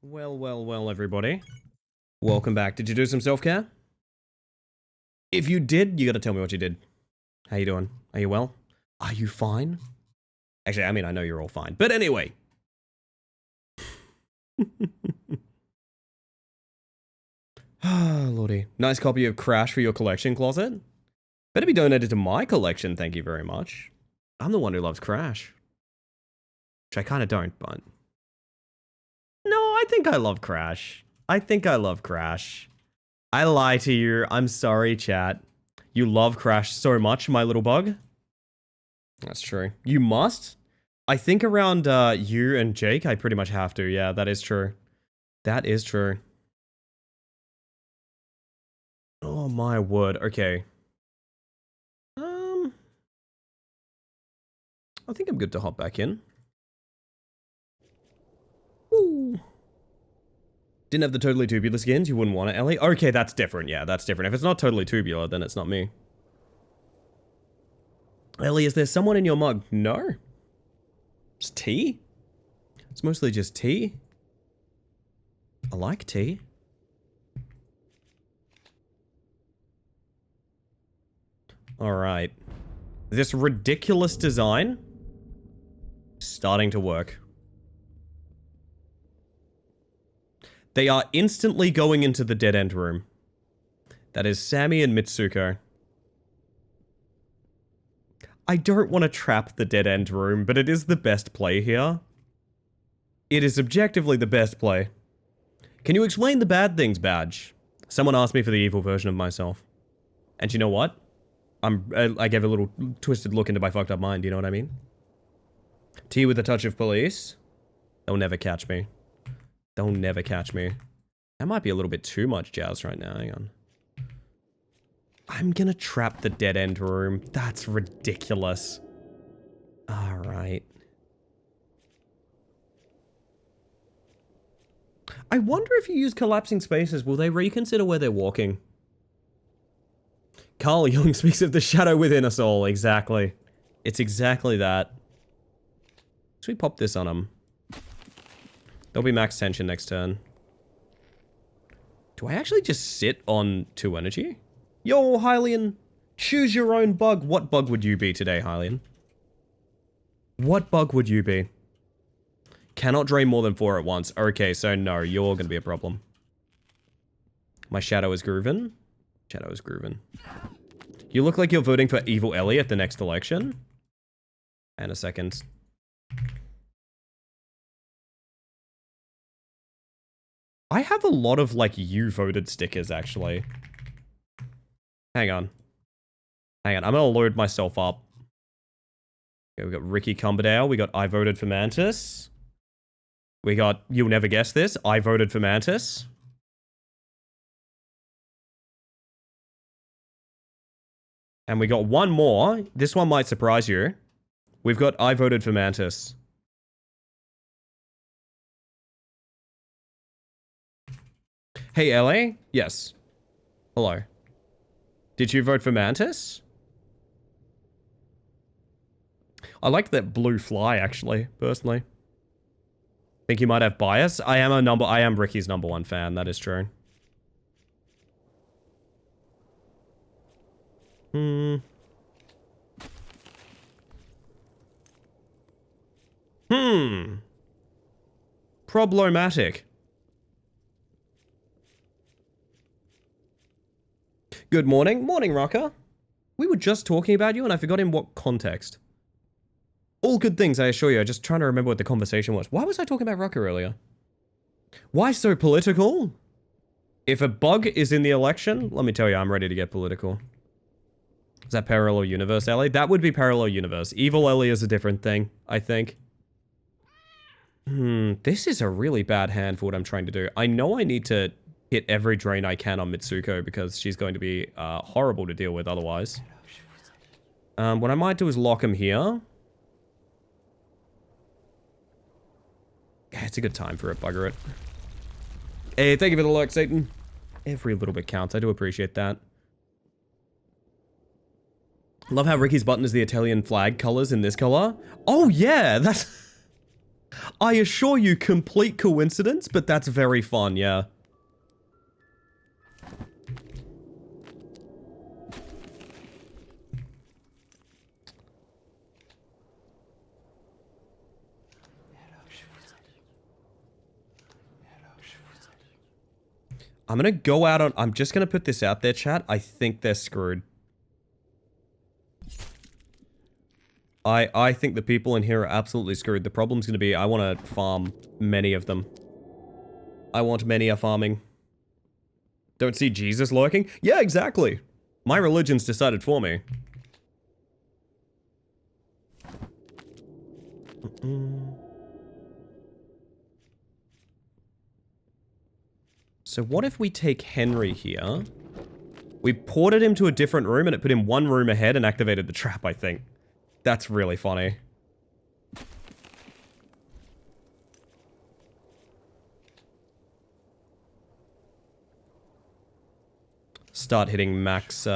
S1: Well, everybody. Welcome back. Did you do some self-care? If you did, you gotta tell me what you did. How you doing? Are you well? Are you fine? Actually, I mean, I know you're all fine. But anyway. Ah, lordy. Nice copy of Crash for your collection closet. Better be donated to my collection, thank you very much. I'm the one who loves Crash. Which I kind of don't, but... No, I think I love Crash. I think I love Crash. I lie to you. I'm sorry, chat. You love Crash so much, my little bug. That's true. You must? I think around you and Jake, I pretty much have to. Yeah, that is true. That is true. Oh my word. Okay. I think I'm good to hop back in. Woo. Didn't have the totally tubular skins. You wouldn't want it, Ellie. Okay, that's different. Yeah, that's different. If it's not totally tubular, then it's not me. Ellie, is there someone in your mug? No. It's tea. It's mostly just tea. I like tea. All right. This ridiculous design starting to work. They are instantly going into the dead end room. That is Sammy and Mitsuko. I don't want to trap the dead end room, but it is the best play here. It is objectively the best play. Can you explain the bad things, Badge? Someone asked me for the evil version of myself. And you know what? I gave a little twisted look into my fucked up mind, you know what I mean? Tea with a touch of police. They'll never catch me. They'll never catch me. That might be a little bit too much jazz right now, hang on. I'm gonna trap the dead end room. That's ridiculous. Alright. I wonder if you use collapsing spaces, will they reconsider where they're walking? Carl Jung speaks of the shadow within us all. Exactly. It's exactly that. Should we pop this on him? There'll be max tension next turn. Do I actually just sit on 2 energy? Yo, Hylian. Choose your own bug. What bug would you be today, Hylian? What bug would you be? Cannot drain more than 4 at once. Okay, so no, you're gonna be a problem. My shadow is groovin'. Shadow is groovin'. You look like you're voting for Evil Ellie at the next election. And a second. I have a lot of, like, you voted stickers, actually. Hang on. Hang on, I'm gonna load myself up. Okay, we got Ricky Cumberdale. We got I voted for Mantis. We got You'll Never Guess This. I voted for Mantis. And we got one more. This one might surprise you. We've got I voted for Mantis. Hey, LA? Yes. Hello. Did you vote for Mantis? I like that blue fly, actually, personally. Think you might have bias? I am Ricky's #1 fan, that is true. Problematic. Good morning. Morning, Rocker. We were just talking about you and I forgot in what context. All good things, I assure you. I'm just trying to remember what the conversation was. Why was I talking about Rocker earlier? Why so political? If a bug is in the election, let me tell you, I'm ready to get political. Is that Parallel Universe, Ellie? That would be Parallel Universe. Evil Ellie is a different thing, I think. This is a really bad hand for what I'm trying to do. I know I need to hit every drain I can on Mitsuko because she's going to be horrible to deal with otherwise. What I might do is lock him here. Yeah, it's a good time for it, bugger it. Hey, thank you for the lurk, Satan. Every little bit counts. I do appreciate that. Love how Ricky's button is the Italian flag colors in this color. Oh, yeah, that's... I assure you, complete coincidence, but that's very fun, yeah. I'm gonna go out on... I'm just gonna put this out there, chat. I think they're screwed. I think the people in here are absolutely screwed. The problem's gonna be I want to farm many of them. I want many a farming. Don't see Jesus lurking? Yeah, exactly. My religion's decided for me. So what if we take Henry here? We ported him to a different room and it put him one room ahead and activated the trap, I think. That's really funny. Start hitting max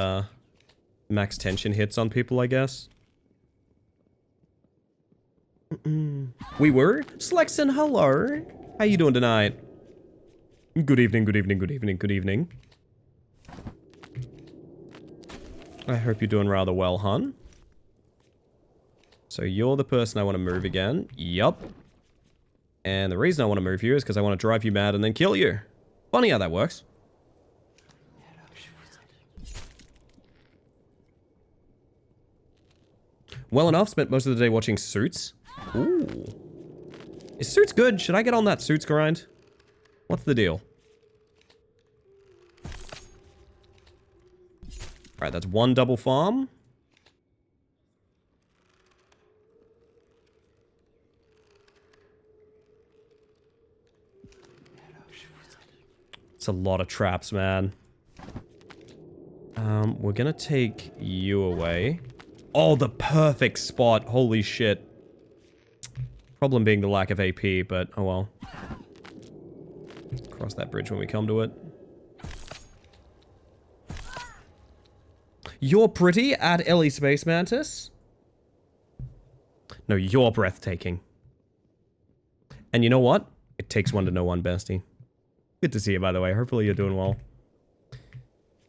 S1: tension hits on people, I guess. We were? Slexon, hello. How you doing tonight? Good evening, good evening, good evening, good evening. I hope you're doing rather well, hon. So you're the person I want to move again. Yup. And the reason I want to move you is because I want to drive you mad and then kill you. Funny how that works. Well enough, spent most of the day watching Suits. Ooh. Is Suits good? Should I get on that Suits grind? What's the deal? Alright, that's one double farm. It's a lot of traps, man. We're gonna take you away. Oh, the perfect spot. Holy shit. Problem being the lack of AP, but oh well. Cross that bridge when we come to it. You're pretty at Ellie Space Mantis. No, you're breathtaking. And you know what? It takes one to know one, bestie. Good to see you, by the way. Hopefully you're doing well.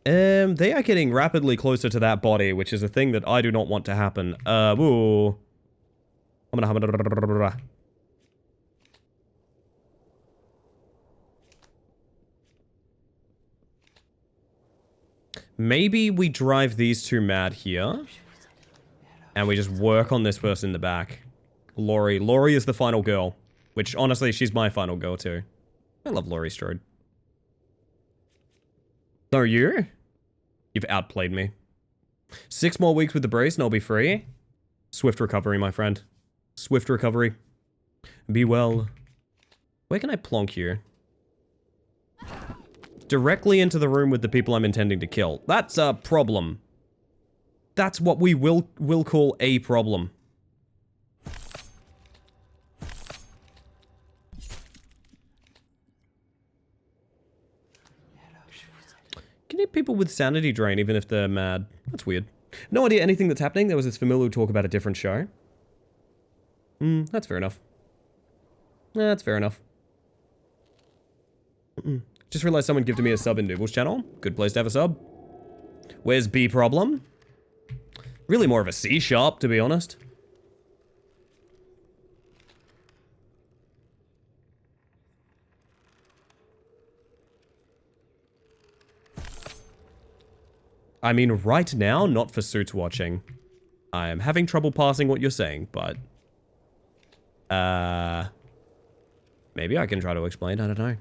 S1: They are getting rapidly closer to that body, which is a thing that I do not want to happen. Ooh. I'm gonna... Maybe we drive these two mad here. And we just work on this person in the back. Laurie. Laurie is the final girl. Which, honestly, she's my final girl, too. I love Laurie Strode. So you? You've outplayed me. 6 more weeks with the brace and I'll be free. Swift recovery, my friend. Swift recovery. Be well. Where can I plonk you? Directly into the room with the people I'm intending to kill. That's a problem. That's what we will call a problem. Can you people with sanity drain even if they're mad? That's weird. No idea anything that's happening. There was this familiar talk about a different show. That's fair enough. That's fair enough. Just realized someone gifted me a sub in Nooble's channel. Good place to have a sub. Where's B problem? Really more of a C sharp, to be honest. I mean, right now, not for Suits watching. I am having trouble parsing what you're saying, but... maybe I can try to explain, I don't know.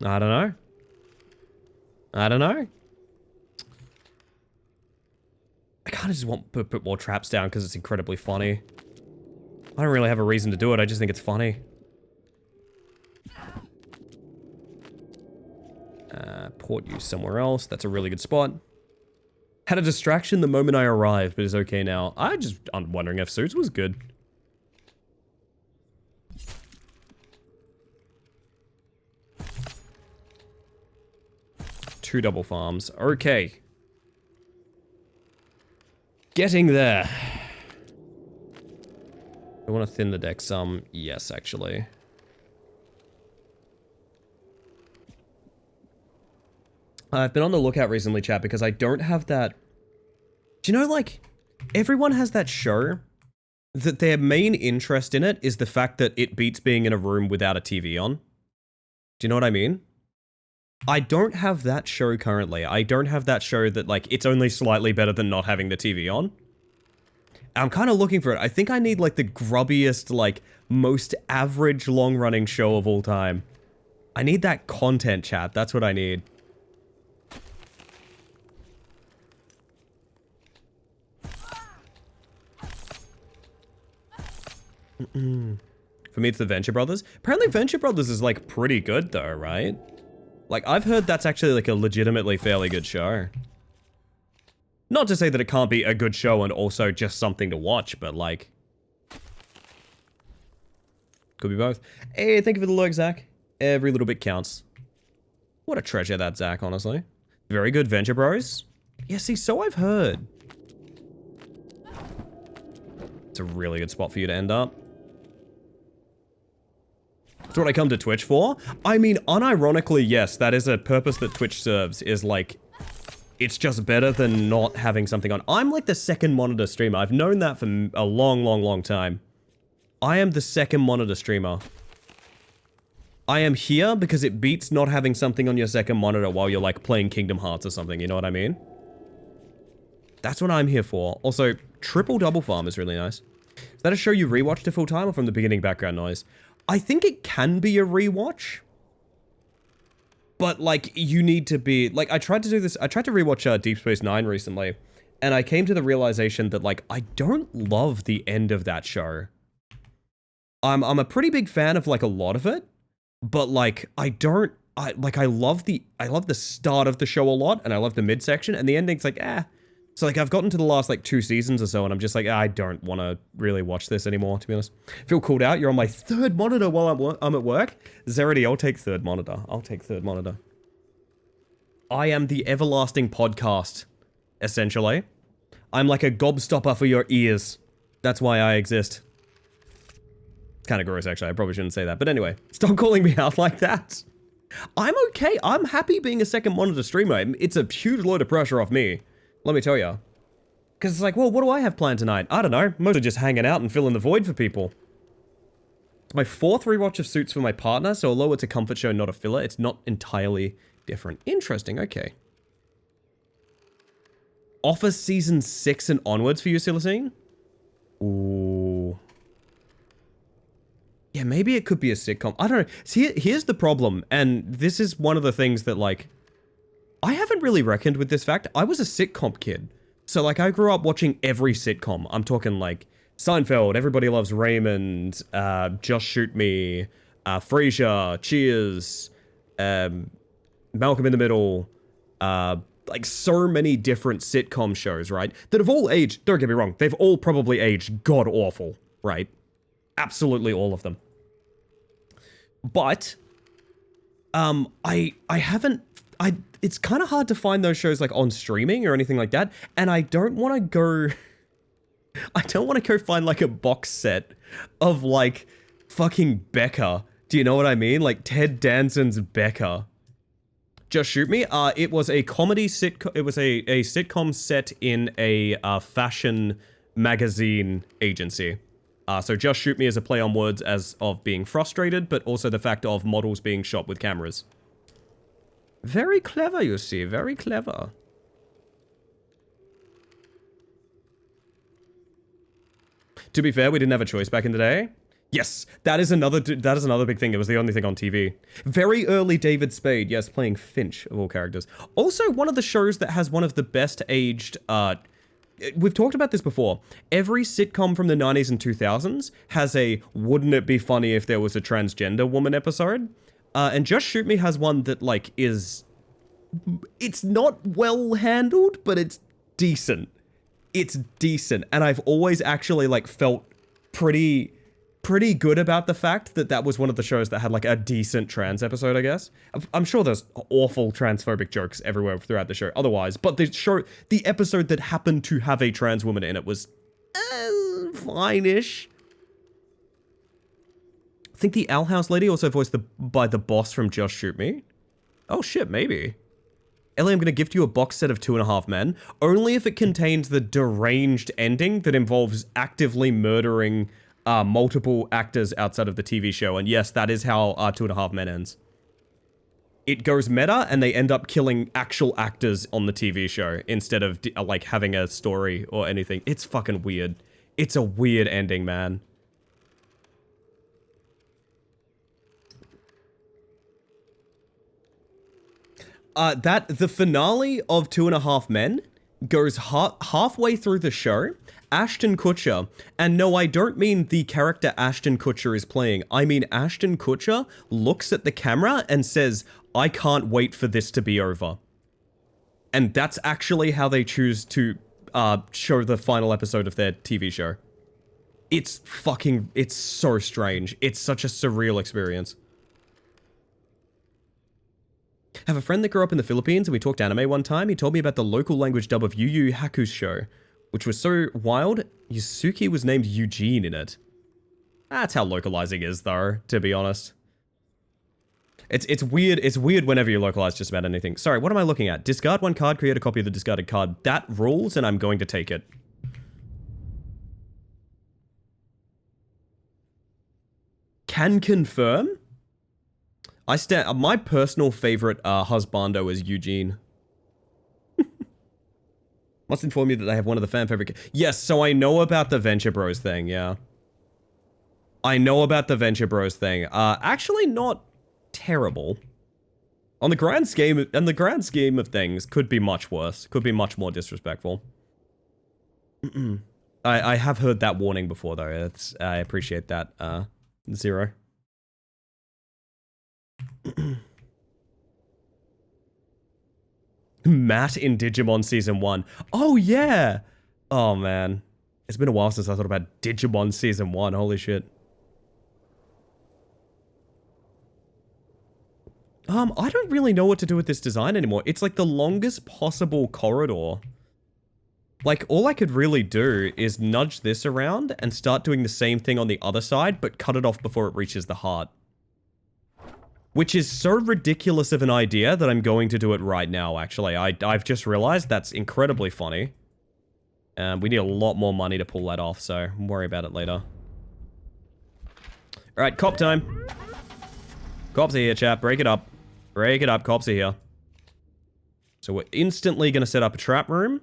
S1: I don't know. I don't know. I kind of just want to put more traps down because it's incredibly funny. I don't really have a reason to do it, I just think it's funny. Port you somewhere else. That's a really good spot. Had a distraction the moment I arrived, but is okay now. I'm wondering if Suits was good. Two double farms. Okay. Getting there. I want to thin the deck some. Yes, actually. I've been on the lookout recently, chat, because I don't have that... Do you know, like, everyone has that show that their main interest in it is the fact that it beats being in a room without a TV on? Do you know what I mean? I don't have that show currently. I don't have that show that, like, it's only slightly better than not having the TV on. I'm kind of looking for it. I think I need, like, the grubbiest, like, most average long-running show of all time. I need that content, chat. That's what I need. For me, it's the Venture Brothers. Apparently, Venture Brothers is, like, pretty good, though, right? Like, I've heard that's actually, like, a legitimately fairly good show. Not to say that it can't be a good show and also just something to watch, but, like... Could be both. Hey, thank you for the lurk, Zach. Every little bit counts. What a treasure, that Zach, honestly. Very good Venture Bros. Yeah, see, so I've heard. It's a really good spot for you to end up. That's what I come to Twitch for. I mean, unironically, yes, that is a purpose that Twitch serves, is like, it's just better than not having something on. I'm like the second monitor streamer. I've known that for a long, long, long time. I am the second monitor streamer. I am here because it beats not having something on your second monitor while you're like playing Kingdom Hearts or something, you know what I mean? That's what I'm here for. Also, Triple Double Farm is really nice. Is that a show you rewatched to full time or from the beginning background noise? I think it can be a rewatch. But, like, you need to be... Like, I tried to do this... I tried to rewatch Deep Space Nine recently. And I came to the realization that, like, I don't love the end of that show. I'm a pretty big fan of, like, a lot of it. But, like, I don't... I love the start of the show a lot. And I love the midsection. And the ending's like, eh. So, like, I've gotten to the last, like, 2 seasons or so, and I'm just like, I don't want to really watch this anymore, to be honest. Feel called out. You're on my third monitor while I'm at work. Zerity, I'll take third monitor. I'll take third monitor. I am the everlasting podcast, essentially. I'm like a gobstopper for your ears. That's why I exist. It's kind of gross, actually. I probably shouldn't say that. But anyway, stop calling me out like that. I'm okay. I'm happy being a second monitor streamer. It's a huge load of pressure off me. Let me tell you. Because it's like, well, what do I have planned tonight? I don't know. Mostly just hanging out and filling the void for people. It's my 4th rewatch of Suits for my partner, so although it's a comfort show, not a filler, it's not entirely different. Interesting, okay. Office Season 6 and onwards for you, Silicene? Ooh. Yeah, maybe it could be a sitcom. I don't know. See, here's the problem, and this is one of the things that, like... I haven't really reckoned with this fact. I was a sitcom kid. So, like, I grew up watching every sitcom. I'm talking, like, Seinfeld, Everybody Loves Raymond, Just Shoot Me, Frasier, Cheers, Malcolm in the Middle, like, so many different sitcom shows, right? That have all aged, don't get me wrong, they've all probably aged god-awful, right? Absolutely all of them. But, I haven't... It's kind of hard to find those shows, like, on streaming or anything like that, and I don't want to go... I don't want to go find, like, a box set of, like, fucking Becca. Do you know what I mean? Like, Ted Danson's Becca. Just Shoot Me? It was a comedy sitcom... It was a sitcom set in a fashion magazine agency. So Just Shoot Me is a play on words as of being frustrated, but also the fact of models being shot with cameras. Very clever, you see. Very clever. To be fair, we didn't have a choice back in the day. Yes, that is another big thing. It was the only thing on TV. Very early David Spade, yes, playing Finch of all characters. Also, one of the shows that has one of the best aged... we've talked about this before. Every sitcom from the 90s and 2000s has a wouldn't it be funny if there was a transgender woman episode. And Just Shoot Me has one that, like, is... It's not well handled, but it's decent. It's decent. And I've always actually, like, felt pretty good about the fact that that was one of the shows that had, like, a decent trans episode, I guess. I'm sure there's awful transphobic jokes everywhere throughout the show otherwise, but the episode that happened to have a trans woman in it was fine-ish. think the Owl House lady also voiced by the boss from Just Shoot Me. Oh shit, maybe. Ellie, I'm going to gift you a box set of 2.5 Men, only if it contains the deranged ending that involves actively murdering multiple actors outside of the TV show. And yes, that is how 2.5 Men ends. It goes meta, and they end up killing actual actors on the TV show instead of like having a story or anything. It's fucking weird. It's a weird ending, man. The finale of 2.5 Men goes halfway through the show. Ashton Kutcher, and no, I don't mean the character Ashton Kutcher is playing. I mean Ashton Kutcher looks at the camera and says, "I can't wait for this to be over." And that's actually how they choose to show the final episode of their TV show. It's so strange. It's such a surreal experience. I have a friend that grew up in the Philippines and we talked anime one time. He told me about the local language dub of Yu Yu Hakusho, which was so wild, Yusuke was named Eugene in it. That's how localizing is, though, to be honest. It's weird whenever you localize just about anything. Sorry, what am I looking at? Discard one card, create a copy of the discarded card. That rules, and I'm going to take it. Can confirm. My personal favorite husbando is Eugene. Must inform you that they have one of the fan favorite. Yes, so I know about the Venture Bros thing, yeah. I know about the Venture Bros thing. Actually not terrible. On the grand scheme of things, could be much worse. Could be much more disrespectful. I have heard that warning before though. I appreciate that, Zero. Matt in Digimon Season 1. Oh, yeah! Oh, man. It's been a while since I thought about Digimon Season 1. Holy shit. I don't really know what to do with this design anymore. It's like the longest possible corridor. Like, all I could really do is nudge this around and start doing the same thing on the other side, but cut it off before it reaches the heart. Which is so ridiculous of an idea that I'm going to do it right now, actually. I've just realized that's incredibly funny. We need a lot more money to pull that off, so we'll worry about it later. Alright, cop time. Cops are here, chat. Break it up. Break it up. Cops are here. So we're instantly going to set up a trap room.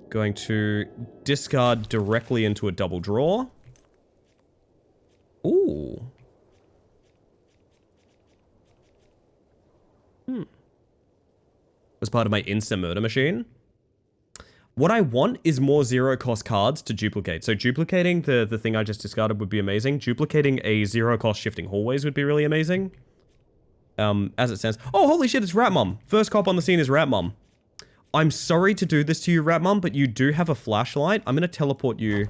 S1: Going to discard directly into a double draw. Ooh. As part of my instant murder machine. What I want is more zero-cost cards to duplicate. So duplicating the thing I just discarded would be amazing. Duplicating a zero-cost shifting hallways would be really amazing. As it stands. Oh, holy shit, it's Rat Mom. First cop on the scene is Rat Mom. I'm sorry to do this to you, Rat Mom, but you do have a flashlight. I'm going to teleport you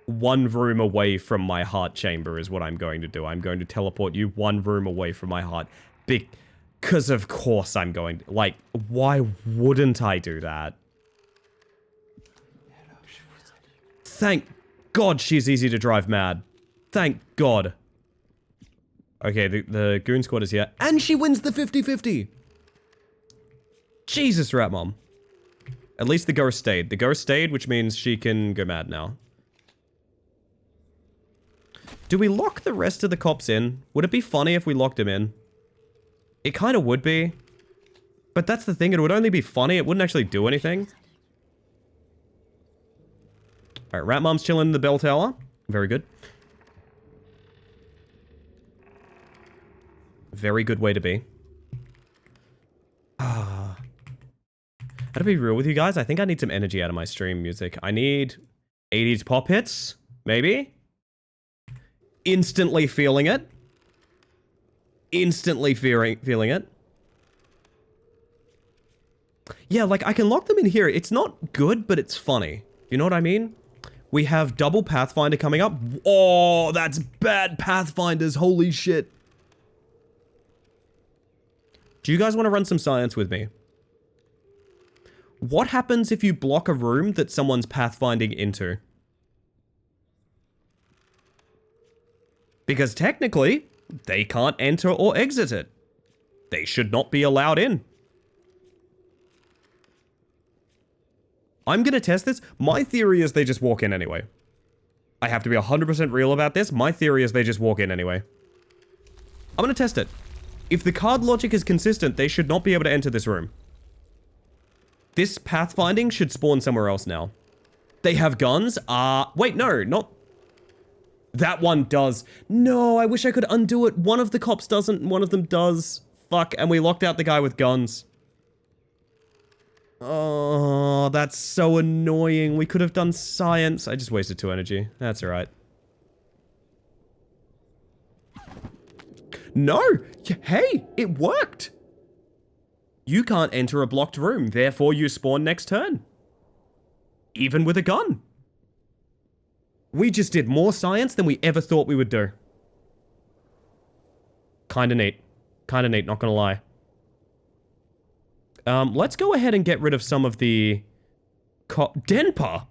S1: one room away from my heart chamber is what I'm going to do. I'm going to teleport you one room away from my heart. Because of course I'm going to, like, why wouldn't I do that? Thank God she's easy to drive mad. Thank God. Okay, the goon squad is here. And she wins the 50-50. Jesus, Rat Mom. At least the ghost stayed. The ghost stayed, which means she can go mad now. Do we lock the rest of the cops in? Would it be funny if we locked them in? It kind of would be. But that's the thing, it would only be funny, it wouldn't actually do anything. Alright, Rat Mom's chilling in the bell tower. Very good. Very good way to be. How to be real with you guys, I think I need some energy out of my stream music. I need 80s pop hits, maybe? Instantly feeling it. Instantly feeling it. Yeah, like, I can lock them in here. It's not good, but it's funny. You know what I mean? We have double Pathfinder coming up. Oh, that's bad Pathfinders. Holy shit. Do you guys want to run some science with me? What happens if you block a room that someone's pathfinding into? Because technically, they can't enter or exit it. They should not be allowed in. I'm gonna test this. My theory is they just walk in anyway. I have to be 100% real about this. My theory is they just walk in anyway. I'm gonna test it. If the card logic is consistent, they should not be able to enter this room. This pathfinding should spawn somewhere else now. They have guns. Wait, no, not... That one does. No, I wish I could undo it. One of the cops doesn't, and one of them does. Fuck, and we locked out the guy with guns. Oh, that's so annoying. We could have done science. I just wasted 2 energy. That's alright. No! Hey, it worked! You can't enter a blocked room, therefore you spawn next turn. Even with a gun. We just did more science than we ever thought we would do. Kinda neat. Kinda neat, not gonna lie. Let's go ahead and get rid of some of the... Denpa!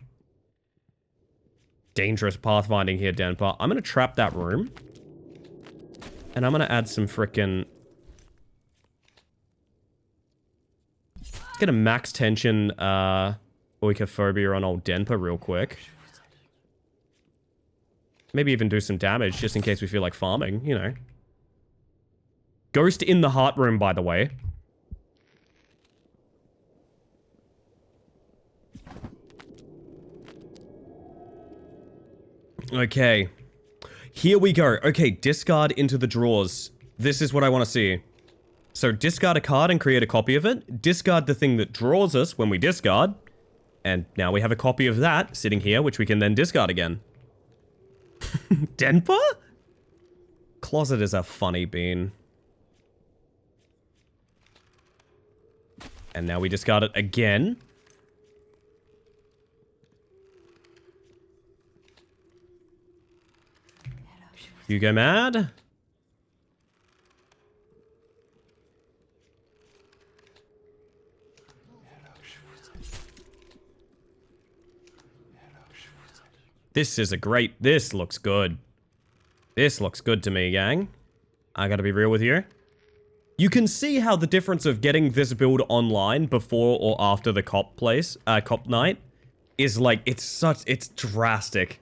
S1: Dangerous pathfinding here, Denpa. I'm gonna trap that room. And I'm gonna add some frickin'... Let's get a max tension, oikophobia on old Denpa real quick. Maybe even do some damage, just in case we feel like farming, you know. Ghost in the heart room, by the way. Okay. Here we go. Okay, discard into the drawers. This is what I want to see. So discard a card and create a copy of it. Discard the thing that draws us when we discard. And now we have a copy of that sitting here, which we can then discard again. Denpa? Closet is a funny bean. And now we discard it again. You go mad? This is a great... This looks good. This looks good to me, gang. I gotta be real with you. You can see how the difference of getting this build online before or after the cop night is like, it's drastic.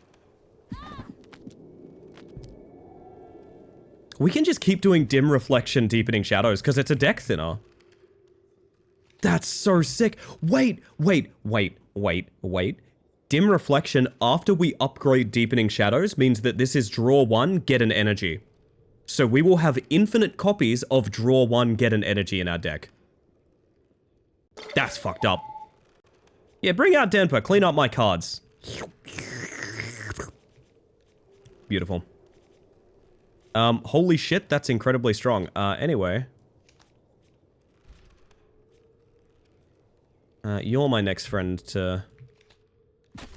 S1: We can just keep doing dim reflection, deepening shadows, because it's a deck thinner. That's so sick. Wait. Dim reflection after we upgrade deepening shadows means that this is draw 1, get an energy. So we will have infinite copies of draw 1, get an energy in our deck. That's fucked up. Yeah, bring out Denpa, clean up my cards. Beautiful. Holy shit, that's incredibly strong. Anyway. You're my next friend to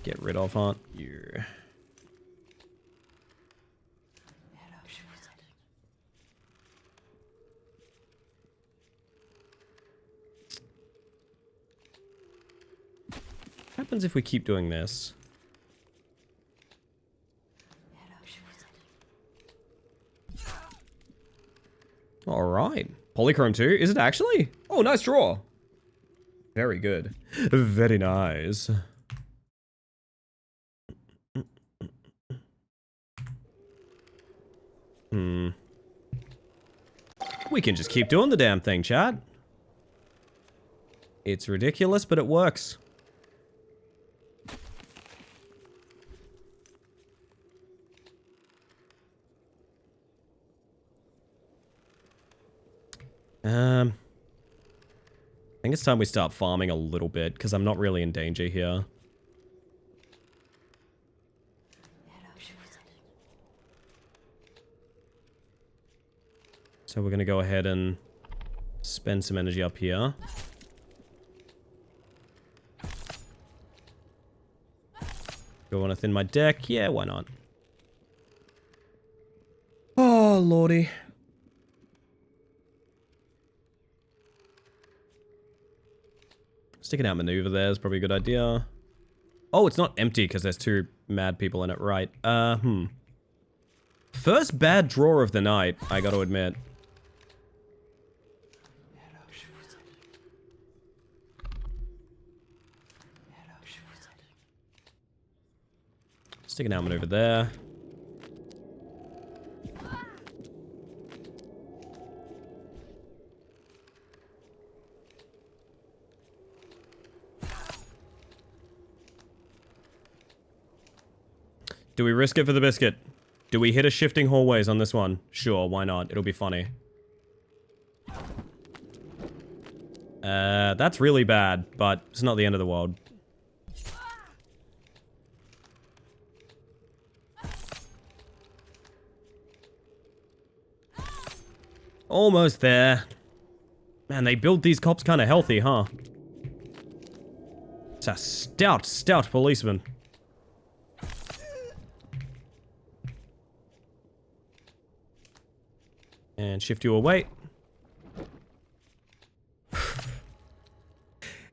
S1: get rid of, aren't you? What happens if we keep doing this? Alright. Polychrome 2? Is it actually? Oh, nice draw. Very good. Very nice. We can just keep doing the damn thing, chat. It's ridiculous, but it works. I think it's time we start farming a little bit, because I'm not really in danger here. So we're going to go ahead and spend some energy up here. Do I want to thin my deck? Yeah, why not? Oh, lordy. Sticking out maneuver there is probably a good idea. Oh, it's not empty because there's 2 mad people in it, right? First bad draw of the night, I gotta admit. Sticking out maneuver there. Do we risk it for the biscuit? Do we hit a shifting hallways on this one? Sure, why not? It'll be funny. That's really bad, but it's not the end of the world. Almost there. Man, they build these cops kind of healthy, huh? It's a stout, stout policeman. And shift you away.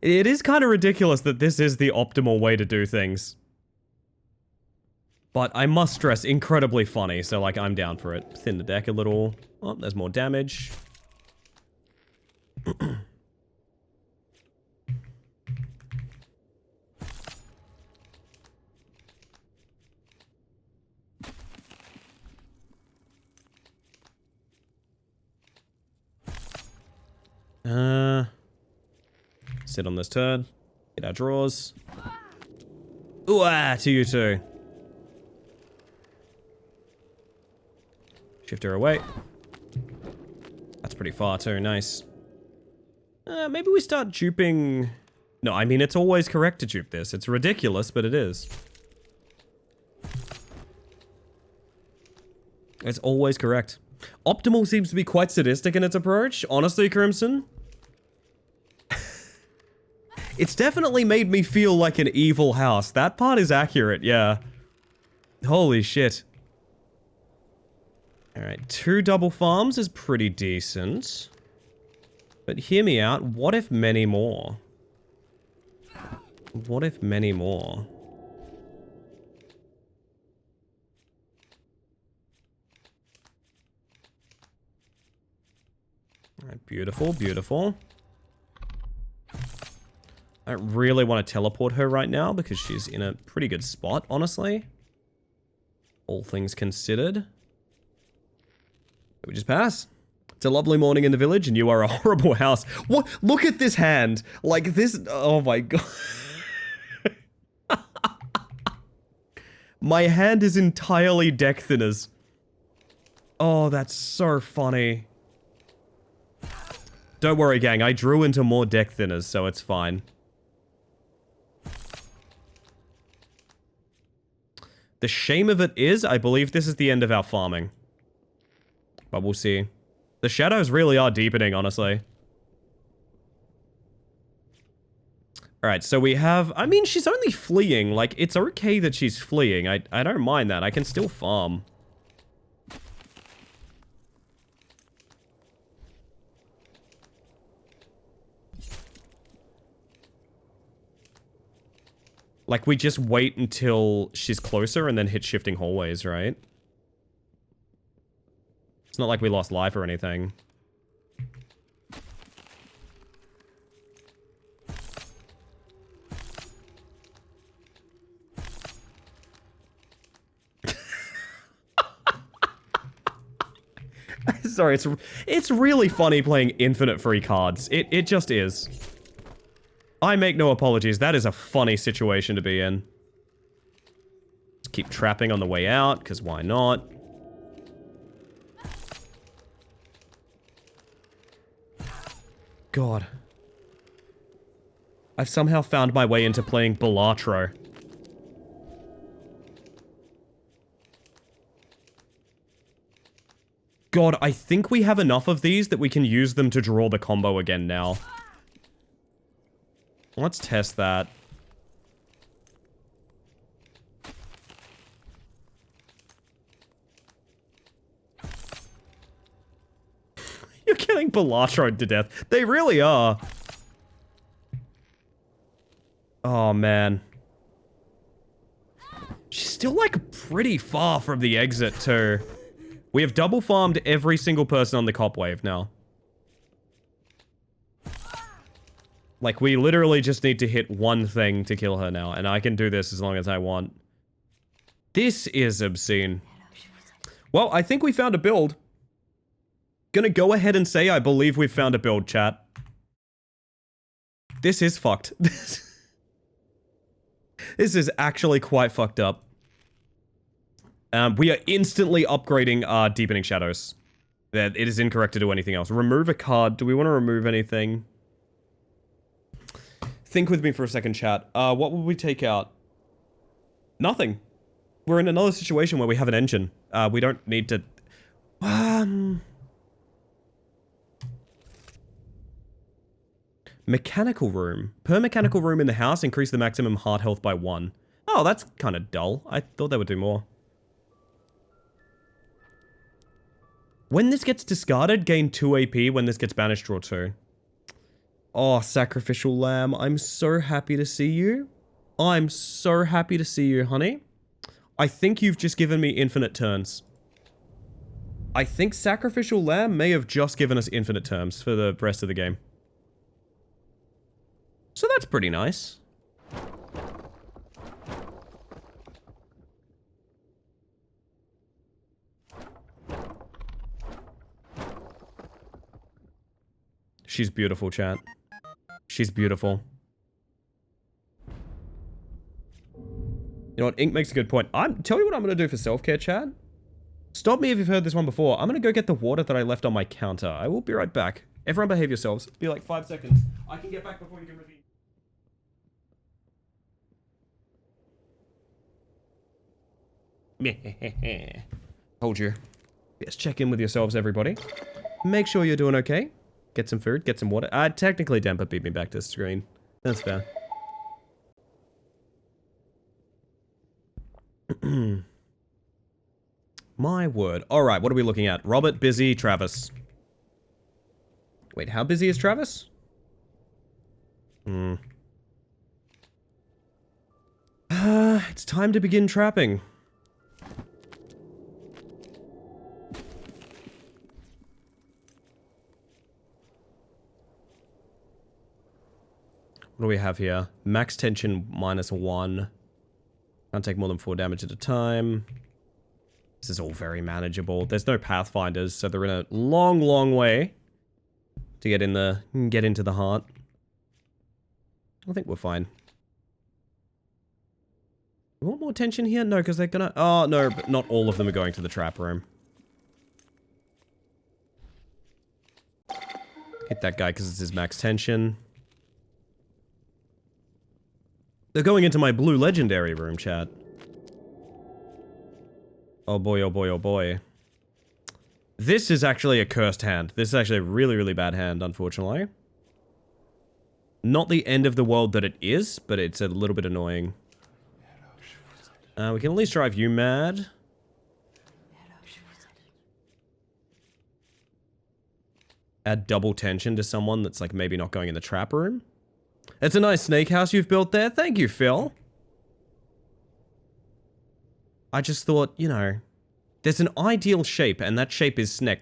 S1: It is kind of ridiculous that this is the optimal way to do things. But I must stress, incredibly funny, so like I'm down for it. Thin the deck a little. Oh, there's more damage. Sit on this turn. Get our draws. Ooh, to you too. Shift her away. That's pretty far too, nice. Maybe we start duping... No, I mean, it's always correct to dupe this. It's ridiculous, but it is. It's always correct. Optimal seems to be quite sadistic in its approach. Honestly, Crimson. It's definitely made me feel like an evil house. That part is accurate, yeah. Holy shit. Alright, 2 double farms is pretty decent. But hear me out, what if many more? What if many more? Alright, beautiful, beautiful. I don't really want to teleport her right now because she's in a pretty good spot, honestly. All things considered. We just pass. It's a lovely morning in the village and you are a horrible house. What? Look at this hand. Like this. Oh my god. My hand is entirely deck thinners. Oh, that's so funny. Don't worry, gang. I drew into more deck thinners, so it's fine. The shame of it is, I believe this is the end of our farming. But we'll see. The shadows really are deepening, honestly. Alright, so we have... I mean, she's only fleeing. Like, it's okay that she's fleeing. I don't mind that. I can still farm. Like, we just wait until she's closer and then hit shifting hallways, right? It's not like we lost life or anything. Sorry, it's really funny playing infinite free cards. It just is. I make no apologies. That is a funny situation to be in. Just keep trapping on the way out, because why not? God. I've somehow found my way into playing Balatro. God, I think we have enough of these that we can use them to draw the combo again now. Let's test that. You're getting Balatro to death. They really are. Oh, man. She's still, like, pretty far from the exit, too. We have double farmed every single person on the cop wave now. Like, we literally just need to hit one thing to kill her now, and I can do this as long as I want. This is obscene. Well, I think we found a build. Gonna go ahead and say I believe we've found a build, chat. This is fucked. This is actually quite fucked up. We are instantly upgrading our Deepening Shadows. That it is incorrect to do anything else. Remove a card. Do we want to remove anything? Think with me for a second, chat. What would we take out? Nothing. We're in another situation where we have an engine. We don't need to... Mechanical room. Per mechanical room in the house, increase the maximum heart health by 1. Oh, that's kind of dull. I thought they would do more. When this gets discarded, gain 2 AP. When this gets banished, draw 2. Oh, Sacrificial Lamb. I'm so happy to see you. I'm so happy to see you, honey. I think you've just given me infinite turns. I think Sacrificial Lamb may have just given us infinite turns for the rest of the game. So that's pretty nice. She's beautiful, chat. She's beautiful. You know what? Ink makes a good point. Tell you what I'm going to do for self-care, chat. Stop me if you've heard this one before. I'm going to go get the water that I left on my counter. I will be right back. Everyone behave yourselves. Be like 5 seconds. I can get back before you can repeat. Hold you. Yes, check in with yourselves, everybody. Make sure you're doing okay. Get some food, get some water. Technically, Dempa beat me back to the screen. That's fair. My word. Alright, what are we looking at? Robert, busy, Travis. Wait, how busy is Travis? It's time to begin trapping. What do we have here? Max tension -1. Can't take more than 4 damage at a time. This is all very manageable. There's no pathfinders, so they're in a long, long way to get into the heart. I think we're fine. We want more tension here? No, because they're gonna... Oh, no, but not all of them are going to the trap room. Hit that guy because it's his max tension. They're going into my blue legendary room, chat. Oh boy, oh boy, oh boy. This is actually a cursed hand. This is actually a really, really bad hand, unfortunately. Not the end of the world that it is, but it's a little bit annoying. We can at least drive you mad. Add double tension to someone that's like maybe not going in the trap room. It's a nice snake house you've built there. Thank you, Phil. I just thought, you know, there's an ideal shape, and that shape is snake.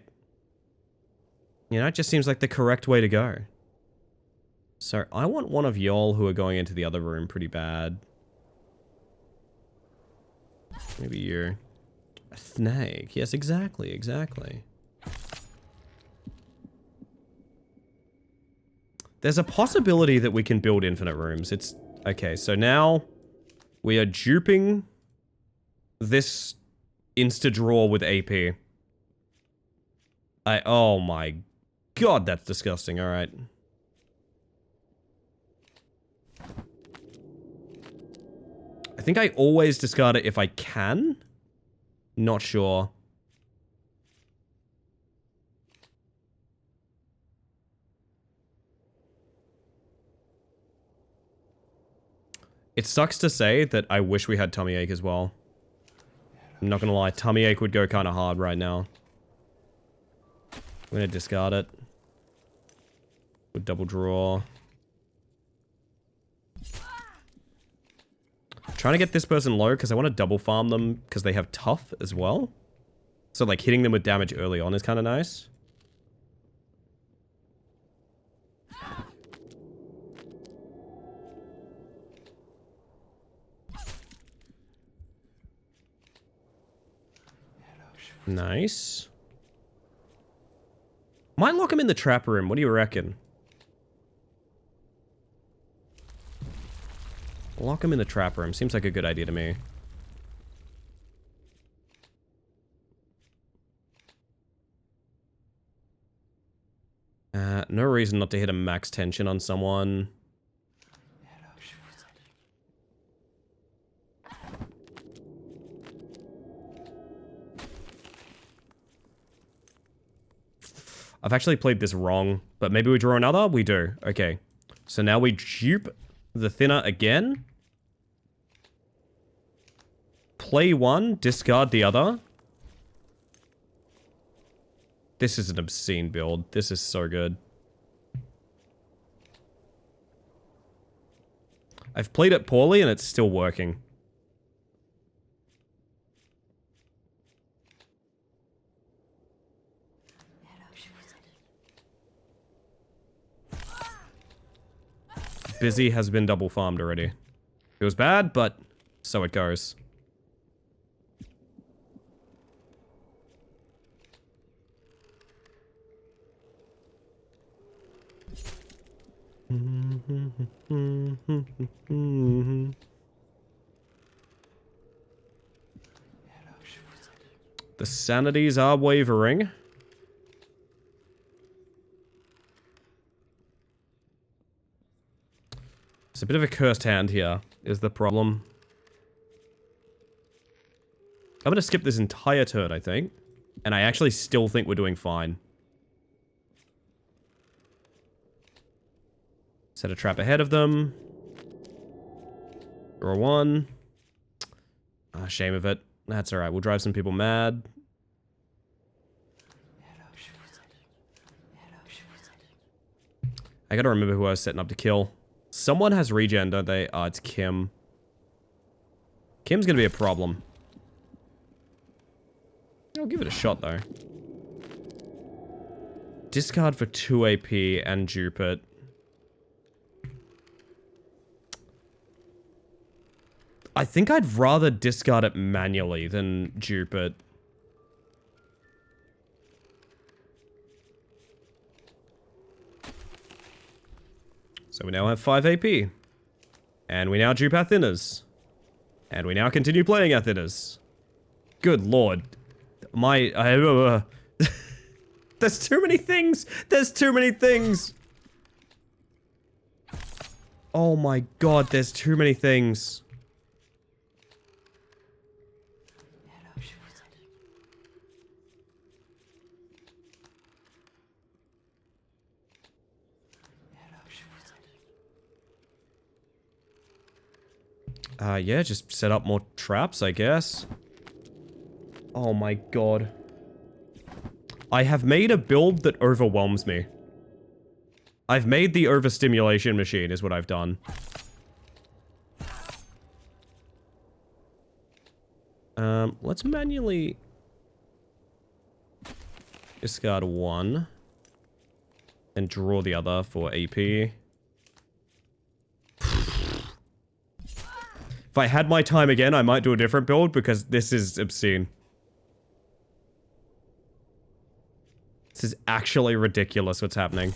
S1: You know, it just seems like the correct way to go. So, I want one of y'all who are going into the other room pretty bad. Maybe you're a snake. Yes, exactly, exactly. There's a possibility that we can build infinite rooms. It's... Okay, so now we are duping this insta-draw with AP. Oh my god, that's disgusting. Alright. I think I always discard it if I can. Not sure. It sucks to say that I wish we had tummy ache as well. I'm not gonna lie, tummy ache would go kind of hard right now. I'm gonna discard it. With double draw. Trying to get this person low because I want to double farm them because they have tough as well. So like hitting them with damage early on is kind of nice. Nice. Might lock him in the trap room. What do you reckon? Lock him in the trap room. Seems like a good idea to me. No reason not to hit a max tension on someone. I've actually played this wrong, but maybe we draw another? We do. Okay. So now we dupe the thinner again. Play one, discard the other. This is an obscene build. This is so good. I've played it poorly and it's still working. Busy has been double farmed already. It was bad, but so it goes. The sanities are wavering. It's a bit of a cursed hand here, is the problem. I'm gonna skip this entire turn, I think. And I actually still think we're doing fine. Set a trap ahead of them. Draw one. Ah, shame of it. That's alright, we'll drive some people mad. I gotta remember who I was setting up to kill. Someone has regen, don't they? Oh, it's Kim. Kim's gonna be a problem. I'll give it a shot, though. Discard for 2 AP and dupe it. I think I'd rather discard it manually than dupe it. So we now have 5 AP. And we now dupe our thinners. And we now continue playing our thinners. Good lord. There's too many things! There's too many things! Oh my god, there's too many things. Yeah, just set up more traps, I guess. Oh my god. I have made a build that overwhelms me. I've made the overstimulation machine, is what I've done. Let's manually discard one. And draw the other for AP. If I had my time again, I might do a different build, because this is obscene. This is actually ridiculous what's happening.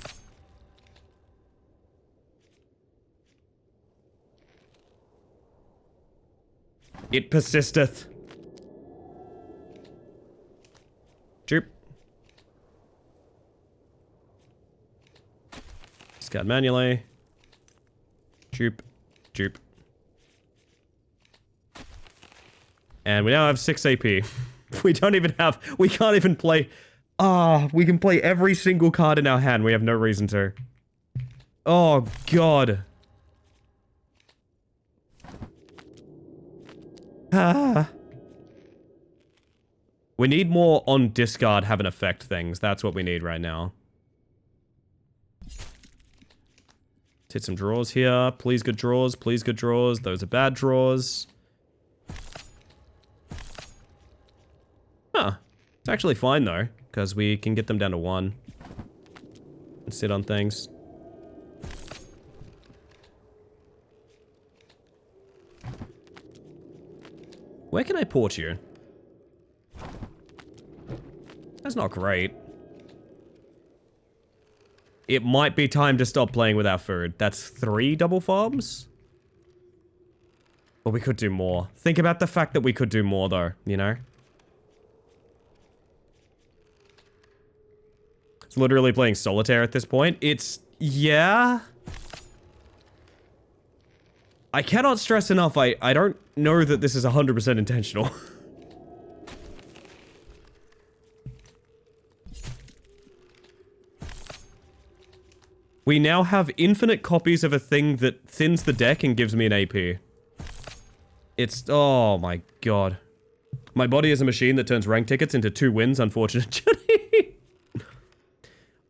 S1: It persisteth. Dupe. Discard manually. Dupe. Dupe. And we now have 6 AP. We don't even have... We can't even play... we can play every single card in our hand. We have no reason to. Oh, God. We need more on discard have an effect things. That's what we need right now. Let's hit some draws here. Please good draws. Please good draws. Those are bad draws. It's actually fine though, because we can get them down to 1. And sit on things. Where can I port you? That's not great. It might be time to stop playing with our food. That's 3 double farms? But we could do more. Think about the fact that we could do more though, you know? It's literally playing solitaire at this point. It's... yeah? I cannot stress enough, I don't know that this is 100% intentional. We now have infinite copies of a thing that thins the deck and gives me an AP. It's... oh my god. My body is a machine that turns rank tickets into 2 wins, unfortunate journey.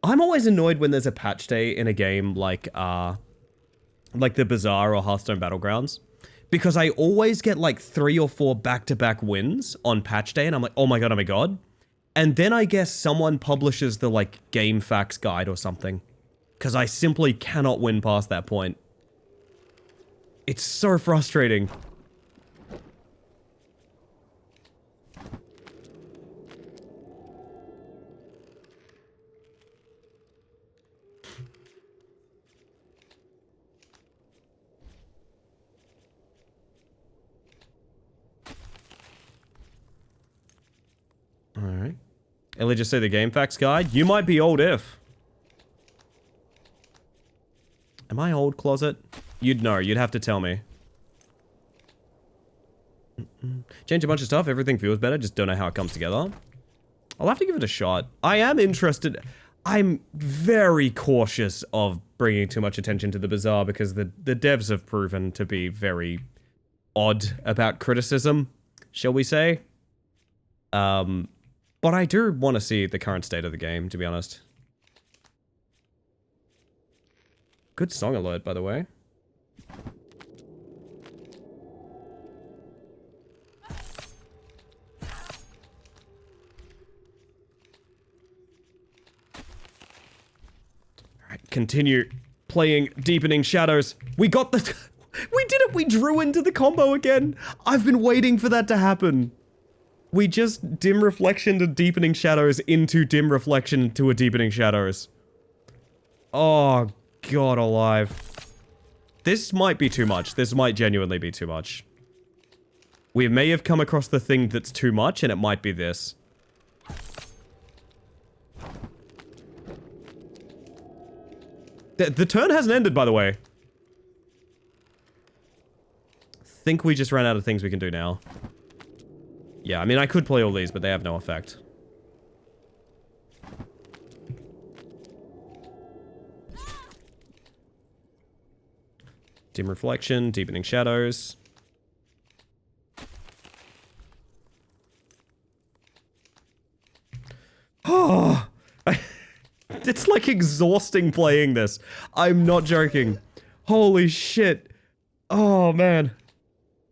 S1: I'm always annoyed when there's a patch day in a game like the Bazaar or Hearthstone Battlegrounds. Because I always get like 3 or 4 back-to-back wins on patch day, and I'm like, oh my god, oh my god. And then I guess someone publishes the like game facts guide or something. Because I simply cannot win past that point. It's so frustrating. Alright. Ellie just say the game facts guide? You might be old if. Am I old, Closet? You'd know. You'd have to tell me. Change a bunch of stuff. Everything feels better. Just don't know how it comes together. I'll have to give it a shot. I am interested. I'm very cautious of bringing too much attention to the Bazaar because the devs have proven to be very odd about criticism, shall we say. But I do want to see the current state of the game, to be honest. Good song alert, by the way. Alright, continue playing Deepening Shadows. We got the... we did it! We drew into the combo again! I've been waiting for that to happen. We just Dim Reflection to Deepening Shadows into Dim Reflection to a Deepening Shadows. Oh, God alive. This might be too much. This might genuinely be too much. We may have come across the thing that's too much, and it might be this. The turn hasn't ended, by the way. Think we just ran out of things we can do now. Yeah, I mean, I could play all these, but they have no effect. Dim Reflection, Deepening Shadows. Oh! It's like exhausting playing this. I'm not joking. Holy shit. Oh, man.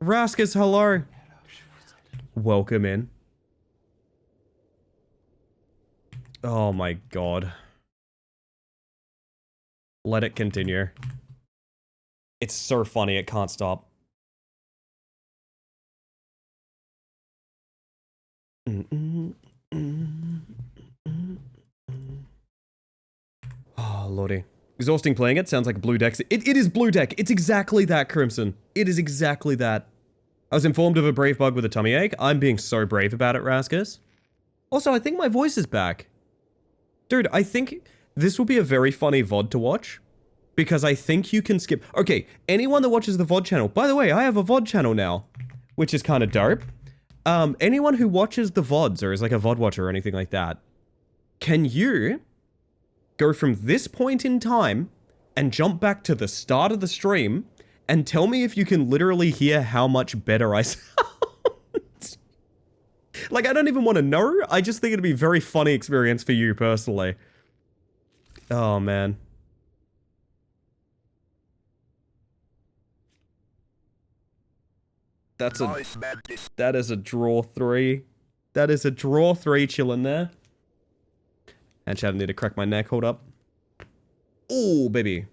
S1: Raskus, hello. Welcome in. Oh my god. Let it continue. It's so funny, it can't stop. Oh, lordy. Exhausting playing it, sounds like Blue Deck. It is Blue Deck. It's exactly that, Crimson. It is exactly that. I was informed of a brave bug with a tummy ache. I'm being so brave about it, Raskus. Also, I think my voice is back. Dude, I think this will be a very funny VOD to watch. Because I think you can skip... Okay, anyone that watches the VOD channel... By the way, I have a VOD channel now. Which is kind of dope. Anyone who watches the VODs or is like a VOD watcher or anything like that... Can you go from this point in time and jump back to the start of the stream and tell me if you can literally hear how much better I sound? Like, I don't even want to know. I just think it'd be a very funny experience for you personally. Oh, man. That is a draw 3. That is a draw 3 chilling there. And chat, I need to crack my neck. Hold up. Ooh, baby.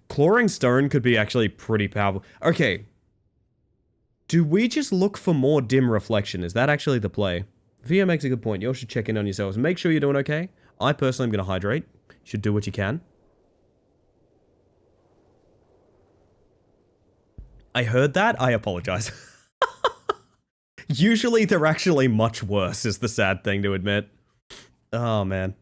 S1: Clawing Stone could be actually pretty powerful. Okay. Do we just look for more dim reflection? Is that actually the play? Vio makes a good point. You all should check in on yourselves. Make sure you're doing okay. I personally am going to hydrate. You should do what you can. I heard that. I apologize. Usually they're actually much worse, is the sad thing to admit. Oh, man.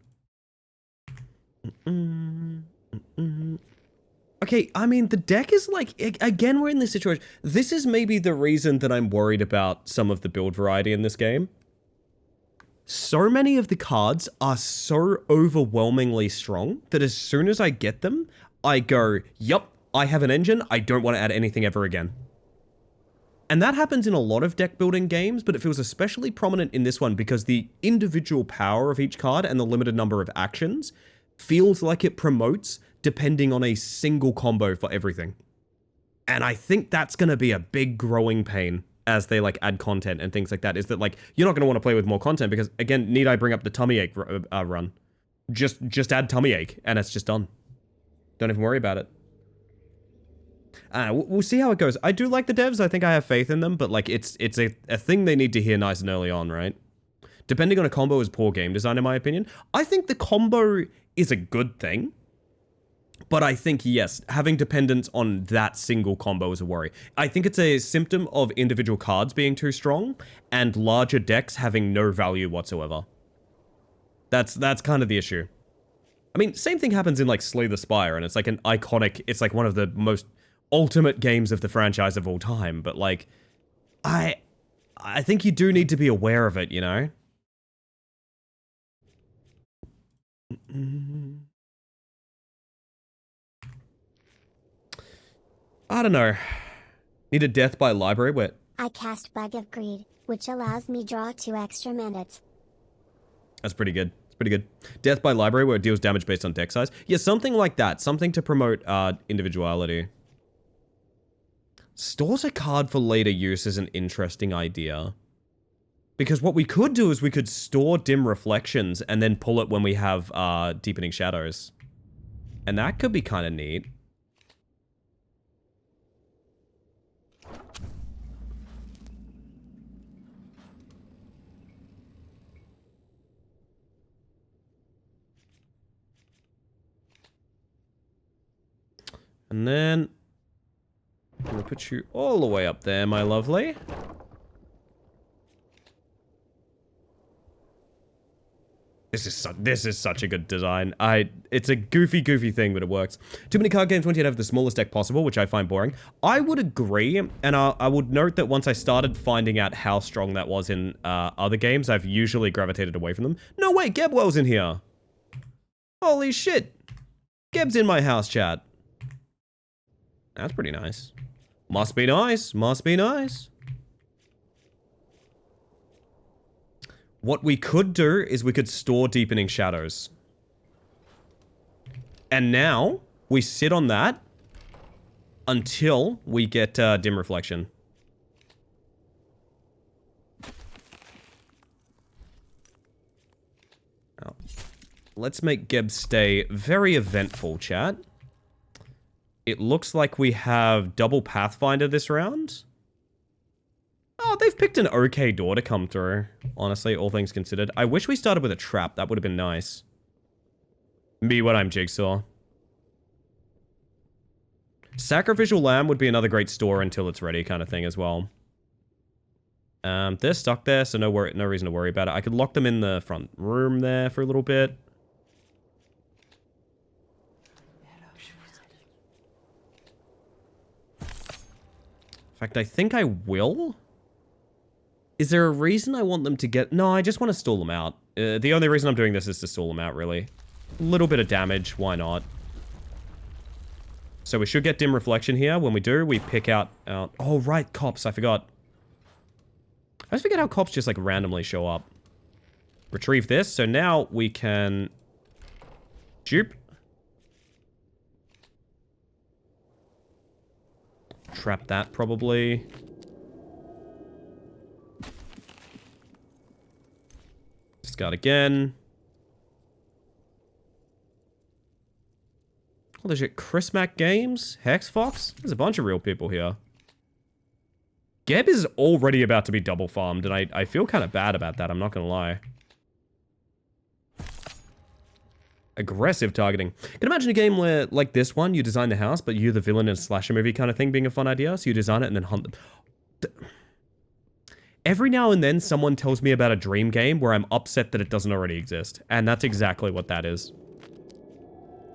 S1: Okay, I mean, the deck is like, again, we're in this situation. This is maybe the reason that I'm worried about some of the build variety in this game. So many of the cards are so overwhelmingly strong that as soon as I get them, I go, yup, I have an engine, I don't want to add anything ever again. And that happens in a lot of deck building games, but it feels especially prominent in this one because the individual power of each card and the limited number of actions feels like it promotes depending on a single combo for everything. And I think that's going to be a big growing pain as they like add content and things like that, is that like, you're not going to want to play with more content because, again, need I bring up the tummy ache run? Just add tummy ache and it's just done. Don't even worry about it. We'll see how it goes. I do like the devs. I think I have faith in them, but like it's a thing they need to hear nice and early on, right? Depending on a combo is poor game design, in my opinion. I think the combo is a good thing, but I think, yes, having dependence on that single combo is a worry. I think it's a symptom of individual cards being too strong and larger decks having no value whatsoever. That's kind of the issue. I mean, same thing happens in like Slay the Spire, and it's like an iconic, it's like one of the most ultimate games of the franchise of all time, but like, I think you do need to be aware of it, you know? I don't know. Need a death by library? Wait.
S3: I cast Bug of Greed, which allows me draw 2 extra mandates.
S1: That's pretty good. It's pretty good. Death by library where it deals damage based on deck size. Yeah, something like that. Something to promote individuality. Stores a card for later use is an interesting idea. Because what we could do is we could store dim reflections and then pull it when we have deepening shadows. And that could be kind of neat. And then I'm gonna put you all the way up there, my lovely. This is such a good design. It's a goofy thing, but it works. Too many card games want you to have the smallest deck possible, which I find boring. I would agree, and I would note that once I started finding out how strong that was in other games, I've usually gravitated away from them. No way, Gebwell's in here. Holy shit. Geb's in my house, chat. That's pretty nice. Must be nice. Must be nice. What we could do is we could store deepening shadows. And now we sit on that until we get dim reflection. Now, let's make Geb stay very eventful, chat. It looks like we have double Pathfinder this round. Oh, they've picked an okay door to come through, honestly, all things considered. I wish we started with a trap. That would have been nice. Me when I'm Jigsaw. Sacrificial Lamb would be another great store until it's ready kind of thing as well. They're stuck there, so no reason to worry about it. I could lock them in the front room there for a little bit. In fact, I think I will. Is there a reason I want them to get... No, I just want to stall them out. The only reason I'm doing this is to stall them out, really. A little bit of damage, why not? So we should get dim reflection here. When we do, we pick out... Oh, right, cops, I forgot. I just forget how cops just, like, randomly show up. Retrieve this, so now we can... Dupe. Trap that, probably. Discard again. Oh, there's Chris Mack Games, Hex Fox. There's a bunch of real people here. Geb is already about to be double farmed, and I feel kind of bad about that, I'm not gonna lie. Aggressive targeting. Can you imagine a game where, like this one, you design the house, but you're the villain in a slasher movie kind of thing being a fun idea? So you design it and then hunt them. Every now and then, someone tells me about a dream game where I'm upset that it doesn't already exist. And that's exactly what that is.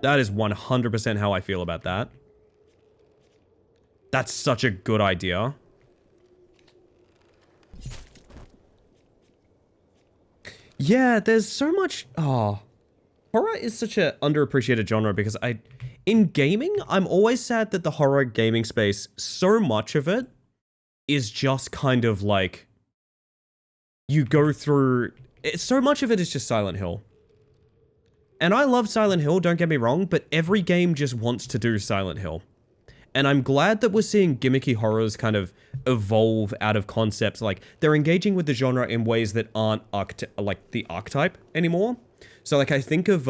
S1: That is 100% how I feel about that. That's such a good idea. Yeah, there's so much... Oh. Horror is such an underappreciated genre because in gaming, I'm always sad that the horror gaming space, so much of it is just kind of like... You go through... So much of it is just Silent Hill. And I love Silent Hill, don't get me wrong, but every game just wants to do Silent Hill. And I'm glad that we're seeing gimmicky horrors kind of evolve out of concepts. Like, they're engaging with the genre in ways that aren't like the archetype anymore. So, like, I think of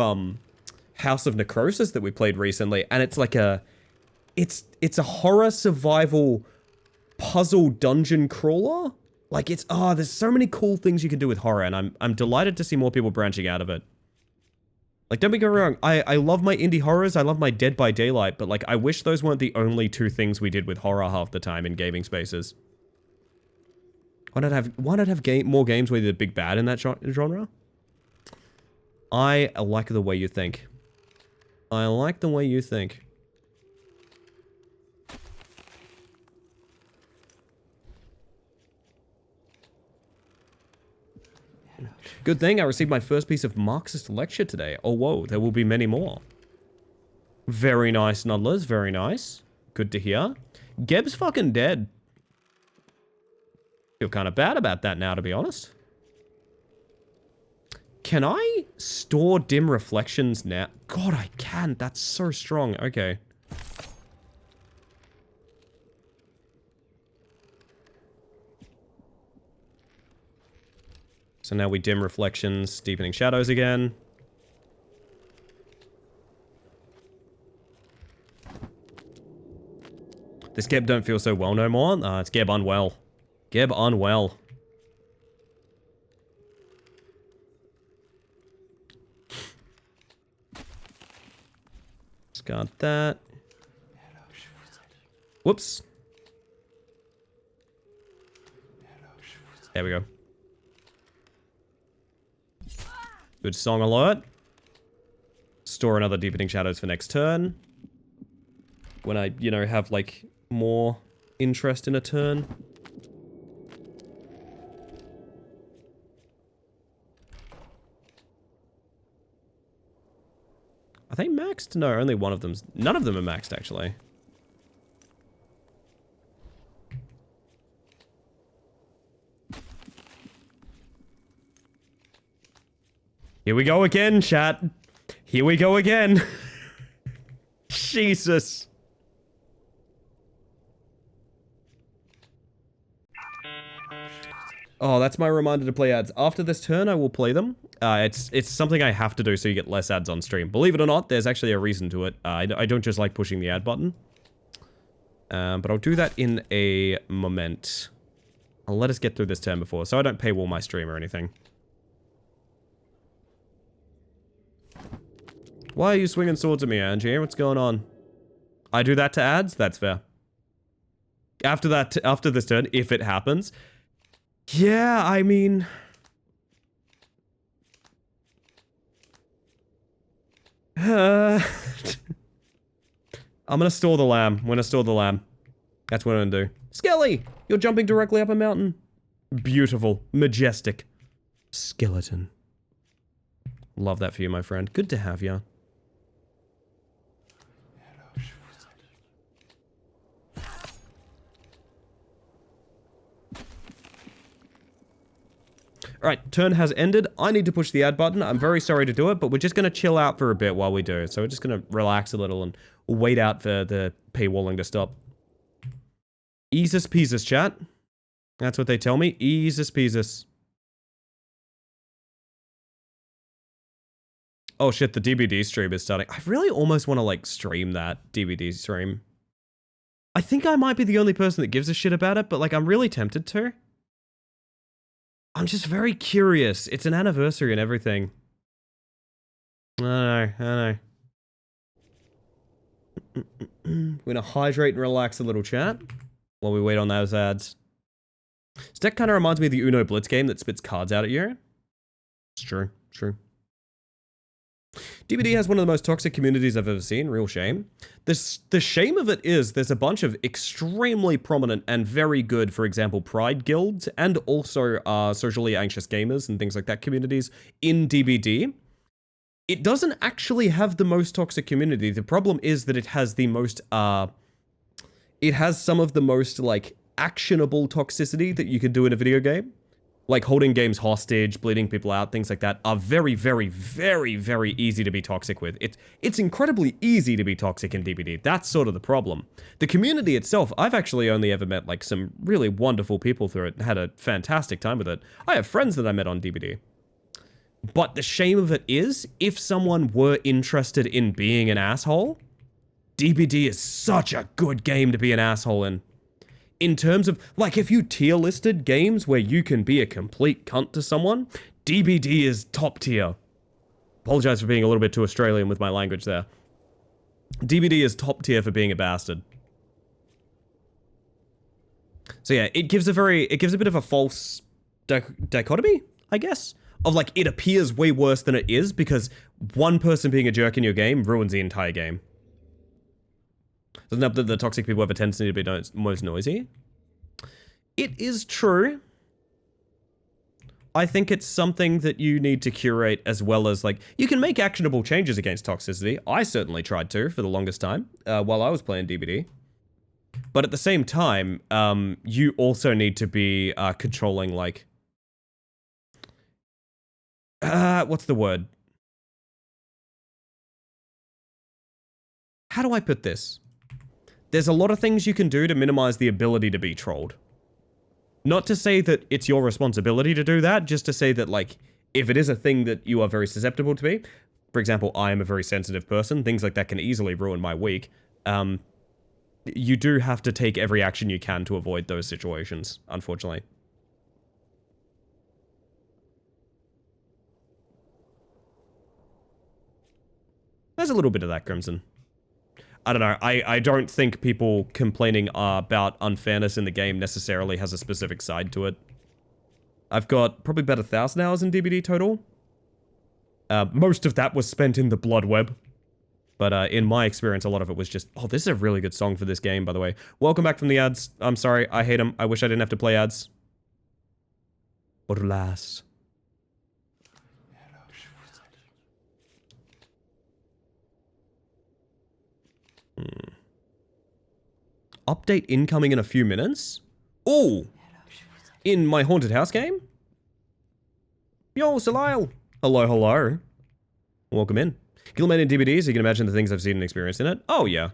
S1: House of Necrosis that we played recently, and it's like it's a horror survival puzzle dungeon crawler. Like, there's so many cool things you can do with horror, and I'm delighted to see more people branching out of it. Like, don't get me wrong, I love my indie horrors, I love my Dead by Daylight, but, like, I wish those weren't the only two things we did with horror half the time in gaming spaces. Why not have more games where you're the big bad in that genre? I like the way you think. I like the way you think. Good thing I received my first piece of Marxist lecture today. Oh, whoa, there will be many more. Very nice, Nuddlers, very nice. Good to hear. Geb's fucking dead. Feel kind of bad about that now, to be honest. Can I store dim reflections now? God, I can. That's so strong. Okay. So now we dim reflections, deepening shadows again. This Geb don't feel so well no more. It's Geb unwell. Geb unwell. Discard that. Whoops. There we go. Good song alert. Store another Deepening Shadows for next turn. When I, have, like, more interest in a turn. Are they maxed? No, only one of them's... None of them are maxed, actually. Here we go again, chat. Here we go again. Jesus. Oh, that's my reminder to play ads. After this turn, I will play them. It's something I have to do so you get less ads on stream. Believe it or not, there's actually a reason to it. I don't just like pushing the ad button. But I'll do that in a moment. I'll let us get through this turn before, so I don't paywall my stream or anything. Why are you swinging swords at me, Angie? What's going on? I do that to ads? That's fair. After this turn, if it happens. Yeah, I mean... I'm gonna store the lamb. I'm gonna store the lamb. That's what I'm gonna do. Skelly! You're jumping directly up a mountain. Beautiful. Majestic. Skeleton. Love that for you, my friend. Good to have you. Alright, turn has ended. I need to push the ad button. I'm very sorry to do it, but we're just going to chill out for a bit while we do it. So we're just going to relax a little and wait out for the paywalling to stop. Easus peasus, chat. That's what they tell me. Easus peasus. Oh shit, the DBD stream is starting. I really almost want to like stream that DBD stream. I think I might be the only person that gives a shit about it, but like I'm really tempted to. I'm just very curious. It's an anniversary and everything. I know. We're gonna hydrate and relax a little, chat, while we wait on those ads. This deck kind of reminds me of the Uno Blitz game that spits cards out at you. It's true, DBD has one of the most toxic communities I've ever seen, real shame. The shame of it is there's a bunch of extremely prominent and very good, for example, Pride guilds, and also socially anxious gamers and things like that communities in DBD. It doesn't actually have the most toxic community. The problem is that it has the most, it has some of the most, like, actionable toxicity that you could do in a video game. Like holding games hostage, bleeding people out, things like that are very, very, very, very easy to be toxic with. It's incredibly easy to be toxic in DBD. That's sort of the problem. The community itself, I've actually only ever met like some really wonderful people through it and had a fantastic time with it. I have friends that I met on DBD. But the shame of it is, if someone were interested in being an asshole, DBD is such a good game to be an asshole in. In terms of, like, if you tier listed games where you can be a complete cunt to someone, DBD is top tier. Apologize for being a little bit too Australian with my language there. DBD is top tier for being a bastard. So yeah, it gives a bit of a false dichotomy, I guess, of like, it appears way worse than it is because one person being a jerk in your game ruins the entire game. Doesn't help that the toxic people have a tendency to be most noisy. It is true. I think it's something that you need to curate as well as, like, you can make actionable changes against toxicity. I certainly tried to for the longest time while I was playing DBD. But at the same time, you also need to be controlling, like... what's the word? How do I put this? There's a lot of things you can do to minimize the ability to be trolled. Not to say that it's your responsibility to do that, just to say that, like, if it is a thing that you are very susceptible to be, for example, I am a very sensitive person, things like that can easily ruin my week, you do have to take every action you can to avoid those situations, unfortunately. There's a little bit of that, Crimson. I don't know, I don't think people complaining about unfairness in the game necessarily has a specific side to it. I've got probably about 1,000 hours in DBD total. Most of that was spent in the Blood Web. But in my experience, a lot of it was just, oh, this is a really good song for this game, by the way. Welcome back from the ads. I'm sorry, I hate them. I wish I didn't have to play ads. But alas. Update incoming in a few minutes? Ooh! In my Haunted House game? Yo, Salile! Hello, hello. Welcome in. Killer made in DBD, so you can imagine the things I've seen and experienced in it. Oh, yeah.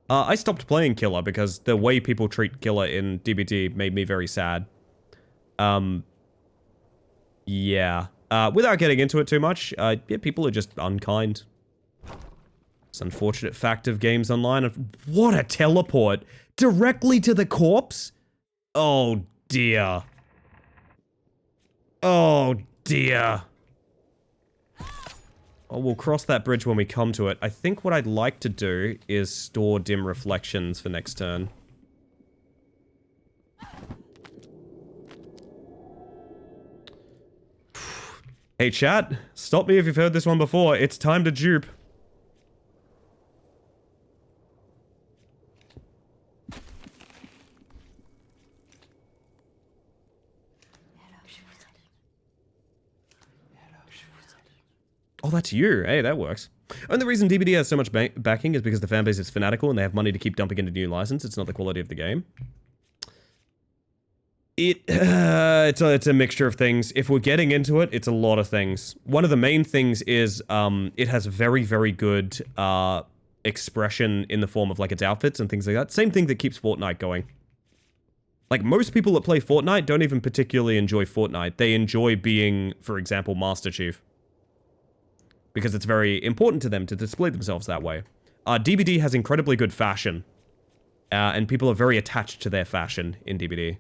S1: I stopped playing Killer because the way people treat Killer in DBD made me very sad. Yeah. Without getting into it too much, yeah, people are just unkind. It's an unfortunate fact of games online. What a teleport! Directly to the corpse? Oh dear. Oh dear. Oh, we'll cross that bridge when we come to it. I think what I'd like to do is store dim reflections for next turn. Hey chat, stop me if you've heard this one before. It's time to dupe. Oh, that's you. Hey, that works. And the reason DBD has so much backing is because the fanbase is fanatical and they have money to keep dumping into new license. It's not the quality of the game. It's a mixture of things. If we're getting into it, it's a lot of things. One of the main things is it has very, very good expression in the form of like its outfits and things like that. Same thing that keeps Fortnite going. Like, most people that play Fortnite don't even particularly enjoy Fortnite. They enjoy being, for example, Master Chief. because it's very important to them to display themselves that way. DBD has incredibly good fashion, and people are very attached to their fashion in DBD.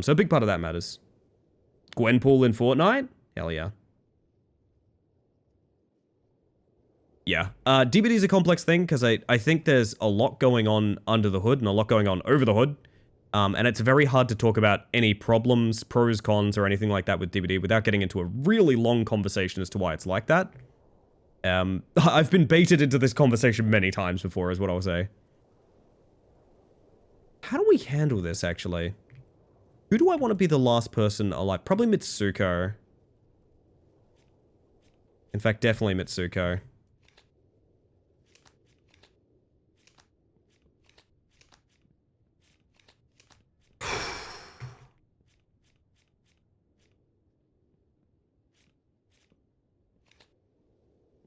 S1: So a big part of that matters. Gwenpool in Fortnite? Hell yeah. Yeah. DBD is a complex thing because I think there's a lot going on under the hood and a lot going on over the hood. And it's very hard to talk about any problems, pros, cons, or anything like that with DBD without getting into a really long conversation as to why it's like that. I've been baited into this conversation many times before, is what I'll say. How do we handle this, actually? Who do I want to be the last person alive? Probably Mitsuko. In fact, definitely Mitsuko.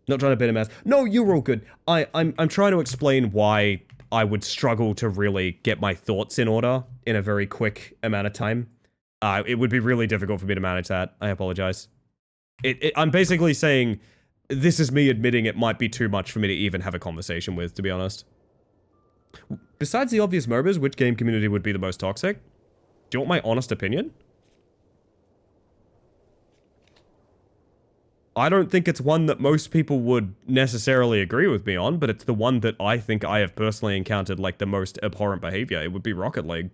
S1: Not trying to bait him ass. No, you're all good. I'm trying to explain why I would struggle to really get my thoughts in order in a very quick amount of time. It would be really difficult for me to manage that. I apologize. I'm basically saying this is me admitting it might be too much for me to even have a conversation with, to be honest. Besides the obvious MOBAs, which game community would be the most toxic? Do you want my honest opinion? I don't think it's one that most people would necessarily agree with me on, but it's the one that I think I have personally encountered like the most abhorrent behavior. It would be Rocket League.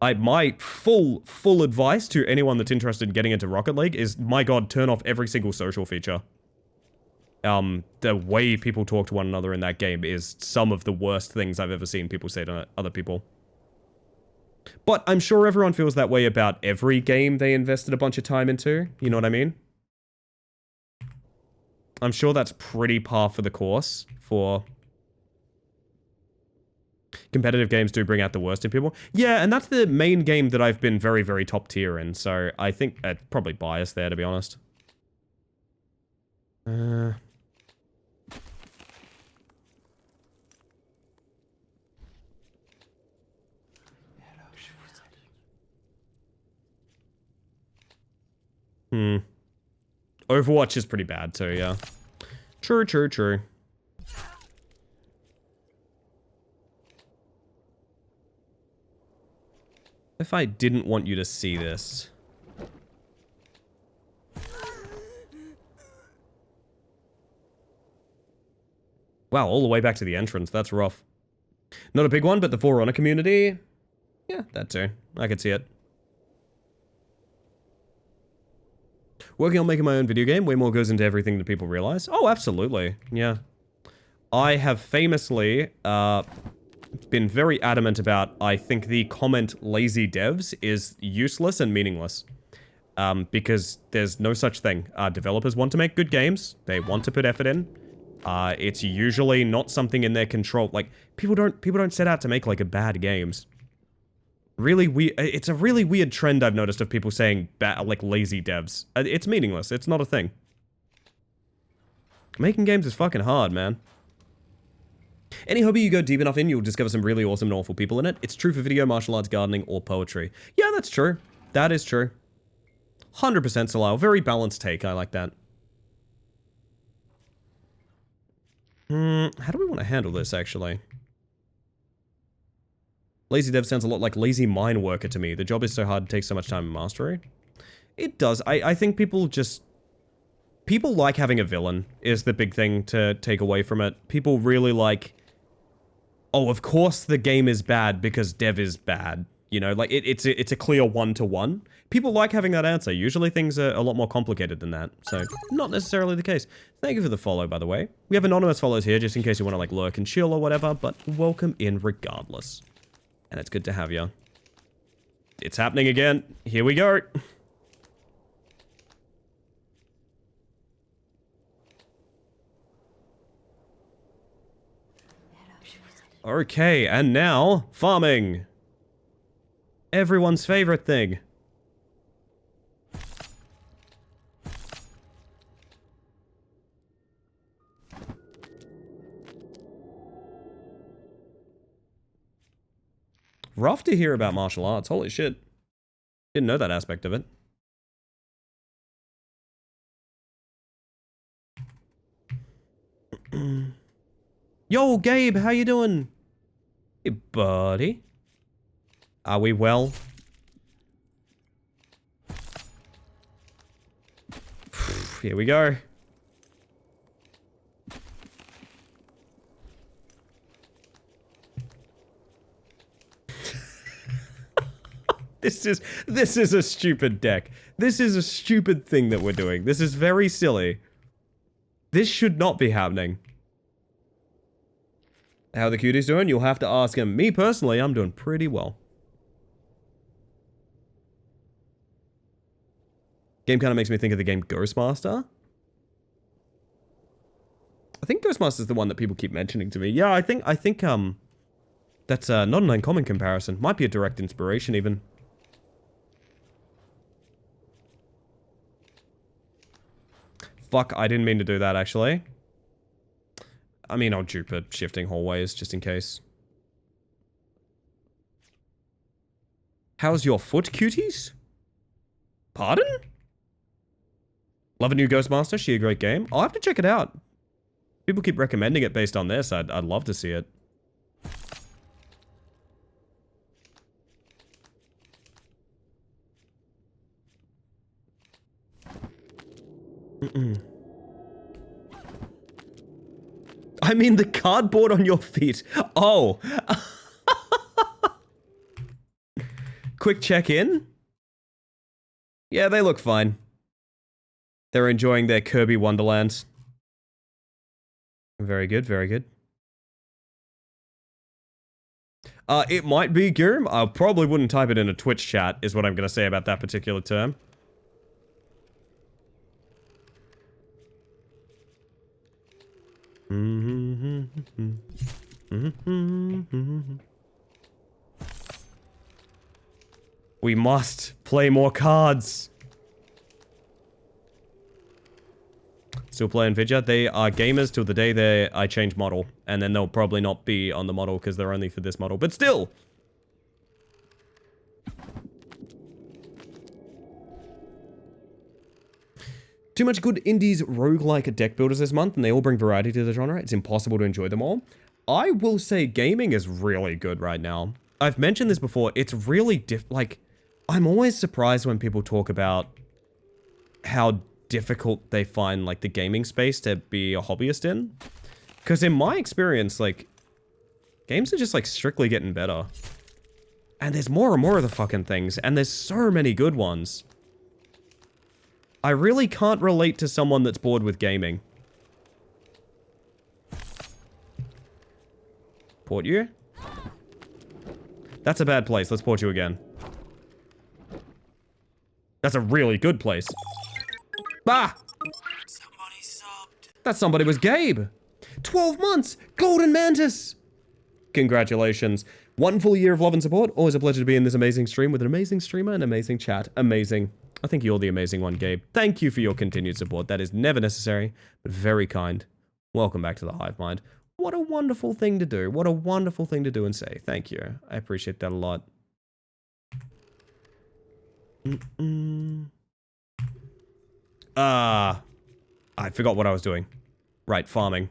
S1: My full advice to anyone that's interested in getting into Rocket League is, my god, turn off every single social feature. The way people talk to one another in that game is some of the worst things I've ever seen people say to other people. But I'm sure everyone feels that way about every game they invested a bunch of time into. You know what I mean? I'm sure that's pretty par for the course for... Competitive games do bring out the worst in people. Yeah, and that's the main game that I've been very, very top tier in. So I think I'm probably biased there, to be honest. Overwatch is pretty bad too, yeah. True, true, true. If I didn't want you to see this. Wow, all the way back to the entrance. That's rough. Not a big one, but the For Honor community. Yeah, that too. I could see it. Working on making my own video game, way more goes into everything than people realize. Oh, absolutely. Yeah. I have famously been very adamant about, I think the comment lazy devs is useless and meaningless. Because there's no such thing. Developers want to make good games. They want to put effort in. It's usually not something in their control. Like, people don't set out to make, like, bad games. Really weird. It's a really weird trend I've noticed of people saying like lazy devs. It's meaningless. It's not a thing. Making games is fucking hard, man. Any hobby you go deep enough in, you'll discover some really awesome and awful people in it. It's true for video, martial arts, gardening, or poetry. Yeah, that's true. That is true. 100% Salao. Very balanced take. I like that. How do we want to handle this, actually? Lazy dev sounds a lot like lazy mine worker to me. The job is so hard, it takes so much time and mastery. It does. I think people like having a villain is the big thing to take away from it. People really like, oh, of course the game is bad because dev is bad. You know, like it's a clear one-to-one. People like having that answer. Usually things are a lot more complicated than that. So, not necessarily the case. Thank you for the follow, by the way. We have anonymous follows here, just in case you want to like lurk and chill or whatever, but welcome in regardless. And it's good to have you. It's happening again. Here we go. Okay, and now, farming. Everyone's favorite thing. Rough to hear about martial arts. Holy shit. Didn't know that aspect of it. Yo, Gabe, how you doing? Hey, buddy. Are we well? Here we go. This is a stupid deck. This is a stupid thing that we're doing. This is very silly. This should not be happening. How the cutie's doing? You'll have to ask him. Me personally, I'm doing pretty well. Game kind of makes me think of the game Ghostmaster. I think Ghostmaster's the one that people keep mentioning to me. Yeah, I think that's not an uncommon comparison. Might be a direct inspiration even. Fuck, I didn't mean to do that actually. I mean, I'll dupe it shifting hallways just in case. How's your foot, cuties? Pardon? Love a new Ghostmaster. She a great game. I'll have to check it out. People keep recommending it based on this. I'd love to see it. I mean the cardboard on your feet. Oh. Quick check-in. Yeah, they look fine. They're enjoying their Kirby Wonderland. Very good, very good. It might be Gurm. I probably wouldn't type it in a Twitch chat, is what I'm going to say about that particular term. We must play more cards. Still playing Vidya. They are gamers till the day I change model. And then they'll probably not be on the model because they're only for this model. But still! Too much good indies roguelike deck builders this month, and they all bring variety to the genre. It's impossible to enjoy them all. I will say gaming is really good right now. I've mentioned this before. It's really like, I'm always surprised when people talk about how difficult they find, like, the gaming space to be a hobbyist in. Because in my experience, like, games are just, like, strictly getting better. And there's more and more of the fucking things, and there's so many good ones. I really can't relate to someone that's bored with gaming. Port you? That's a bad place. Let's port you again. That's a really good place. Ah!
S4: Somebody subbed.
S1: That somebody was Gabe. 12 months! Golden Mantis! Congratulations. 1 full year of love and support. Always a pleasure to be in this amazing stream with an amazing streamer and amazing chat. Amazing. I think you're the amazing one, Gabe. Thank you for your continued support. That is never necessary, but very kind. Welcome back to the Hive Mind. What a wonderful thing to do. What a wonderful thing to do and say. Thank you. I appreciate that a lot. I forgot what I was doing. Right, farming.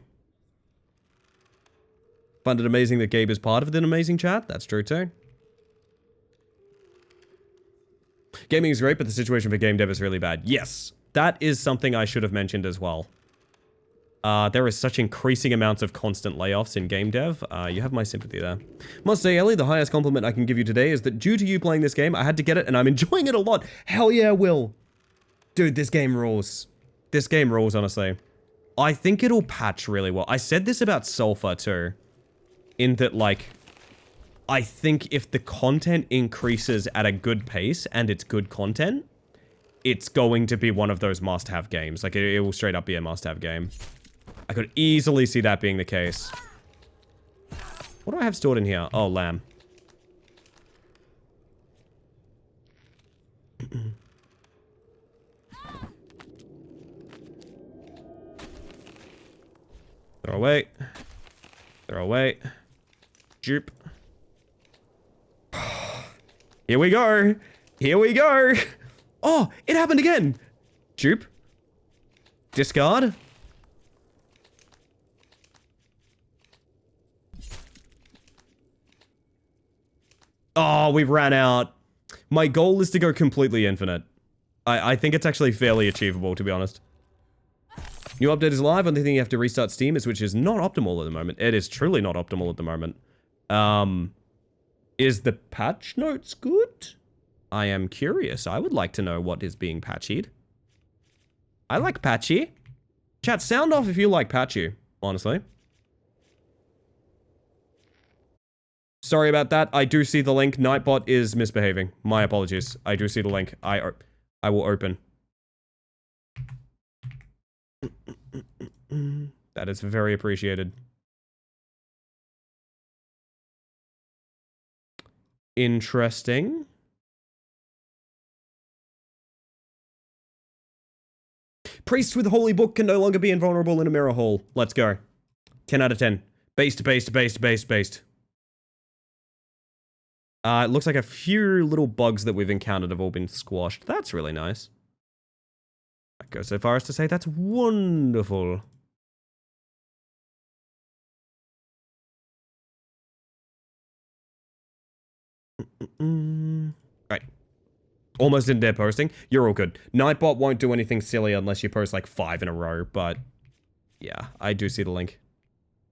S1: Found it amazing that Gabe is part of an amazing chat. That's true too. Gaming is great, but the situation for game dev is really bad. Yes, that is something I should have mentioned as well. There is such increasing amounts of constant layoffs in game dev. You have my sympathy there. Must say, Ellie, the highest compliment I can give you today is that due to you playing this game, I had to get it and I'm enjoying it a lot. Hell yeah, Will. Dude, this game rules. This game rules, honestly. I think it'll patch really well. I said this about Sulfur too. In that, like, I think if the content increases at a good pace and it's good content, it's going to be one of those must-have games. Like, it will straight up be a must-have game. I could easily see that being the case. What do I have stored in here? Oh, lamb. Throw away. Throw away. Jupe. Here we go. Here we go. Oh, it happened again. Jupe. Discard. Oh, we ran out. My goal is to go completely infinite. I think it's actually fairly achievable, to be honest. New update is live. Only thing you have to restart Steam is, which is not optimal at the moment. It is truly not optimal at the moment. Is the patch notes good? I am curious. I would like to know what is being patchied. I like patchy. Chat, sound off if you like patchy, honestly. Sorry about that. I do see the link. Nightbot is misbehaving. My apologies. I do see the link. I will open. That is very appreciated. Interesting. Priest with Holy Book can no longer be invulnerable in a mirror hall. Let's go. 10 out of 10. Based. It looks like a few little bugs that we've encountered have all been squashed. That's really nice. I'd go so far as to say that's wonderful. Right. Almost in there posting. You're all good. Nightbot won't do anything silly unless you post like 5 in a row, but yeah, I do see the link.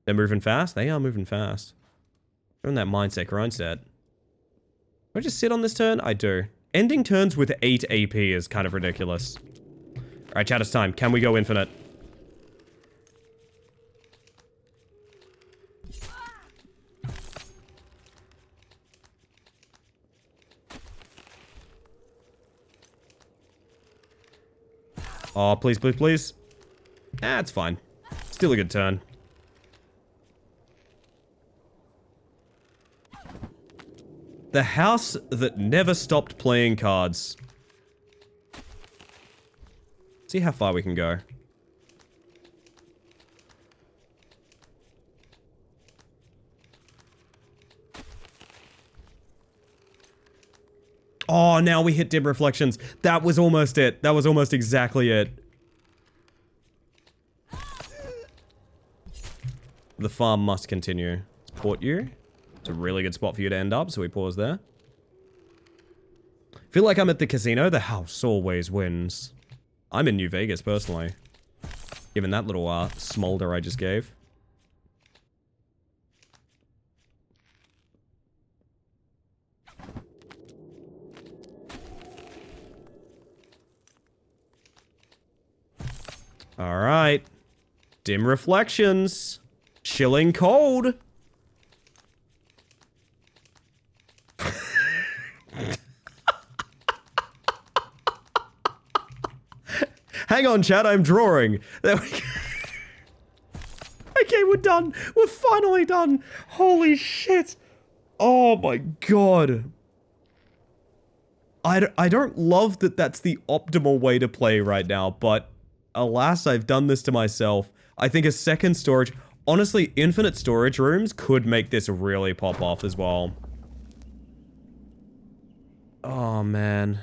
S1: They're moving fast? They are moving fast. They're in that mindset, grind set. Do I just sit on this turn? I do. Ending turns with 8 AP is kind of ridiculous. Alright, chat, it's time. Can we go infinite? Oh, please, please, please. Ah, it's fine. Still a good turn. The house that never stopped playing cards. See how far we can go. Oh, now we hit dim reflections. That was almost it. That was almost exactly it. The farm must continue. Support you. It's a really good spot for you to end up, so we pause there. Feel like I'm at the casino. The house always wins. I'm in New Vegas, personally. Given that little smolder I just gave. Alright. Dim reflections. Chilling cold. Hang on, chat, I'm drawing. There we go. Okay, we're done. We're finally done. Holy shit. Oh my god. I don't love that that's the optimal way to play right now, but alas, I've done this to myself. I think a second storage... Honestly, infinite storage rooms could make this really pop off as well. Oh, man.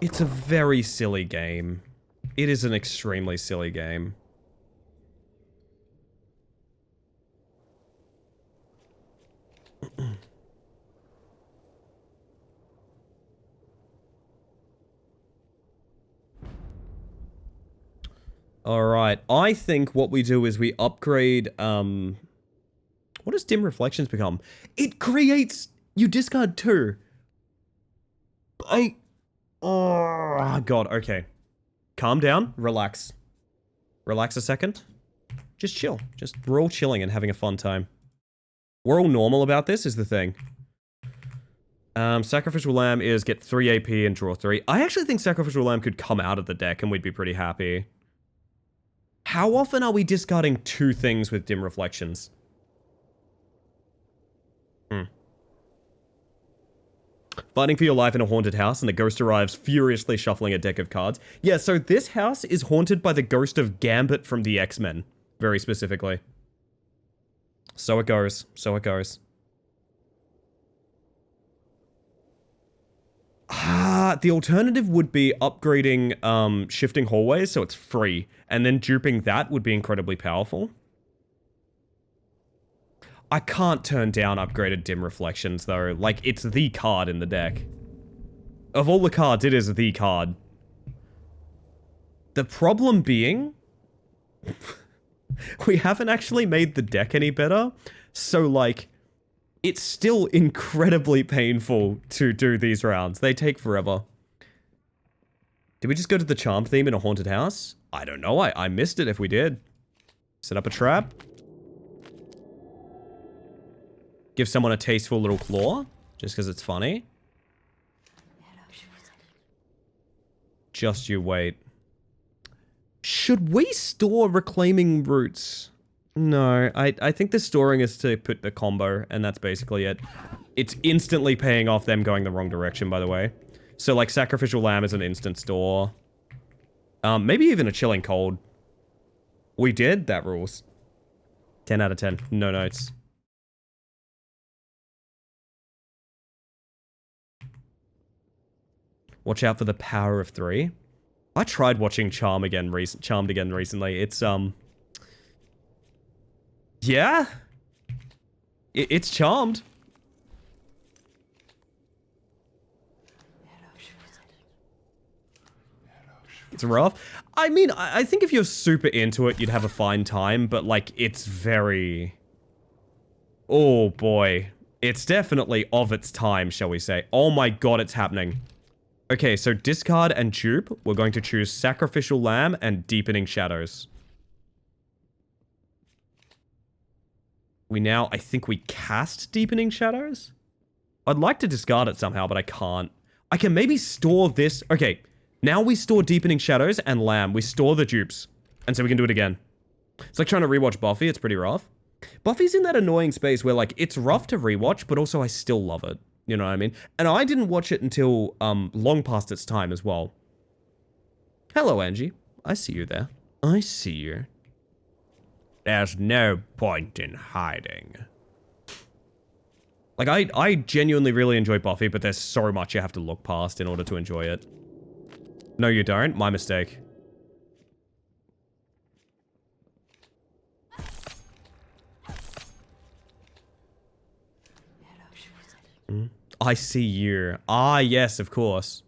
S1: It's a very silly game. It is an extremely silly game. Alright, I think what we do is we upgrade, what does dim reflections become? It creates... You discard 2. Oh, God, okay. Calm down, relax. Relax a second. Just chill. We're all chilling and having a fun time. We're all normal about this, is the thing. Sacrificial Lamb is get 3 AP and draw 3. I actually think Sacrificial Lamb could come out of the deck and we'd be pretty happy. How often are we discarding 2 things with dim reflections? Fighting for your life in a haunted house and a ghost arrives furiously shuffling a deck of cards. Yeah, so this house is haunted by the ghost of Gambit from the X-Men. Very specifically. So it goes. So it goes. The alternative would be upgrading Shifting Hallways so it's free. And then duping that would be incredibly powerful. I can't turn down upgraded dim reflections though. Like, it's the card in the deck. Of all the cards, it is the card. The problem being, we haven't actually made the deck any better. So, like, it's still incredibly painful to do these rounds. They take forever. Did we just go to the charm theme in a haunted house? I don't know. I missed it if we did. Set up a trap. Give someone a tasteful little claw, just because it's funny. Just you wait. Should we store reclaiming roots? No, I think the storing is to put the combo, and that's basically it. It's instantly paying off them going the wrong direction, by the way. So, like, Sacrificial Lamb is an instant store. Maybe even a Chilling Cold. We did? That rules. 10 out of 10. No notes. Watch out for the power of 3. I tried watching Charmed again recently. It's, yeah. It's Charmed. It's rough. I mean, I think if you're super into it, you'd have a fine time, but, like, it's very... Oh, boy. It's definitely of its time, shall we say. Oh my god, it's happening. Okay, so discard and dupe. We're going to choose Sacrificial Lamb and Deepening Shadows. We now, I think we cast Deepening Shadows? I'd like to discard it somehow, but I can't. I can maybe store this. Okay, now we store Deepening Shadows and Lamb. We store the dupes. And so we can do it again. It's like trying to rewatch Buffy. It's pretty rough. Buffy's in that annoying space where, like, it's rough to rewatch, but also I still love it. You know what I mean? And I didn't watch it until long past its time as well. Hello, Angie. I see you there. I see you. There's no point in hiding. Like, I genuinely really enjoy Buffy, but there's so much you have to look past in order to enjoy it. No, you don't. My mistake. I see you. Ah, yes, of course.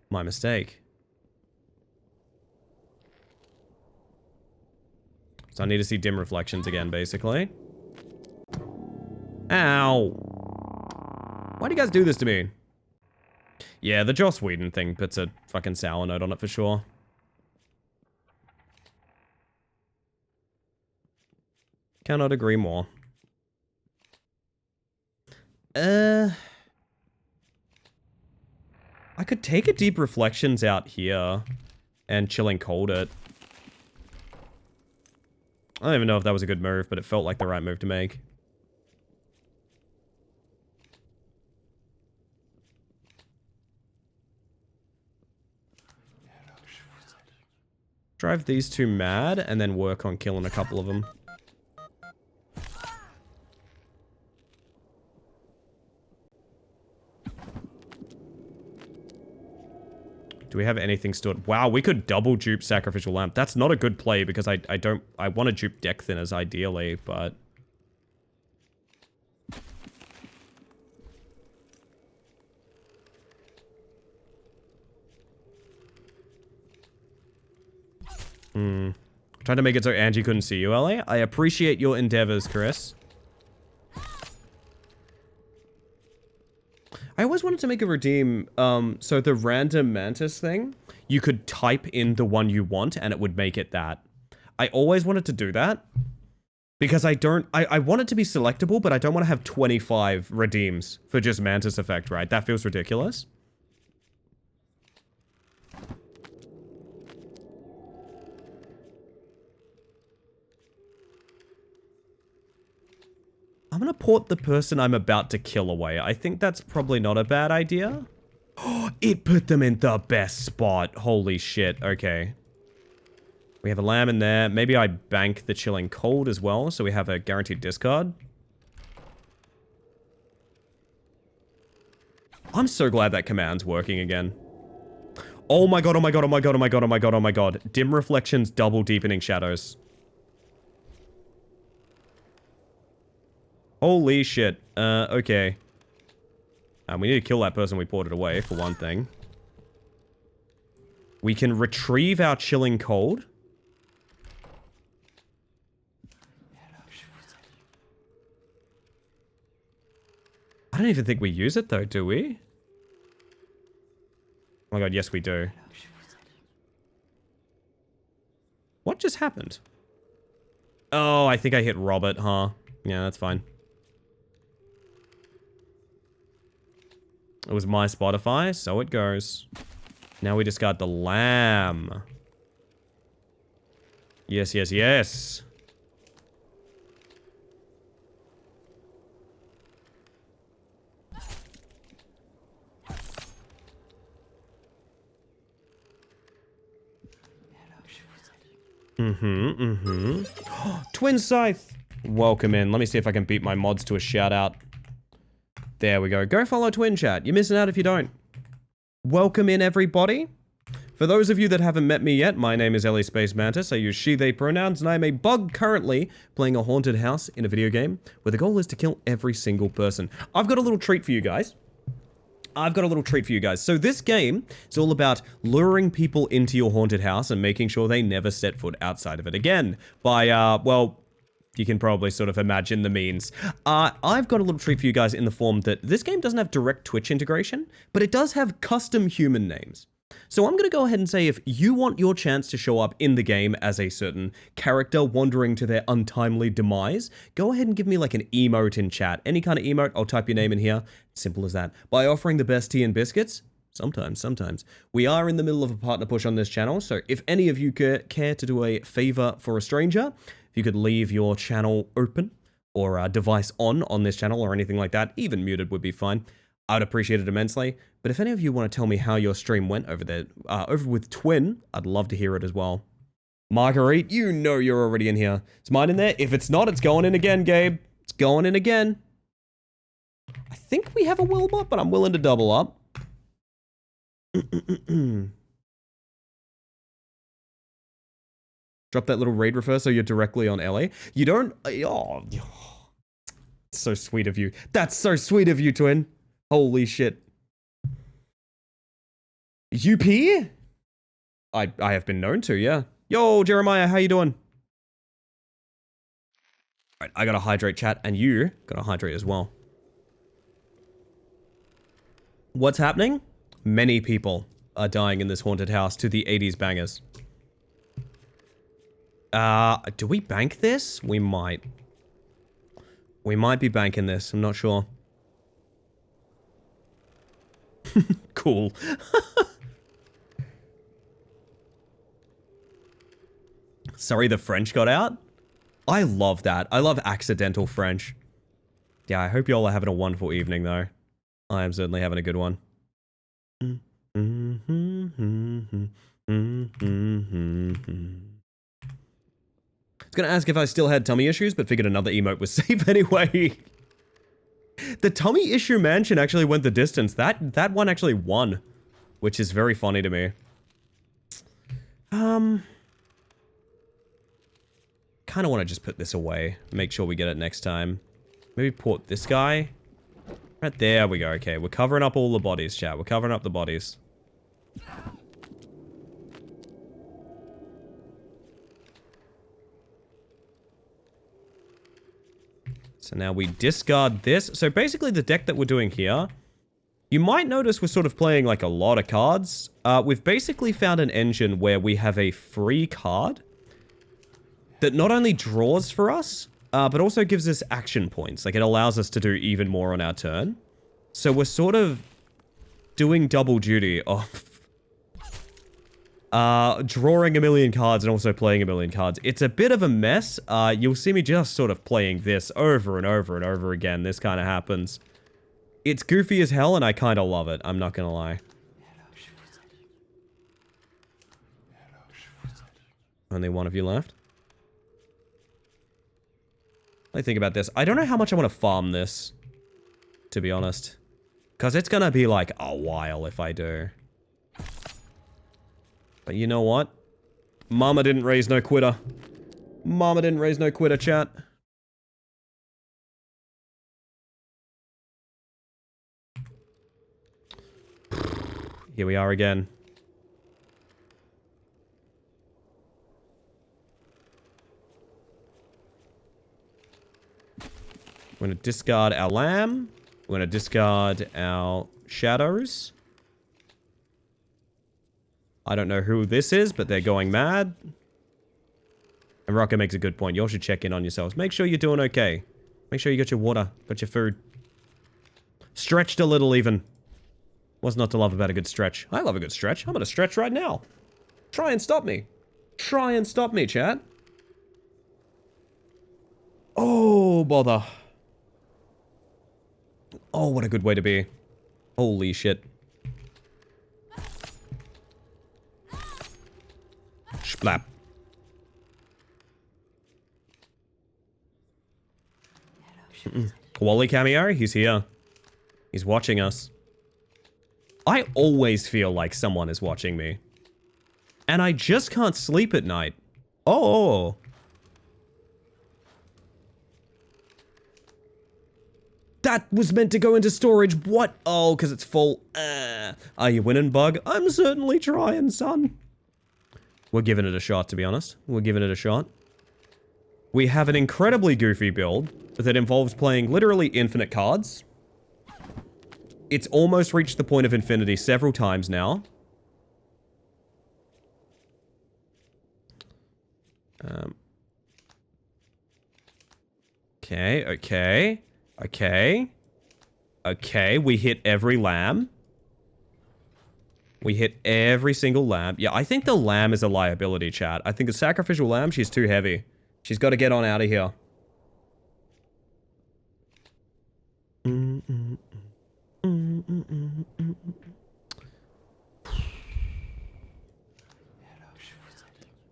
S1: My mistake. So I need to see dim reflections again, basically. Ow. Why do you guys do this to me? Yeah, the Joss Whedon thing puts a fucking sour note on it for sure. Cannot agree more. I could take a Deep Reflections out here and Chilling Cold it. I don't even know if that was a good move, but it felt like the right move to make. Drive these two mad and then work on killing a couple of them. Do we have anything stored? Wow, we could double dupe Sacrificial Lamp. That's not a good play because I want to dupe Deck Thinners ideally, but... Trying to make it so Angie couldn't see you, LA. I appreciate your endeavors, Chris. I always wanted to make a redeem, so the random mantis thing, you could type in the one you want and it would make it that. I always wanted to do that because I want it to be selectable, but I don't want to have 25 redeems for just mantis effect, right? That feels ridiculous. I'm gonna port the person I'm about to kill away. I think that's probably not a bad idea. Oh, it put them in the best spot. Holy shit. Okay. We have a lamb in there. Maybe I bank the Chilling Cold as well, so we have a guaranteed discard. I'm so glad that command's working again. Oh my god, oh my god, oh my god, oh my god, oh my god, oh my god. Dim Reflections, double Deepening Shadows. Holy shit. Okay. We need to kill that person we ported away, for one thing. We can retrieve our chilling cold. I don't even think we use it though, do we? Oh my god, yes we do. What just happened? Oh, I think I hit Robert, huh? Yeah, that's fine. It was my Spotify, so it goes. Now we discard the lamb. Yes, yes, yes. Twin Scythe! Welcome in. Let me see if I can beat my mods to a shout out. There we go. Go follow Twin Chat. You're missing out if you don't. Welcome in, everybody. For those of you that haven't met me yet, my name is Ellie Space Mantis. I use she, they pronouns, and I am a bug currently playing a haunted house in a video game where the goal is to kill every single person. I've got a little treat for you guys. So this game is all about luring people into your haunted house and making sure they never set foot outside of it again. By, well, you can probably sort of imagine the means. I've got a little treat for you guys in the form that this game doesn't have direct Twitch integration, but it does have custom human names. So I'm going to go ahead and say if you want your chance to show up in the game as a certain character wandering to their untimely demise, go ahead and give me like an emote in chat. Any kind of emote, I'll type your name in here. Simple as that. By offering the best tea and biscuits, sometimes. We are in the middle of a partner push on this channel, so if any of you care to do a favor for a stranger, if you could leave your channel open or device on this channel or anything like that, even muted would be fine. I'd appreciate it immensely. But if any of you want to tell me how your stream went over there, over with Twin, I'd love to hear it as well. Marguerite, you know you're already in here. Is mine in there? If it's not, it's going in again, Gabe. It's going in again. I think we have a Willbot, but I'm willing to double up. Drop that little raid refer so you're directly on LA. You don't... Oh, so sweet of you. That's so sweet of you, Twin. Holy shit. UP? I have been known to, yeah. Yo, Jeremiah, how you doing? Alright, I gotta hydrate, chat, and you gotta hydrate as well. What's happening? Many people are dying in this haunted house to the 80s bangers. Do we bank this? We might. We might be banking this, I'm not sure. Cool. Sorry, the French got out? I love that. I love accidental French. Yeah, I hope y'all are having a wonderful evening, though. I am certainly having a good one. I was gonna ask if I still had tummy issues, but figured another emote was safe anyway. The tummy issue mansion actually went the distance. That one actually won, which is very funny to me. Kind of want to just put this away. Make sure we get it next time. Maybe port this guy. Right there we go. Okay, we're covering up all the bodies, chat. We're covering up the bodies. So now we discard this. So basically the deck that we're doing here, you might notice we're sort of playing like a lot of cards. We've basically found an engine where we have a free card that not only draws for us, but also gives us action points. Like it allows us to do even more on our turn. So we're sort of doing double duty of drawing a million cards and also playing a million cards. It's a bit of a mess. You'll see me just sort of playing this over and over and over again. This kind of happens. It's goofy as hell and I kind of love it. I'm not gonna lie. Only one of you left. I think about this. I don't know how much I want to farm this, to be honest. Because it's gonna be like a while if I do. But you know what? Mama didn't raise no quitter. Mama didn't raise no quitter, chat. Here we are again. We're going to discard our lamb. We're going to discard our shadows. I don't know who this is, but they're going mad. And Rocco makes a good point. You all should check in on yourselves. Make sure you're doing okay. Make sure you got your water, got your food. Stretched a little even. What's not to love about a good stretch? I love a good stretch. I'm gonna stretch right now. Try and stop me. Try and stop me, chat. Oh, bother. Oh, what a good way to be. Holy shit. Splap. Wally cameo, he's here. He's watching us. I always feel like someone is watching me. And I just can't sleep at night. Oh. That was meant to go into storage. What? Oh, because it's full. Are you winning, Bug? I'm certainly trying, son. We're giving it a shot, to be honest. We're giving it a shot. We have an incredibly goofy build that involves playing literally infinite cards. It's almost reached the point of infinity several times now. Okay. Okay, we hit every lamb. We hit every single lamb. Yeah, I think the lamb is a liability, chat. I think a sacrificial lamb, she's too heavy. She's got to get on out of here.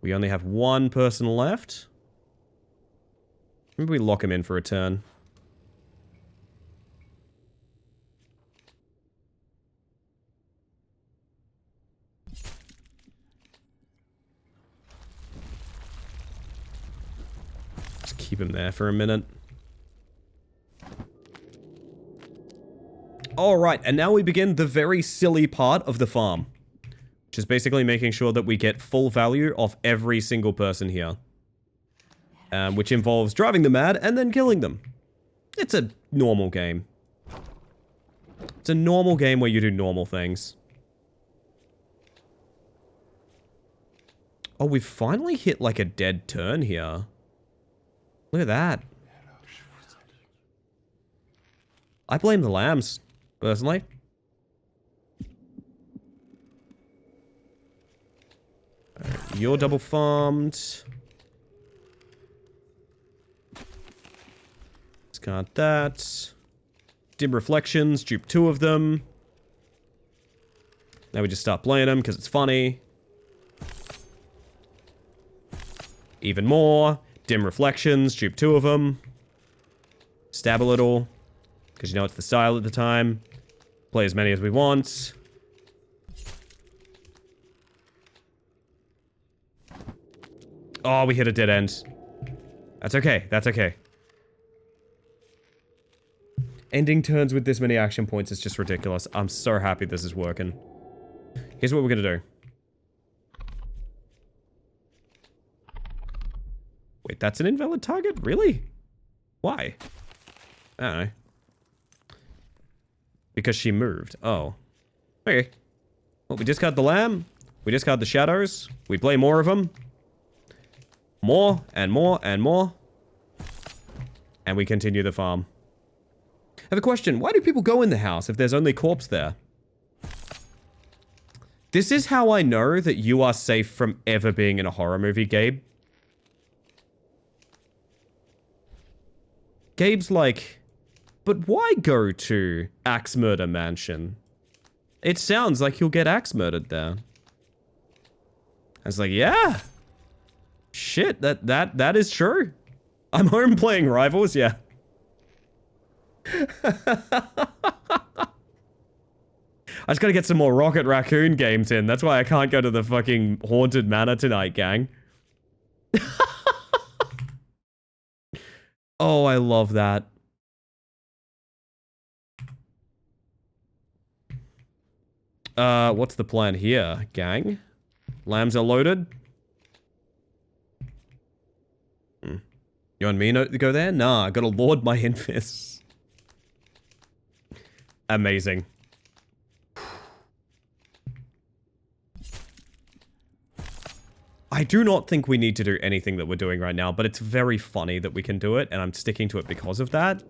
S1: We only have one person left. Maybe we lock him in for a turn. Just keep him there for a minute. Alright, and now we begin the very silly part of the farm. Which is basically making sure that we get full value off every single person here. Which involves driving them mad and then killing them. It's a normal game. It's a normal game where you do normal things. Oh, we've finally hit like a dead turn here. Look at that. I blame the lambs, personally. You're double farmed. Discard that. Dim reflections, dupe 2 of them. Now we just start playing them because it's funny. Even more. Dim reflections, dupe 2 of them. Stab a little. Because you know it's the style at the time. Play as many as we want. Oh, we hit a dead end. That's okay. That's okay. Ending turns with this many action points is just ridiculous. I'm so happy this is working. Here's what we're gonna do. Wait, that's an invalid target? Really? Why? I don't know. Because she moved. Oh. Okay. Well, we discard the lamb. We discard the shadows. We play more of them. More, and more, and more. And we continue the farm. I have a question. Why do people go in the house if there's only corpse there? This is how I know that you are safe from ever being in a horror movie, Gabe. Gabe's like, but why go to Axe Murder Mansion? It sounds like you'll get axe murdered there. I was like, yeah. Shit, that is true. I'm home playing Rivals, yeah. I just gotta get some more Rocket Raccoon games in. That's why I can't go to the fucking Haunted Manor tonight, gang. Oh, I love that. What's the plan here, gang? Lambs are loaded. You want me to go there? Nah, I gotta lord my Invis. Amazing. I do not think we need to do anything that we're doing right now, but it's very funny that we can do it, and I'm sticking to it because of that.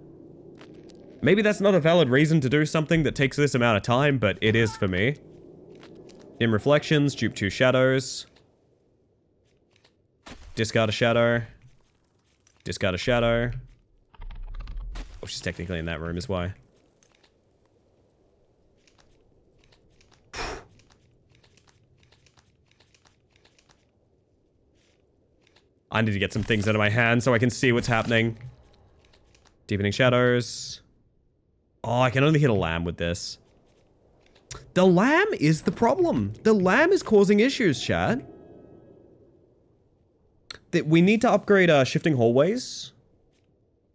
S1: Maybe that's not a valid reason to do something that takes this amount of time, but it is for me. Dim reflections, dupe 2 shadows. Discard a shadow. Discard a shadow. Oh, she's technically in that room is why. I need to get some things out of my hand so I can see what's happening. Deepening shadows. Oh, I can only hit a lamb with this. The lamb is the problem. The lamb is causing issues, chat. We need to upgrade shifting hallways.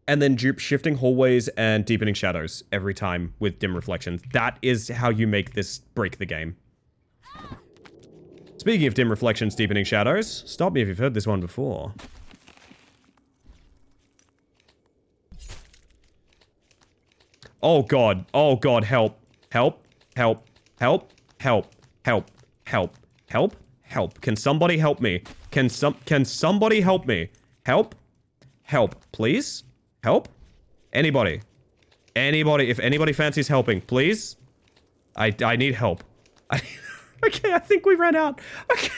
S1: And then dupe shifting hallways and deepening shadows every time with dim reflections. That is how you make this break the game. Speaking of dim reflections, deepening shadows, stop me if you've heard this one before. Oh god, help, help, help, help, help, help, help, help, help. Can somebody help me? Can somebody help me? Help, help, please, help. Anybody, if anybody fancies helping, please. I need help. Okay, I think we ran out. Okay.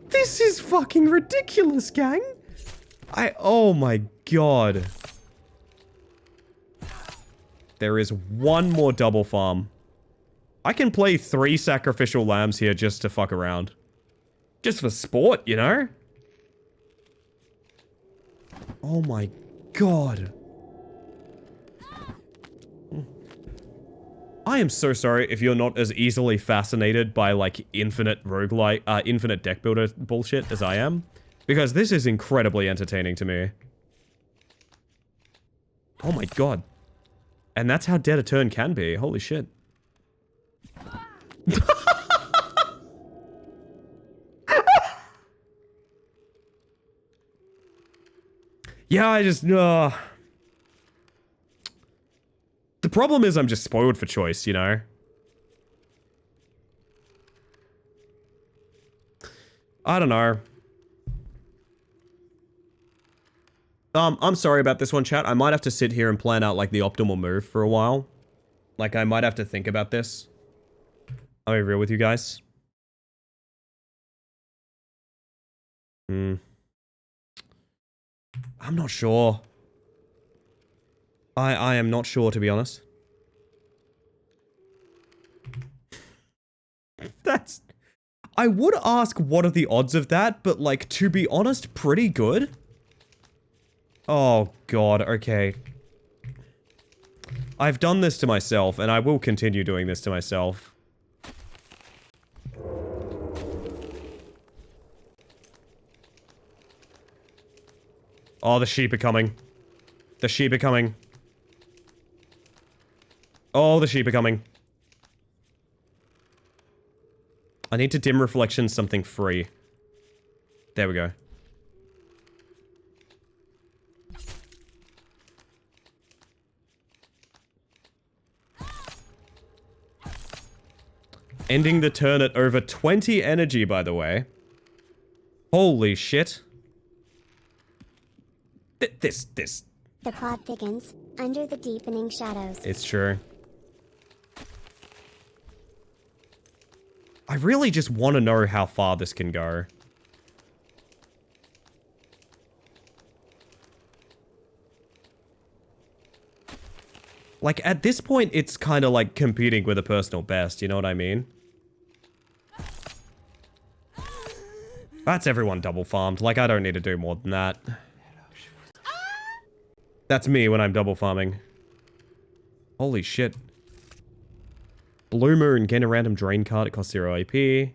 S1: This is fucking ridiculous, gang. Oh my god. There is one more double farm. I can play 3 sacrificial lambs here just to fuck around. Just for sport, you know? Oh my god. I am so sorry if you're not as easily fascinated by, like, infinite roguelike, infinite deck builder bullshit as I am. Because this is incredibly entertaining to me. Oh my god. And that's how dead a turn can be. Holy shit. Yeah, I just... The problem is I'm just spoiled for choice, you know? I don't know. I'm sorry about this one, chat. I might have to sit here and plan out, like, the optimal move for a while. Like, I might have to think about this. I'll be real with you guys. I'm not sure. I am not sure, to be honest. That's... I would ask what are the odds of that, but, like, to be honest, pretty good. Oh, God, okay. I've done this to myself, and I will continue doing this to myself. Oh, the sheep are coming. The sheep are coming. Oh, the sheep are coming. I need to dim reflection something free. There we go. Ending the turn at over 20 energy, by the way. Holy shit. This.
S3: The plot thickens, under the deepening shadows.
S1: It's true. I really just want to know how far this can go. Like, at this point, it's kind of like competing with a personal best, you know what I mean? That's everyone double farmed. Like, I don't need to do more than that. That's me when I'm double farming. Holy shit. Blue Moon, gain a random drain card, it costs 0 AP.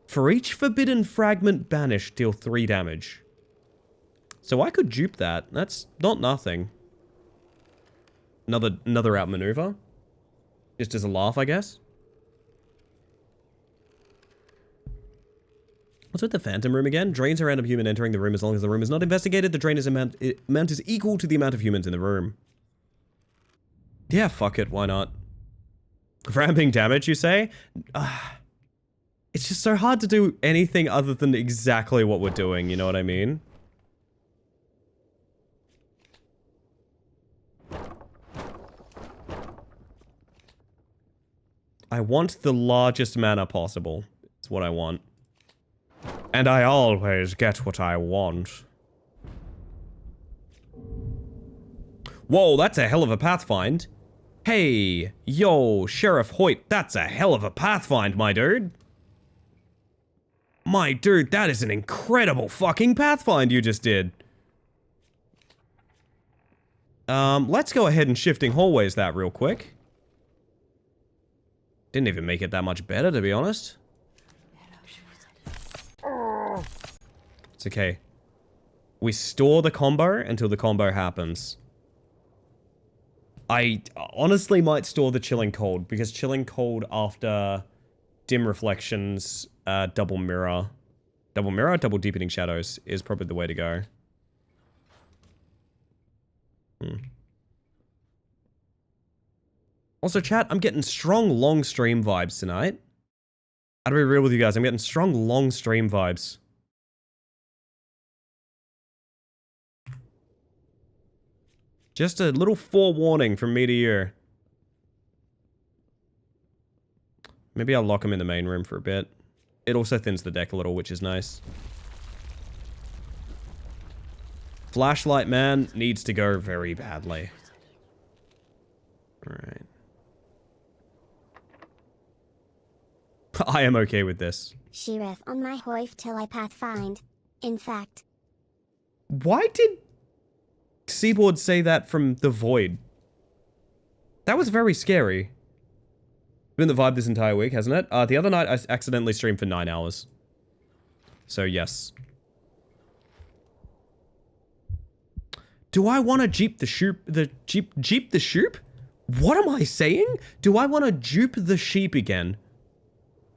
S1: For each forbidden fragment banished, deal 3 damage. So I could dupe that. That's not nothing. Another outmaneuver. Just as a laugh, I guess. What's with the phantom room again? Drains a random human entering the room as long as the room is not investigated. The drain amount is equal to the amount of humans in the room. Yeah, fuck it. Why not? Ramping damage, you say? It's just so hard to do anything other than exactly what we're doing, you know what I mean? I want the largest mana possible. It's what I want. And I always get what I want. Whoa, that's a hell of a pathfind. Hey, yo, Sheriff Hoyt, that's a hell of a pathfind, my dude. My dude, that is an incredible fucking pathfind you just did. Let's go ahead and shifting hallways that real quick. Didn't even make it that much better, to be honest. It's okay. We store the combo until the combo happens. I honestly might store the Chilling Cold, because Chilling Cold after Dim Reflections, Double Mirror, Double Deepening Shadows is probably the way to go. Also, chat, I'm getting strong long stream vibes tonight. I'll be real with you guys, I'm getting strong long stream vibes. Just a little forewarning from me to you. Maybe I'll lock him in the main room for a bit. It also thins the deck a little, which is nice. Flashlight man needs to go very badly. Alright. I am okay with this.
S3: Sheriff on my hoif till I pathfind. In fact.
S1: Why did Seaboard say that from the void? That was very scary. Been the vibe this entire week, hasn't it? The other night I accidentally streamed for 9 hours. So yes. Do I want to jeep the shoop? Jeep the shoop? What am I saying? Do I want to dupe the sheep again?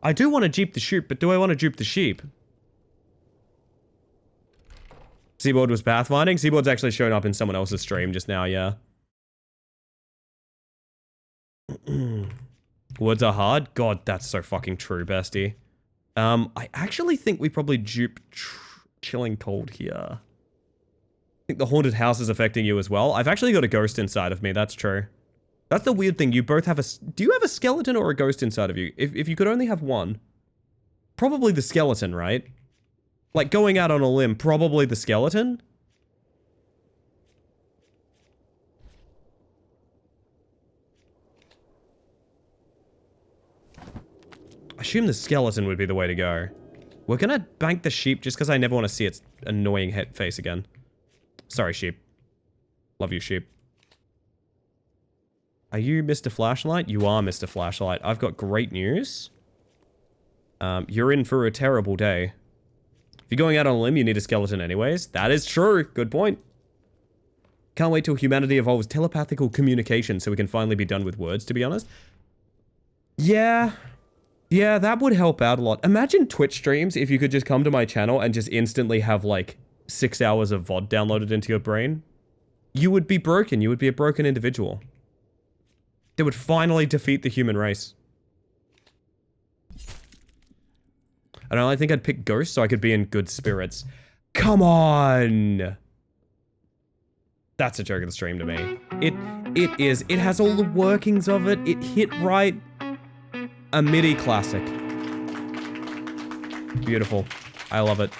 S1: I do want to jeep the shoop, but do I want to dupe the sheep? Seaboard was pathfinding. Seaboard's actually shown up in someone else's stream just now, yeah. Words are hard? God, that's so fucking true, bestie. I actually think we probably dupe Chilling Cold here. I think the haunted house is affecting you as well. I've actually got a ghost inside of me, that's true. That's the weird thing, you both have a... Do you have a skeleton or a ghost inside of you? If you could only have one. Probably the skeleton, right? Like, going out on a limb, probably the skeleton? I assume the skeleton would be the way to go. We're gonna bank the sheep just because I never want to see its annoying head face again. Sorry, sheep. Love you, sheep. Are you Mr. Flashlight? You are Mr. Flashlight. I've got great news. You're in for a terrible day. If you're going out on a limb, you need a skeleton anyways. That is true. Good point. Can't wait till humanity evolves telepathical communication so we can finally be done with words, to be honest. Yeah. Yeah, that would help out a lot. Imagine Twitch streams if you could just come to my channel and just instantly have, like, 6 hours of VOD downloaded into your brain. You would be broken. You would be a broken individual. They would finally defeat the human race. I don't know, I think I'd pick Ghost so I could be in good spirits. Come on! That's a joke of the stream to me. It is. It has all the workings of it. It hit right. A MIDI classic. Beautiful. I love it.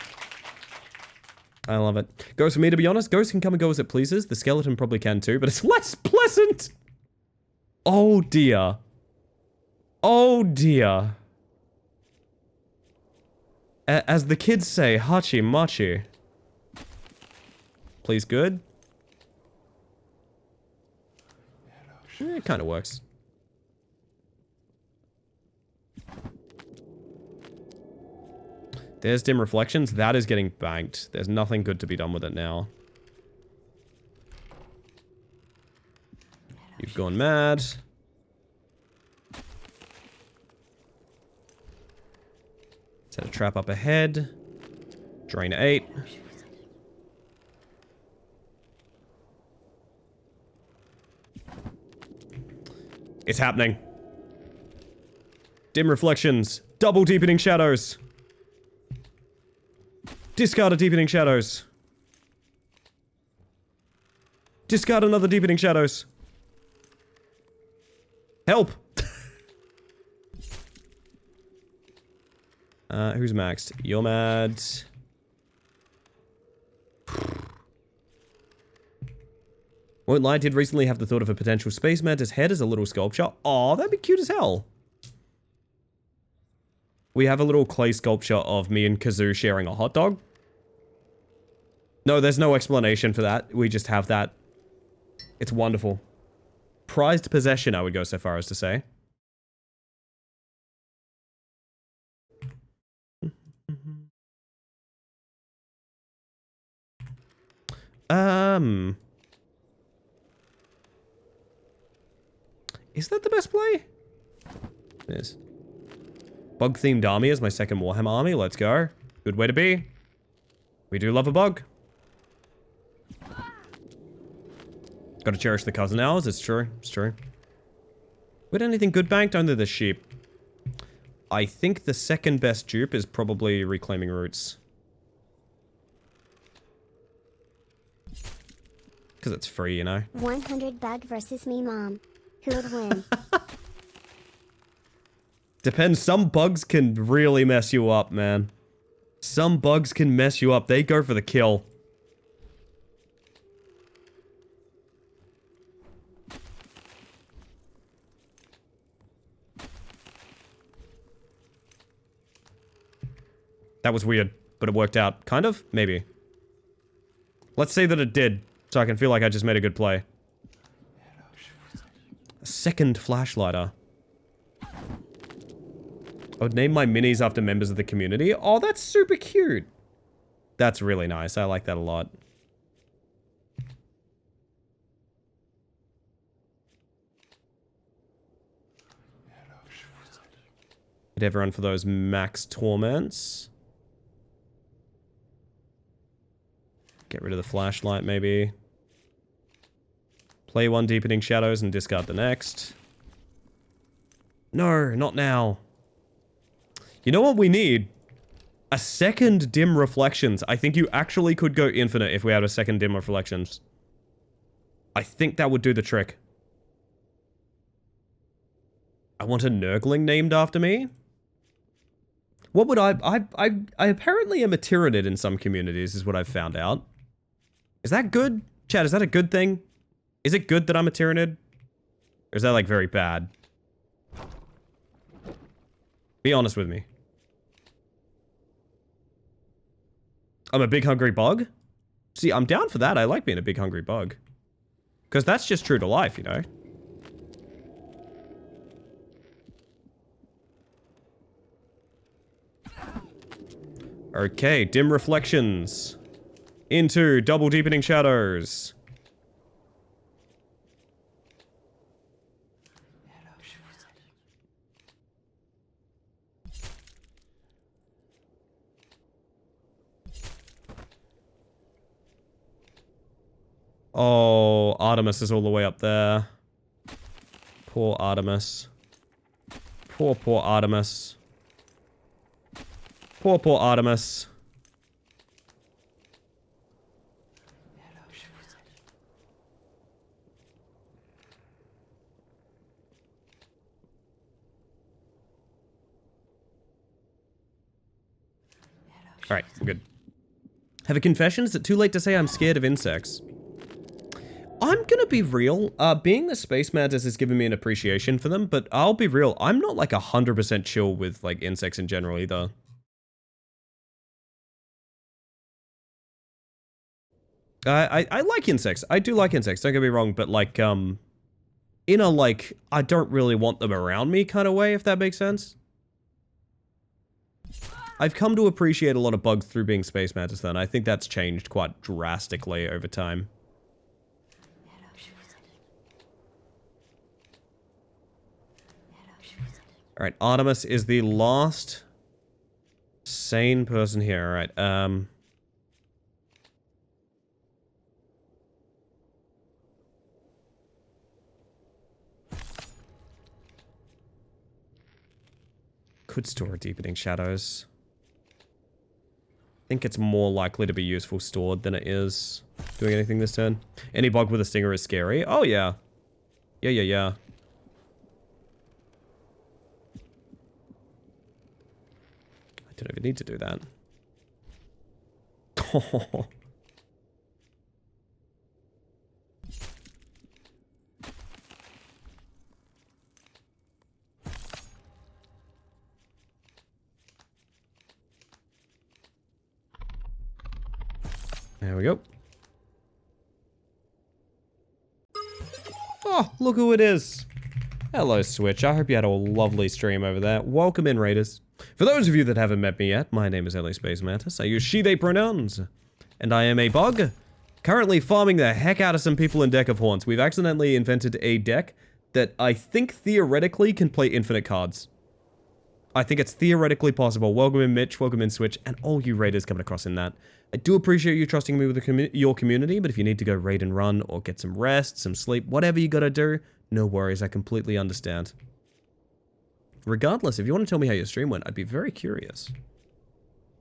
S1: I love it. Ghost for me, to be honest, Ghost can come and go as it pleases. The skeleton probably can too, but it's less pleasant! Oh dear. Oh dear. As the kids say, hachi machi. Please, good. It kind of works. There's Dim Reflections. That is getting banked. There's nothing good to be done with it now. You've gone mad. Set a trap up ahead. Drain 8. It's happening. Dim reflections. Double deepening shadows. Discard a deepening shadows. Discard another deepening shadows. Help! Who's maxed? You're mad. Won't lie, did recently have the thought of a potential Space Mantis head as a little sculpture. Aw, that'd be cute as hell. We have a little clay sculpture of me and Kazoo sharing a hot dog. No, there's no explanation for that. We just have that. It's wonderful. Prized possession, I would go so far as to say. Is that the best play? It is. Bug-themed army is my second Warhammer army. Let's go. Good way to be. We do love a bug. Gotta cherish the cousin hours. It's true. It's true. With anything good banked? Only the sheep. I think the second best dupe is probably Reclaiming Roots. Because it's free, you know.
S3: 100 bug versus me, mom. Who would win?
S1: Depends. Some bugs can really mess you up, man. Some bugs can mess you up. They go for the kill. That was weird, but it worked out. Kind of? Maybe. Let's say that it did, so I can feel like I just made a good play. A second flashlighter. I would name my minis after members of the community. Oh, that's super cute. That's really nice. I like that a lot. Hit everyone for those max torments. Get rid of the flashlight, maybe. Play one Deepening Shadows and discard the next. No, not now. You know what we need? A second Dim Reflections. I think you actually could go infinite if we had a second Dim Reflections. I think that would do the trick. I want a Nurgling named after me. What would I apparently am a Tyranid in some communities, is what I've found out. Is that good? Chad, is that a good thing? Is it good that I'm a Tyranid? Or is that, like, very bad? Be honest with me. I'm a big hungry bug? See, I'm down for that. I like being a big hungry bug. Because that's just true to life, you know? Okay, Dim Reflections. Into Double Deepening Shadows. Oh, Artemis is all the way up there. Poor Artemis. Poor Artemis. Poor Artemis. Alright, we're good. Have a confession? Is it too late to say I'm scared of insects? I'm gonna be real. Being the Space Mantis has given me an appreciation for them, but I'll be real. I'm not like 100% chill with like insects in general either. I like insects. I do like insects, don't get me wrong, but like, in a like, I don't really want them around me kind of way, if that makes sense. I've come to appreciate a lot of bugs through being Space Mantis then. I think that's changed quite drastically over time. Alright, Artemis is the last sane person here. Alright, could store a Deepening Shadows. I think it's more likely to be useful stored than it is doing anything this turn. Any bug with a stinger is scary. Oh, yeah. Yeah. I don't even need to do that. There we go. Oh, look who it is. Hello, Switch. I hope you had a lovely stream over there. Welcome in, Raiders. For those of you that haven't met me yet, my name is Ellie Space Mantis. I use she, they pronouns. And I am a bug. Currently farming the heck out of some people in Deck of Haunts. We've accidentally invented a deck that I think theoretically can play infinite cards. I think it's theoretically possible. Welcome in, Mitch. Welcome in, Switch. And all you Raiders coming across in that. I do appreciate you trusting me with your community, but if you need to go raid and run or get some rest, some sleep, whatever you gotta do, no worries, I completely understand. Regardless, if you want to tell me how your stream went, I'd be very curious.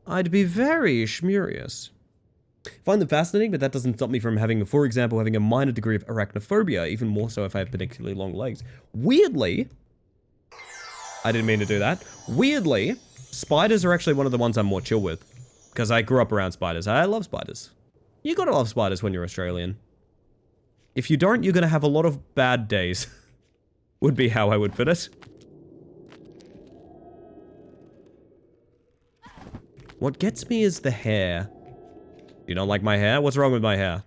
S1: I'd be very schmurious. Find them fascinating, but that doesn't stop me from having, for example, having a minor degree of arachnophobia, even more so if I have particularly long legs. Weirdly, I didn't mean to do that. Weirdly, spiders are actually one of the ones I'm more chill with. Because I grew up around spiders. I love spiders. You gotta love spiders when you're Australian. If you don't, you're gonna have a lot of bad days. Would be how I would put it. What gets me is the hair. You don't like my hair? What's wrong with my hair?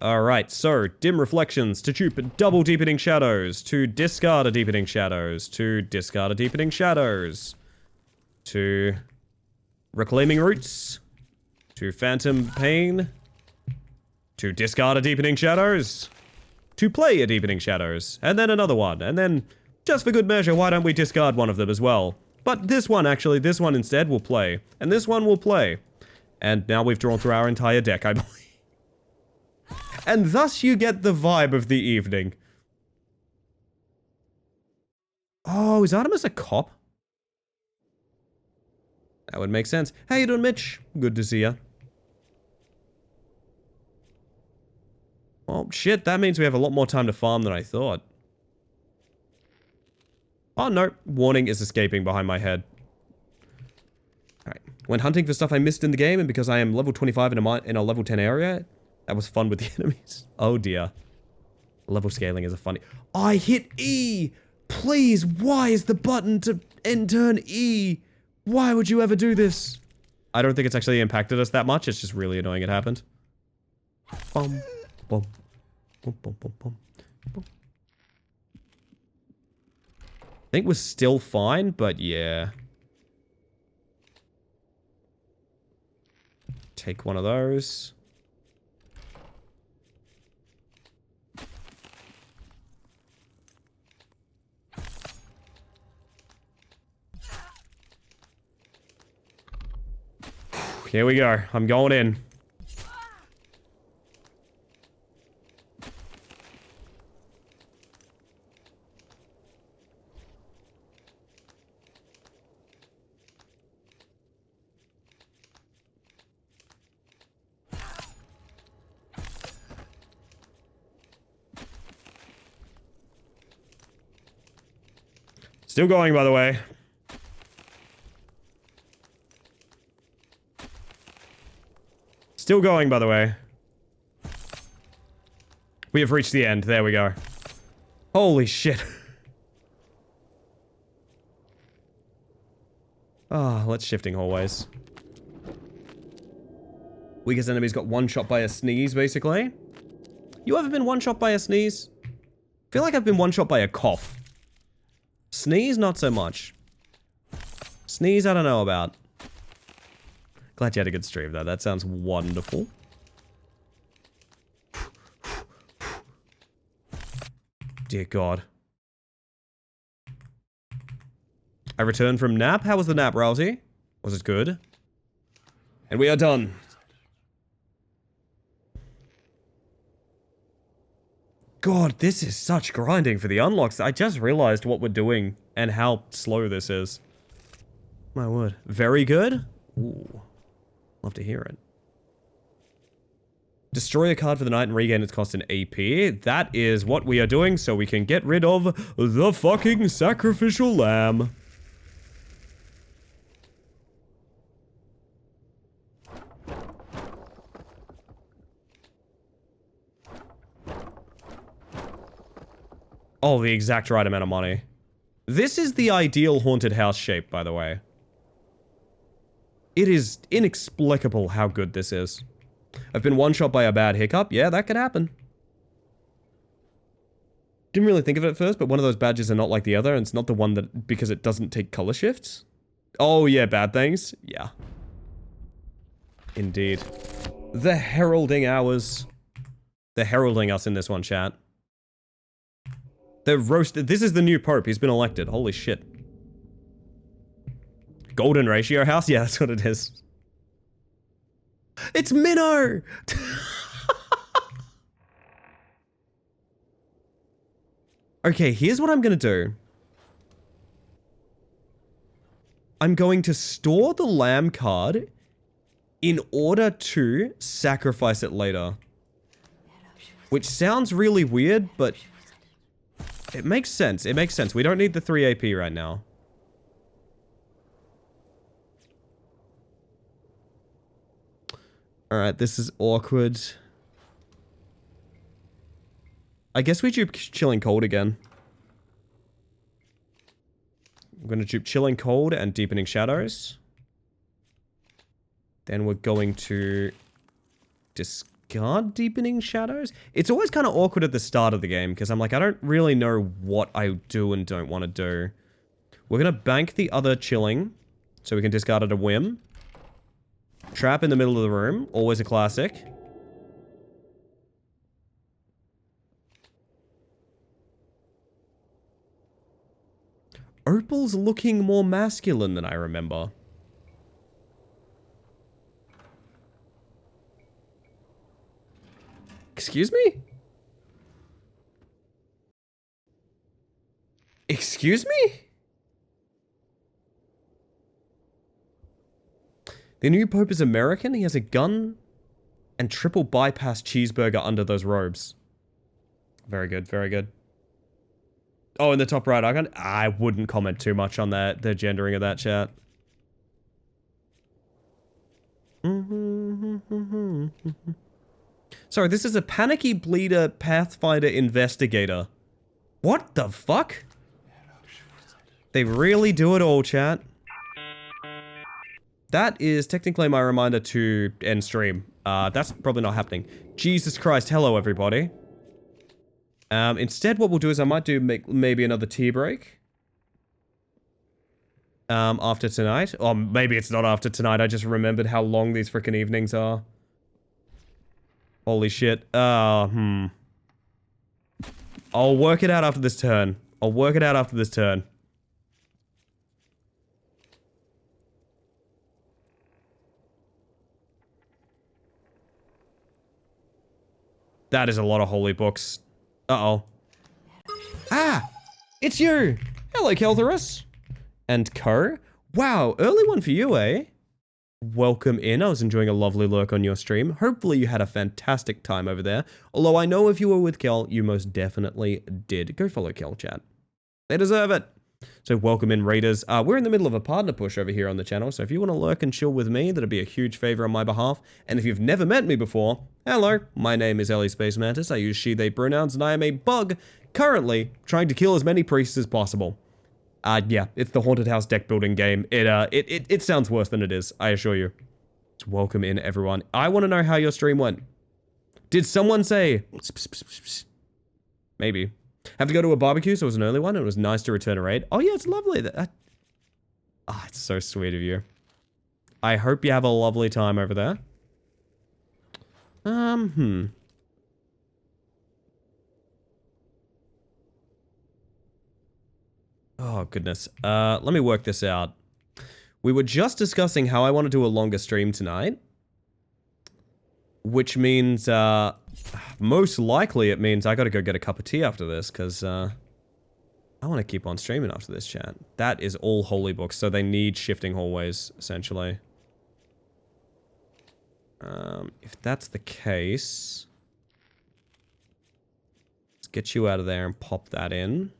S1: Alright, so, dim reflections, to choop double deepening shadows, to discard a deepening shadows, to discard a deepening shadows, to reclaiming roots, to phantom pain, to discard a deepening shadows, to play a deepening shadows, and then another one, and then, just for good measure, why don't we discard one of them as well? But this one, actually, this one instead will play, and this one will play. And now we've drawn through our entire deck, I believe. And thus you get the vibe of the evening. Oh, is Artemis a cop? That would make sense. How you doing, Mitch? Good to see ya. Oh, shit, that means we have a lot more time to farm than I thought. Oh, no. Warning is escaping behind my head. Alright. When hunting for stuff I missed in the game, and because I am level 25 in a level 10 area, that was fun with the enemies. Oh, dear. Level scaling is a funny... I hit E! Please, why is the button to end turn E? Why would you ever do this? I don't think it's actually impacted us that much. It's just really annoying it happened. Bum, bum, bum, bum, bum, bum, bum. I think we're still fine, but yeah. Take one of those. Here we go. I'm going in. Still going, by the way. Still going, by the way. We have reached the end. There we go. Holy shit. Ah, let's shifting hallways. Weakest enemy's got one shot by a sneeze, basically. You ever been one shot by a sneeze? I feel like I've been one shot by a cough. Sneeze, not so much. Sneeze, I don't know about. Glad you had a good stream, though. That sounds wonderful. Dear God. I returned from nap. How was the nap, Rousey? Was it good? And we are done. God, this is such grinding for the unlocks. I just realized what we're doing and how slow this is. My word. Very good? Ooh. Love to hear it. Destroy a card for the night and regain its cost in AP. That is what we are doing so we can get rid of the fucking sacrificial lamb. Oh, the exact right amount of money. This is the ideal haunted house shape, by the way. It is inexplicable how good this is. I've been one-shot by a bad hiccup. Yeah, that could happen. Didn't really think of it at first, but one of those badges are not like the other, and it's not the one that... because it doesn't take color shifts. Oh, yeah, bad things? Yeah. Indeed. The heralding hours. They're heralding us in this one, chat. They're roasted. This is the new pope. He's been elected. Holy shit. Golden ratio house? Yeah, that's what it is. It's Minnow! Okay, here's what I'm gonna do. I'm going to store the lamb card in order to sacrifice it later. Which sounds really weird, but it makes sense. It makes sense. We don't need the 3 AP right now. Alright, this is awkward. I guess we dupe Chilling Cold again. I'm going to dupe Chilling Cold and Deepening Shadows. Then we're going to discard Deepening Shadows. It's always kind of awkward at the start of the game, because I'm like, I don't really know what I do and don't want to do. We're going to bank the other Chilling, so we can discard it a whim. Trap in the middle of the room, always a classic. Opal's looking more masculine than I remember. Excuse me? Excuse me? The new pope is American. He has a gun and triple bypass cheeseburger under those robes. Very good, very good. Oh, in the top right icon? I wouldn't comment too much on that, the gendering of that chat. Sorry, this is a panicky bleeder Pathfinder investigator. What the fuck? They really do it all, chat. That is technically my reminder to end stream. That's probably not happening. Jesus Christ, hello everybody. Instead what we'll do is I might do maybe another tea break. After tonight. Or maybe it's not after tonight, I just remembered how long these freaking evenings are. Holy shit. I'll work it out after this turn. I'll work it out after this turn. That is a lot of holy books. Uh-oh. Ah! It's you! Hello, Keltherus! And Co. Wow, early one for you, eh? Welcome in. I was enjoying a lovely lurk on your stream. Hopefully you had a fantastic time over there. Although I know if you were with Kel, you most definitely did. Go follow Kel, chat. They deserve it. So welcome in, raiders. We're in the middle of a partner push over here on the channel, so if you want to lurk and chill with me, that'd be a huge favor on my behalf. And if you've never met me before, hello, my name is Ellie Space Mantis. I use she, they pronouns, and I am a bug, currently trying to kill as many priests as possible. Yeah, it's the Haunted House deck building game. It sounds worse than it is, I assure you. So welcome in, everyone. I want to know how your stream went. Did someone say... Maybe. Have to go to a barbecue, so it was an early one, and it was nice to return a raid. Oh yeah, it's lovely. It's so sweet of you. I hope you have a lovely time over there. Oh, goodness. Let me work this out. We were just discussing how I want to do a longer stream tonight. Which means, most likely it means I gotta go get a cup of tea after this, because, I want to keep on streaming after this, chat. That is all holy books, so they need shifting hallways, essentially. If that's the case... Let's get you out of there and pop that in.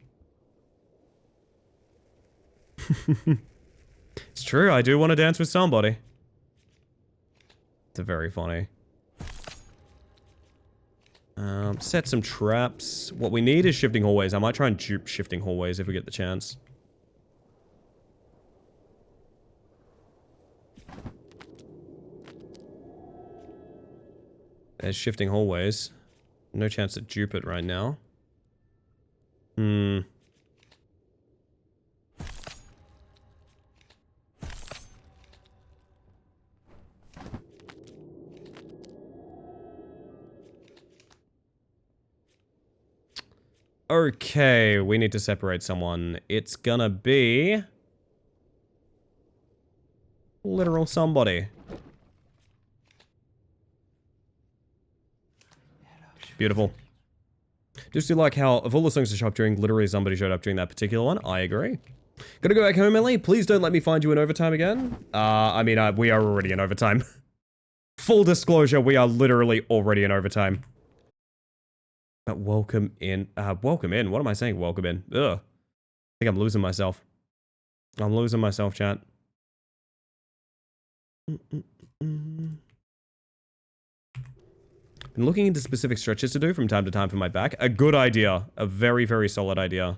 S1: It's true, I do want to dance with somebody. It's very funny. Set some traps. What we need is shifting hallways. I might try and dupe shifting hallways if we get the chance. There's shifting hallways. No chance to dupe it right now. Okay, we need to separate someone. It's gonna be... literal somebody. Beautiful. Just do like how, of all the songs to shop during, literally somebody showed up during that particular one. I agree. Gotta go back home, Ellie. Please don't let me find you in overtime again. I mean, we are already in overtime. Full disclosure, we are literally already in overtime. But welcome in. Welcome in? What am I saying? Welcome in. Ugh. I think I'm losing myself. I'm losing myself, chat. Been looking into specific stretches to do from time to time for my back. A good idea. A very, very solid idea.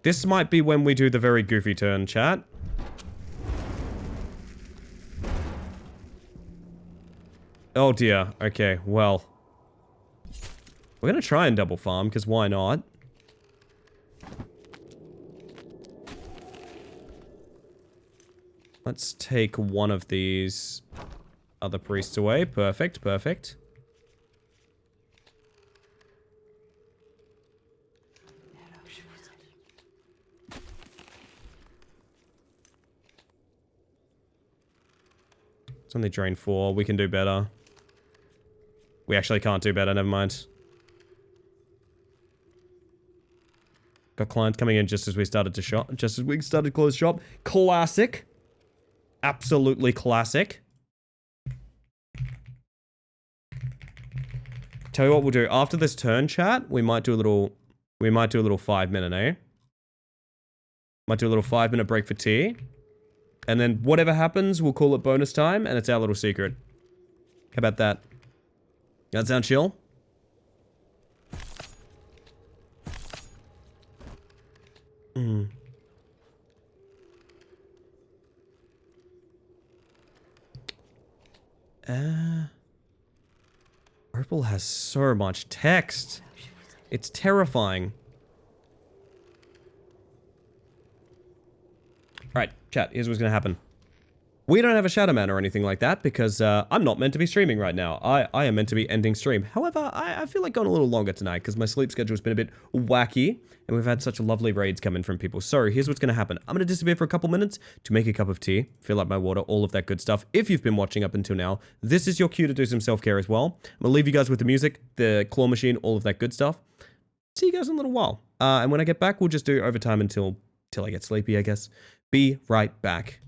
S1: This might be when we do the very goofy turn, chat. Oh dear. Okay, well. We're gonna try and double farm, because why not? Let's take one of these other priests away. Perfect, perfect. It's only drain 4. We can do better. We actually can't do better, never mind. Got clients coming in just as we started to shop. Just as we started to close shop. Classic. Absolutely classic. Tell you what we'll do. After this turn, chat, we might do a little 5-minute, eh? Might do a little 5-minute break for tea. And then whatever happens, we'll call it bonus time, and it's our little secret. How about that? That sound chill? Purple has so much text. It's terrifying. Alright, chat, here's what's gonna happen. We don't have a Shadow Man or anything like that because I'm not meant to be streaming right now. I am meant to be ending stream. However, I feel like going a little longer tonight because my sleep schedule's been a bit wacky and we've had such lovely raids come in from people. So here's what's going to happen. I'm going to disappear for a couple minutes to make a cup of tea, fill up my water, all of that good stuff. If you've been watching up until now, this is your cue to do some self-care as well. I'm going to leave you guys with the music, the claw machine, all of that good stuff. See you guys in a little while. And when I get back, we'll just do overtime until I get sleepy, I guess. Be right back.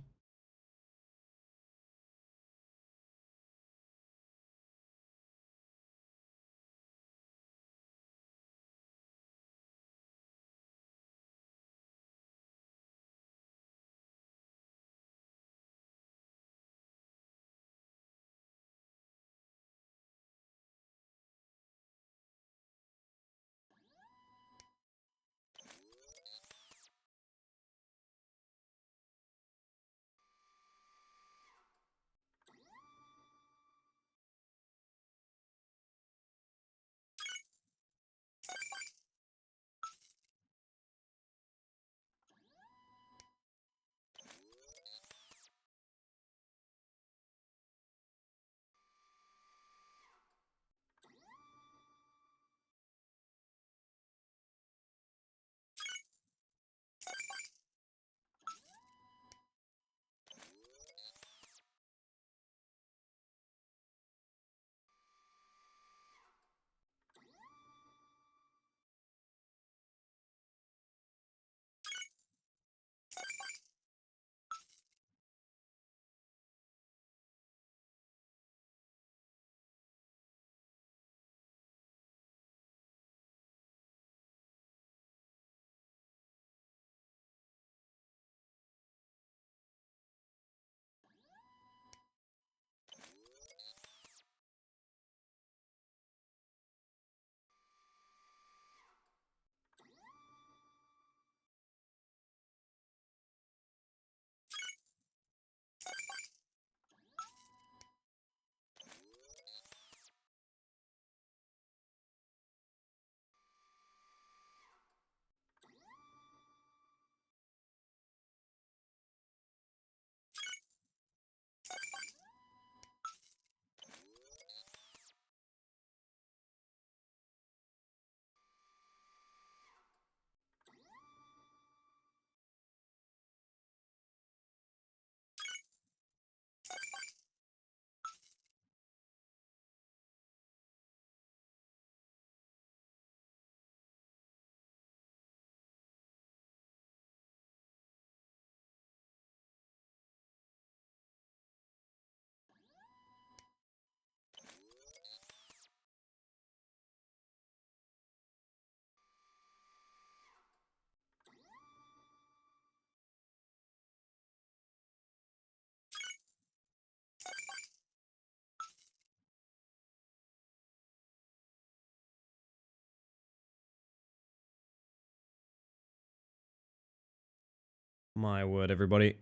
S1: My word, everybody.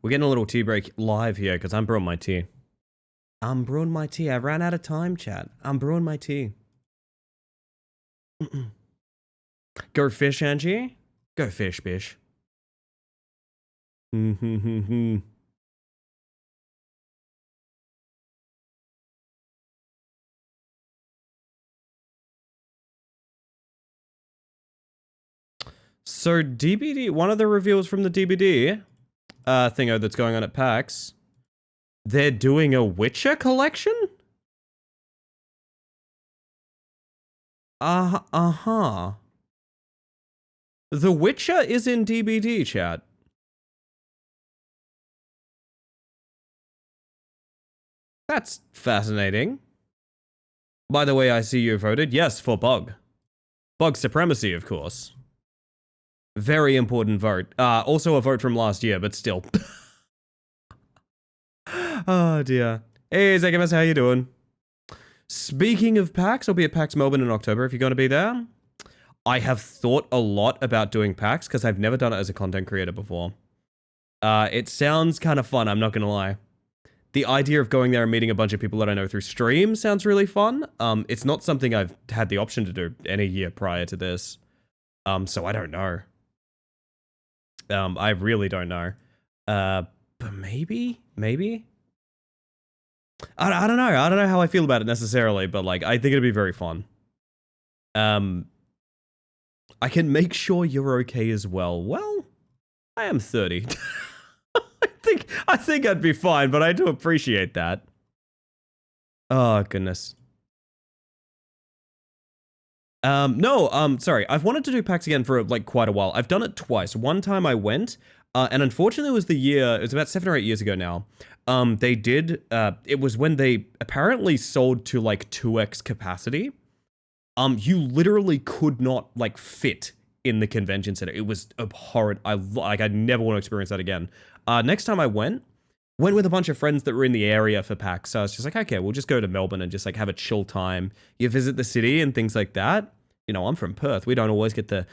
S1: We're getting a little tea break live here because I'm brewing my tea. I'm brewing my tea. I ran out of time, chat. I'm brewing my tea. Go fish, Angie. Go fish, bish. So DBD, one of the reveals from the DBD thingo that's going on at PAX, they're doing a Witcher collection? Uh-huh. The Witcher is in DBD, chat. That's fascinating. By the way, I see you voted. Yes, for Bug. Bug Supremacy, of course. Very important vote. Also a vote from last year, but still. Oh, dear. Hey, Zegamus, how you doing? Speaking of PAX, I'll be at PAX Melbourne in October if you're going to be there. I have thought a lot about doing PAX because I've never done it as a content creator before. It sounds kind of fun, I'm not going to lie. The idea of going there and meeting a bunch of people that I know through stream sounds really fun. It's not something I've had the option to do any year prior to this. So I don't know. I really don't know. But maybe? I don't know. I don't know how I feel about it necessarily, but like, I think it'd be very fun. I can make sure you're okay as well. Well, I am 30. I think I'd be fine, but I do appreciate that. Oh, goodness. Sorry. I've wanted to do PAX again for like quite a while. I've done it twice. One time I went, and unfortunately it was it was about 7 or 8 years ago now. They did, it was when they apparently sold to like 2x capacity. You literally could not like fit in the convention center. It was abhorrent. I never want to experience that again. Next time I went with a bunch of friends that were in the area for PAX. So I was just like, okay, we'll just go to Melbourne and just like have a chill time. You visit the city and things like that. You know, I'm from Perth. We don't always get the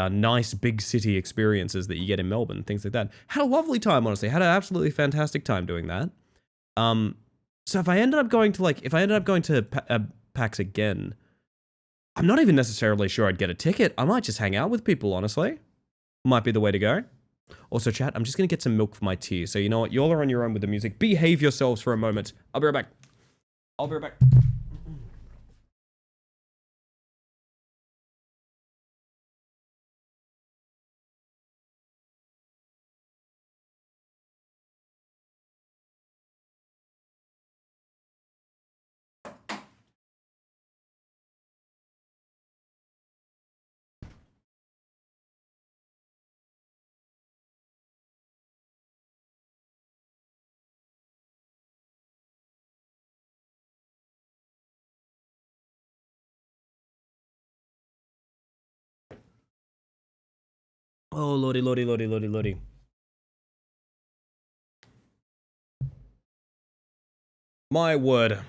S1: nice big city experiences that you get in Melbourne, things like that. Had a lovely time, honestly. Had an absolutely fantastic time doing that. So if I ended up going to PAX again, I'm not even necessarily sure I'd get a ticket. I might just hang out with people, honestly. Might be the way to go. Also, chat, I'm just going to get some milk for my tea. So you know what? You all are on your own with the music. Behave yourselves for a moment. I'll be right back. Oh, lordy. My word.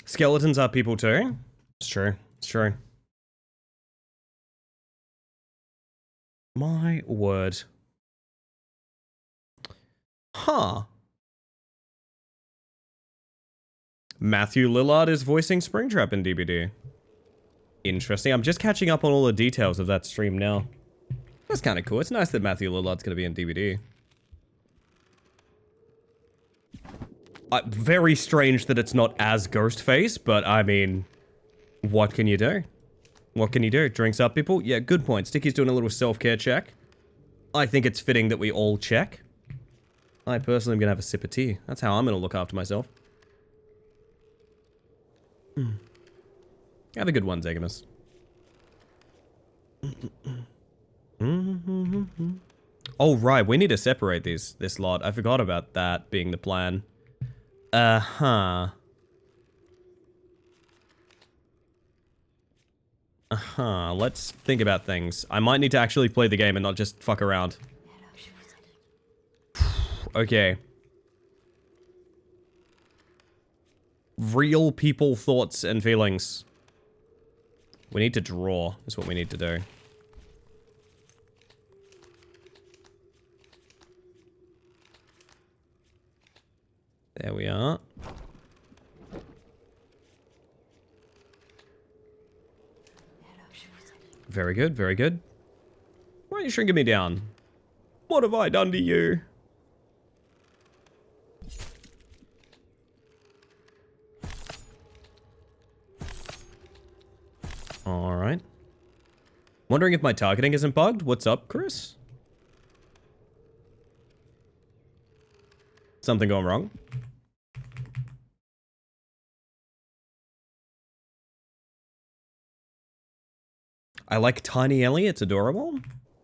S1: Skeletons are people too? It's true. My word. Huh. Matthew Lillard is voicing Springtrap in DBD. Interesting. I'm just catching up on all the details of that stream now. That's kind of cool. It's nice that Matthew Lillard's going to be in DVD. Very strange that it's not as Ghostface, but I mean, what can you do? Drinks up, people? Yeah, good point. Sticky's doing a little self-care check. I think it's fitting that we all check. I personally am going to have a sip of tea. That's how I'm going to look after myself. Have a good one, Zegamus. Oh, right. We need to separate this lot. I forgot about that being the plan. Let's think about things. I might need to actually play the game and not just fuck around. Okay. Real people, thoughts, and feelings. We need to draw, is what we need to do. There we are. Very good, very good. Why are you shrinking me down? What have I done to you? Alright. Wondering if my targeting isn't bugged? What's up, Chris? Something going wrong? I like Tiny Ellie, it's adorable.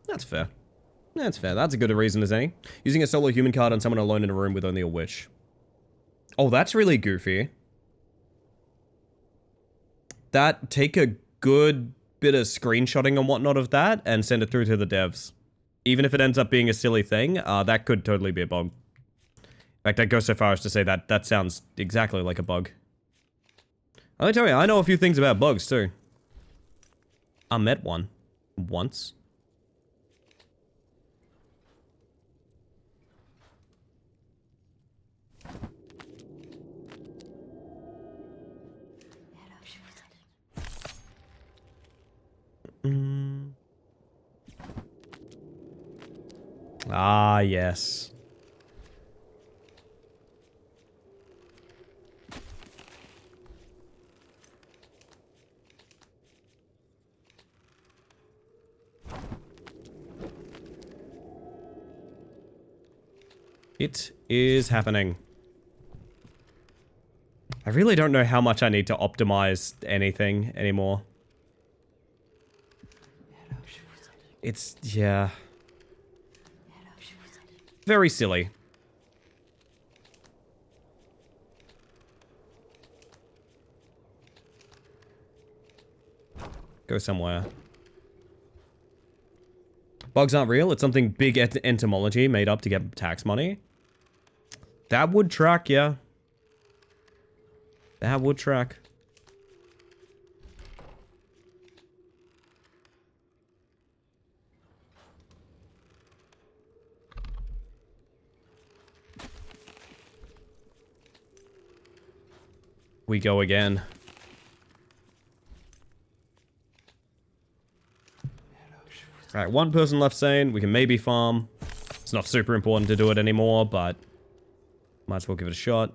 S1: That's fair. That's fair, that's a good a reason as any. Using a solo human card on someone alone in a room with only a witch. Oh, that's really goofy. Take a good bit of screenshotting and whatnot of that and send it through to the devs. Even if it ends up being a silly thing, that could totally be a bug. In fact, I'd go so far as to say that that sounds exactly like a bug. Let me tell you, I know a few things about bugs too. I met one. Once. Ah, yes. It is happening. I really don't know how much I need to optimize anything anymore. It's, yeah. Very silly. Go somewhere. Bugs aren't real. It's something big entomology made up to get tax money. That would track, yeah. That would track. We go again. Alright, one person left sane. We can maybe farm. It's not super important to do it anymore, but might as well give it a shot.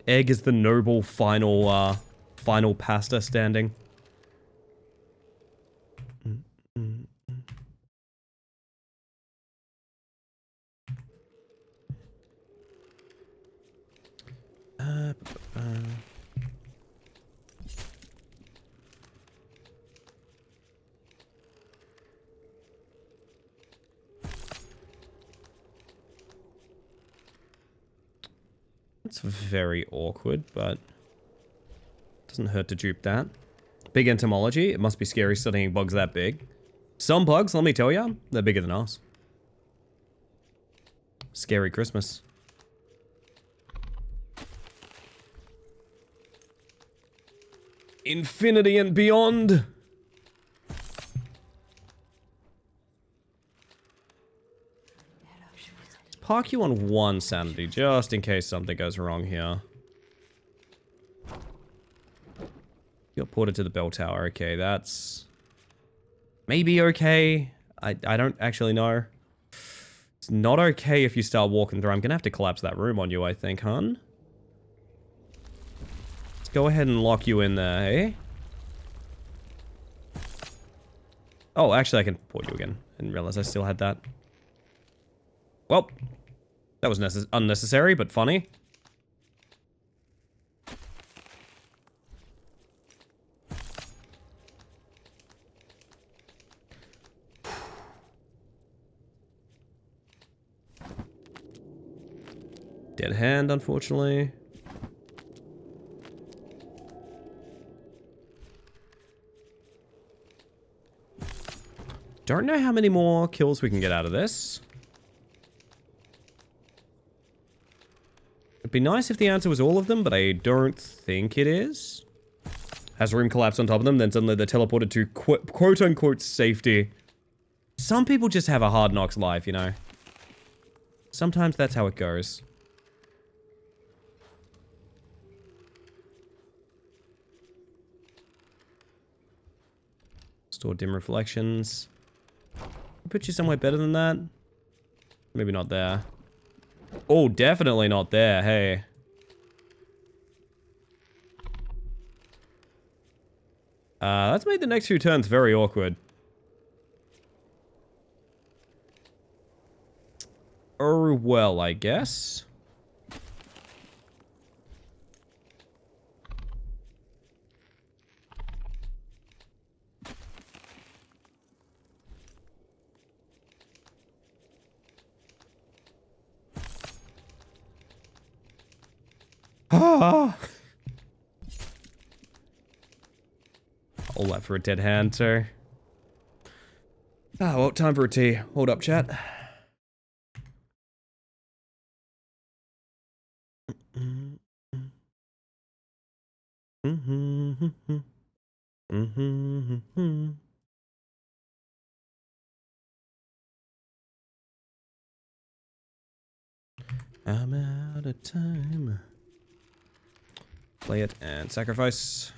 S1: Egg is the noble final pasta standing. It's very awkward, but doesn't hurt to dupe that. Big entomology. It must be scary studying bugs that big. Some bugs, let me tell you, they're bigger than us. Scary Christmas. Infinity and beyond. Park you on 1 sanity, just in case something goes wrong here. Got ported to the bell tower. Okay, that's maybe okay. I don't actually know. It's not okay if you start walking through. I'm gonna have to collapse that room on you, I think, hun. Let's go ahead and lock you in there, eh? Oh, actually, I can port you again. I didn't realize I still had that. Well, that was unnecessary, but funny. Dead hand, unfortunately. Don't know how many more kills we can get out of this. It'd be nice if the answer was all of them, but I don't think it is. Has room collapsed on top of them, then suddenly they're teleported to quote-unquote safety. Some people just have a hard knocks life, you know. Sometimes that's how it goes. Store dim reflections. Put you somewhere better than that? Maybe not there. Oh, definitely not there, hey. That's made the next few turns very awkward. Oh, well, I guess. Ah! All that for a dead hand, sir. Ah, well, time for a tea. Hold up, chat. I'm out of time. Play it and sacrifice.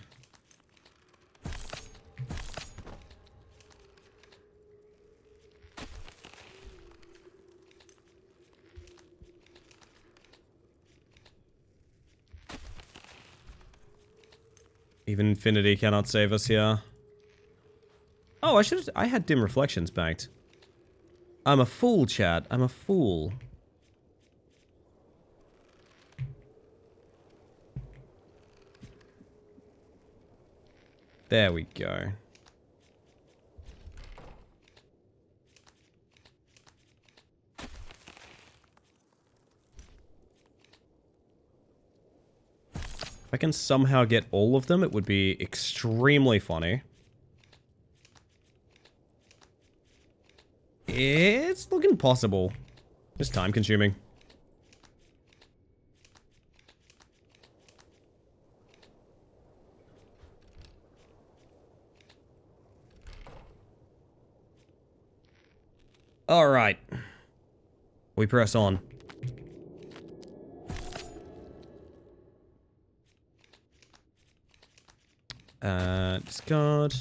S1: Even infinity cannot save us here. Oh, I had dim reflections banked. I'm a fool, chat. I'm a fool. There we go. If I can somehow get all of them, it would be extremely funny. It's looking possible. Just time consuming. Alright. We press on. Discard.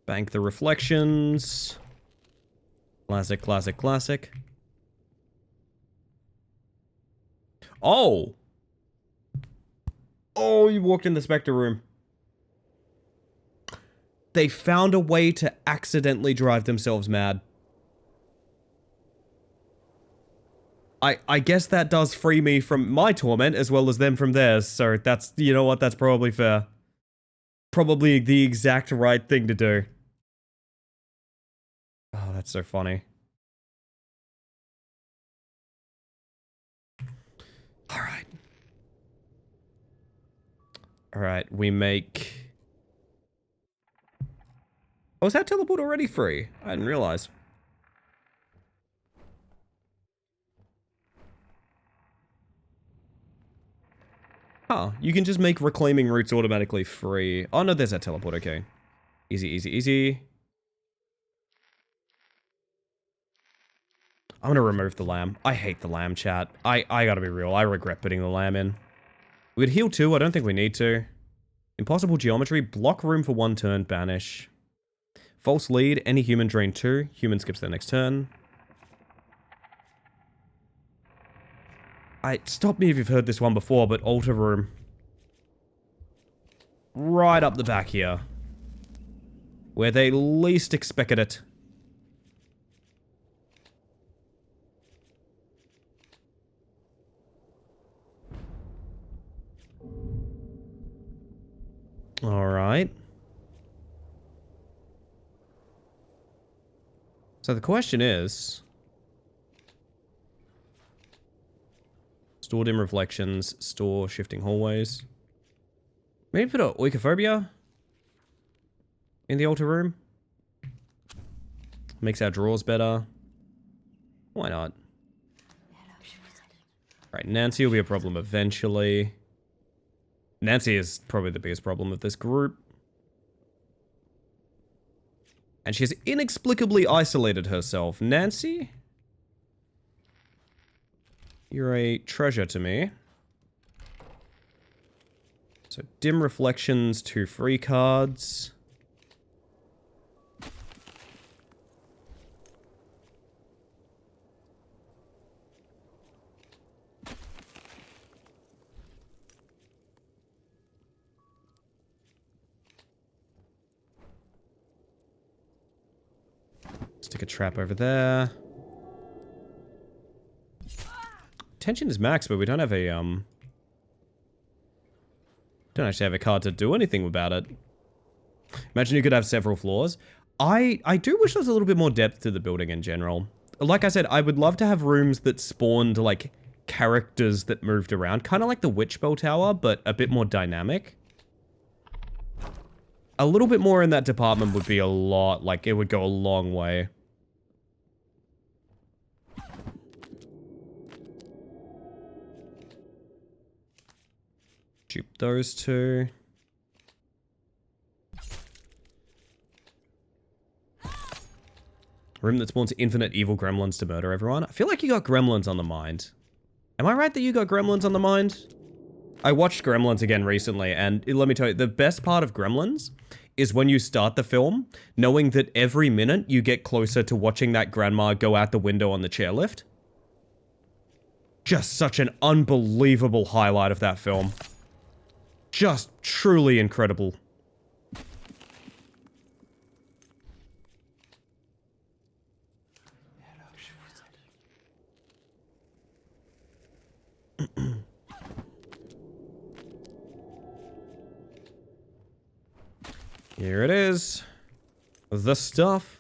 S1: Bank the reflections. Classic, classic, classic. Oh! Oh, you walked in the Spectre room. They found a way to accidentally drive themselves mad. I guess that does free me from my torment as well as them from theirs, so that's, you know what, that's probably fair. Probably the exact right thing to do. Oh, that's so funny. Alright. Alright, we make... Oh, is that teleport already free? I didn't realize. Huh, you can just make reclaiming routes automatically free. Oh no, there's that teleport, okay. Easy, easy, easy. I'm gonna remove the lamb. I hate the lamb, chat. I gotta be real, I regret putting the lamb in. We could heal too, I don't think we need to. Impossible geometry, block room for 1 turn, banish. False lead, any human drain 2. Human skips their next turn. Stop me if you've heard this one before, but altar room. Right up the back here. Where they least expected it. Alright. So the question is... Store dim reflections, store shifting hallways. Maybe put a oikophobia in the altar room. Makes our drawers better. Why not? Right, Nancy will be a problem eventually. Nancy is probably the biggest problem of this group. And she has inexplicably isolated herself. Nancy? You're a treasure to me. So, dim reflections, 2 free cards. Stick a trap over there. Tension is max, but we don't have a, don't actually have a card to do anything about it. Imagine you could have several floors. I do wish there was a little bit more depth to the building in general. Like I said, I would love to have rooms that spawned, like, characters that moved around. Kind of like the Witch Bell Tower, but a bit more dynamic. A little bit more in that department would be a lot, like, it would go a long way. Dupe those 2. Room that spawns infinite evil gremlins to murder everyone. I feel like you got gremlins on the mind. Am I right that you got gremlins on the mind? I watched Gremlins again recently, and let me tell you, the best part of Gremlins is when you start the film, knowing that every minute you get closer to watching that grandma go out the window on the chairlift. Just such an unbelievable highlight of that film. Just truly incredible. Here it is. The stuff.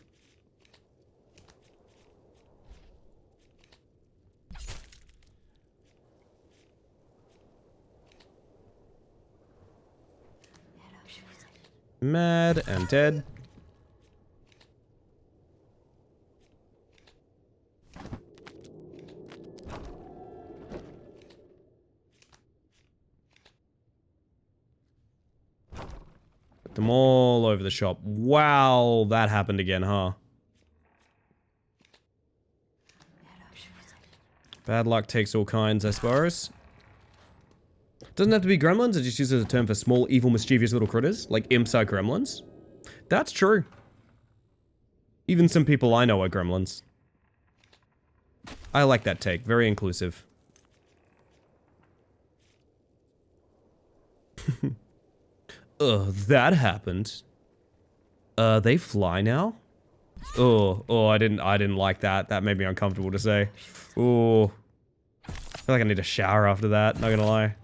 S1: Mad and dead. Put them all over the shop. Wow, that happened again, huh? Bad luck takes all kinds, I suppose. Doesn't have to be gremlins, I just use it as a term for small, evil, mischievous little critters, like imps are gremlins. That's true. Even some people I know are gremlins. I like that take, very inclusive. That happened. They fly now? I didn't like that. That made me uncomfortable to say. Oh. I feel like I need a shower after that, not gonna lie.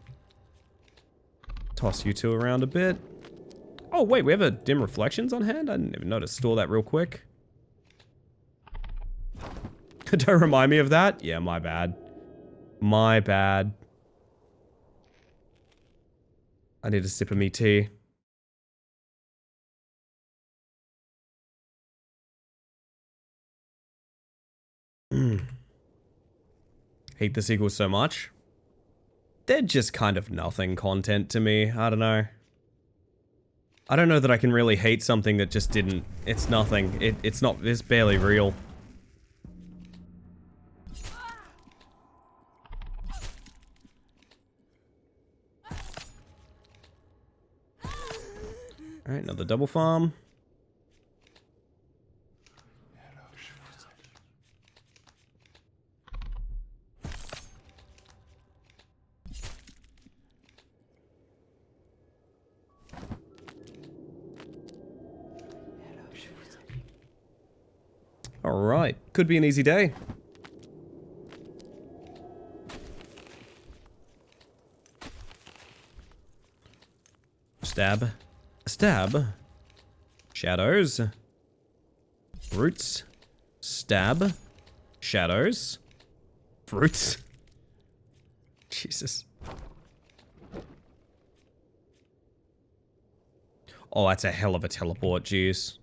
S1: Toss you 2 around a bit. Oh, wait, we have a dim reflections on hand? I didn't even notice. Store that real quick. Don't remind me of that? Yeah, my bad. My bad. I need a sip of me tea. Hate the sequels so much. They're just kind of nothing content to me. I don't know. I don't know that I can really hate something that just didn't... It's nothing. It's barely real. Alright, another double farm. Alright, could be an easy day. Stab. Stab. Shadows. Roots. Stab. Shadows. Roots. Jesus. Oh, that's a hell of a teleport, jeez.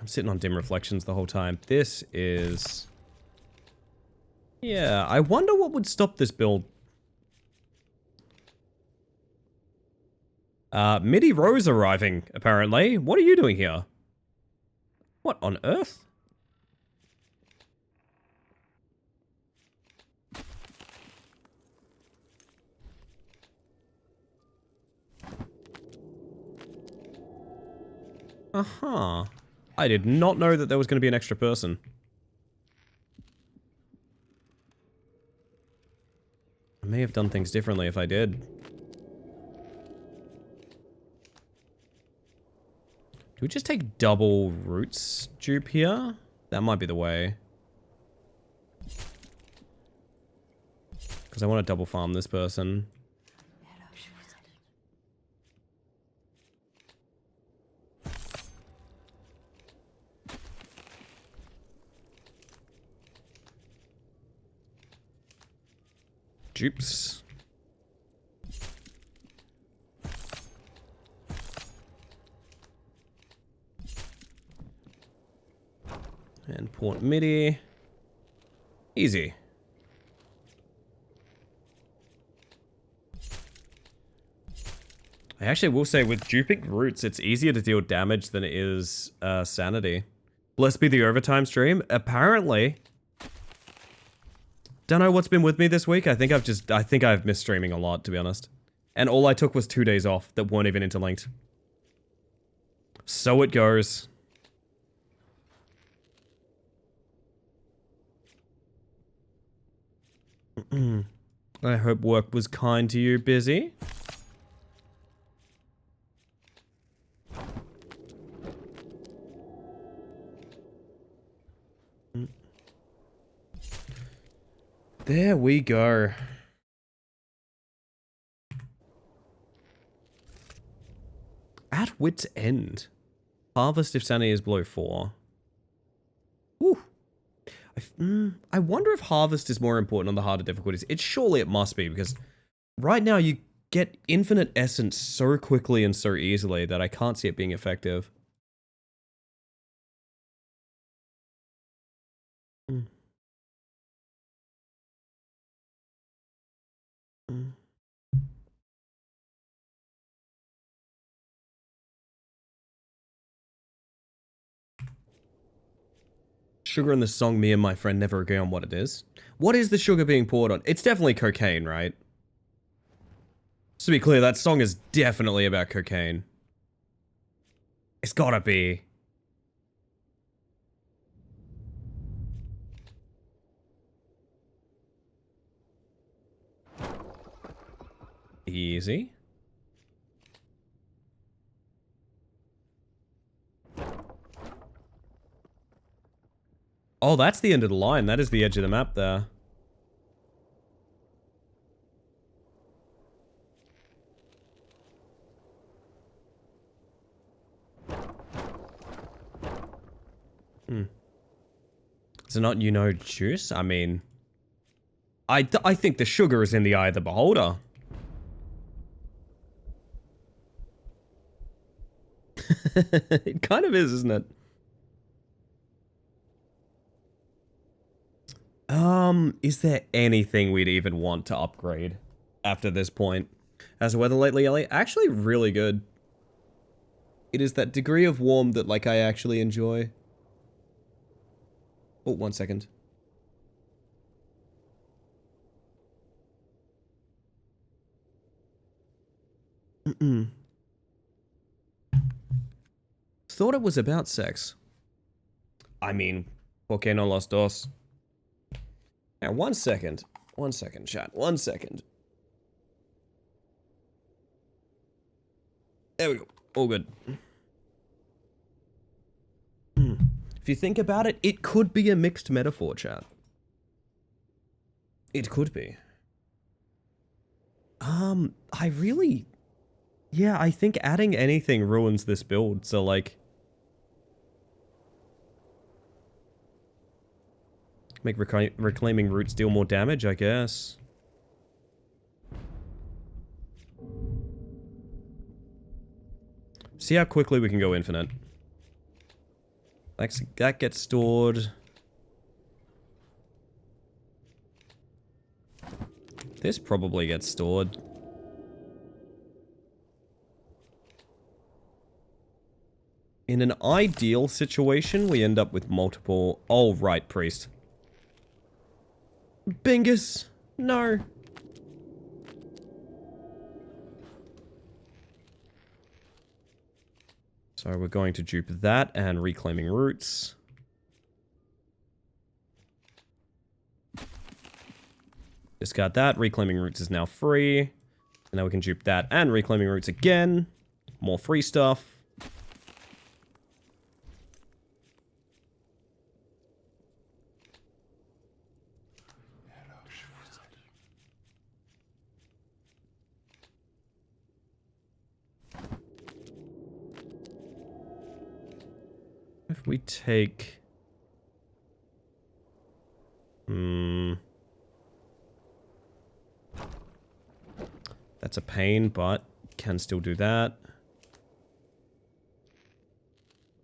S1: I'm sitting on dim reflections the whole time. This is Yeah, I wonder what would stop this build. MIDI Rose arriving, apparently. What are you doing here? What on earth? Uh-huh. I did not know that there was going to be an extra person. I may have done things differently if I did. Do we just take double roots dupe here? That might be the way. Because I want to double farm this person. Dupes. And port MIDI. Easy. I actually will say with duping roots, it's easier to deal damage than it is sanity. Blessed be the overtime stream. Apparently. Don't know what's been with me this week. I think I've missed streaming a lot, to be honest. And all I took was 2 days off that weren't even interlinked. So it goes. I hope work was kind to you, Busy. There we go. At wit's end. Harvest if sanity is below 4. Ooh. I wonder if harvest is more important on the harder difficulties. Surely it must be, because right now you get infinite essence so quickly and so easily that I can't see it being effective. Sugar in the song me and my friend never agree on what it is. What is the sugar being poured on? It's definitely cocaine, right? Just to be clear, that song is definitely about cocaine. It's gotta be. Easy. Oh, that's the end of the line. That is the edge of the map there. Is it not juice? I mean, I think the sugar is in the eye of the beholder. It kind of is, isn't it? Is there anything we'd even want to upgrade after this point? How's the weather lately, Ellie? Actually, really good. It is that degree of warm that, like, I actually enjoy. Oh, 1 second. Thought it was about sex. I mean, ¿por qué no los dos? Now, 1 second. 1 second, chat. 1 second. There we go. All good. If you think about it, it could be a mixed metaphor, chat. It could be. I really... Yeah, I think adding anything ruins this build, so like... Make reclaiming roots deal more damage, I guess. See how quickly we can go infinite. That gets stored. This probably gets stored. In an ideal situation, we end up with multiple... Oh, right, priest. Bingus! No. So we're going to dupe that and reclaiming roots. Discard that. Reclaiming roots is now free. And now we can dupe that and reclaiming roots again. More free stuff. If we take... That's a pain, but can still do that.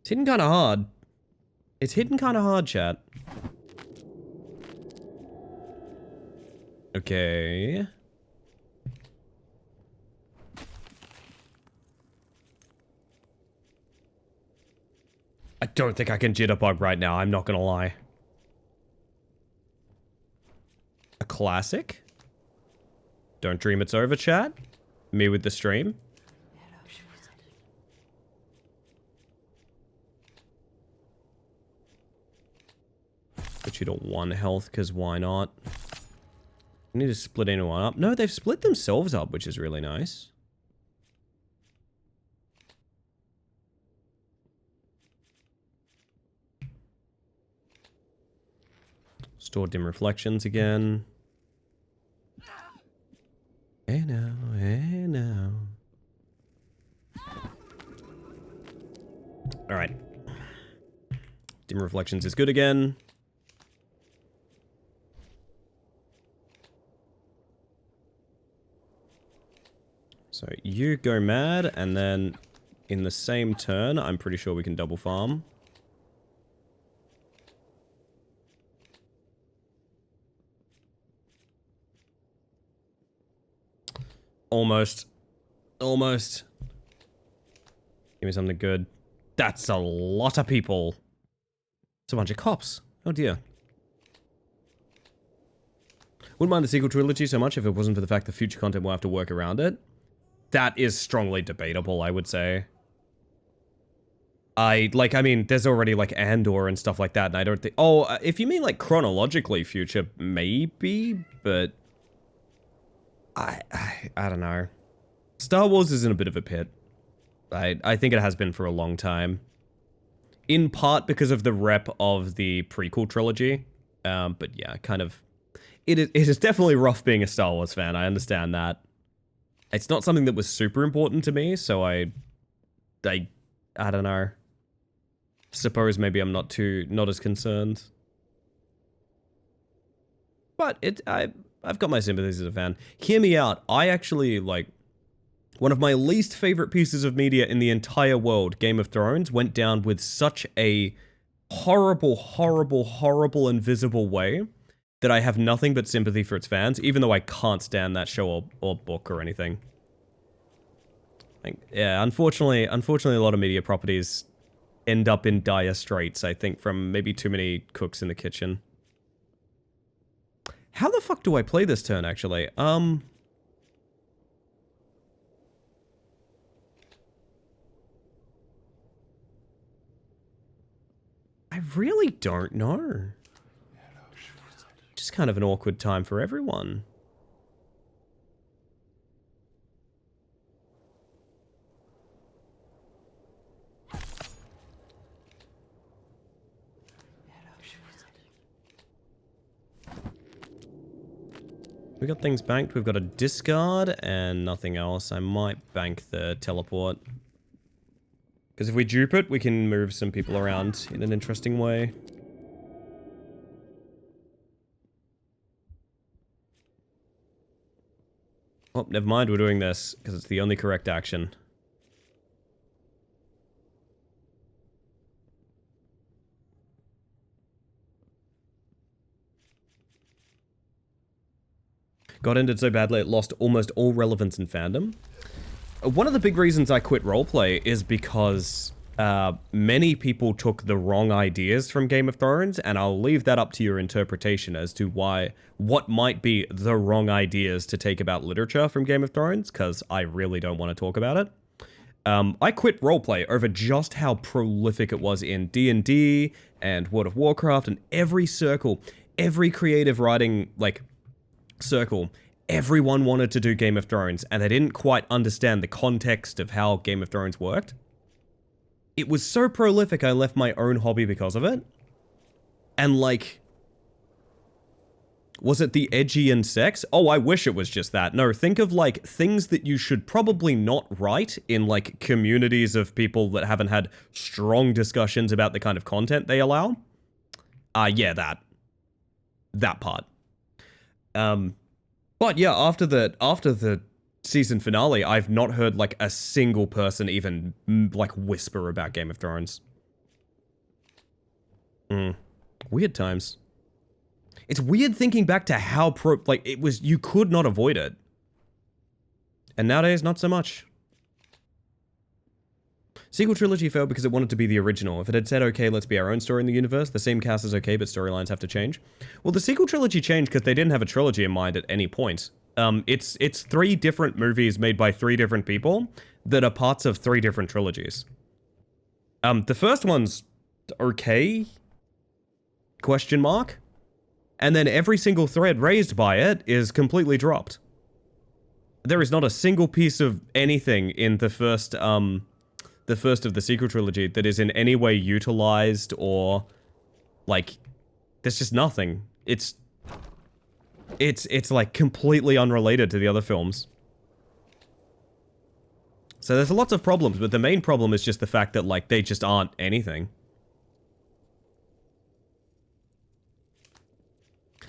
S1: It's hitting kind of hard. It's hitting kind of hard, chat. Okay. I don't think I can jitterbug right now, I'm not gonna lie. A classic? Don't dream it's over, chat. Me with the stream. Put you to 1 health, because why not? I need to split anyone up. No, they've split themselves up, which is really nice. Store dim reflections again. Hey now, hey now. Alright. Dim reflections is good again. So you go mad, and then in the same turn, I'm pretty sure we can double farm. Almost. Almost. Give me something good. That's a lot of people. It's a bunch of cops. Oh dear. Wouldn't mind the sequel trilogy so much if it wasn't for the fact that future content will have to work around it. That is strongly debatable, I would say. I mean, there's already, like, Andor and stuff like that, and I don't think... Oh, if you mean, like, chronologically future, maybe, but... I don't know. Star Wars is in a bit of a pit. I think it has been for a long time. In part because of the rep of the prequel trilogy. But yeah, kind of... It is definitely rough being a Star Wars fan, I understand that. It's not something that was super important to me, so I don't know. Suppose maybe I'm not as concerned. But I've got my sympathies as a fan. Hear me out. I actually, like, one of my least favorite pieces of media in the entire world, Game of Thrones, went down with such a horrible, horrible, horrible, invisible way that I have nothing but sympathy for its fans, even though I can't stand that show or book or anything. Like, yeah, unfortunately, a lot of media properties end up in dire straits, I think, from maybe too many cooks in the kitchen. How the fuck do I play this turn, actually? I really don't know. Just kind of an awkward time for everyone. We got things banked. We've got a discard and nothing else. I might bank the teleport. Because if we dupe it, we can move some people around in an interesting way. Oh, never mind. We're doing this because it's the only correct action. got ended so badly it lost almost all relevance in fandom. One of the big reasons I quit roleplay is because many people took the wrong ideas from Game of Thrones, and I'll leave that up to your interpretation as to what might be the wrong ideas to take about literature from Game of Thrones, because I really don't want to talk about it. I quit roleplay over just how prolific it was in D&D and World of Warcraft and every circle, every creative writing, like, circle. Everyone wanted to do Game of Thrones, and they didn't quite understand the context of how Game of Thrones worked. It was so prolific, I left my own hobby because of it. And, like... Was it the edgy and sex? Oh, I wish it was just that. No, think of, like, things that you should probably not write in, like, communities of people that haven't had strong discussions about the kind of content they allow. Yeah, that. That part. But yeah, after the season finale, I've not heard, like, a single person even, like, whisper about Game of Thrones. Weird times. It's weird thinking back to how it was, you could not avoid it. And nowadays, not so much. Sequel trilogy failed because it wanted to be the original. If it had said, okay, let's be our own story in the universe, the same cast is okay, but storylines have to change. Well, the sequel trilogy changed because they didn't have a trilogy in mind at any point. It's 3 different movies made by 3 different people that are parts of 3 different trilogies. The first one's okay? Question mark? And then every single thread raised by it is completely dropped. There is not a single piece of anything in the first of the sequel trilogy that is in any way utilized or, like, there's just nothing. It's like completely unrelated to the other films. So there's lots of problems, but the main problem is just the fact that, like, they just aren't anything.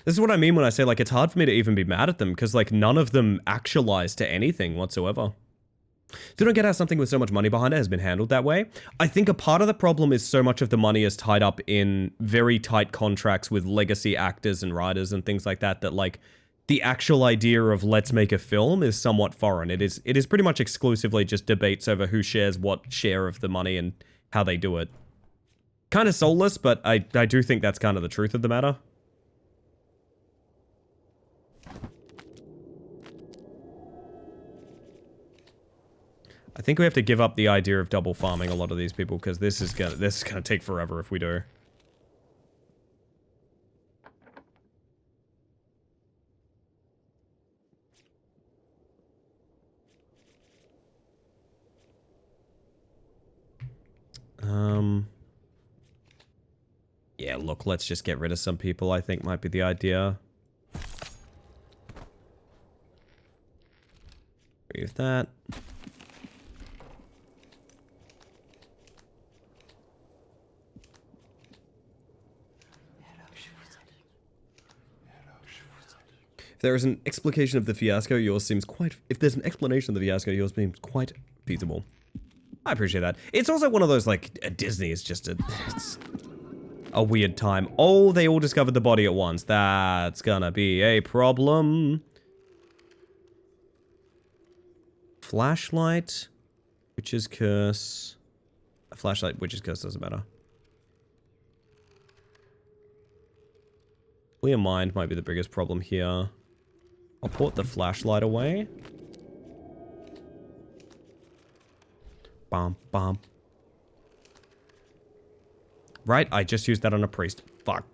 S1: This is what I mean when I say, like, it's hard for me to even be mad at them, because, like, none of them actualize to anything whatsoever. Do not get how something with so much money behind it has been handled that way. I think a part of the problem is so much of the money is tied up in very tight contracts with legacy actors and writers and things like that, that, like, the actual idea of let's make a film is somewhat foreign. It is pretty much exclusively just debates over who shares what share of the money and how they do it. Kind of soulless, but I do think that's kind of the truth of the matter. I think we have to give up the idea of double farming a lot of these people, because this is gonna take forever if we do. Yeah, look, let's just get rid of some people, I think might be the idea. Remove that. If there is an explication of the fiasco, yours seems quite... If there's an explanation of the fiasco, yours seems quite feasible. I appreciate that. It's also one of those, like, Disney is just it's a weird time. Oh, they all discovered the body at once. That's gonna be a problem. Flashlight. Witch's Curse. A flashlight, Witch's Curse doesn't matter. Clear Mind might be the biggest problem here. I'll put the flashlight away. Bum, bum. Right, I just used that on a priest. Fuck.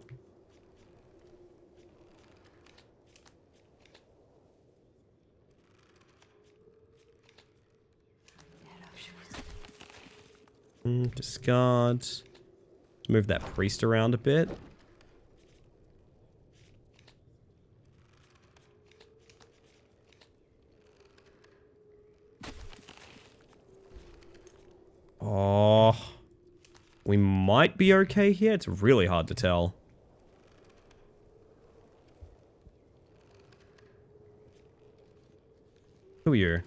S1: Discard. Let's move that priest around a bit. Oh, we might be okay here. It's really hard to tell. Who are you?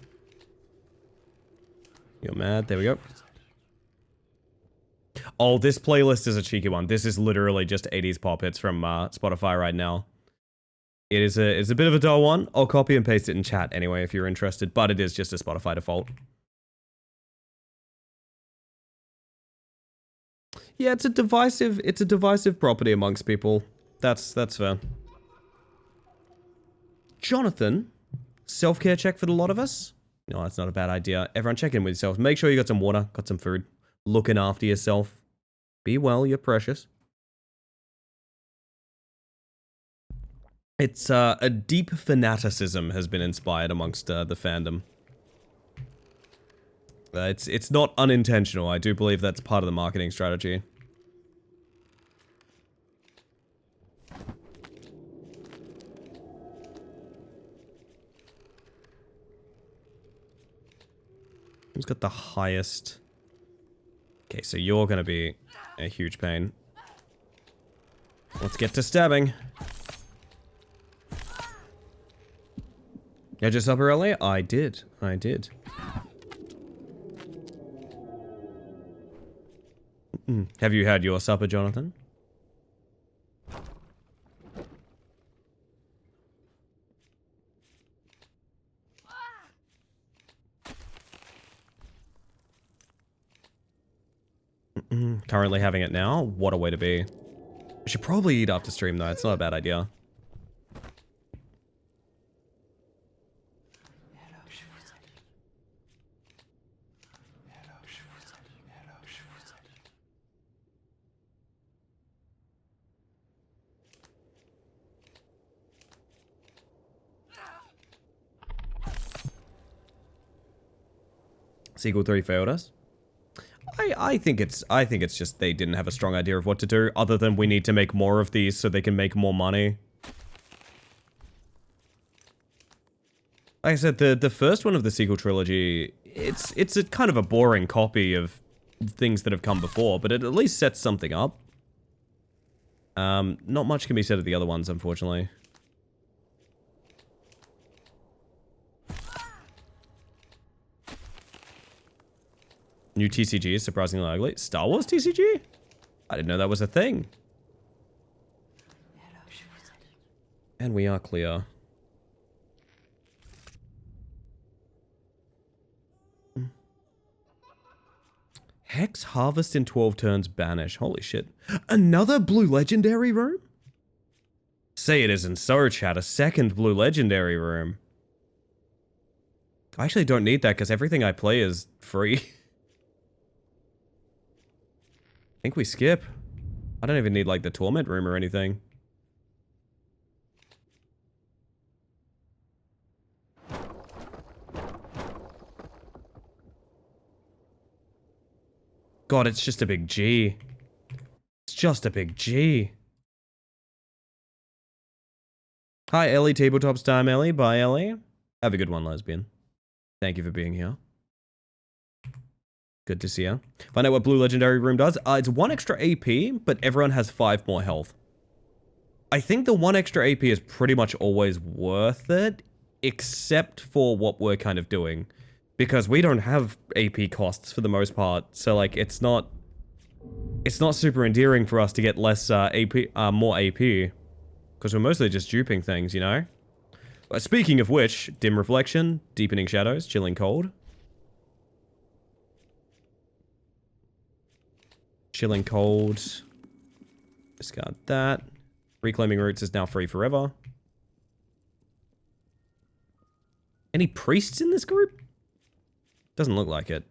S1: You're mad. There we go. Oh, this playlist is a cheeky one. This is literally just 80s pop hits from Spotify right now. It's a bit of a dull one. I'll copy and paste it in chat anyway if you're interested, but it is just a Spotify default. Yeah, it's a divisive property amongst people. That's fair. Jonathan, self-care check for the lot of us? No, that's not a bad idea. Everyone check in with yourselves. Make sure you got some water, got some food. Looking after yourself. Be well, you're precious. It's a deep fanaticism has been inspired amongst the fandom. It's not unintentional. I do believe that's part of the marketing strategy. Who's got the highest? Okay, so you're gonna be a huge pain. Let's get to stabbing. You had your supper earlier? I did. Have you had your supper, Jonathan? Currently having it now? What a way to be. I should probably eat after stream though, it's not a bad idea. Sequel 3 failed us. I think it's just they didn't have a strong idea of what to do other than we need to make more of these so they can make more money. Like I said, the first one of the sequel trilogy, it's a kind of a boring copy of things that have come before, but it at least sets something up. Not much can be said of the other ones, unfortunately. New TCG is surprisingly ugly. Star Wars TCG? I didn't know that was a thing. And we are clear. Hex Harvest in 12 turns banish. Holy shit. Another blue legendary room? Say it isn't so, chat. A second blue legendary room. I actually don't need that because everything I play is free. I think we skip. I don't even need like the torment room or anything. God, it's just a big G. It's just a big G. Hi, Ellie. Tabletop's time, Ellie. Bye, Ellie. Have a good one, lesbian. Thank you for being here. Good to see you. Find out what blue legendary room does. It's 1 extra AP, but everyone has 5 more health. I think the 1 extra AP is pretty much always worth it, except for what we're kind of doing. Because we don't have AP costs for the most part, so like it's not super endearing for us to get less more AP. Because we're mostly just duping things, you know? Speaking of which, dim reflection, deepening shadows, chilling cold. Chilling cold. Discard that. Reclaiming roots is now free forever. Any priests in this group? Doesn't look like it.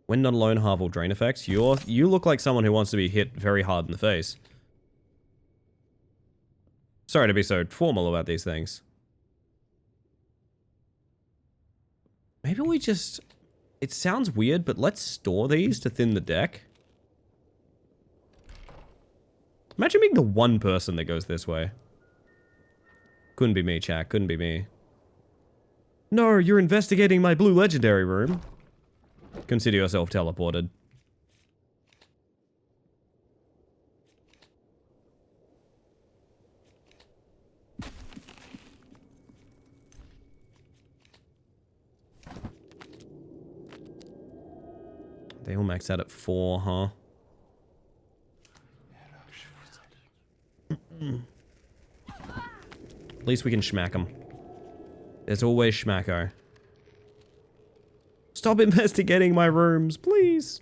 S1: When not alone, Harville drain effects. You look like someone who wants to be hit very hard in the face. Sorry to be so formal about these things. Maybe we just... It sounds weird, but let's store these to thin the deck. Imagine being the one person that goes this way. Couldn't be me, chat. Couldn't be me. No, you're investigating my blue legendary room. Consider yourself teleported. They all max out at 4, huh? At least we can schmack him. There's always schmacko. Stop investigating my rooms, please.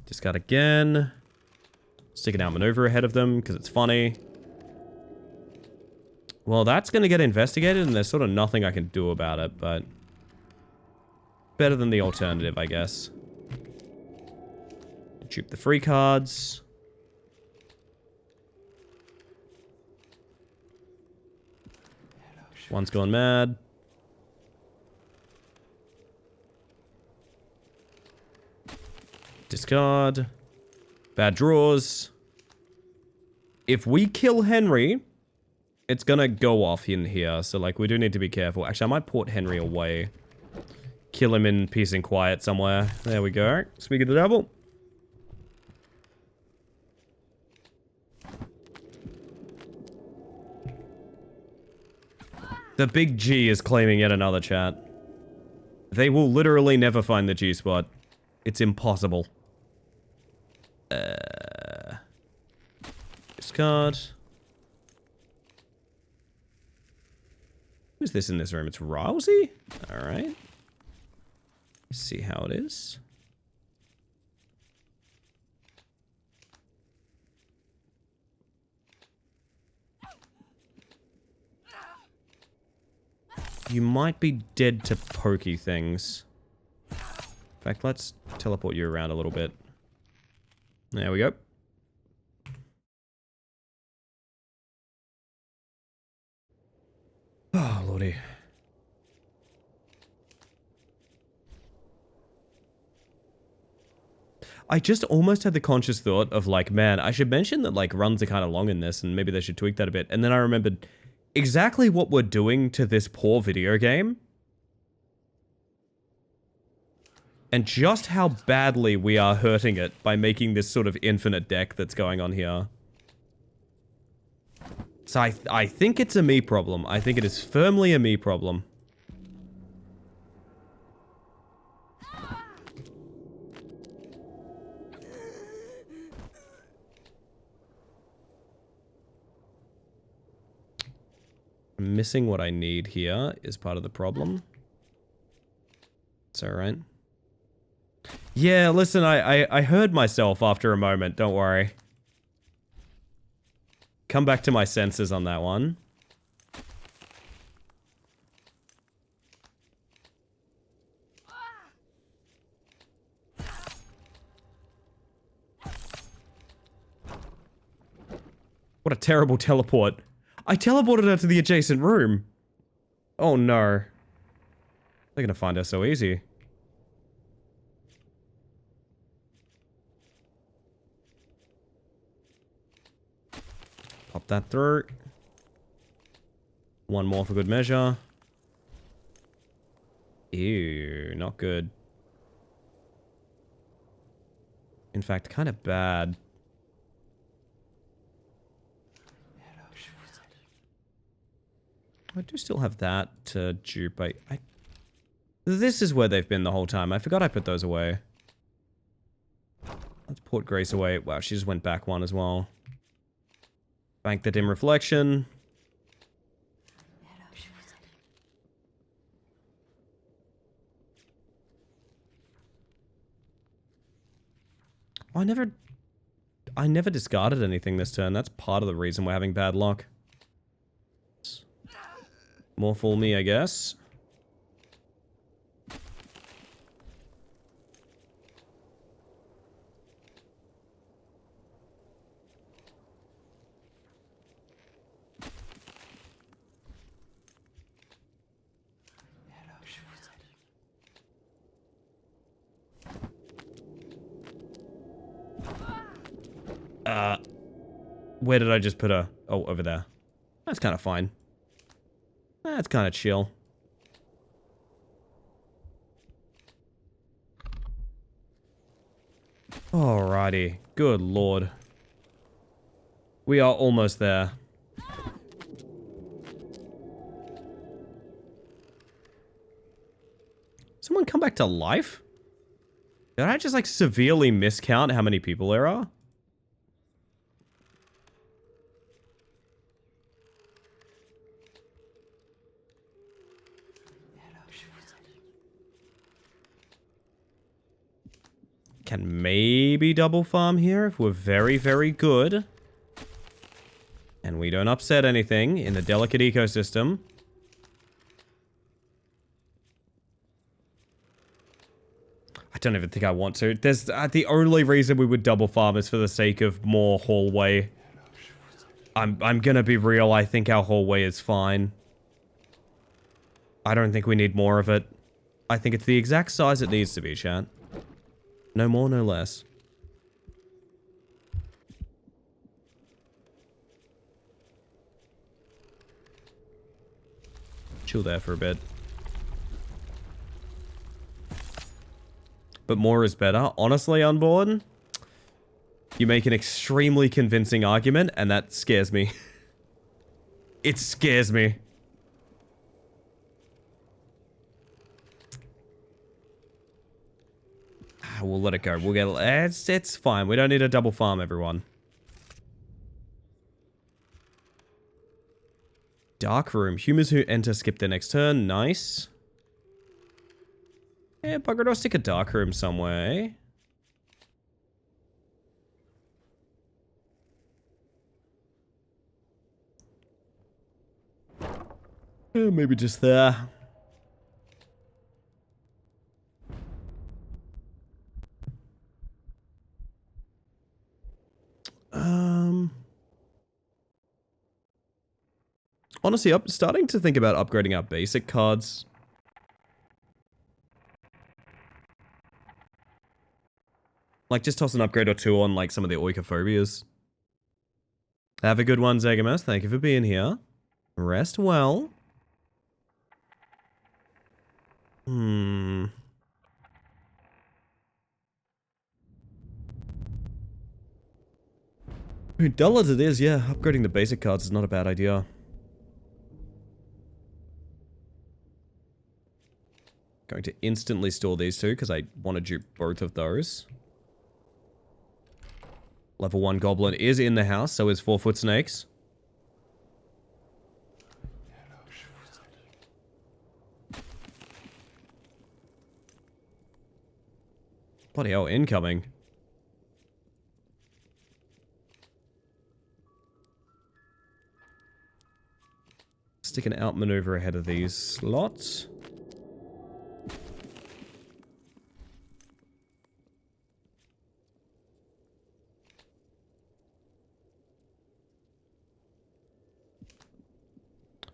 S1: Discard again. Stick an out maneuver ahead of them because it's funny. Well, that's going to get investigated and there's sort of nothing I can do about it, but better than the alternative, I guess. Dupe the free cards. One's gone mad. Discard. Bad draws. If we kill Henry, it's gonna go off in here. So, like, we do need to be careful. Actually, I might port Henry away. Kill him in peace and quiet somewhere. There we go. Speak of the devil. The big G is claiming yet another chat. They will literally never find the G spot. It's impossible. Discard. Who's this in this room? It's Rousey? Alright. See how it is. You might be dead to pokey things. In fact, let's teleport you around a little bit. There we go. Oh, lordy. I just almost had the conscious thought of like, man, I should mention that like runs are kind of long in this and maybe they should tweak that a bit. And then I remembered exactly what we're doing to this poor video game. And just how badly we are hurting it by making this sort of infinite deck that's going on here. So I think it's a me problem. I think it is firmly a me problem. Missing what I need here is part of the problem. It's alright. Yeah, listen, I heard myself after a moment, don't worry. Come back to my senses on that one. What a terrible teleport. I teleported her to the adjacent room. Oh no. They're gonna find her so easy. Pop that through. One more for good measure. Ew, not good. In fact, kind of bad. I do still have that to dupe. This is where they've been the whole time. I forgot I put those away. Let's port Grace away. Wow, she just went back one as well. Bank the dim reflection. I never discarded anything this turn. That's part of the reason we're having bad luck. More for me, I guess. Where did I just put her? Oh, over there. That's kind of fine. That's kind of chill. Alrighty. Good lord. We are almost there. Someone come back to life? Did I just like severely miscount how many people there are? Can maybe double farm here if we're very, very good. And we don't upset anything in the delicate ecosystem. I don't even think I want to. There's the only reason we would double farm is for the sake of more hallway. I'm gonna be real, I think our hallway is fine. I don't think we need more of it. I think it's the exact size it needs to be, chat. No more, no less. Chill there for a bit. But more is better. Honestly, Unborn, you make an extremely convincing argument, and that scares me. It scares me. We'll let it go. We'll get it's fine. We don't need a double farm, everyone. Dark room. Humans who enter skip their next turn. Nice. Yeah, bugger, I'll stick a dark room somewhere, eh? Maybe just there. Honestly, I'm starting to think about upgrading our basic cards. Like, just toss an upgrade or two on, like, some of the Oikophobias. Have a good one, Zegamus. Thank you for being here. Rest well. Dull as it is, yeah, upgrading the basic cards is not a bad idea. Going to instantly store these two, because I want to dupe both of those. Level 1 Goblin is in the house, so is 4-foot Snakes. Bloody hell, incoming. Stick an outmaneuver ahead of these slots.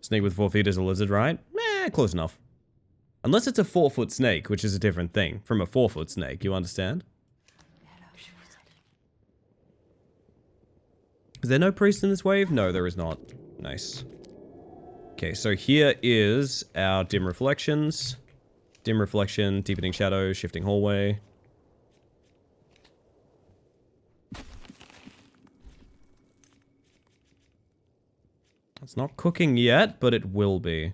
S1: Snake with 4 feet is a lizard, right? Meh, close enough. Unless it's a 4-foot snake, which is a different thing from a 4-foot snake, you understand? Is there no priest in this wave? No, there is not. Nice. Okay, so here is our dim reflections. Dim reflection, deepening shadow, shifting hallway. It's not cooking yet, but it will be.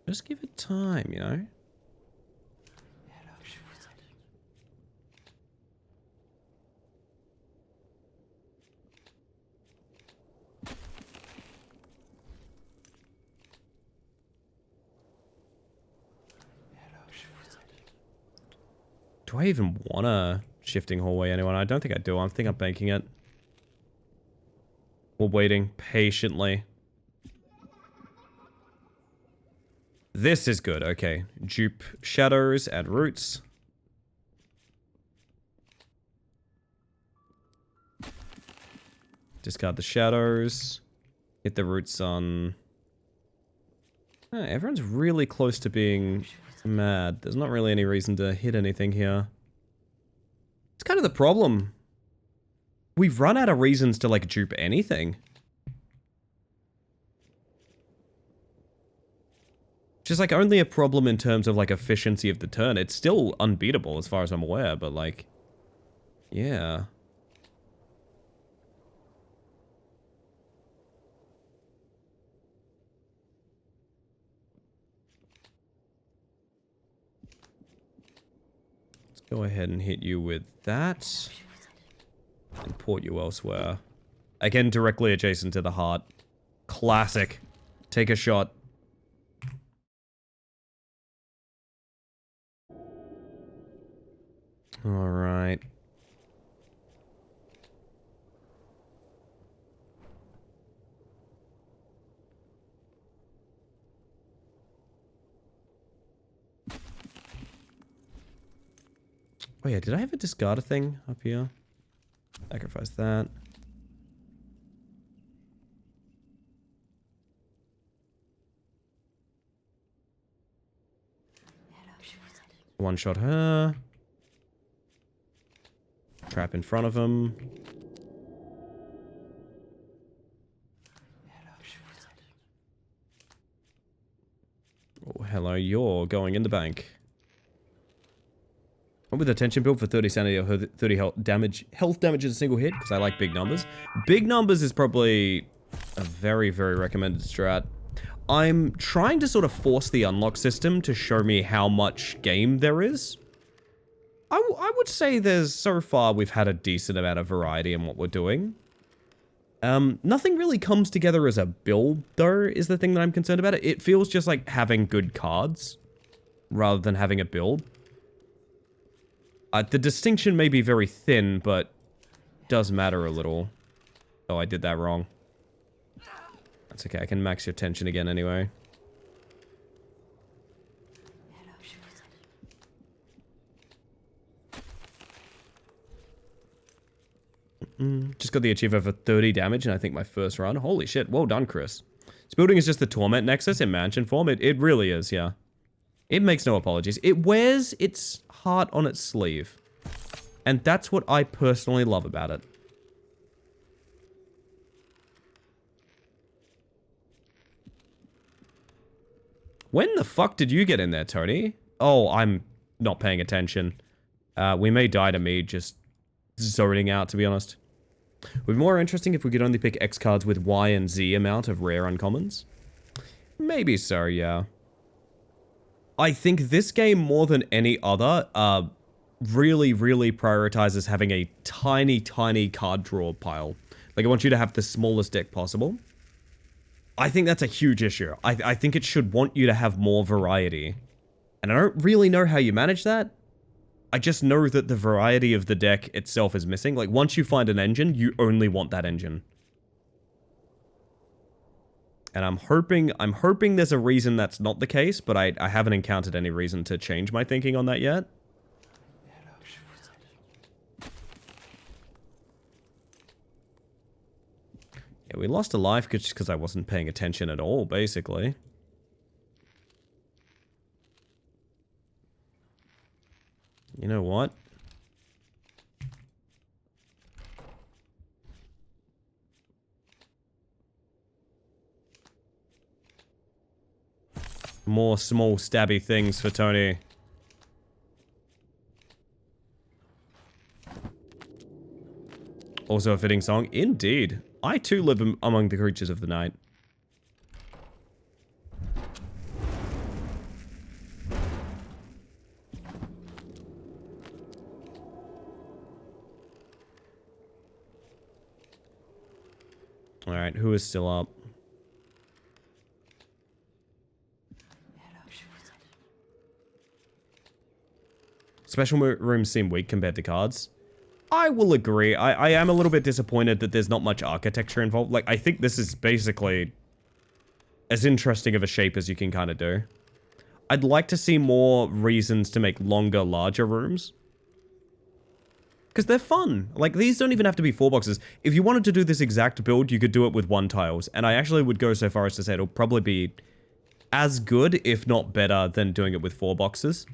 S1: Just give it time, you know? Do I even want a shifting hallway, anyone? I don't think I do. I think I'm banking it. We're waiting patiently. This is good. Okay. Dupe shadows, add roots. Discard the shadows. Hit the roots on... everyone's really close to being mad. There's not really any reason to hit anything here. It's kind of the problem. We've run out of reasons to, like, dupe anything. Which is, like, only a problem in terms of, like, efficiency of the turn. It's still unbeatable as far as I'm aware, but, like... yeah. Go ahead and hit you with that. And port you elsewhere. Again, directly adjacent to the heart. Classic. Take a shot. Alright. Oh yeah, did I have a discard thing up here? Sacrifice that. One shot her. Trap in front of him. Oh, hello, you're going in the bank. With a tension build for 30 sanity or 30 health damage as a single hit, because I like big numbers. Big numbers is probably a very, very recommended strat. I'm trying to sort of force the unlock system to show me how much game there is. I would say so far we've had a decent amount of variety in what we're doing. Nothing really comes together as a build, though, is the thing that I'm concerned about. It feels just like having good cards, rather than having a build. The distinction may be very thin, but does matter a little. Oh, I did that wrong. That's okay, I can max your tension again anyway. Just got the achiever for 30 damage, and I think my first run. Holy shit, well done, Chris. This building is just the Torment Nexus in mansion form. It really is, yeah. It makes no apologies. It wears its heart on its sleeve. And that's what I personally love about it. When the fuck did you get in there, Tony? Oh, I'm not paying attention. We may die to me just zoning out, to be honest. Would be more interesting if we could only pick X cards with Y and Z amount of rare uncommons. Maybe so, yeah. I think this game, more than any other, really, really prioritizes having a tiny, tiny card draw pile. Like, I want you to have the smallest deck possible. I think that's a huge issue. I think it should want you to have more variety. And I don't really know how you manage that. I just know that the variety of the deck itself is missing. Like, once you find an engine, you only want that engine. And I'm hoping there's a reason that's not the case, but I haven't encountered any reason to change my thinking on that yet. Yeah, we lost a life just because I wasn't paying attention at all, basically. You know what? More small stabby things for Tony. Also a fitting song. Indeed. I too live among the creatures of the night. Alright, who is still up? Special rooms seem weak compared to cards. I will agree. I am a little bit disappointed that there's not much architecture involved. Like, I think this is basically as interesting of a shape as you can kind of do. I'd like to see more reasons to make longer, larger rooms. Because they're fun. Like, these don't even have to be 4 boxes. If you wanted to do this exact build, you could do it with 1 tiles. And I actually would go so far as to say it'll probably be as good, if not better, than doing it with 4 boxes.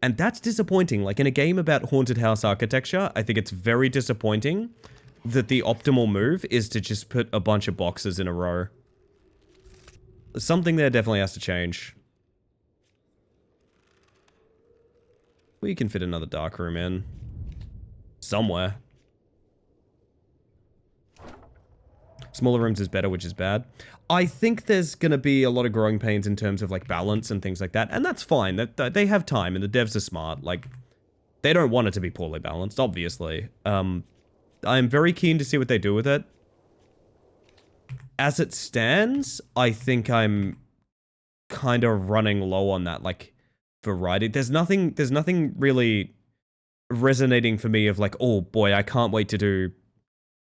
S1: And that's disappointing. Like, in a game about haunted house architecture, I think it's very disappointing that the optimal move is to just put a bunch of boxes in a row. Something there definitely has to change. We can fit another dark room in. Somewhere. Smaller rooms is better, which is bad. I think there's going to be a lot of growing pains in terms of, like, balance and things like that. And that's fine. They have time, and the devs are smart. Like, They don't want it to be poorly balanced, obviously. I'm very keen to see what they do with it. As it stands, I think I'm kind of running low on that, like, variety. There's nothing really resonating for me of like, oh boy, I can't wait to do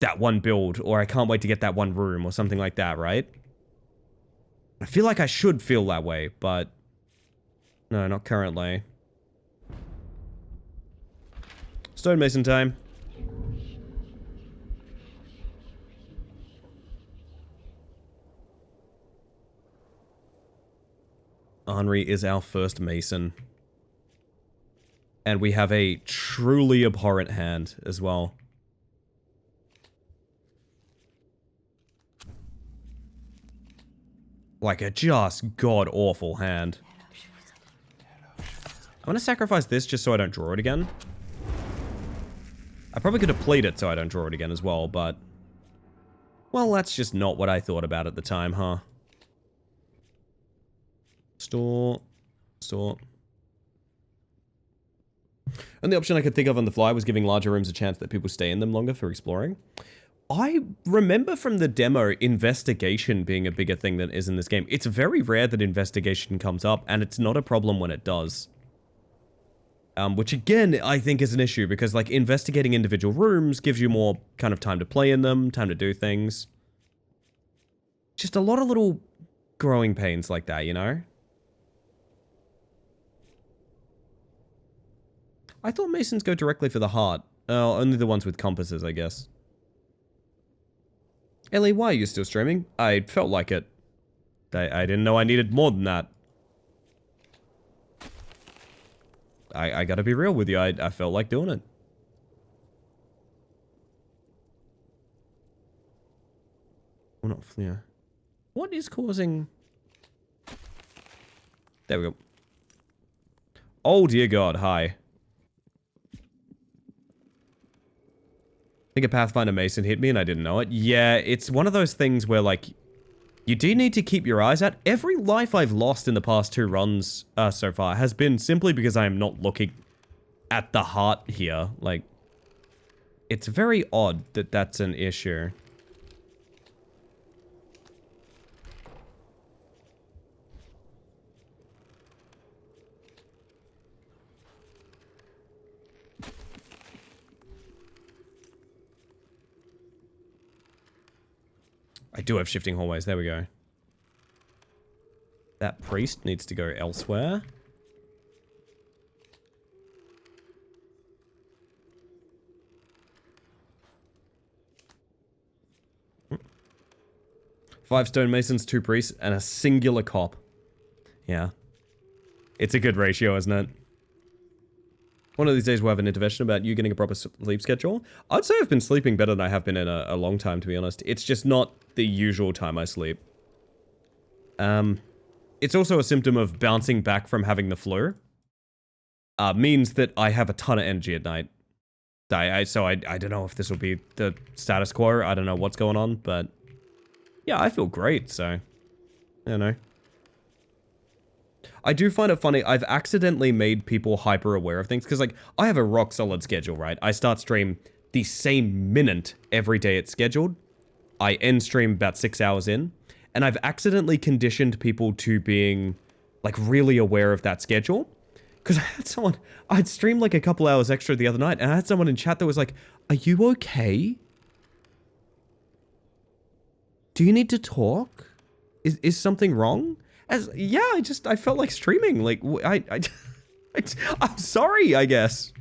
S1: that one build, or I can't wait to get that one room, or something like that, right? I feel like I should feel that way, but no, not currently. Stonemason time. Henri is our first Mason. And we have a truly abhorrent hand as well. Like a just god-awful hand. I'm gonna sacrifice this just so I don't draw it again. I probably could have played it so I don't draw it again as well, but... well, that's just not what I thought about at the time, huh? Store. And the option I could think of on the fly was giving larger rooms a chance that people stay in them longer for exploring. I remember from the demo investigation being a bigger thing than is in this game. It's very rare that investigation comes up, and it's not a problem when it does. Which again, I think is an issue, because like investigating individual rooms gives you more kind of time to play in them, time to do things. Just a lot of little growing pains like that, you know? I thought Masons go directly for the heart. Only the ones with compasses, I guess. Ellie, why are you still streaming? I felt like it. I didn't know I needed more than that. I gotta be real with you, I felt like doing it. Well, not Flea. What is causing... there we go. Oh dear god, hi. I think a Pathfinder Mason hit me and I didn't know it. Yeah, it's one of those things where, like, you do need to keep your eyes out. Every life I've lost in the past 2 runs so far has been simply because I am not looking at the heart here. Like, it's very odd that that's an issue. I do have shifting hallways. There we go. That priest needs to go elsewhere. Five stonemasons, 2 priests, and a singular cop. Yeah. It's a good ratio, isn't it? One of these days we'll have an intervention about you getting a proper sleep schedule. I'd say I've been sleeping better than I have been in a long time, to be honest. It's just not the usual time I sleep. It's also a symptom of bouncing back from having the flu. Means that I have a ton of energy at night. So I don't know if this will be the status quo. I don't know what's going on, but... yeah, I feel great, so... I don't know. I do find it funny, I've accidentally made people hyper aware of things, because like, I have a rock solid schedule, right? I start stream the same minute every day it's scheduled. I end stream about 6 hours in, and I've accidentally conditioned people to being, like, really aware of that schedule. Because I had someone, I'd streamed like a couple hours extra the other night, and I had someone in chat that was like, are you okay? Do you need to talk? Is something wrong? Yeah, I felt like streaming. Like, I'm sorry, I guess.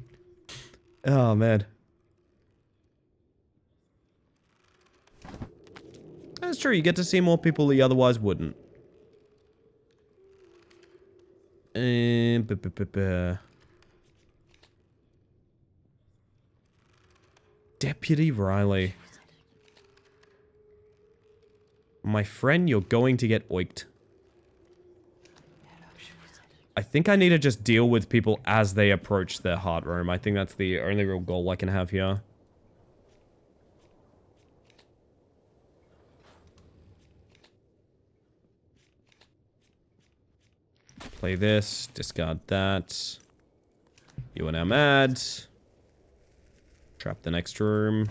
S1: Oh, man. That's true, you get to see more people you otherwise wouldn't. Deputy Riley. My friend, you're going to get oiked. I think I need to just deal with people as they approach their heart room. I think that's the only real goal I can have here. Play this, discard that. You are now mad. Trap the next room.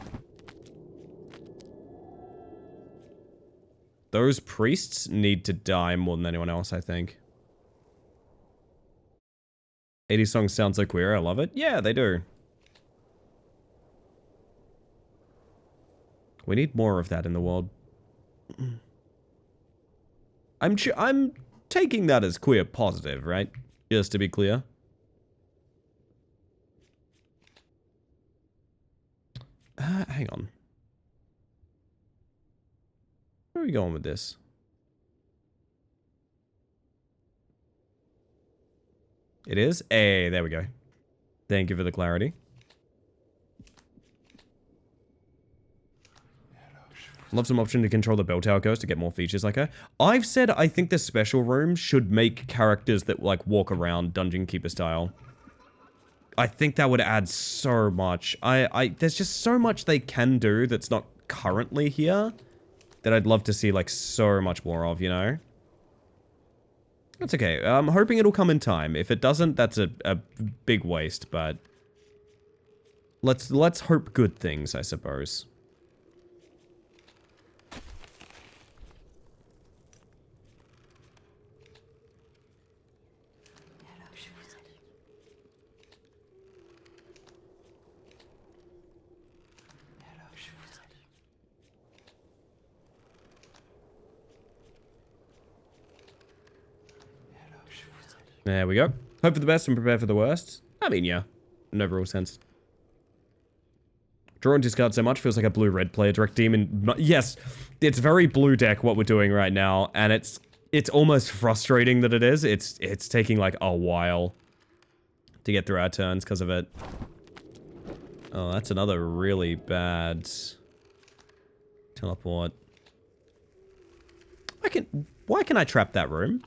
S1: Those priests need to die more than anyone else, I think. 80 songs sound so queer, I love it. Yeah, they do. We need more of that in the world. I'm taking that as queer positive, right? Just to be clear. Hang on. Where are we going with this? It is? Hey, there we go. Thank you for the clarity. Love some option to control the bell tower ghost to get more features like her. I've said I think the special room should make characters that like walk around Dungeon Keeper style. I think that would add so much. There's just so much they can do that's not currently here that I'd love to see like so much more of, you know? That's okay. I'm hoping it'll come in time. If it doesn't, that's a big waste, but let's hope good things, I suppose. There we go. Hope for the best and prepare for the worst. I mean, yeah. In overall sense. Draw and discard so much feels like a blue-red player. Direct demon. Yes, it's very blue deck what we're doing right now, and it's almost frustrating that it is. It's taking like a while to get through our turns because of it. Oh, that's another really bad teleport. Why can I trap that room?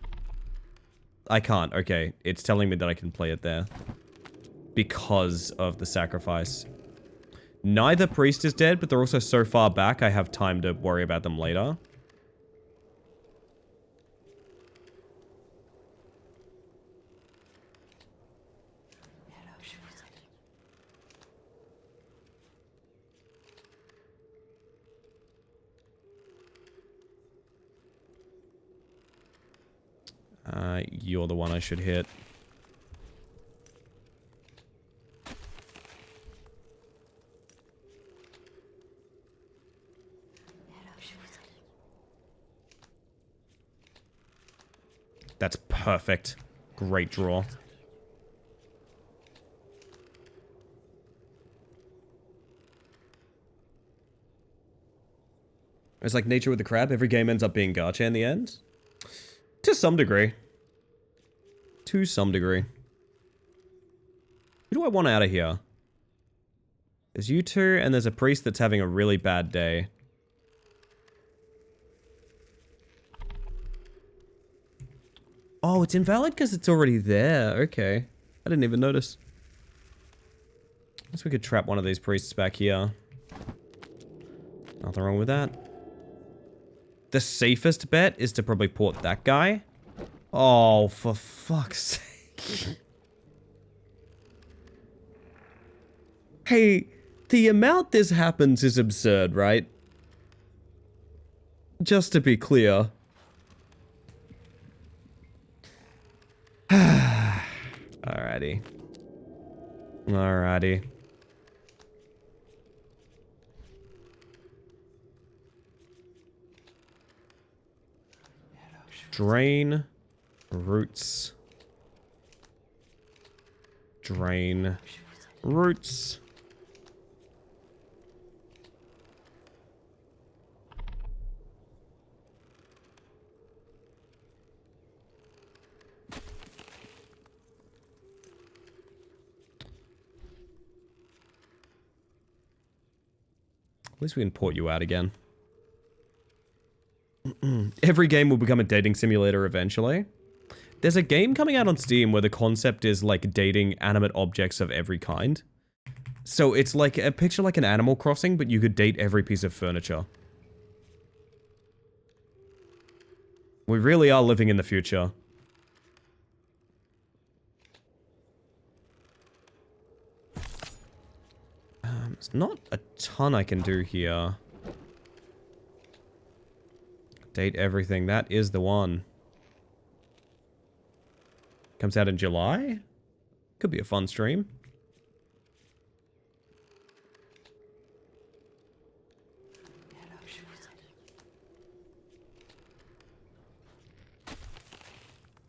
S1: I can't. Okay, it's telling me that I can play it there because of the sacrifice. Neither priest is dead, but they're also so far back I have time to worry about them later. You're the one I should hit. That's perfect. Great draw. It's like nature with the crab. Every game ends up being gacha in the end. To some degree. To some degree. Who do I want out of here? There's you two, and there's a priest that's having a really bad day. Oh, it's invalid because it's already there. Okay. I didn't even notice. I guess we could trap one of these priests back here. Nothing wrong with that. The safest bet is to probably port that guy. Oh, for fuck's sake. Hey, the amount this happens is absurd, right? Just to be clear. Alrighty. Alrighty. Drain. Roots. Drain. Roots. At least we can port you out again. Every game will become a dating simulator eventually. There's a game coming out on Steam where the concept is like dating animate objects of every kind. So it's like a picture like an Animal Crossing, but you could date every piece of furniture. We really are living in the future. There's not a ton I can do here. Date everything. That is the one. Comes out in July? Could be a fun stream.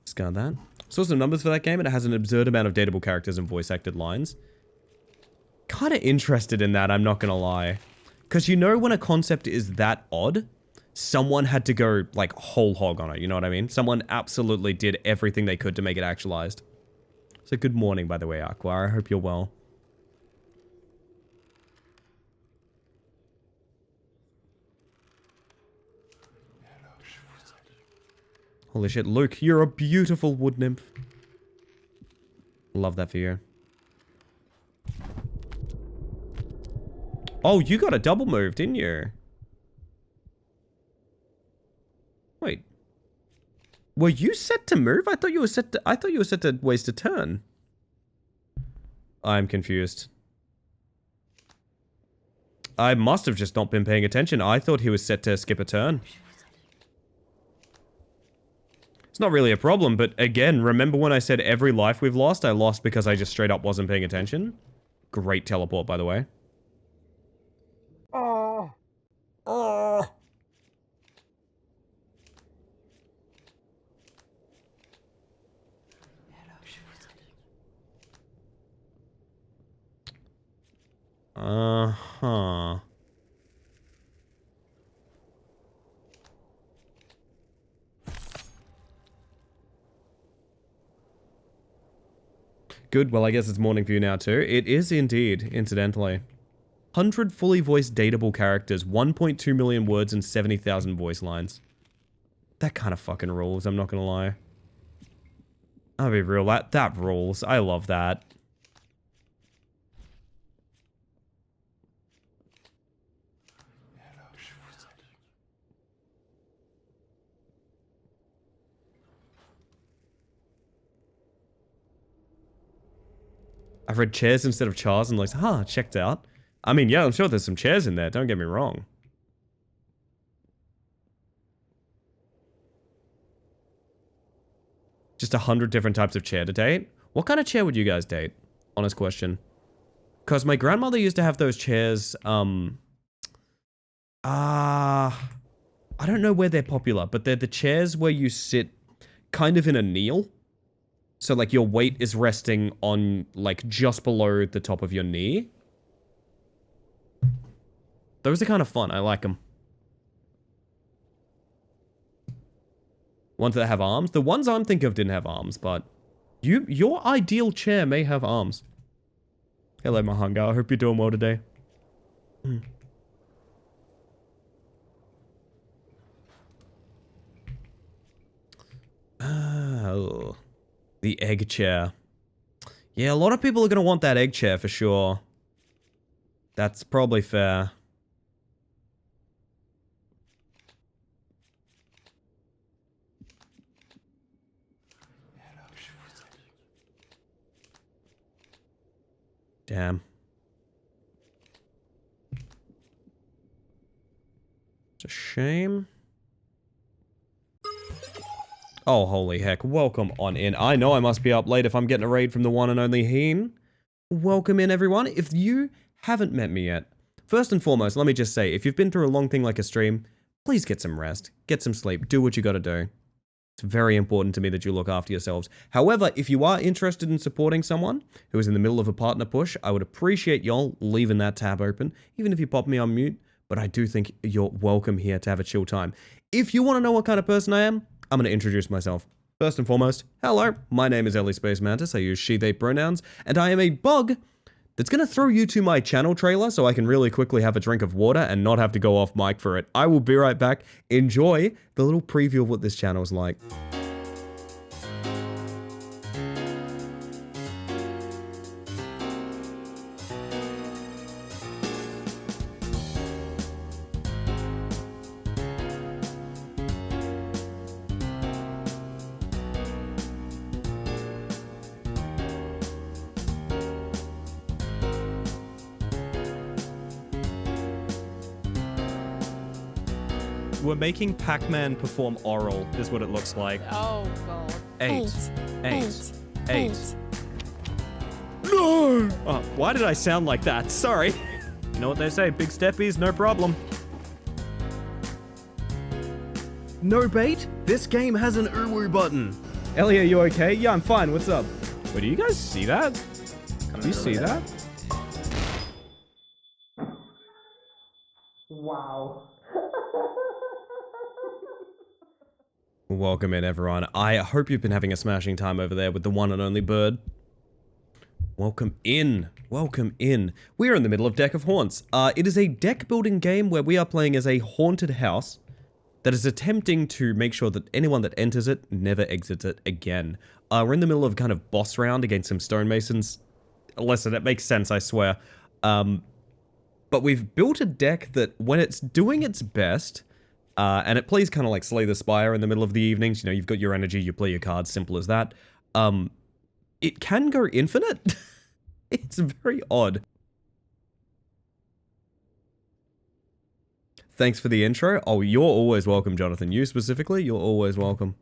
S1: Discard that. Saw some numbers for that game, and it has an absurd amount of dateable characters and voice acted lines. Kinda interested in that, I'm not gonna lie. Because you know when a concept is that odd, someone had to go, like, whole hog on it, you know what I mean? Someone absolutely did everything they could to make it actualized. So good morning, by the way, Aqua. I hope you're well. Holy shit, Luke, you're a beautiful wood nymph. Love that for you. Oh, you got a double move, didn't you? Wait. Were you set to move? I thought you were set to waste a turn. I'm confused. I must have just not been paying attention. I thought he was set to skip a turn. It's not really a problem, but again, remember when I said every life we've lost, I lost because I just straight up wasn't paying attention? Great teleport, by the way. Oh. Oh. Uh-huh. Good, well I guess it's morning for you now too. It is indeed, incidentally. 100 fully voiced dateable characters, 1.2 million words and 70,000 voice lines. That kind of fucking rules, I'm not gonna lie. I'll be real, that rules. I love that. I've read chairs instead of chars and like, checked out. I mean, yeah, I'm sure there's some chairs in there, don't get me wrong. Just 100 different types of chair to date? What kind of chair would you guys date? Honest question. Because my grandmother used to have those chairs, I don't know where they're popular, but they're the chairs where you sit kind of in a kneel. So, like, your weight is resting on, like, just below the top of your knee. Those are kind of fun. I like them. Ones that have arms. The ones I'm thinking of didn't have arms, but your ideal chair may have arms. Hello, Mahanga. I hope you're doing well today. Oh. The egg chair. Yeah, a lot of people are going to want that egg chair for sure. That's probably fair. Damn. It's a shame. Oh, holy heck. Welcome on in. I know I must be up late if I'm getting a raid from the one and only Heen. Welcome in, everyone. If you haven't met me yet, first and foremost, let me just say, if you've been through a long thing like a stream, please get some rest. Get some sleep. Do what you gotta do. It's very important to me that you look after yourselves. However, if you are interested in supporting someone who is in the middle of a partner push, I would appreciate y'all leaving that tab open, even if you pop me on mute, but I do think you're welcome here to have a chill time. If you want to know what kind of person I am, I'm going to introduce myself. First and foremost, hello, my name is Ellie Space Mantis, I use she, they pronouns, and I am a bug that's going to throw you to my channel trailer so I can really quickly have a drink of water and not have to go off mic for it. I will be right back. Enjoy the little preview of what this channel is like. We're making Pac-Man perform oral, is what it looks like.
S5: Oh god.
S1: 8.
S3: Eight.
S1: 8. No! Oh, why did I sound like that? Sorry. You know what they say, big steppies, no problem.
S6: No bait? This game has an uwu button.
S1: Ellie, are you okay? Yeah, I'm fine. What's up? Wait, do you guys see that? Do you see that? Wow. Welcome in, everyone. I hope you've been having a smashing time over there with the one and only Bird. Welcome in. Welcome in. We are in the middle of Deck of Haunts. It is a deck building game where we are playing as a haunted house that is attempting to make sure that anyone that enters it never exits it again. We're in the middle of kind of boss round against some stonemasons. Listen, it makes sense, I swear. But we've built a deck that, when it's doing its best, and it plays kind of like Slay the Spire in the middle of the evenings, you know, you've got your energy, you play your cards, simple as that. It can go infinite. It's very odd. Thanks for the intro. Oh, you're always welcome, Jonathan. You specifically, you're always welcome.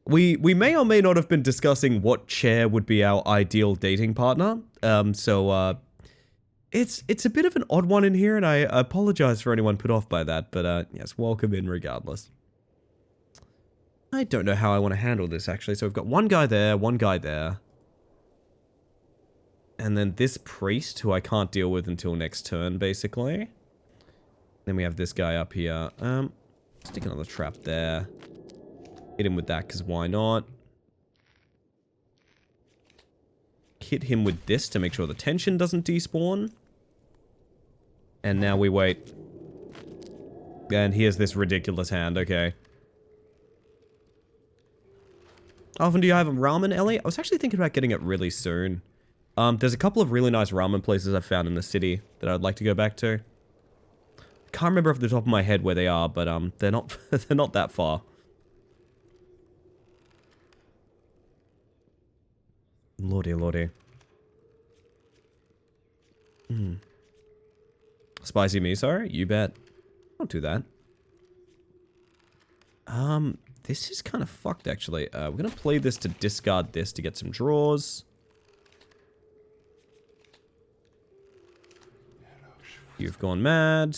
S1: We may or may not have been discussing what chair would be our ideal dating partner. It's a bit of an odd one in here, and I apologize for anyone put off by that, but yes, welcome in regardless. I don't know how I want to handle this, actually. So we've got one guy there, one guy there. And then this priest, who I can't deal with until next turn, basically. Then we have this guy up here. Stick another trap there. Hit him with that, because why not? Hit him with this to make sure the tension doesn't despawn. And now we wait. And here's this ridiculous hand, okay. How often do you have ramen, Ellie? I was actually thinking about getting it really soon. There's a couple of really nice ramen places I've found in the city that I'd like to go back to. Can't remember off the top of my head where they are, but they're not they're not that far. Lordy, lordy. Spicy miso? You bet. I'll do that. This is kind of fucked, actually. We're gonna play this to discard this to get some draws. You've gone mad.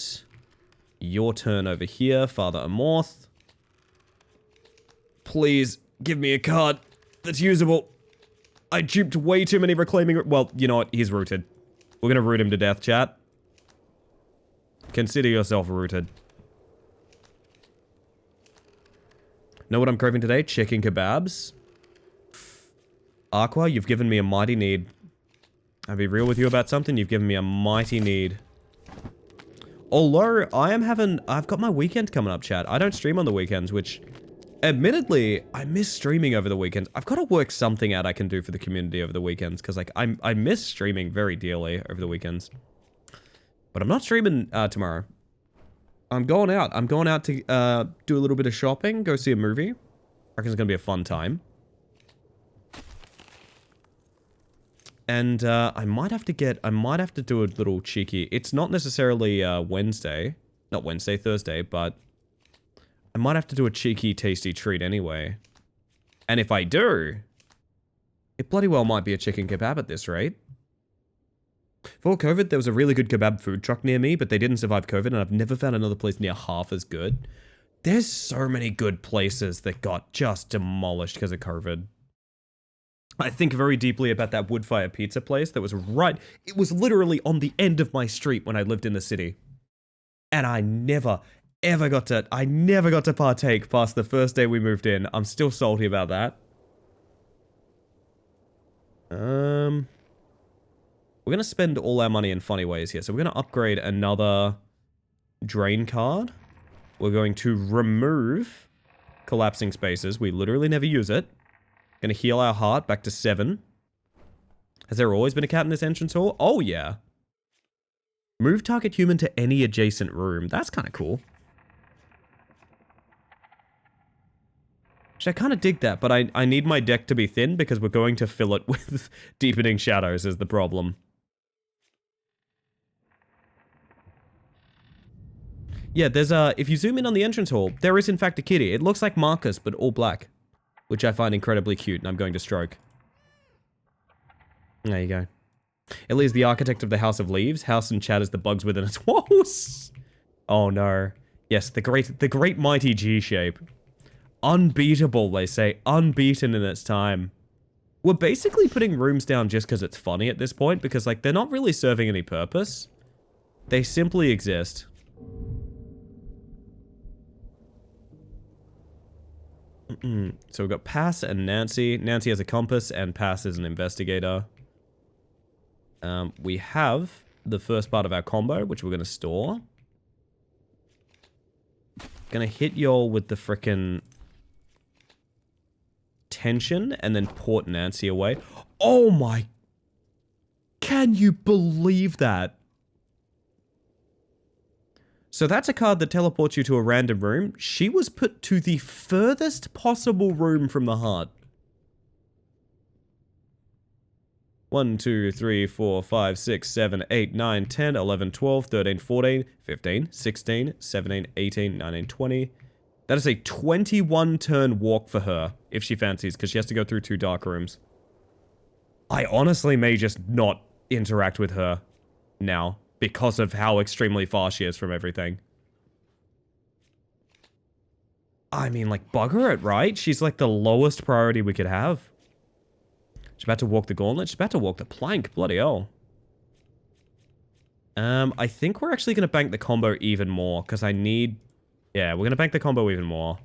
S1: Your turn over here, Father Amorth. Please, give me a card that's usable. I duped way too many reclaiming... Well, you know what? He's rooted. We're gonna root him to death, chat. Consider yourself rooted. Know what I'm craving today? Chicken kebabs. Aqua, you've given me a mighty need. I'll be real with you about something. You've given me a mighty need. Although, I've got my weekend coming up, chat. I don't stream on the weekends, which, admittedly, I miss streaming over the weekends. I've got to work something out I can do for the community over the weekends, because, like, I miss streaming very dearly over the weekends. But I'm not streaming tomorrow. I'm going out. I'm going out to do a little bit of shopping, go see a movie. I reckon it's going to be a fun time. And I might have to do a little cheeky. It's not necessarily Thursday, but I might have to do a cheeky, tasty treat anyway. And if I do, it bloody well might be a chicken kebab at this rate. Before COVID, there was a really good kebab food truck near me, but they didn't survive COVID, and I've never found another place near half as good. There's so many good places that got just demolished because of COVID. I think very deeply about that Woodfire Pizza place that was right... It was literally on the end of my street when I lived in the city. And I never, ever got to... I never got to partake past the first day we moved in. I'm still salty about that. We're going to spend all our money in funny ways here. So we're going to upgrade another drain card. We're going to remove collapsing spaces. We literally never use it. Gonna heal our heart back to 7. Has there always been a cat in this entrance hall? Oh, yeah. Move target human to any adjacent room. That's kind of cool. Actually, I kind of dig that, but I need my deck to be thin because we're going to fill it with deepening shadows is the problem. Yeah, there's a... If you zoom in on the entrance hall, there is in fact a kitty. It looks like Marcus, but all black. Which I find incredibly cute, and I'm going to stroke. There you go. Ellie is the architect of the House of Leaves. House and Chat is the bugs within its walls. Oh no. Yes, the great mighty G shape. Unbeatable, they say. Unbeaten in its time. We're basically putting rooms down just because it's funny at this point, because, like, they're not really serving any purpose. They simply exist. So we've got Pass and Nancy. Nancy has a compass, and Pass is an investigator. We have the first part of our combo, which we're going to store. Gonna hit y'all with the frickin' tension, and then port Nancy away. Oh my... Can you believe that? So that's a card that teleports you to a random room. She was put to the furthest possible room from the heart. 1, 2, 3, 4, 5, 6, 7, 8, 9, 10, 11, 12, 13, 14, 15, 16, 17, 18, 19, 20. That is a 21 turn walk for her, if she fancies, because she has to go through 2 dark rooms. I honestly may just not interact with her now, because of how extremely far she is from everything. I mean, like, bugger it, right? She's like the lowest priority we could have. She's about to walk the gauntlet. She's about to walk the plank. Bloody hell. I think we're actually going to bank the combo even more, because I need... Yeah, we're going to bank the combo even more.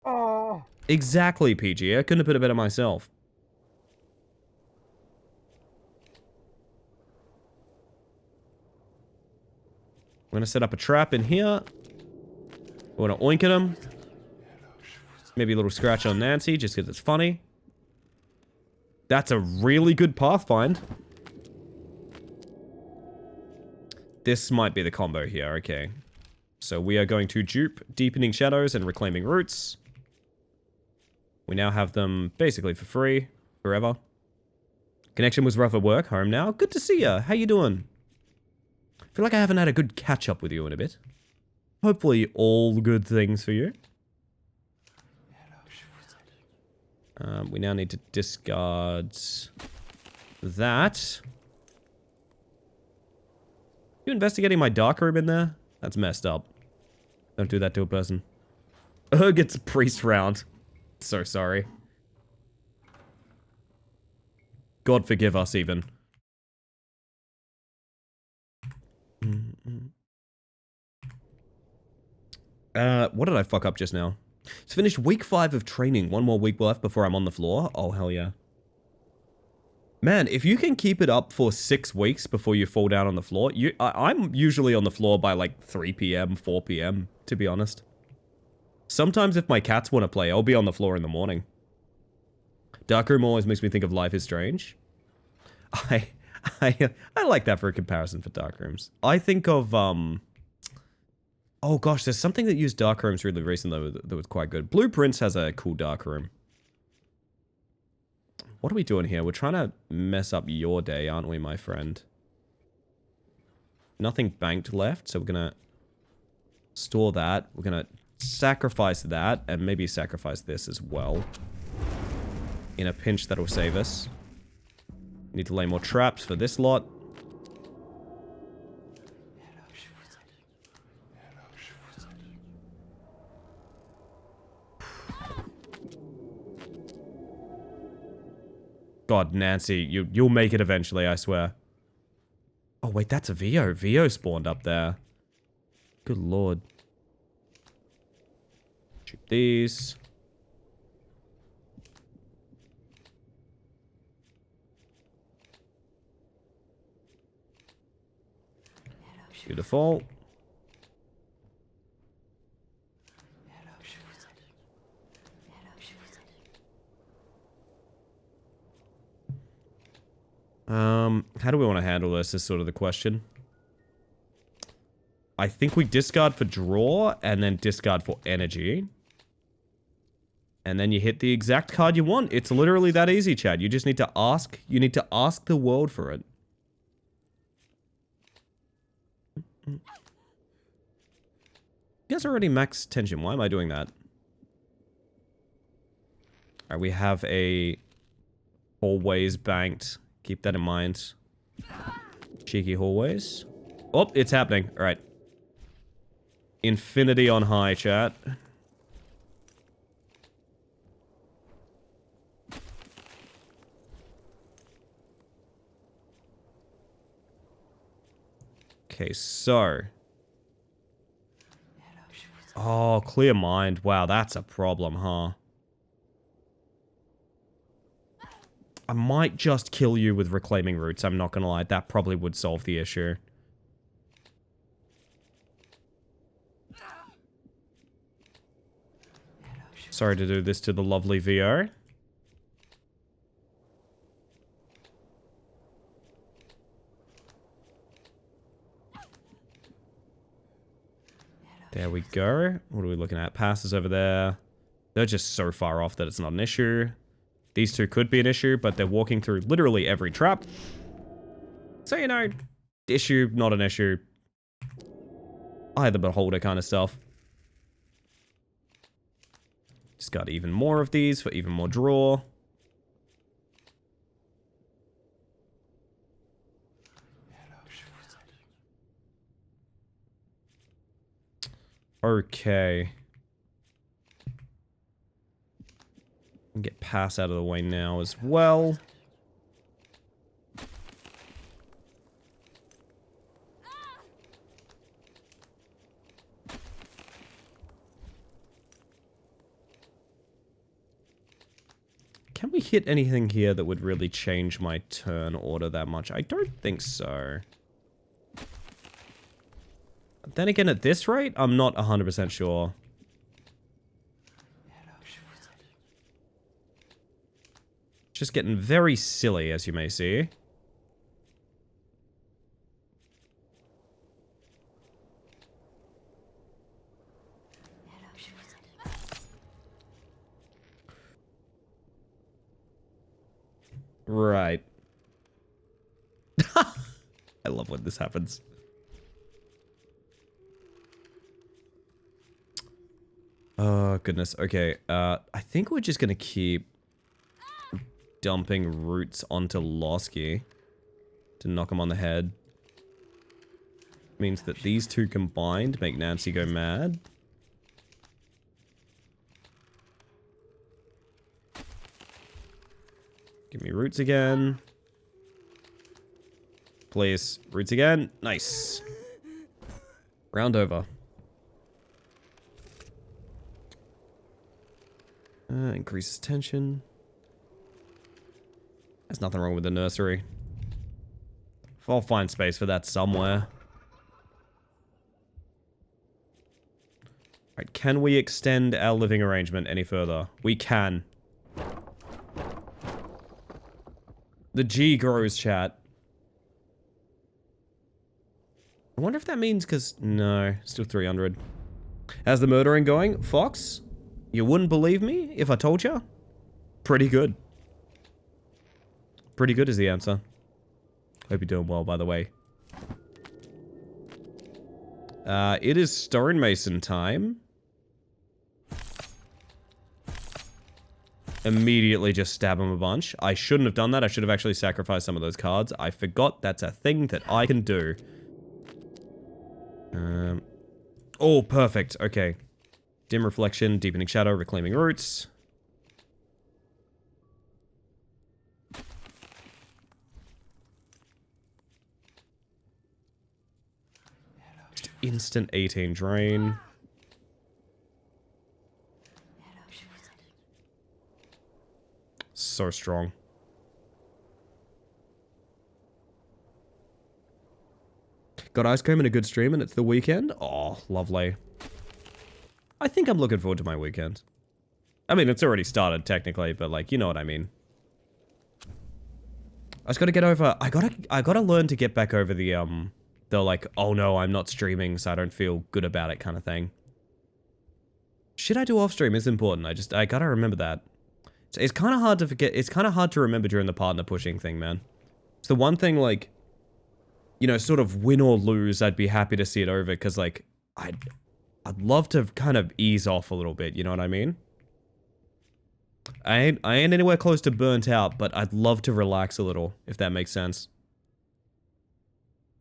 S1: Oh. Exactly, PG. I couldn't have put it better myself. We're going to set up a trap in here. We're going to oink at him. Maybe a little scratch on Nancy, just because it's funny. That's a really good pathfind. This might be the combo here, okay. So we are going to dupe Deepening Shadows and Reclaiming Roots. We now have them basically for free, forever. Connection was rough at work, home now. Good to see ya. How you doing? I feel like I haven't had a good catch-up with you in a bit. Hopefully all good things for you. We now need to discard that. You investigating my dark room in there? That's messed up. Don't do that to a person. Gets a priest round. So sorry. God forgive us even. What did I fuck up just now? It's finished week 5 of training. 1 more week left before I'm on the floor. Oh, hell yeah. Man, if you can keep it up for 6 weeks before you fall down on the floor, I'm usually on the floor by like 3 p.m., 4 p.m., to be honest. Sometimes if my cats want to play, I'll be on the floor in the morning. Darkroom always makes me think of Life is Strange. I like that for a comparison for Darkrooms. I think of, oh gosh, there's something that used Darkrooms really recently that was quite good. Blueprints has a cool Darkroom. What are we doing here? We're trying to mess up your day, aren't we, my friend? Nothing banked left, so we're gonna store that. We're gonna sacrifice that, and maybe sacrifice this as well. In a pinch, that'll save us. Need to lay more traps for this lot. God, Nancy, you'll make it eventually, I swear. Oh, wait, that's a Vio. Vio spawned up there. Good lord. Shoot these. Beautiful. How do we want to handle this is sort of the question. I think we discard for draw, and then discard for energy. And then you hit the exact card you want. It's literally that easy, Chad. You just need to ask. You need to ask the world for it. You guys are already max tension. Why am I doing that? Alright, we have a hallways banked. Keep that in mind. Cheeky hallways. Oh, it's happening. Alright. Infinity on high, chat. Okay, so. Oh, clear mind. Wow, that's a problem, huh? I might just kill you with Reclaiming Roots, I'm not gonna lie. That probably would solve the issue. Sorry to do this to the lovely VO. There we go. What are we looking at? Passes over there. They're just so far off that it's not an issue. These two could be an issue, but they're walking through literally every trap. So, you know, issue, not an issue. Eye of the beholder kind of stuff. Just got even more of these for even more draw. Okay. Get pass out of the way now as well. Can we hit anything here that would really change my turn order that much? I don't think so. Then again, at this rate, I'm not 100% sure. Just getting very silly, as you may see. Right. I love when this happens. Oh, goodness. Okay, I think we're just gonna keep dumping roots onto Losky to knock him on the head. Means that these two combined make Nancy go mad. Give me roots again. Please. Roots again. Nice. Round over. Increases tension. There's nothing wrong with the nursery. I'll find space for that somewhere. Alright, can we extend our living arrangement any further? We can. The G grows, chat. I wonder if that means because... No, still 300. How's the murdering going, Fox? You wouldn't believe me if I told you? Pretty good. Pretty good is the answer. Hope you're doing well, by the way. It is stonemason time. Immediately just stab him a bunch. I shouldn't have done that. I should have actually sacrificed some of those cards. I forgot that's a thing that I can do. Oh, perfect. Okay. Dim Reflection, Deepening Shadow, Reclaiming Roots. Just instant 18 drain. So strong. Got ice cream and a good stream and it's the weekend? Oh, lovely. I think I'm looking forward to my weekend. I mean, it's already started technically, but like, you know what I mean. I just gotta get over, I gotta learn to get back over the like, oh no, I'm not streaming, so I don't feel good about it kind of thing. Shit I do off stream is important. I gotta remember that. It's kind of hard to forget. It's kind of hard to remember during the partner pushing thing, man. It's the one thing, like, you know, sort of win or lose, I'd be happy to see it over, because, like, I'd love to kind of ease off a little bit, you know what I mean? I ain't anywhere close to burnt out, but I'd love to relax a little, if that makes sense.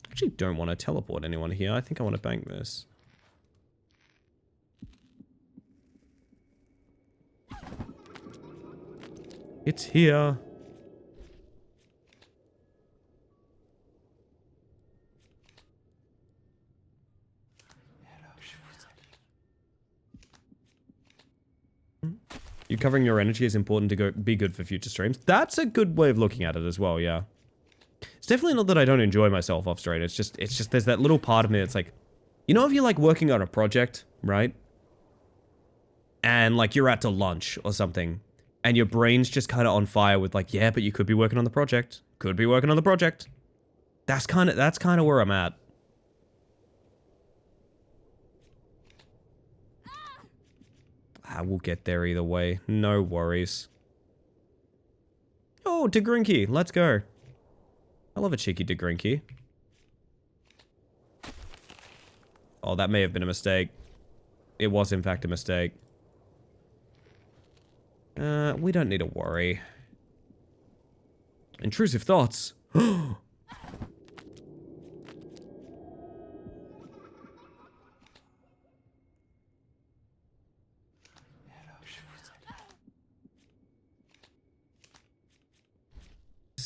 S1: I actually don't want to teleport anyone here. I think I want to bank this. It's here. You covering your energy is important to be good for future streams. That's a good way of looking at it as well, yeah. It's definitely not that I don't enjoy myself off stream. It's just there's that little part of me that's like, you know, if you're like working on a project, right? And like you're out to lunch or something, and your brain's just kind of on fire with like, yeah, but you could be working on the project. Could be working on the project. That's kind of where I'm at. We'll get there either way. No worries. Oh, Degrinky. Let's go. I love a cheeky Degrinky. Oh, that may have been a mistake. It was, in fact, a mistake. We don't need to worry. Intrusive thoughts.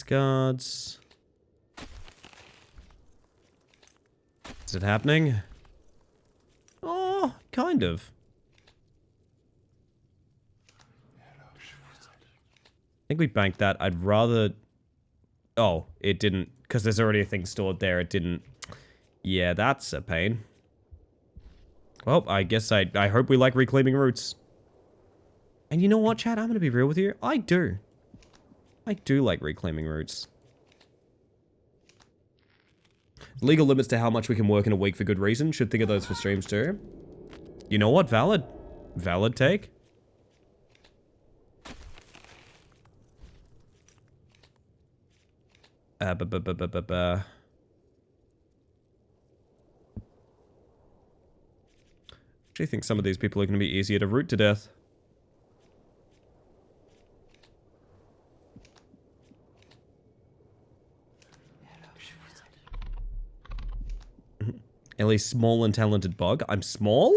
S1: Guards. Is it happening? Oh, kind of. I think we banked that. I'd rather... Oh, it didn't. Because there's already a thing stored there. It didn't. Yeah, that's a pain. Well, I guess I hope we like reclaiming roots. And you know what, chat? I'm going to be real with you. I do. I do like reclaiming roots. Legal limits to how much we can work in a week for good reason. Should think of those for streams too. You know what? Valid. Valid take. Actually think some of these people are going to be easier to root to death. Ellie, small and talented bug. I'm small?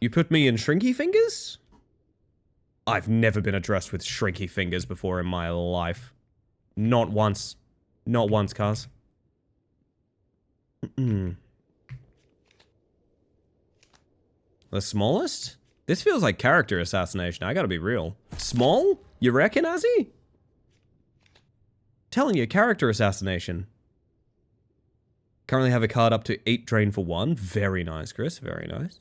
S1: You put me in shrinky fingers? I've never been addressed with shrinky fingers before in my life. Not once. Not once, cuz. The smallest? This feels like character assassination. I gotta be real. Small? You reckon, Azzy? Telling you, character assassination. Currently have a card up to 8 drain for 1. Very nice, Chris. Very nice.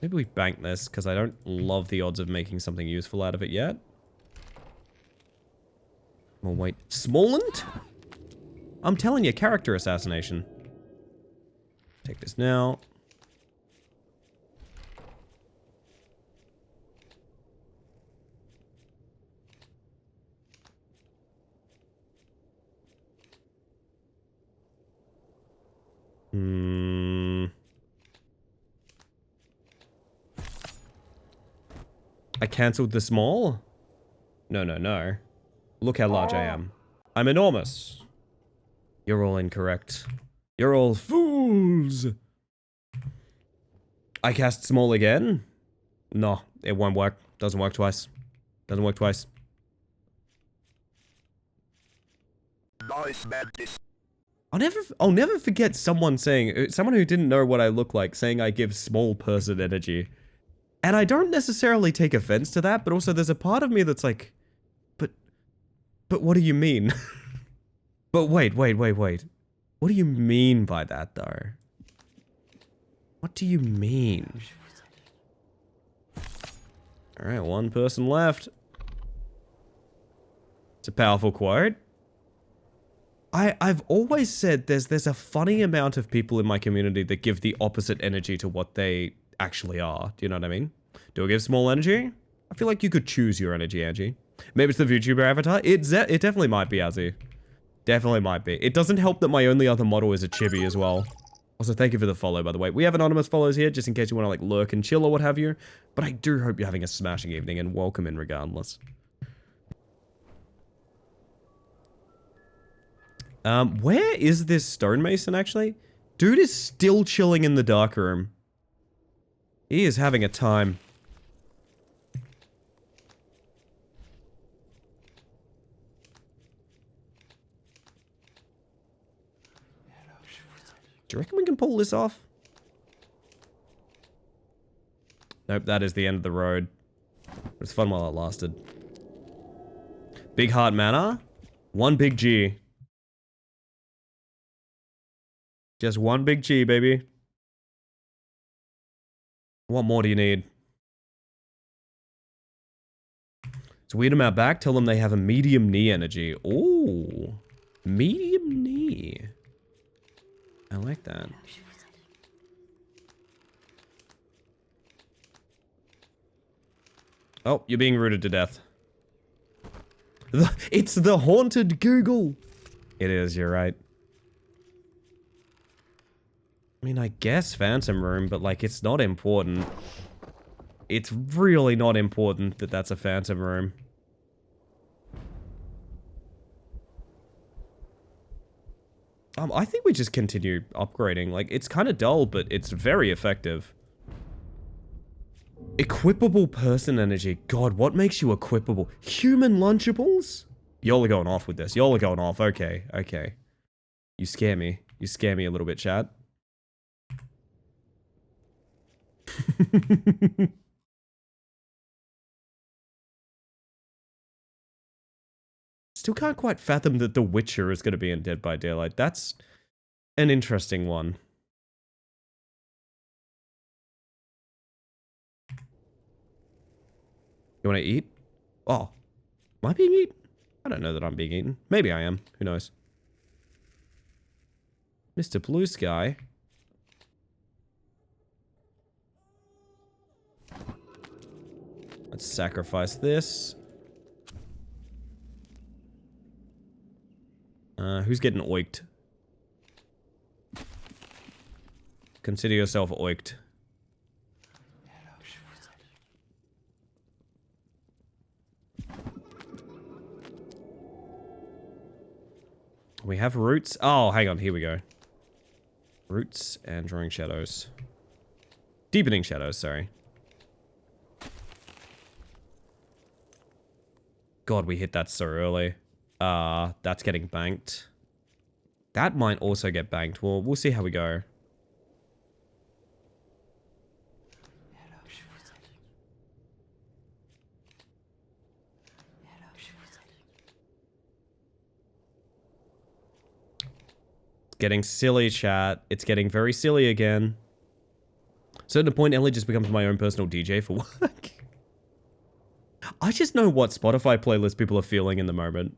S1: Maybe we bank this, because I don't love the odds of making something useful out of it yet. Oh, wait. Smolland? I'm telling you, character assassination. Take this now. I cancelled the small? No. Look how large I am. I'm enormous. You're all incorrect. You're all fools. I cast small again? No, it won't work. Doesn't work twice. Doesn't work twice. I'll never forget someone saying, someone who didn't know what I look like, saying I give small person energy. And I don't necessarily take offense to that, but also there's a part of me that's like, but what do you mean? But wait. What do you mean by that, though? What do you mean? Alright, one person left. It's a powerful quote. I've always said there's a funny amount of people in my community that give the opposite energy to what they actually are. Do you know what I mean? Do I give small energy? I feel like you could choose your energy, Angie. Maybe it's the VTuber avatar. It definitely might be, Azzy. Definitely might be. It doesn't help that my only other model is a chibi as well. Also, thank you for the follow, by the way. We have anonymous follows here, just in case you want to, like, lurk and chill or what have you. But I do hope you're having a smashing evening, and welcome in regardless. Where is this stonemason, actually? Dude is still chilling in the dark room. He is having a time. Do you reckon we can pull this off? Nope, that is the end of the road. It was fun while it lasted. Big Heart Manor. One big G. Just one big G, baby. What more do you need? So weed them out back, tell them they have a medium knee energy. Ooh. Medium knee. I like that. Oh, you're being rooted to death. It's the haunted Google. It is, you're right. I mean, I guess Phantom Room, but like, it's not important. It's really not important that that's a Phantom Room. I think we just continue upgrading. Like, it's kind of dull, but it's very effective. Equipable person energy. God, what makes you equipable? Human Lunchables? Y'all are going off with this. Y'all are going off. Okay, okay. You scare me. You scare me a little bit, chat. Still can't quite fathom that The Witcher is going to be in Dead by Daylight. That's an interesting one. You want to eat? Oh. Am I being eaten? I don't know that I'm being eaten. Maybe I am. Who knows? Mr. Blue Sky. Let's sacrifice this. Who's getting oiked? Consider yourself oiked. We have roots. Oh, hang on. Here we go. Roots and drawing shadows. Deepening shadows, sorry. God, we hit that so early. That's getting banked. That might also get banked. Well, we'll see how we go. It's getting silly, chat. It's getting very silly again. So at the point, Ellie just becomes my own personal DJ for work. I just know what Spotify playlist people are feeling in the moment.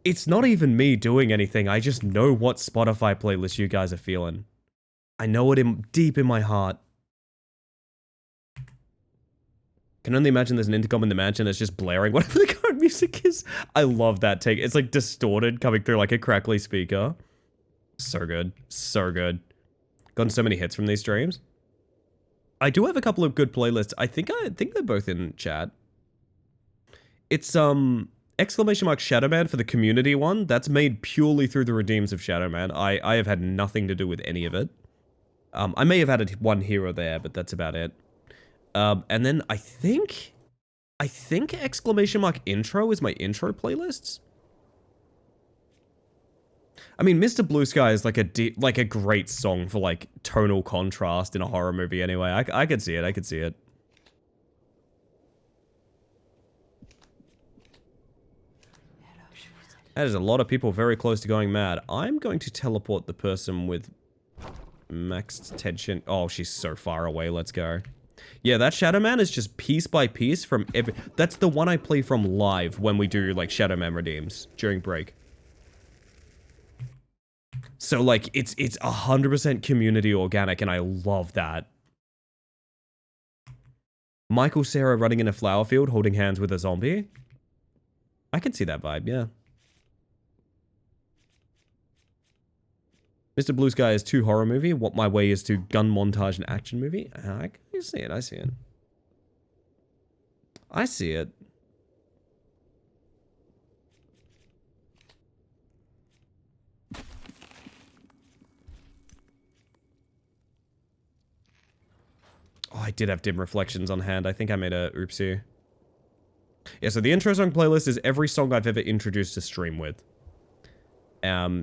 S1: It's not even me doing anything, I just know what Spotify playlist you guys are feeling. I know it deep in my heart. Can only imagine there's an intercom in the mansion that's just blaring whatever the current music is. I love that take. It's like distorted coming through like a crackly speaker. So good. So good. Gotten so many hits from these streams. I do have a couple of good playlists. I think they're both in chat. It's exclamation mark Shadowman for the community one. That's made purely through the redeems of Shadowman. I have had nothing to do with any of it. I may have added one here or there, but that's about it. And then I think exclamation mark intro is my intro playlists. I mean, Mr. Blue Sky is like a great song for like tonal contrast in a horror movie anyway. I could see it. I could see it. That is a lot of people very close to going mad. I'm going to teleport the person with max tension. Oh, she's so far away. Let's go. Yeah, that Shadow Man is just piece by piece from every... That's the one I play from live when we do, like, Shadow Man redeems during break. So, like, it's 100% community organic, and I love that. Michael Cera running in a flower field holding hands with a zombie. I can see that vibe, yeah. Mr. Blue Sky is 2 horror movie. What My Way is 2 gun montage and action movie. I see it. I see it. I see it. Oh, I did have dim reflections on hand. I think I made a oopsie. Yeah, so the intro song playlist is every song I've ever introduced to stream with.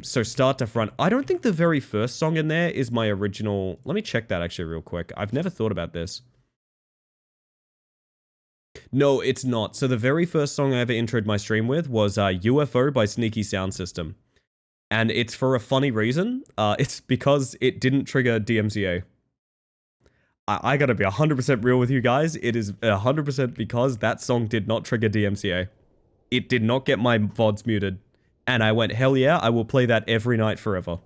S1: So start to front. I don't think the very first song in there is my original. Let me check that actually real quick. I've never thought about this. No, it's not. So the very first song I ever introed my stream with was UFO by Sneaky Sound System. And it's for a funny reason. It's because it didn't trigger DMCA. I gotta be 100% real with you guys. It is 100% because that song did not trigger DMCA. It did not get my VODs muted. And I went, hell yeah, I will play that every night forever.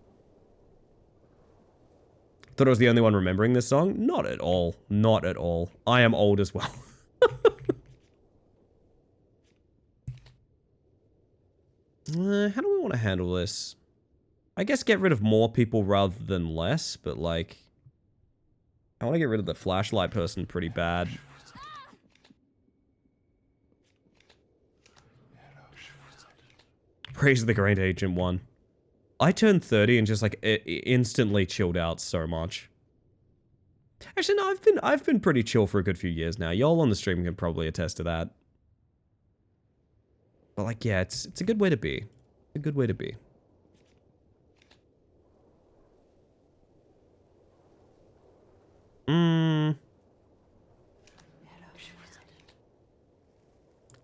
S1: Thought I was the only one remembering this song? Not at all. Not at all. I am old as well. How do we want to handle this? I guess get rid of more people rather than less, but like... I want to get rid of the flashlight person pretty bad. Praise the Great Agent 1. I turned 30 and just like instantly chilled out so much. Actually, no, I've been pretty chill for a good few years now. Y'all on the stream can probably attest to that. But like, yeah, it's a good way to be. A good way to be.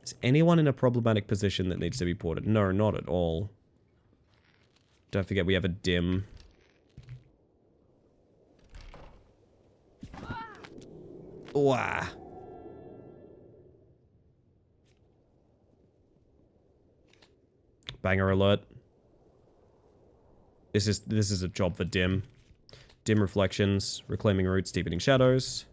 S1: Is anyone in a problematic position that needs to be ported? No, not at all. Don't forget we have a dim. Wah. Banger alert. This is a job for dim. Dim reflections, reclaiming roots, deepening shadows.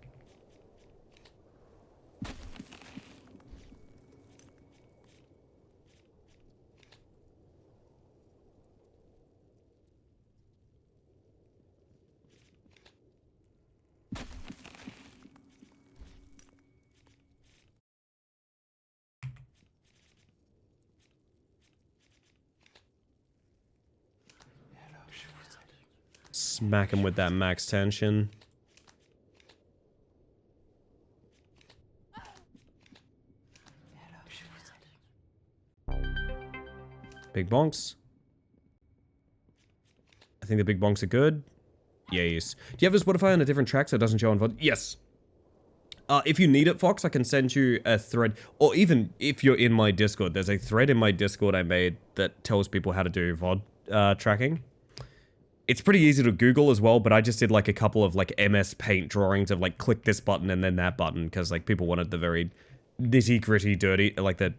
S1: Smack him with that max tension. Big bonks. I think the big bonks are good. Yes. Do you have a Spotify on a different track so it doesn't show on VOD? Yes. If you need it, Fox, I can send you a thread. Or even if you're in my Discord, there's a thread in my Discord I made that tells people how to do VOD tracking. It's pretty easy to Google as well, but I just did like a couple of like MS Paint drawings of like click this button and then that button because like people wanted the very nitty gritty dirty, like the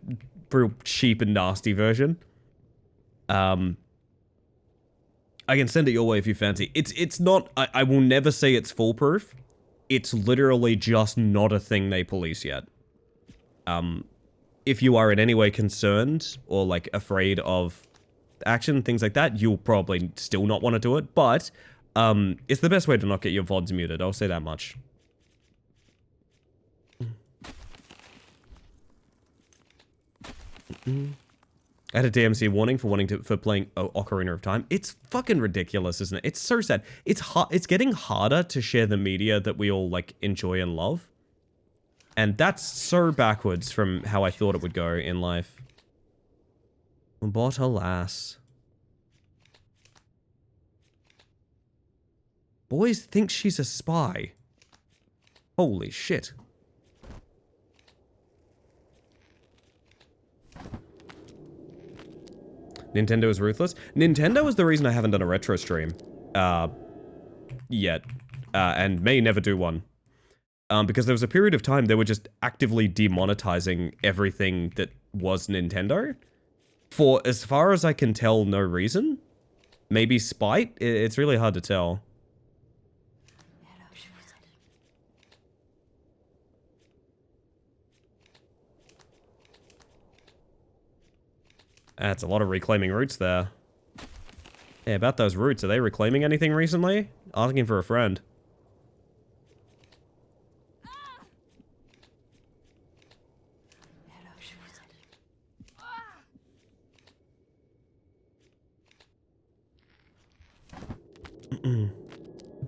S1: real cheap and nasty version. I can send it your way if you fancy. It's not, I will never say it's foolproof. It's literally just not a thing they police yet. If you are in any way concerned or like afraid of action, things like that, you'll probably still not want to do it, but it's the best way to not get your VODs muted, I'll say that much. I had a DMC warning for playing Ocarina of Time. It's fucking ridiculous, isn't it? It's so sad. It's getting harder to share the media that we all like enjoy and love. And that's so backwards from how I thought it would go in life. But alas. Boys think she's a spy. Holy shit. Nintendo is ruthless. Nintendo is the reason I haven't done a retro stream. Yet. And may never do one. Because there was a period of time they were just actively demonetizing everything that was Nintendo. For as far as I can tell, no reason. Maybe spite? It's really hard to tell. That's a lot of reclaiming roots there. Yeah, about those roots. Are they reclaiming anything recently? Asking for a friend.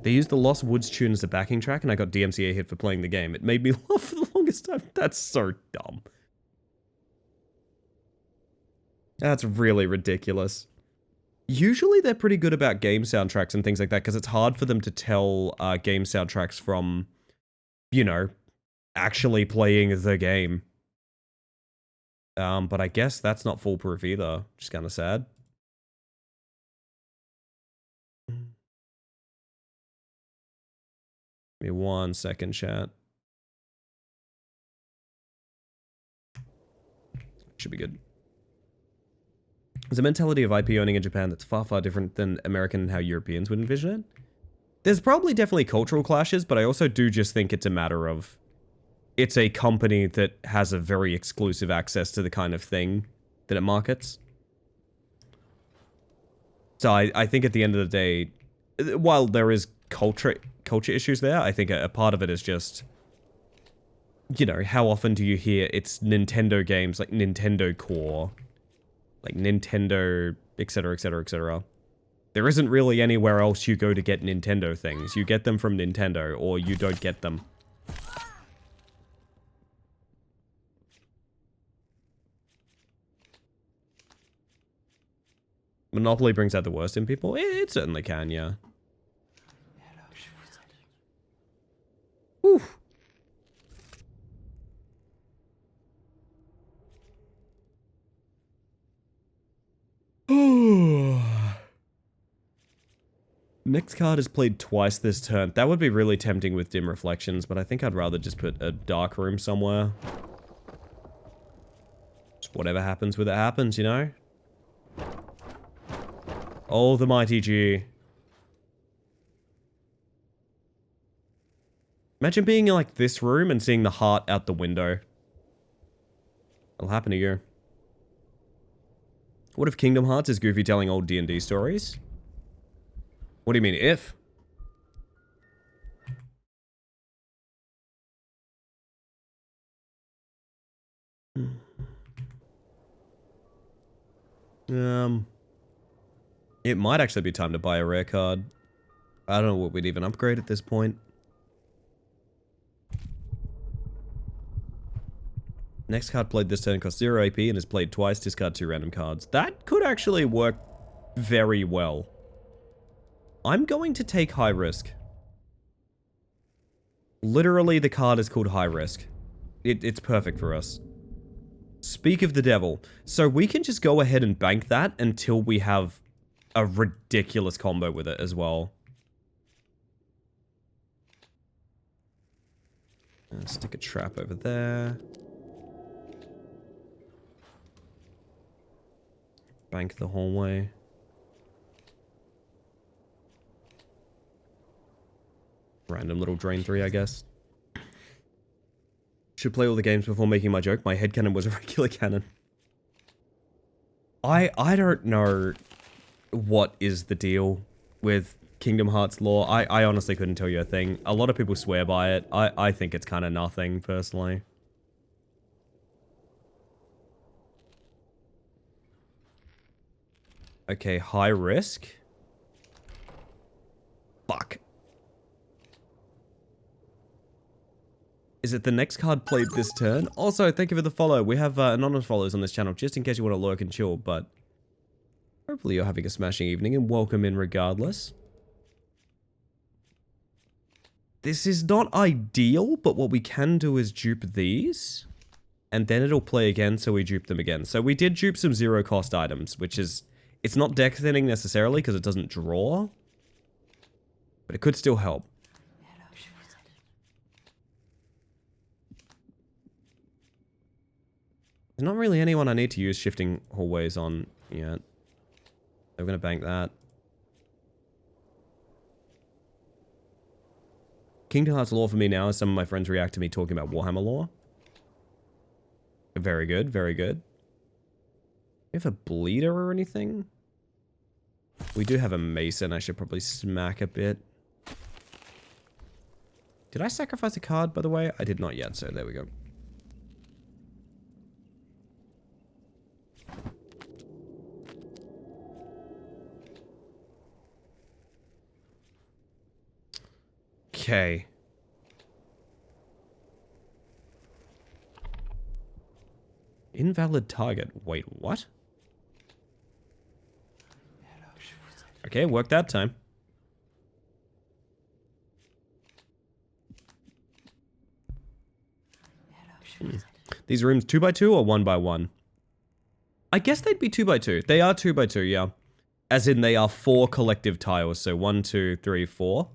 S1: They used the Lost Woods tune as a backing track, and I got DMCA hit for playing the game. It made me laugh for the longest time. That's so dumb. That's really ridiculous. Usually they're pretty good about game soundtracks and things like that, because it's hard for them to tell game soundtracks from, you know, actually playing the game. But I guess that's not foolproof either. Just kind of sad. Give me 1 second, chat. Should be good. There's a mentality of IP owning in Japan that's far, far different than American and how Europeans would envision it. There's probably definitely cultural clashes, but I also do just think it's a matter of... It's a company that has a very exclusive access to the kind of thing that it markets. So I think at the end of the day, while there is culture issues there, I think a part of it is just... You know, how often do you hear it's Nintendo games, like Nintendo Core... Like Nintendo, etc, etc, etc. There isn't really anywhere else you go to get Nintendo things. You get them from Nintendo, or you don't get them. Monopoly brings out the worst in people? It certainly can, yeah. Whew. Next card is played twice this turn. That would be really tempting with Dim Reflections, but I think I'd rather just put a dark room somewhere. Just whatever happens with it happens, you know? Oh, the mighty G. Imagine being in like this room and seeing the heart out the window. It'll happen to you. What if Kingdom Hearts is Goofy telling old D&D stories? What do you mean, if? It might actually be time to buy a rare card. I don't know what we'd even upgrade at this point. Next card played this turn costs 0 AP and is played twice, discard 2 random cards. That could actually work very well. I'm going to take high risk. Literally, the card is called high risk. It's perfect for us. Speak of the devil. So we can just go ahead and bank that until we have a ridiculous combo with it as well. Stick a trap over there. Bank the hallway. Random little drain 3, I guess. Should play all the games before making my joke. My headcanon was a regular cannon. I don't know what is the deal with Kingdom Hearts lore. I honestly couldn't tell you a thing. A lot of people swear by it. I think it's kind of nothing, personally. Okay, high risk. Fuck. Is it the next card played this turn? Also, thank you for the follow. We have anonymous followers on this channel, just in case you want to lurk and chill, but hopefully you're having a smashing evening, and welcome in regardless. This is not ideal, but what we can do is dupe these, and then it'll play again, so we dupe them again. So we did dupe some zero-cost items, which is... It's not deck thinning necessarily, because it doesn't draw, but it could still help. There's not really anyone I need to use shifting hallways on yet. We're going to bank that. Kingdom Hearts lore for me now is some of my friends react to me talking about Warhammer lore. Very good, very good. Do you have a bleeder or anything? We do have a mason. I should probably smack a bit. Did I sacrifice a card, by the way? I did not yet, so there we go. Okay. Invalid target. Wait, what? Okay, worked that time. These rooms 2x2 or 1x1? I guess they'd be 2x2. They are 2x2, yeah. As in they are 4 collective tiles. So 1, 2, 3, 4.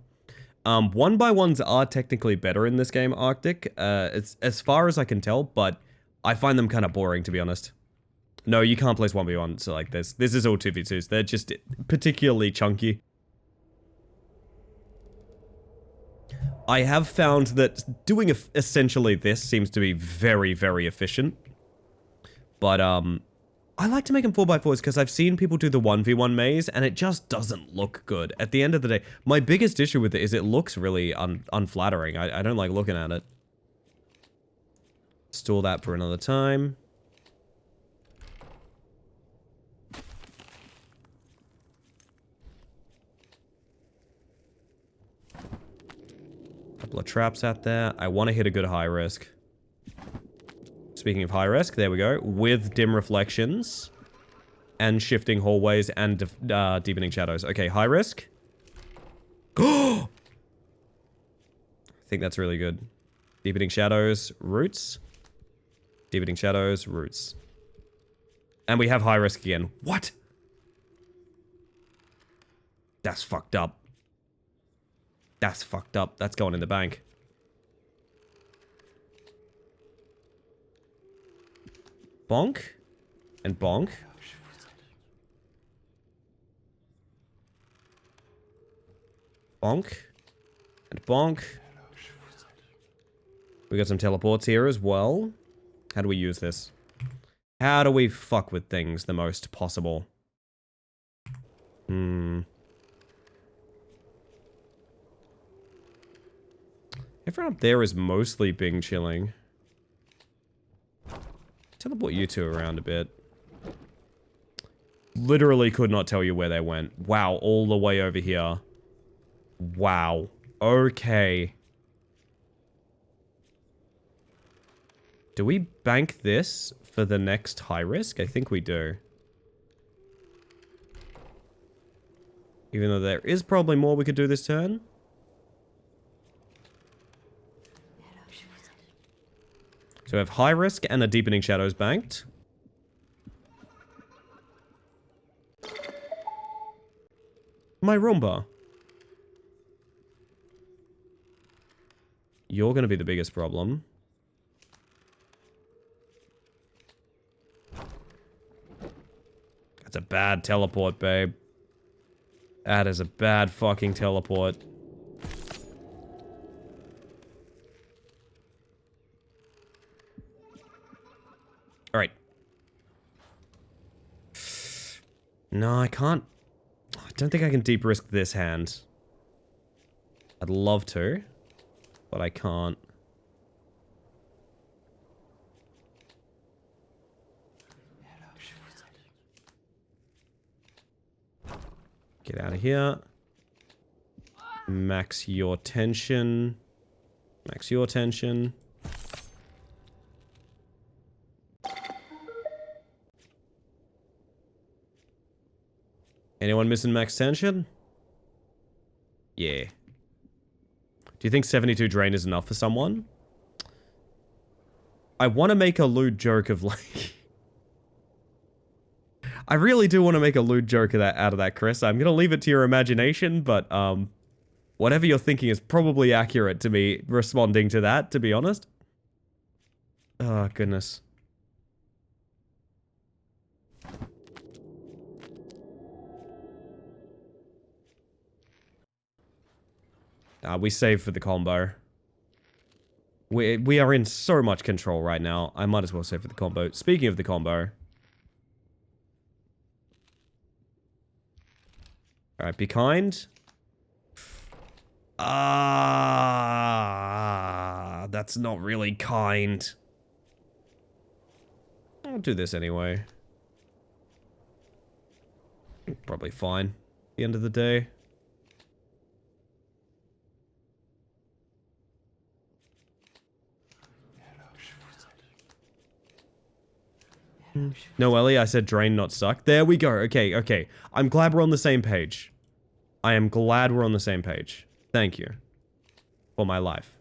S1: 1x1s are technically better in this game, Arctic. It's as far as I can tell, but I find them kind of boring, to be honest. No, you can't place 1v1, so like this. This is all 2v2s. They're just particularly chunky. I have found that doing essentially this seems to be very, very efficient. But, I like to make them 4x4s because I've seen people do the 1v1 maze and it just doesn't look good. At the end of the day, my biggest issue with it is it looks really unflattering. I don't like looking at it. Store that for another time. Couple of traps out there. I want to hit a good high risk. Speaking of high risk, there we go. With dim reflections. And shifting hallways and deepening shadows. Okay, high risk. I think that's really good. Deepening shadows, roots. Deepening shadows, roots. And we have high risk again. What? That's fucked up. That's fucked up. That's going in the bank. Bonk. And bonk. Bonk. And bonk. We got some teleports here as well. How do we use this? How do we fuck with things the most possible? Everyone up there is mostly Bing chilling. Teleport you two around a bit. Literally could not tell you where they went. Wow, all the way over here. Wow. Okay. Do we bank this for the next high risk? I think we do. Even though there is probably more we could do this turn. So we have high risk and a deepening shadows banked. My Roomba. You're going to be the biggest problem. That's a bad teleport, babe. That is a bad fucking teleport. Alright. No, I can't. I don't think I can deep risk this hand. I'd love to, but I can't. Get out of here. Max your tension. Max your tension. Anyone missing max tension? Yeah. Do you think 72 drain is enough for someone? I want to make a lewd joke of like... I really do want to make a lewd joke of that, out of that, Chris. I'm going to leave it to your imagination, but whatever you're thinking is probably accurate to me responding to that, to be honest. Oh, goodness. We save for the combo. We are in so much control right now. I might as well save for the combo. Speaking of the combo. Alright, be kind. That's not really kind. I'll do this anyway. Probably fine. At the end of the day. No, Ellie, I said drain, not suck. There we go. Okay, okay. I'm glad we're on the same page. I am glad we're on the same page. Thank you. For my life.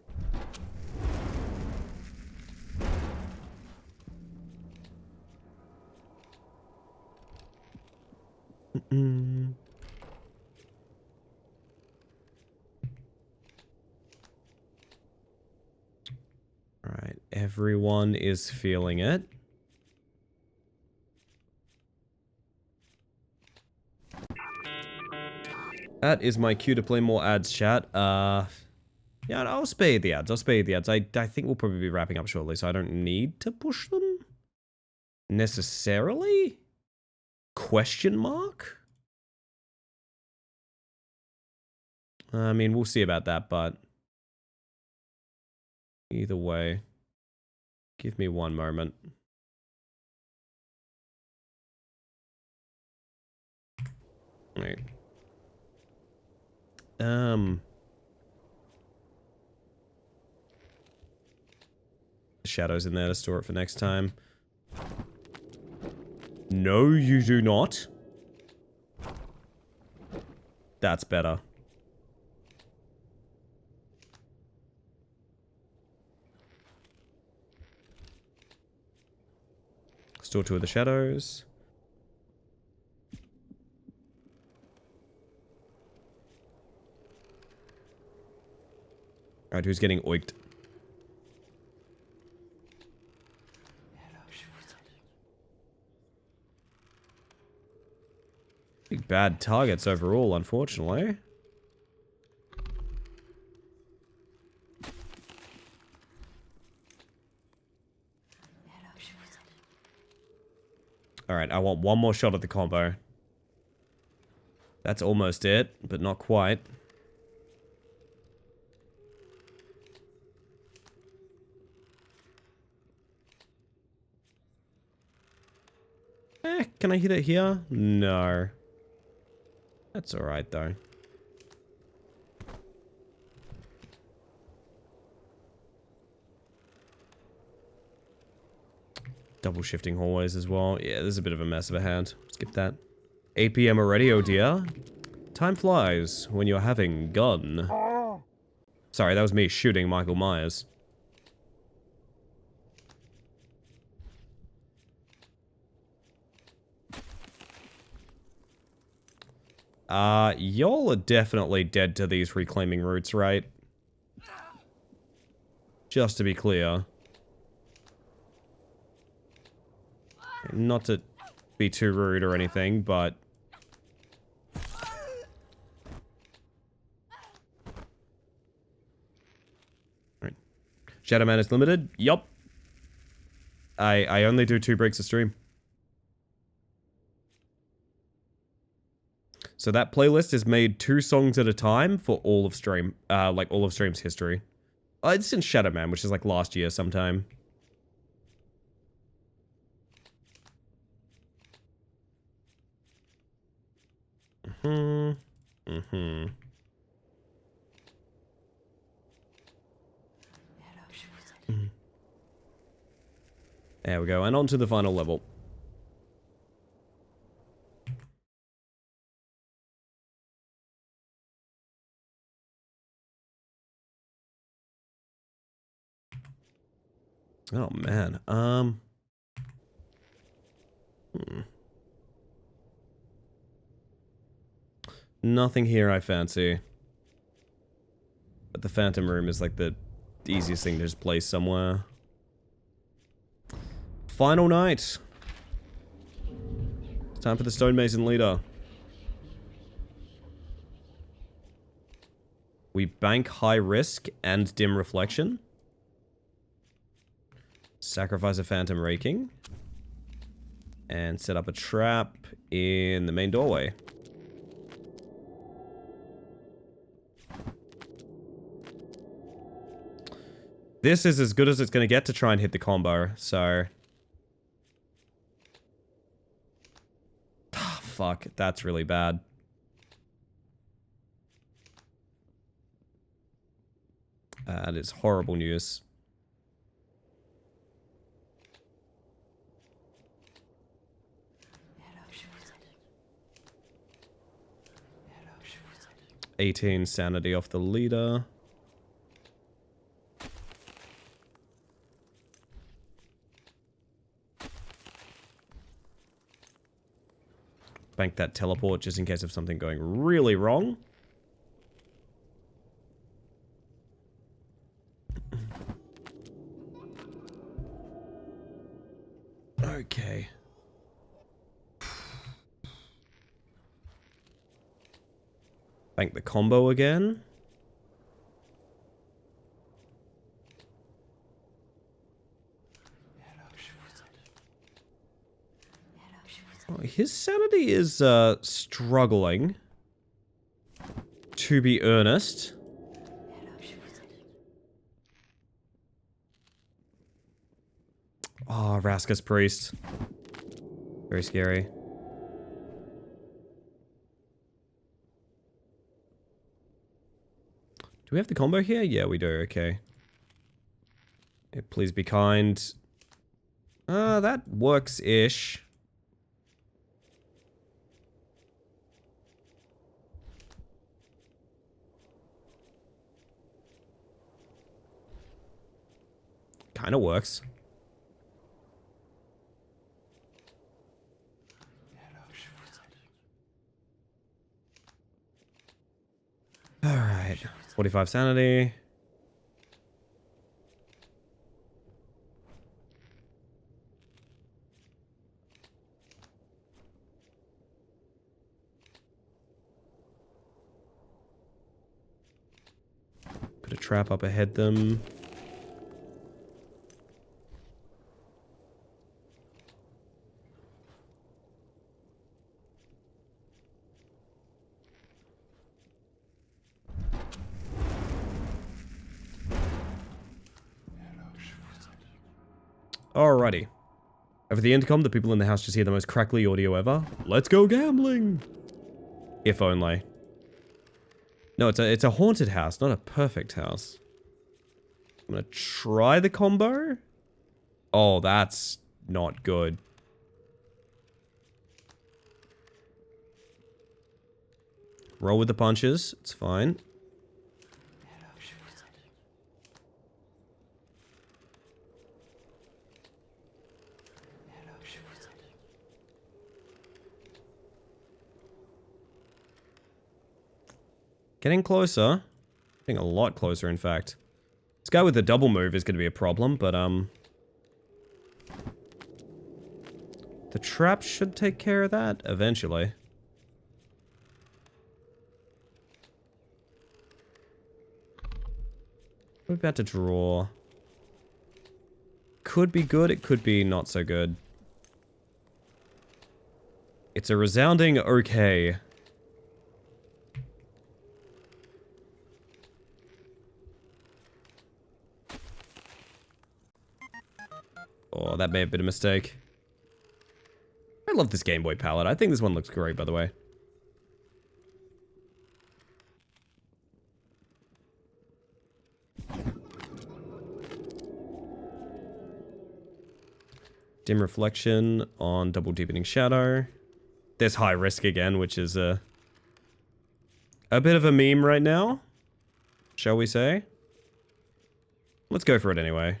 S1: Alright, everyone is feeling it. That is my cue to play more ads, chat. Yeah, I'll spare the ads. I'll spare the ads. I think we'll probably be wrapping up shortly, so I don't need to push them. Necessarily? Question mark? I mean, we'll see about that, but... Either way. Give me one moment. Right. Shadows in there to store it for next time. No, you do not. That's better. Store 2 of the shadows. Alright, who's getting oiked? Big bad targets overall, unfortunately. Alright, I want one more shot at the combo. That's almost it, but not quite. Can I hit it here? No. That's alright, though. Double shifting hallways as well. Yeah, there's a bit of a mess of a hand. Skip that. 8 PM already, oh dear. Time flies when you're having gun. Sorry, that was me shooting Michael Myers. Y'all are definitely dead to these reclaiming roots, right? Just to be clear. Not to be too rude or anything, but... Right. Shadow Man is limited? Yup. I only do 2 breaks a stream. So that playlist is made 2 songs at a time for all of stream, like all of stream's history. It's in Shadow Man, which is like last year sometime. There we go, and on to the final level. Oh man, Nothing here I fancy. But the Phantom Room is like the easiest thing to just place somewhere. Final night. It's time for the Stonemason leader. We bank high risk and dim reflection. Sacrifice a Phantom Raking. And set up a trap in the main doorway. This is as good as it's going to get to try and hit the combo, so... Fuck, that's really bad. That is horrible news. $18 sanity off the leader. Bank that teleport just in case of something going really wrong. Okay. Bank the combo again. Oh, his sanity is struggling, to be earnest. Oh, Raskus Priest. Very scary. Do we have the combo here? Yeah, we do. Okay. Yeah, please be kind. That works-ish. Kind of works. Alright. 45 sanity. Put a trap up ahead them. Alrighty. Over the intercom, the people in the house just hear the most crackly audio ever. Let's go gambling! If only. No, it's a haunted house, not a perfect house. I'm gonna try the combo. Oh, that's not good. Roll with the punches. It's fine. Getting closer. Getting a lot closer, in fact. This guy with the double move is going to be a problem, but, the trap should take care of that eventually. We're about to draw. Could be good, it could be not so good. It's a resounding okay. Oh, that may have been a mistake. I love this Game Boy palette. I think this one looks great, by the way. Dim reflection on double deepening shadow. There's high risk again, which is a bit of a meme right now, shall we say? Let's go for it anyway.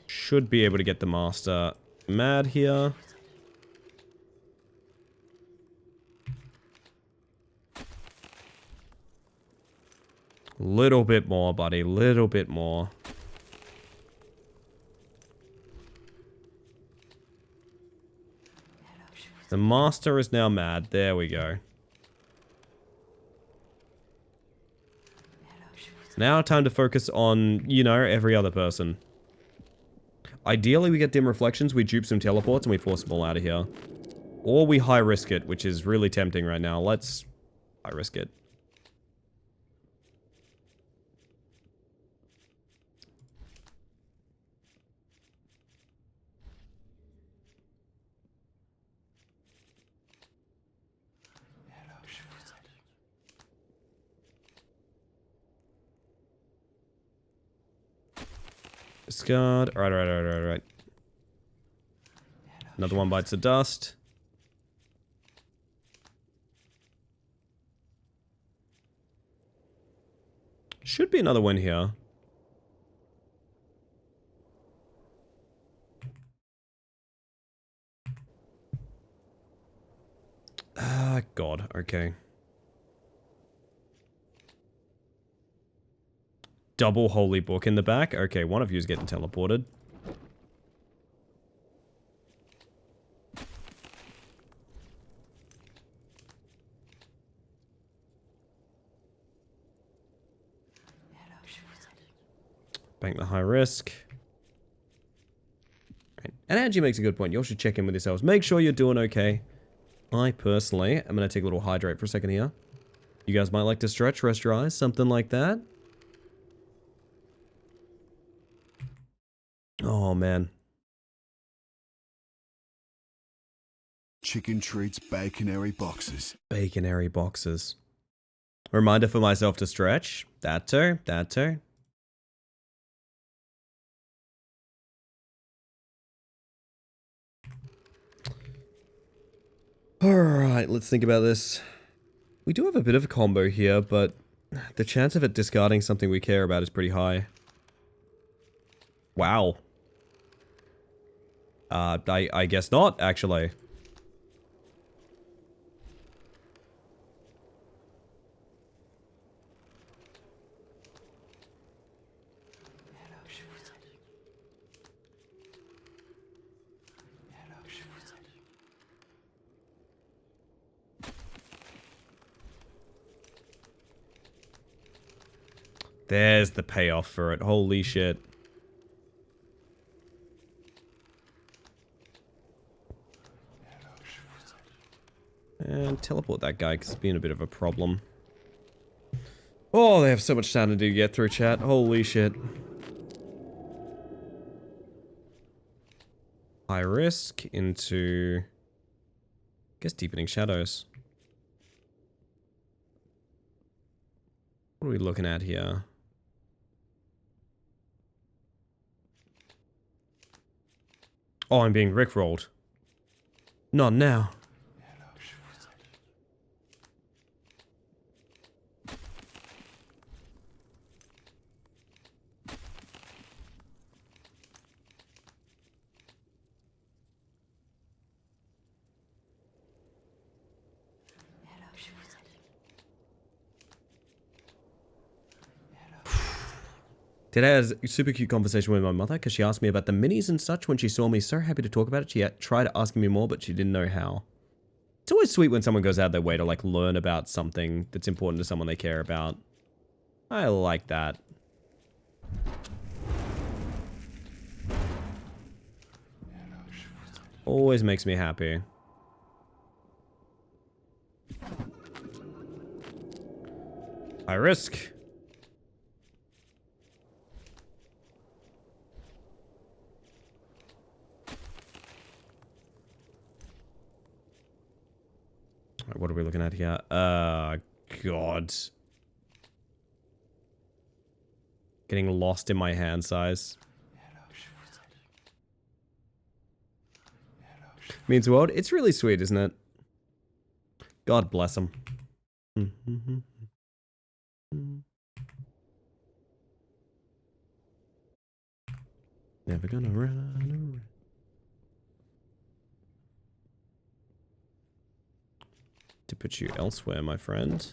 S1: Should be able to get the master mad here. Little bit more, buddy. Little bit more. The master is now mad. There we go. Now time to focus on, you know, every other person. Ideally, we get dim reflections, we dupe some teleports, and we force them all out of here. Or we high risk it, which is really tempting right now. Let's high risk it. Discard. Alright. Another one bites the dust. Should be another one here. Ah, God. Okay. Double holy book in the back. Okay, one of you is getting teleported. Bank the high risk. Right. And Angie makes a good point. You all should check in with yourselves. Make sure you're doing okay. I personally am going to take a little hydrate for a second here. You guys might like to stretch, rest your eyes, something like that. Oh, man.
S2: Chicken treats baconary boxes.
S1: Baconary boxes. Reminder for myself to stretch. That too. That too. Alright, let's think about this. We do have a bit of a combo here, but the chance of it discarding something we care about is pretty high. Wow. I guess not, actually. There's the payoff for it. Holy shit. And teleport that guy, because it's been a bit of a problem. Oh, they have so much sanity to get through, chat. Holy shit. High risk into... I guess Deepening Shadows. What are we looking at here? Oh, I'm being rickrolled. Not now. Today I had a super cute conversation with my mother because she asked me about the minis and such when she saw me. So happy to talk about it. She tried asking me more, but she didn't know how. It's always sweet when someone goes out their way to like learn about something that's important to someone they care about. I like that. Always makes me happy. High risk. What are we looking at here? God. Getting lost in my hand size. Means world. It's really sweet, isn't it? God bless him. Never gonna run. To put you elsewhere, my friend.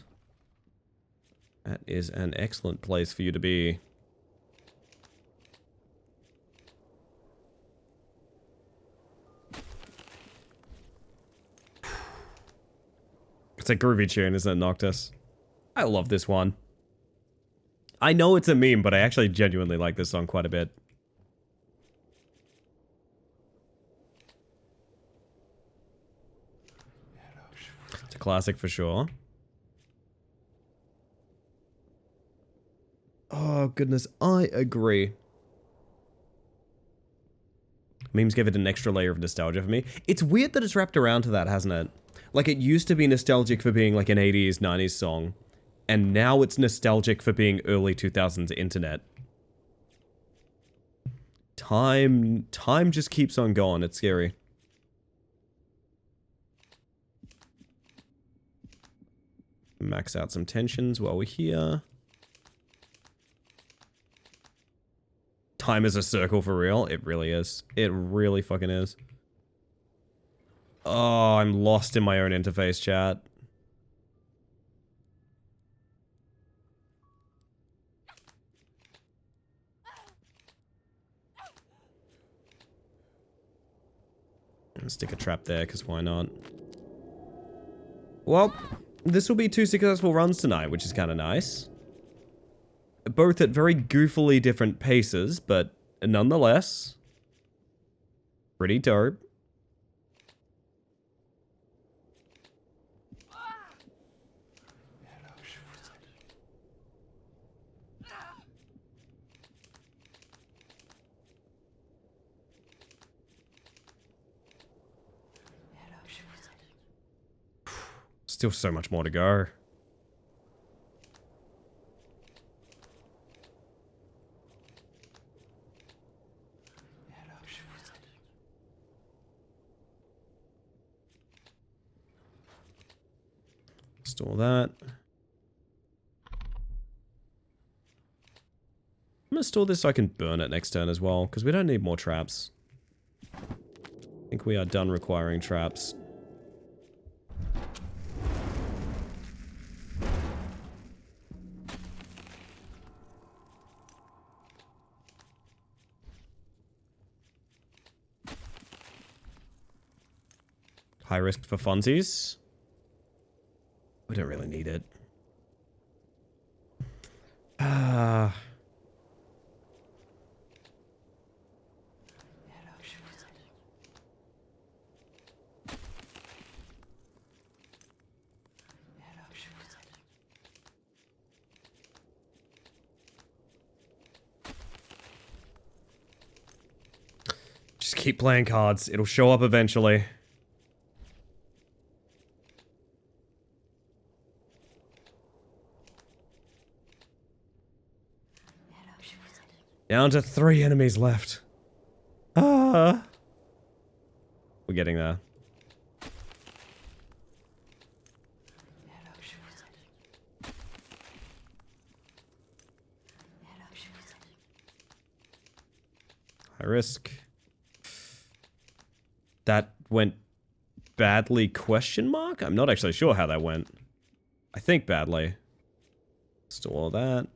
S1: That is an excellent place for you to be. It's a groovy tune, isn't it, Noctis? I love this one. I know it's a meme, but I actually genuinely like this song quite a bit. classic for sure. Oh, goodness. I agree. Memes gave it an extra layer of nostalgia for me. It's weird that it's wrapped around to that, hasn't it? Like, it used to be nostalgic for being like an 80s, 90s song. And now it's nostalgic for being early 2000s internet. Time just keeps on going. It's scary. Max out some tensions while we're here. Time is a circle for real. It really is. It really fucking is. Oh, I'm lost in my own interface, chat. Stick a trap there, because why not? Well, this will be 2 successful runs tonight, which is kind of nice. Both at very goofily different paces, but nonetheless, pretty dope. Still so much more to go. Store that. I'm gonna store this so I can burn it next turn as well, because we don't need more traps. I think we are done requiring traps. High risk for funsies. We don't really need it. Just keep playing cards. It'll show up eventually. Down to 3 enemies left. We're getting there. High risk. That went badly, question mark? I'm not actually sure how that went. I think badly. Store that.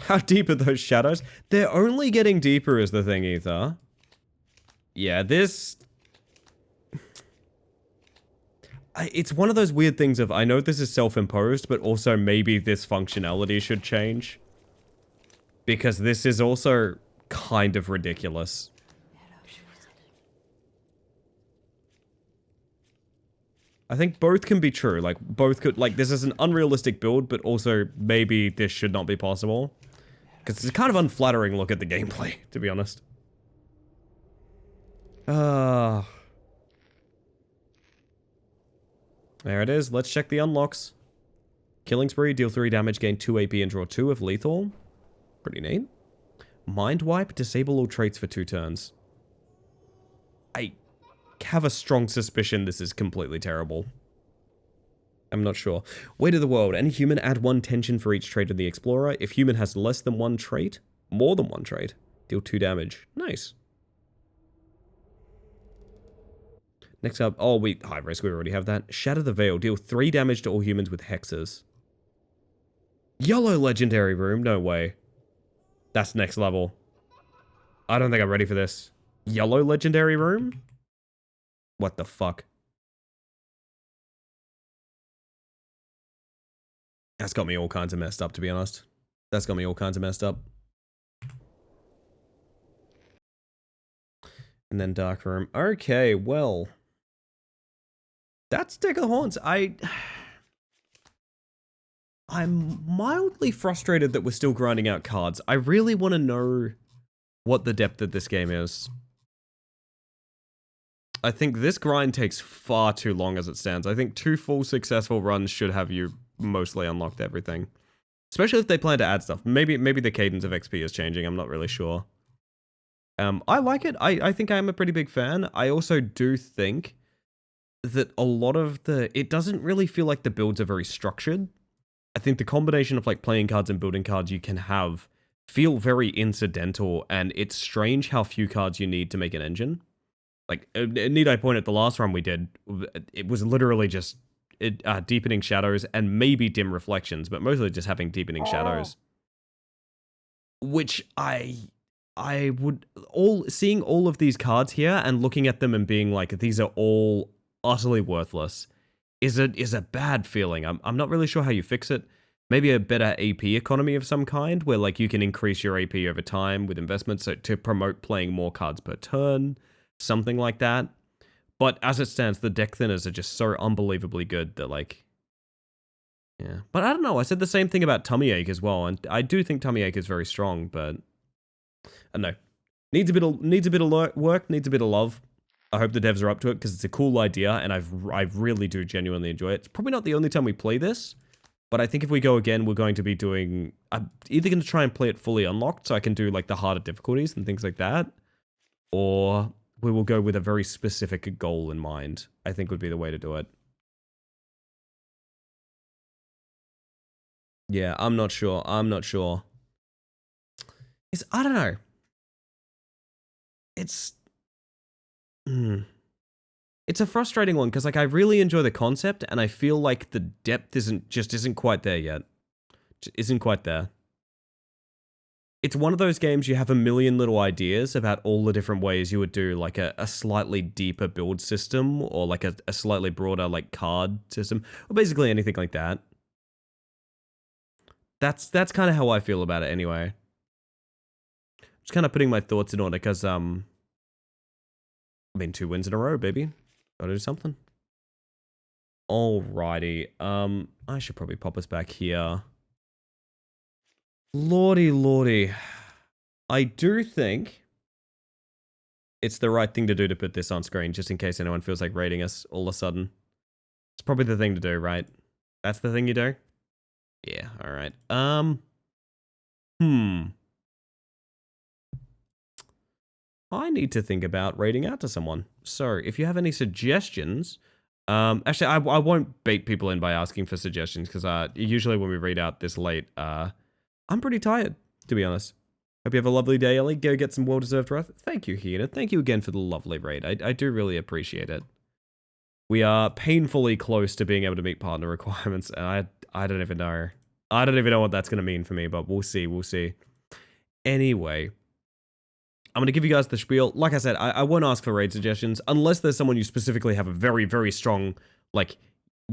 S1: How deep are those shadows? They're only getting deeper is the thing, Ether. Yeah, this... It's one of those weird things of, I know this is self-imposed, but also maybe this functionality should change. Because this is also kind of ridiculous. I think both can be true. Like, both could... Like, this is an unrealistic build, but also maybe this should not be possible. Because it's a kind of unflattering look at the gameplay, to be honest. There it is. Let's check the unlocks. Killing Spree, deal 3 damage, gain 2 AP and draw 2 if lethal. Pretty neat. Mind Wipe, disable all traits for 2 turns. I have a strong suspicion this is completely terrible. I'm not sure. Weight of the world. Any human add 1 tension for each trait of the Explorer. If human has less than 1 trait, more than 1 trait, deal 2 damage. Nice. Next up, oh, high risk, we already have that. Shatter the Veil. Deal 3 damage to all humans with hexes. Yellow Legendary Room? No way. That's next level. I don't think I'm ready for this. Yellow Legendary Room? What the fuck? That's got me all kinds of messed up, to be honest. That's got me all kinds of messed up. And then Dark Room. Okay, well. That's Deck of the Haunts. I'm mildly frustrated that we're still grinding out cards. I really want to know what the depth of this game is. I think this grind takes far too long as it stands. I think 2 full successful runs should have you mostly unlocked everything. Especially if they plan to add stuff. Maybe the cadence of XP is changing, I'm not really sure. I like it. I think I'm a pretty big fan. I also do think that a lot of it doesn't really feel like the builds are very structured. I think the combination of like playing cards and building cards you can have feel very incidental, and it's strange how few cards you need to make an engine. Like, need I point at the last run we did, it was literally just deepening shadows and maybe dim reflections, but mostly just having deepening shadows. Which I would seeing all of these cards here and looking at them and being like, these are all utterly worthless is a bad feeling. I'm not really sure how you fix it. Maybe a better AP economy of some kind, where like you can increase your AP over time with investments to promote playing more cards per turn, something like that. But as it stands, the deck thinners are just so unbelievably good that like, yeah. But I don't know. I said the same thing about Tummy Ache as well, and I do think Tummy Ache is very strong, but I don't know. Needs a bit of work, needs a bit of love. I hope the devs are up to it because it's a cool idea, and I really do genuinely enjoy it. It's probably not the only time we play this, but I think if we go again, we're going to be doing... I'm either going to try and play it fully unlocked so I can do like the harder difficulties and things like that, or we will go with a very specific goal in mind, I think would be the way to do it. Yeah, I'm not sure. I don't know. It's a frustrating one because like I really enjoy the concept and I feel like the depth isn't quite there yet. Isn't quite there. It's one of those games you have a million little ideas about all the different ways you would do like a slightly deeper build system or like a slightly broader like card system or basically anything like that. That's kind of how I feel about it anyway. Just kind of putting my thoughts in order because I mean 2 wins in a row, baby. Gotta do something. Alrighty. I should probably pop us back here. Lordy. I do think it's the right thing to do to put this on screen, just in case anyone feels like raiding us all of a sudden. It's probably the thing to do, right? That's the thing you do? Yeah, alright. I need to think about raiding out to someone. So, if you have any suggestions... actually, I won't bait people in by asking for suggestions, because usually when we read out this late, I'm pretty tired, to be honest. Hope you have a lovely day, Ellie. Go get some well-deserved rest. Thank you, Hina. Thank you again for the lovely raid. I do really appreciate it. We are painfully close to being able to meet partner requirements, and I don't even know. I don't even know what that's going to mean for me, but we'll see. Anyway... I'm going to give you guys the spiel. Like I said, I won't ask for raid suggestions unless there's someone you specifically have a very, very strong, like,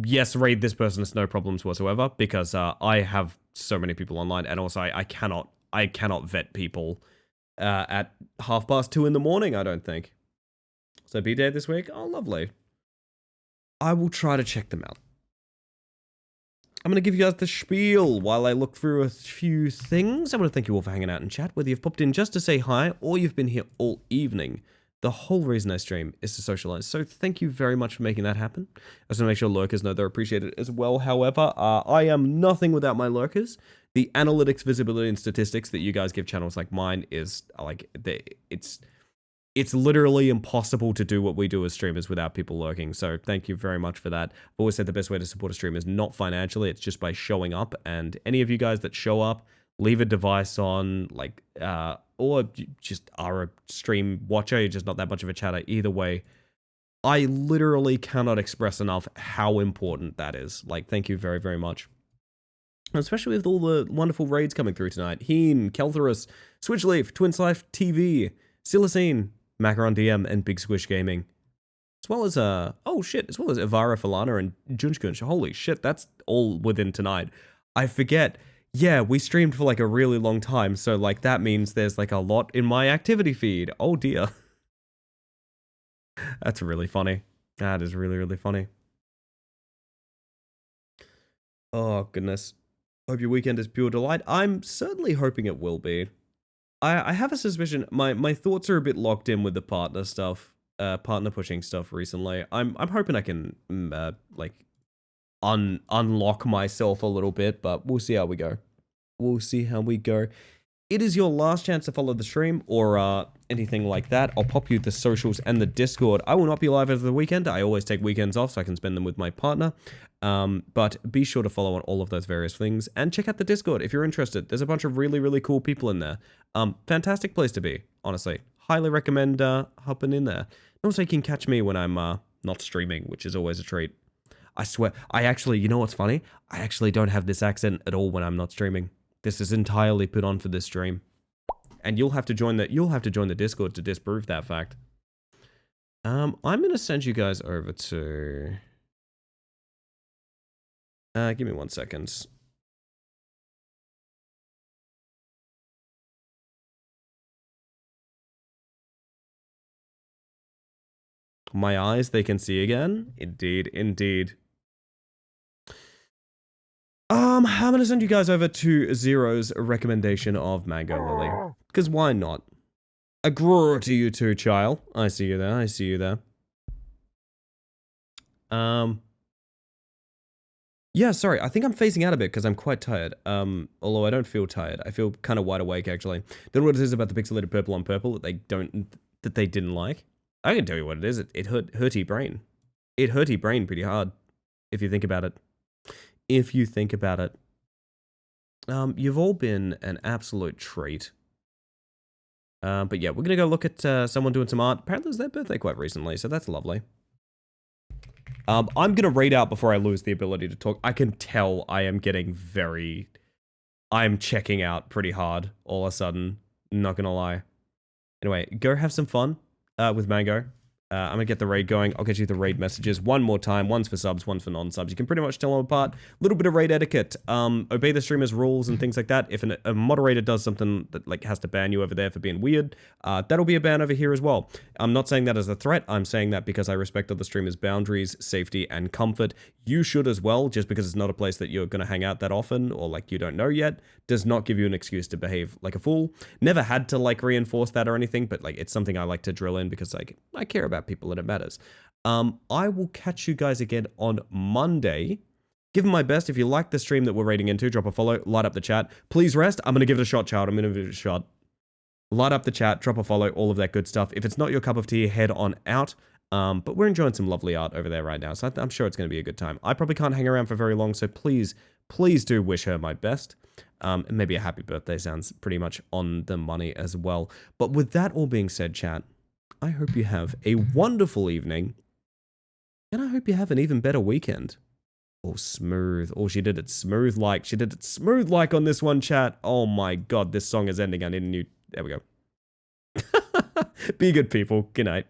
S1: yes, raid this person, it's no problems whatsoever, because I have so many people online, and also I cannot vet people at 2:30 in the morning, I don't think. So B-Day this week? Oh, lovely. I will try to check them out. I'm going to give you guys the spiel while I look through a few things. I want to thank you all for hanging out in chat, whether you've popped in just to say hi or you've been here all evening. The whole reason I stream is to socialize, so thank you very much for making that happen. I just want to make sure lurkers know they're appreciated as well. However, I am nothing without my lurkers. The analytics, visibility, and statistics that you guys give channels like mine is like, it's literally impossible to do what we do as streamers without people lurking, so thank you very much for that. I've always said the best way to support a stream is not financially, it's just by showing up, and any of you guys that show up, leave a device on, like, or just are a stream watcher, you're just not that much of a chatter, either way, I literally cannot express enough how important that is. Like, thank you very, very much. Especially with all the wonderful raids coming through tonight. Heen, Keltherus, Switchleaf, Twinslife TV, Silicene, Macaron DM, and Big Squish Gaming. As well as, as well as Ivara Falana and Junjkunch. Holy shit, that's all within tonight. I forget. Yeah, we streamed for like a really long time, so like that means there's like a lot in my activity feed. Oh dear. That's really funny. That is really, really funny. Oh, goodness. Hope your weekend is pure delight. I'm certainly hoping it will be. I have a suspicion. My thoughts are a bit locked in with the partner stuff, partner pushing stuff recently. I'm hoping I can like unlock myself a little bit, but we'll see how we go. We'll see how we go. It is your last chance to follow the stream or anything like that. I'll pop you the socials and the Discord. I will not be live over the weekend. I always take weekends off so I can spend them with my partner. But be sure to follow on all of those various things and check out the Discord if you're interested. There's a bunch of really, really cool people in there. Fantastic place to be, honestly. Highly recommend hopping in there. And also, you can catch me when I'm not streaming, which is always a treat. I swear, you know what's funny? I actually don't have this accent at all when I'm not streaming. This is entirely put on for this stream. And you'll have to join the Discord to disprove that fact. I'm gonna send you guys over to give me 1 second. My eyes, they can see again. Indeed, indeed. I'm gonna send you guys over to Zero's recommendation of Mango Lily. Because why not? A grower to you too, child. I see you there, I see you there. Yeah, sorry, I think I'm phasing out a bit because I'm quite tired. Although I don't feel tired. I feel kind of wide awake, actually. Don't know what it is about the pixelated purple on purple that they didn't like. I can tell you what it is. It hurt your brain. It hurt your brain pretty hard, if you think about it. If you think about it. You've all been an absolute treat. But yeah, we're gonna go look at someone doing some art. Apparently it was their birthday quite recently, so that's lovely. I'm gonna read out before I lose the ability to talk. I can tell I am I'm checking out pretty hard all of a sudden. Not gonna lie. Anyway, go have some fun with Mango. I'm gonna get the raid going. I'll get you the raid messages one more time. One's for subs, one's for non-subs. You can pretty much tell them apart. A little bit of raid etiquette. Obey the streamer's rules and things like that. If a moderator does something that like has to ban you over there for being weird, that'll be a ban over here as well. I'm not saying that as a threat. I'm saying that because I respect other streamers' boundaries, safety, and comfort. You should as well. Just because it's not a place that you're gonna hang out that often or like you don't know yet, does not give you an excuse to behave like a fool. Never had to like reinforce that or anything, but like it's something I like to drill in because like I care about people and it matters. I will catch you guys again on Monday. Give them my best. If you like the stream that we're raiding into, drop a follow, light up the chat. Please rest. I'm going to give it a shot, child. I'm going to give it a shot. Light up the chat, drop a follow, all of that good stuff. If it's not your cup of tea, head on out. But we're enjoying some lovely art over there right now, so I'm sure it's going to be a good time. I probably can't hang around for very long, so please do wish her my best. And maybe a happy birthday sounds pretty much on the money as well. But with that all being said, chat, I hope you have a wonderful evening. And I hope you have an even better weekend. Oh, smooth. Oh, she did it smooth like. She did it smooth like on this one, chat. Oh my god, this song is ending. I need a new... There we go. Be good, people. Good night.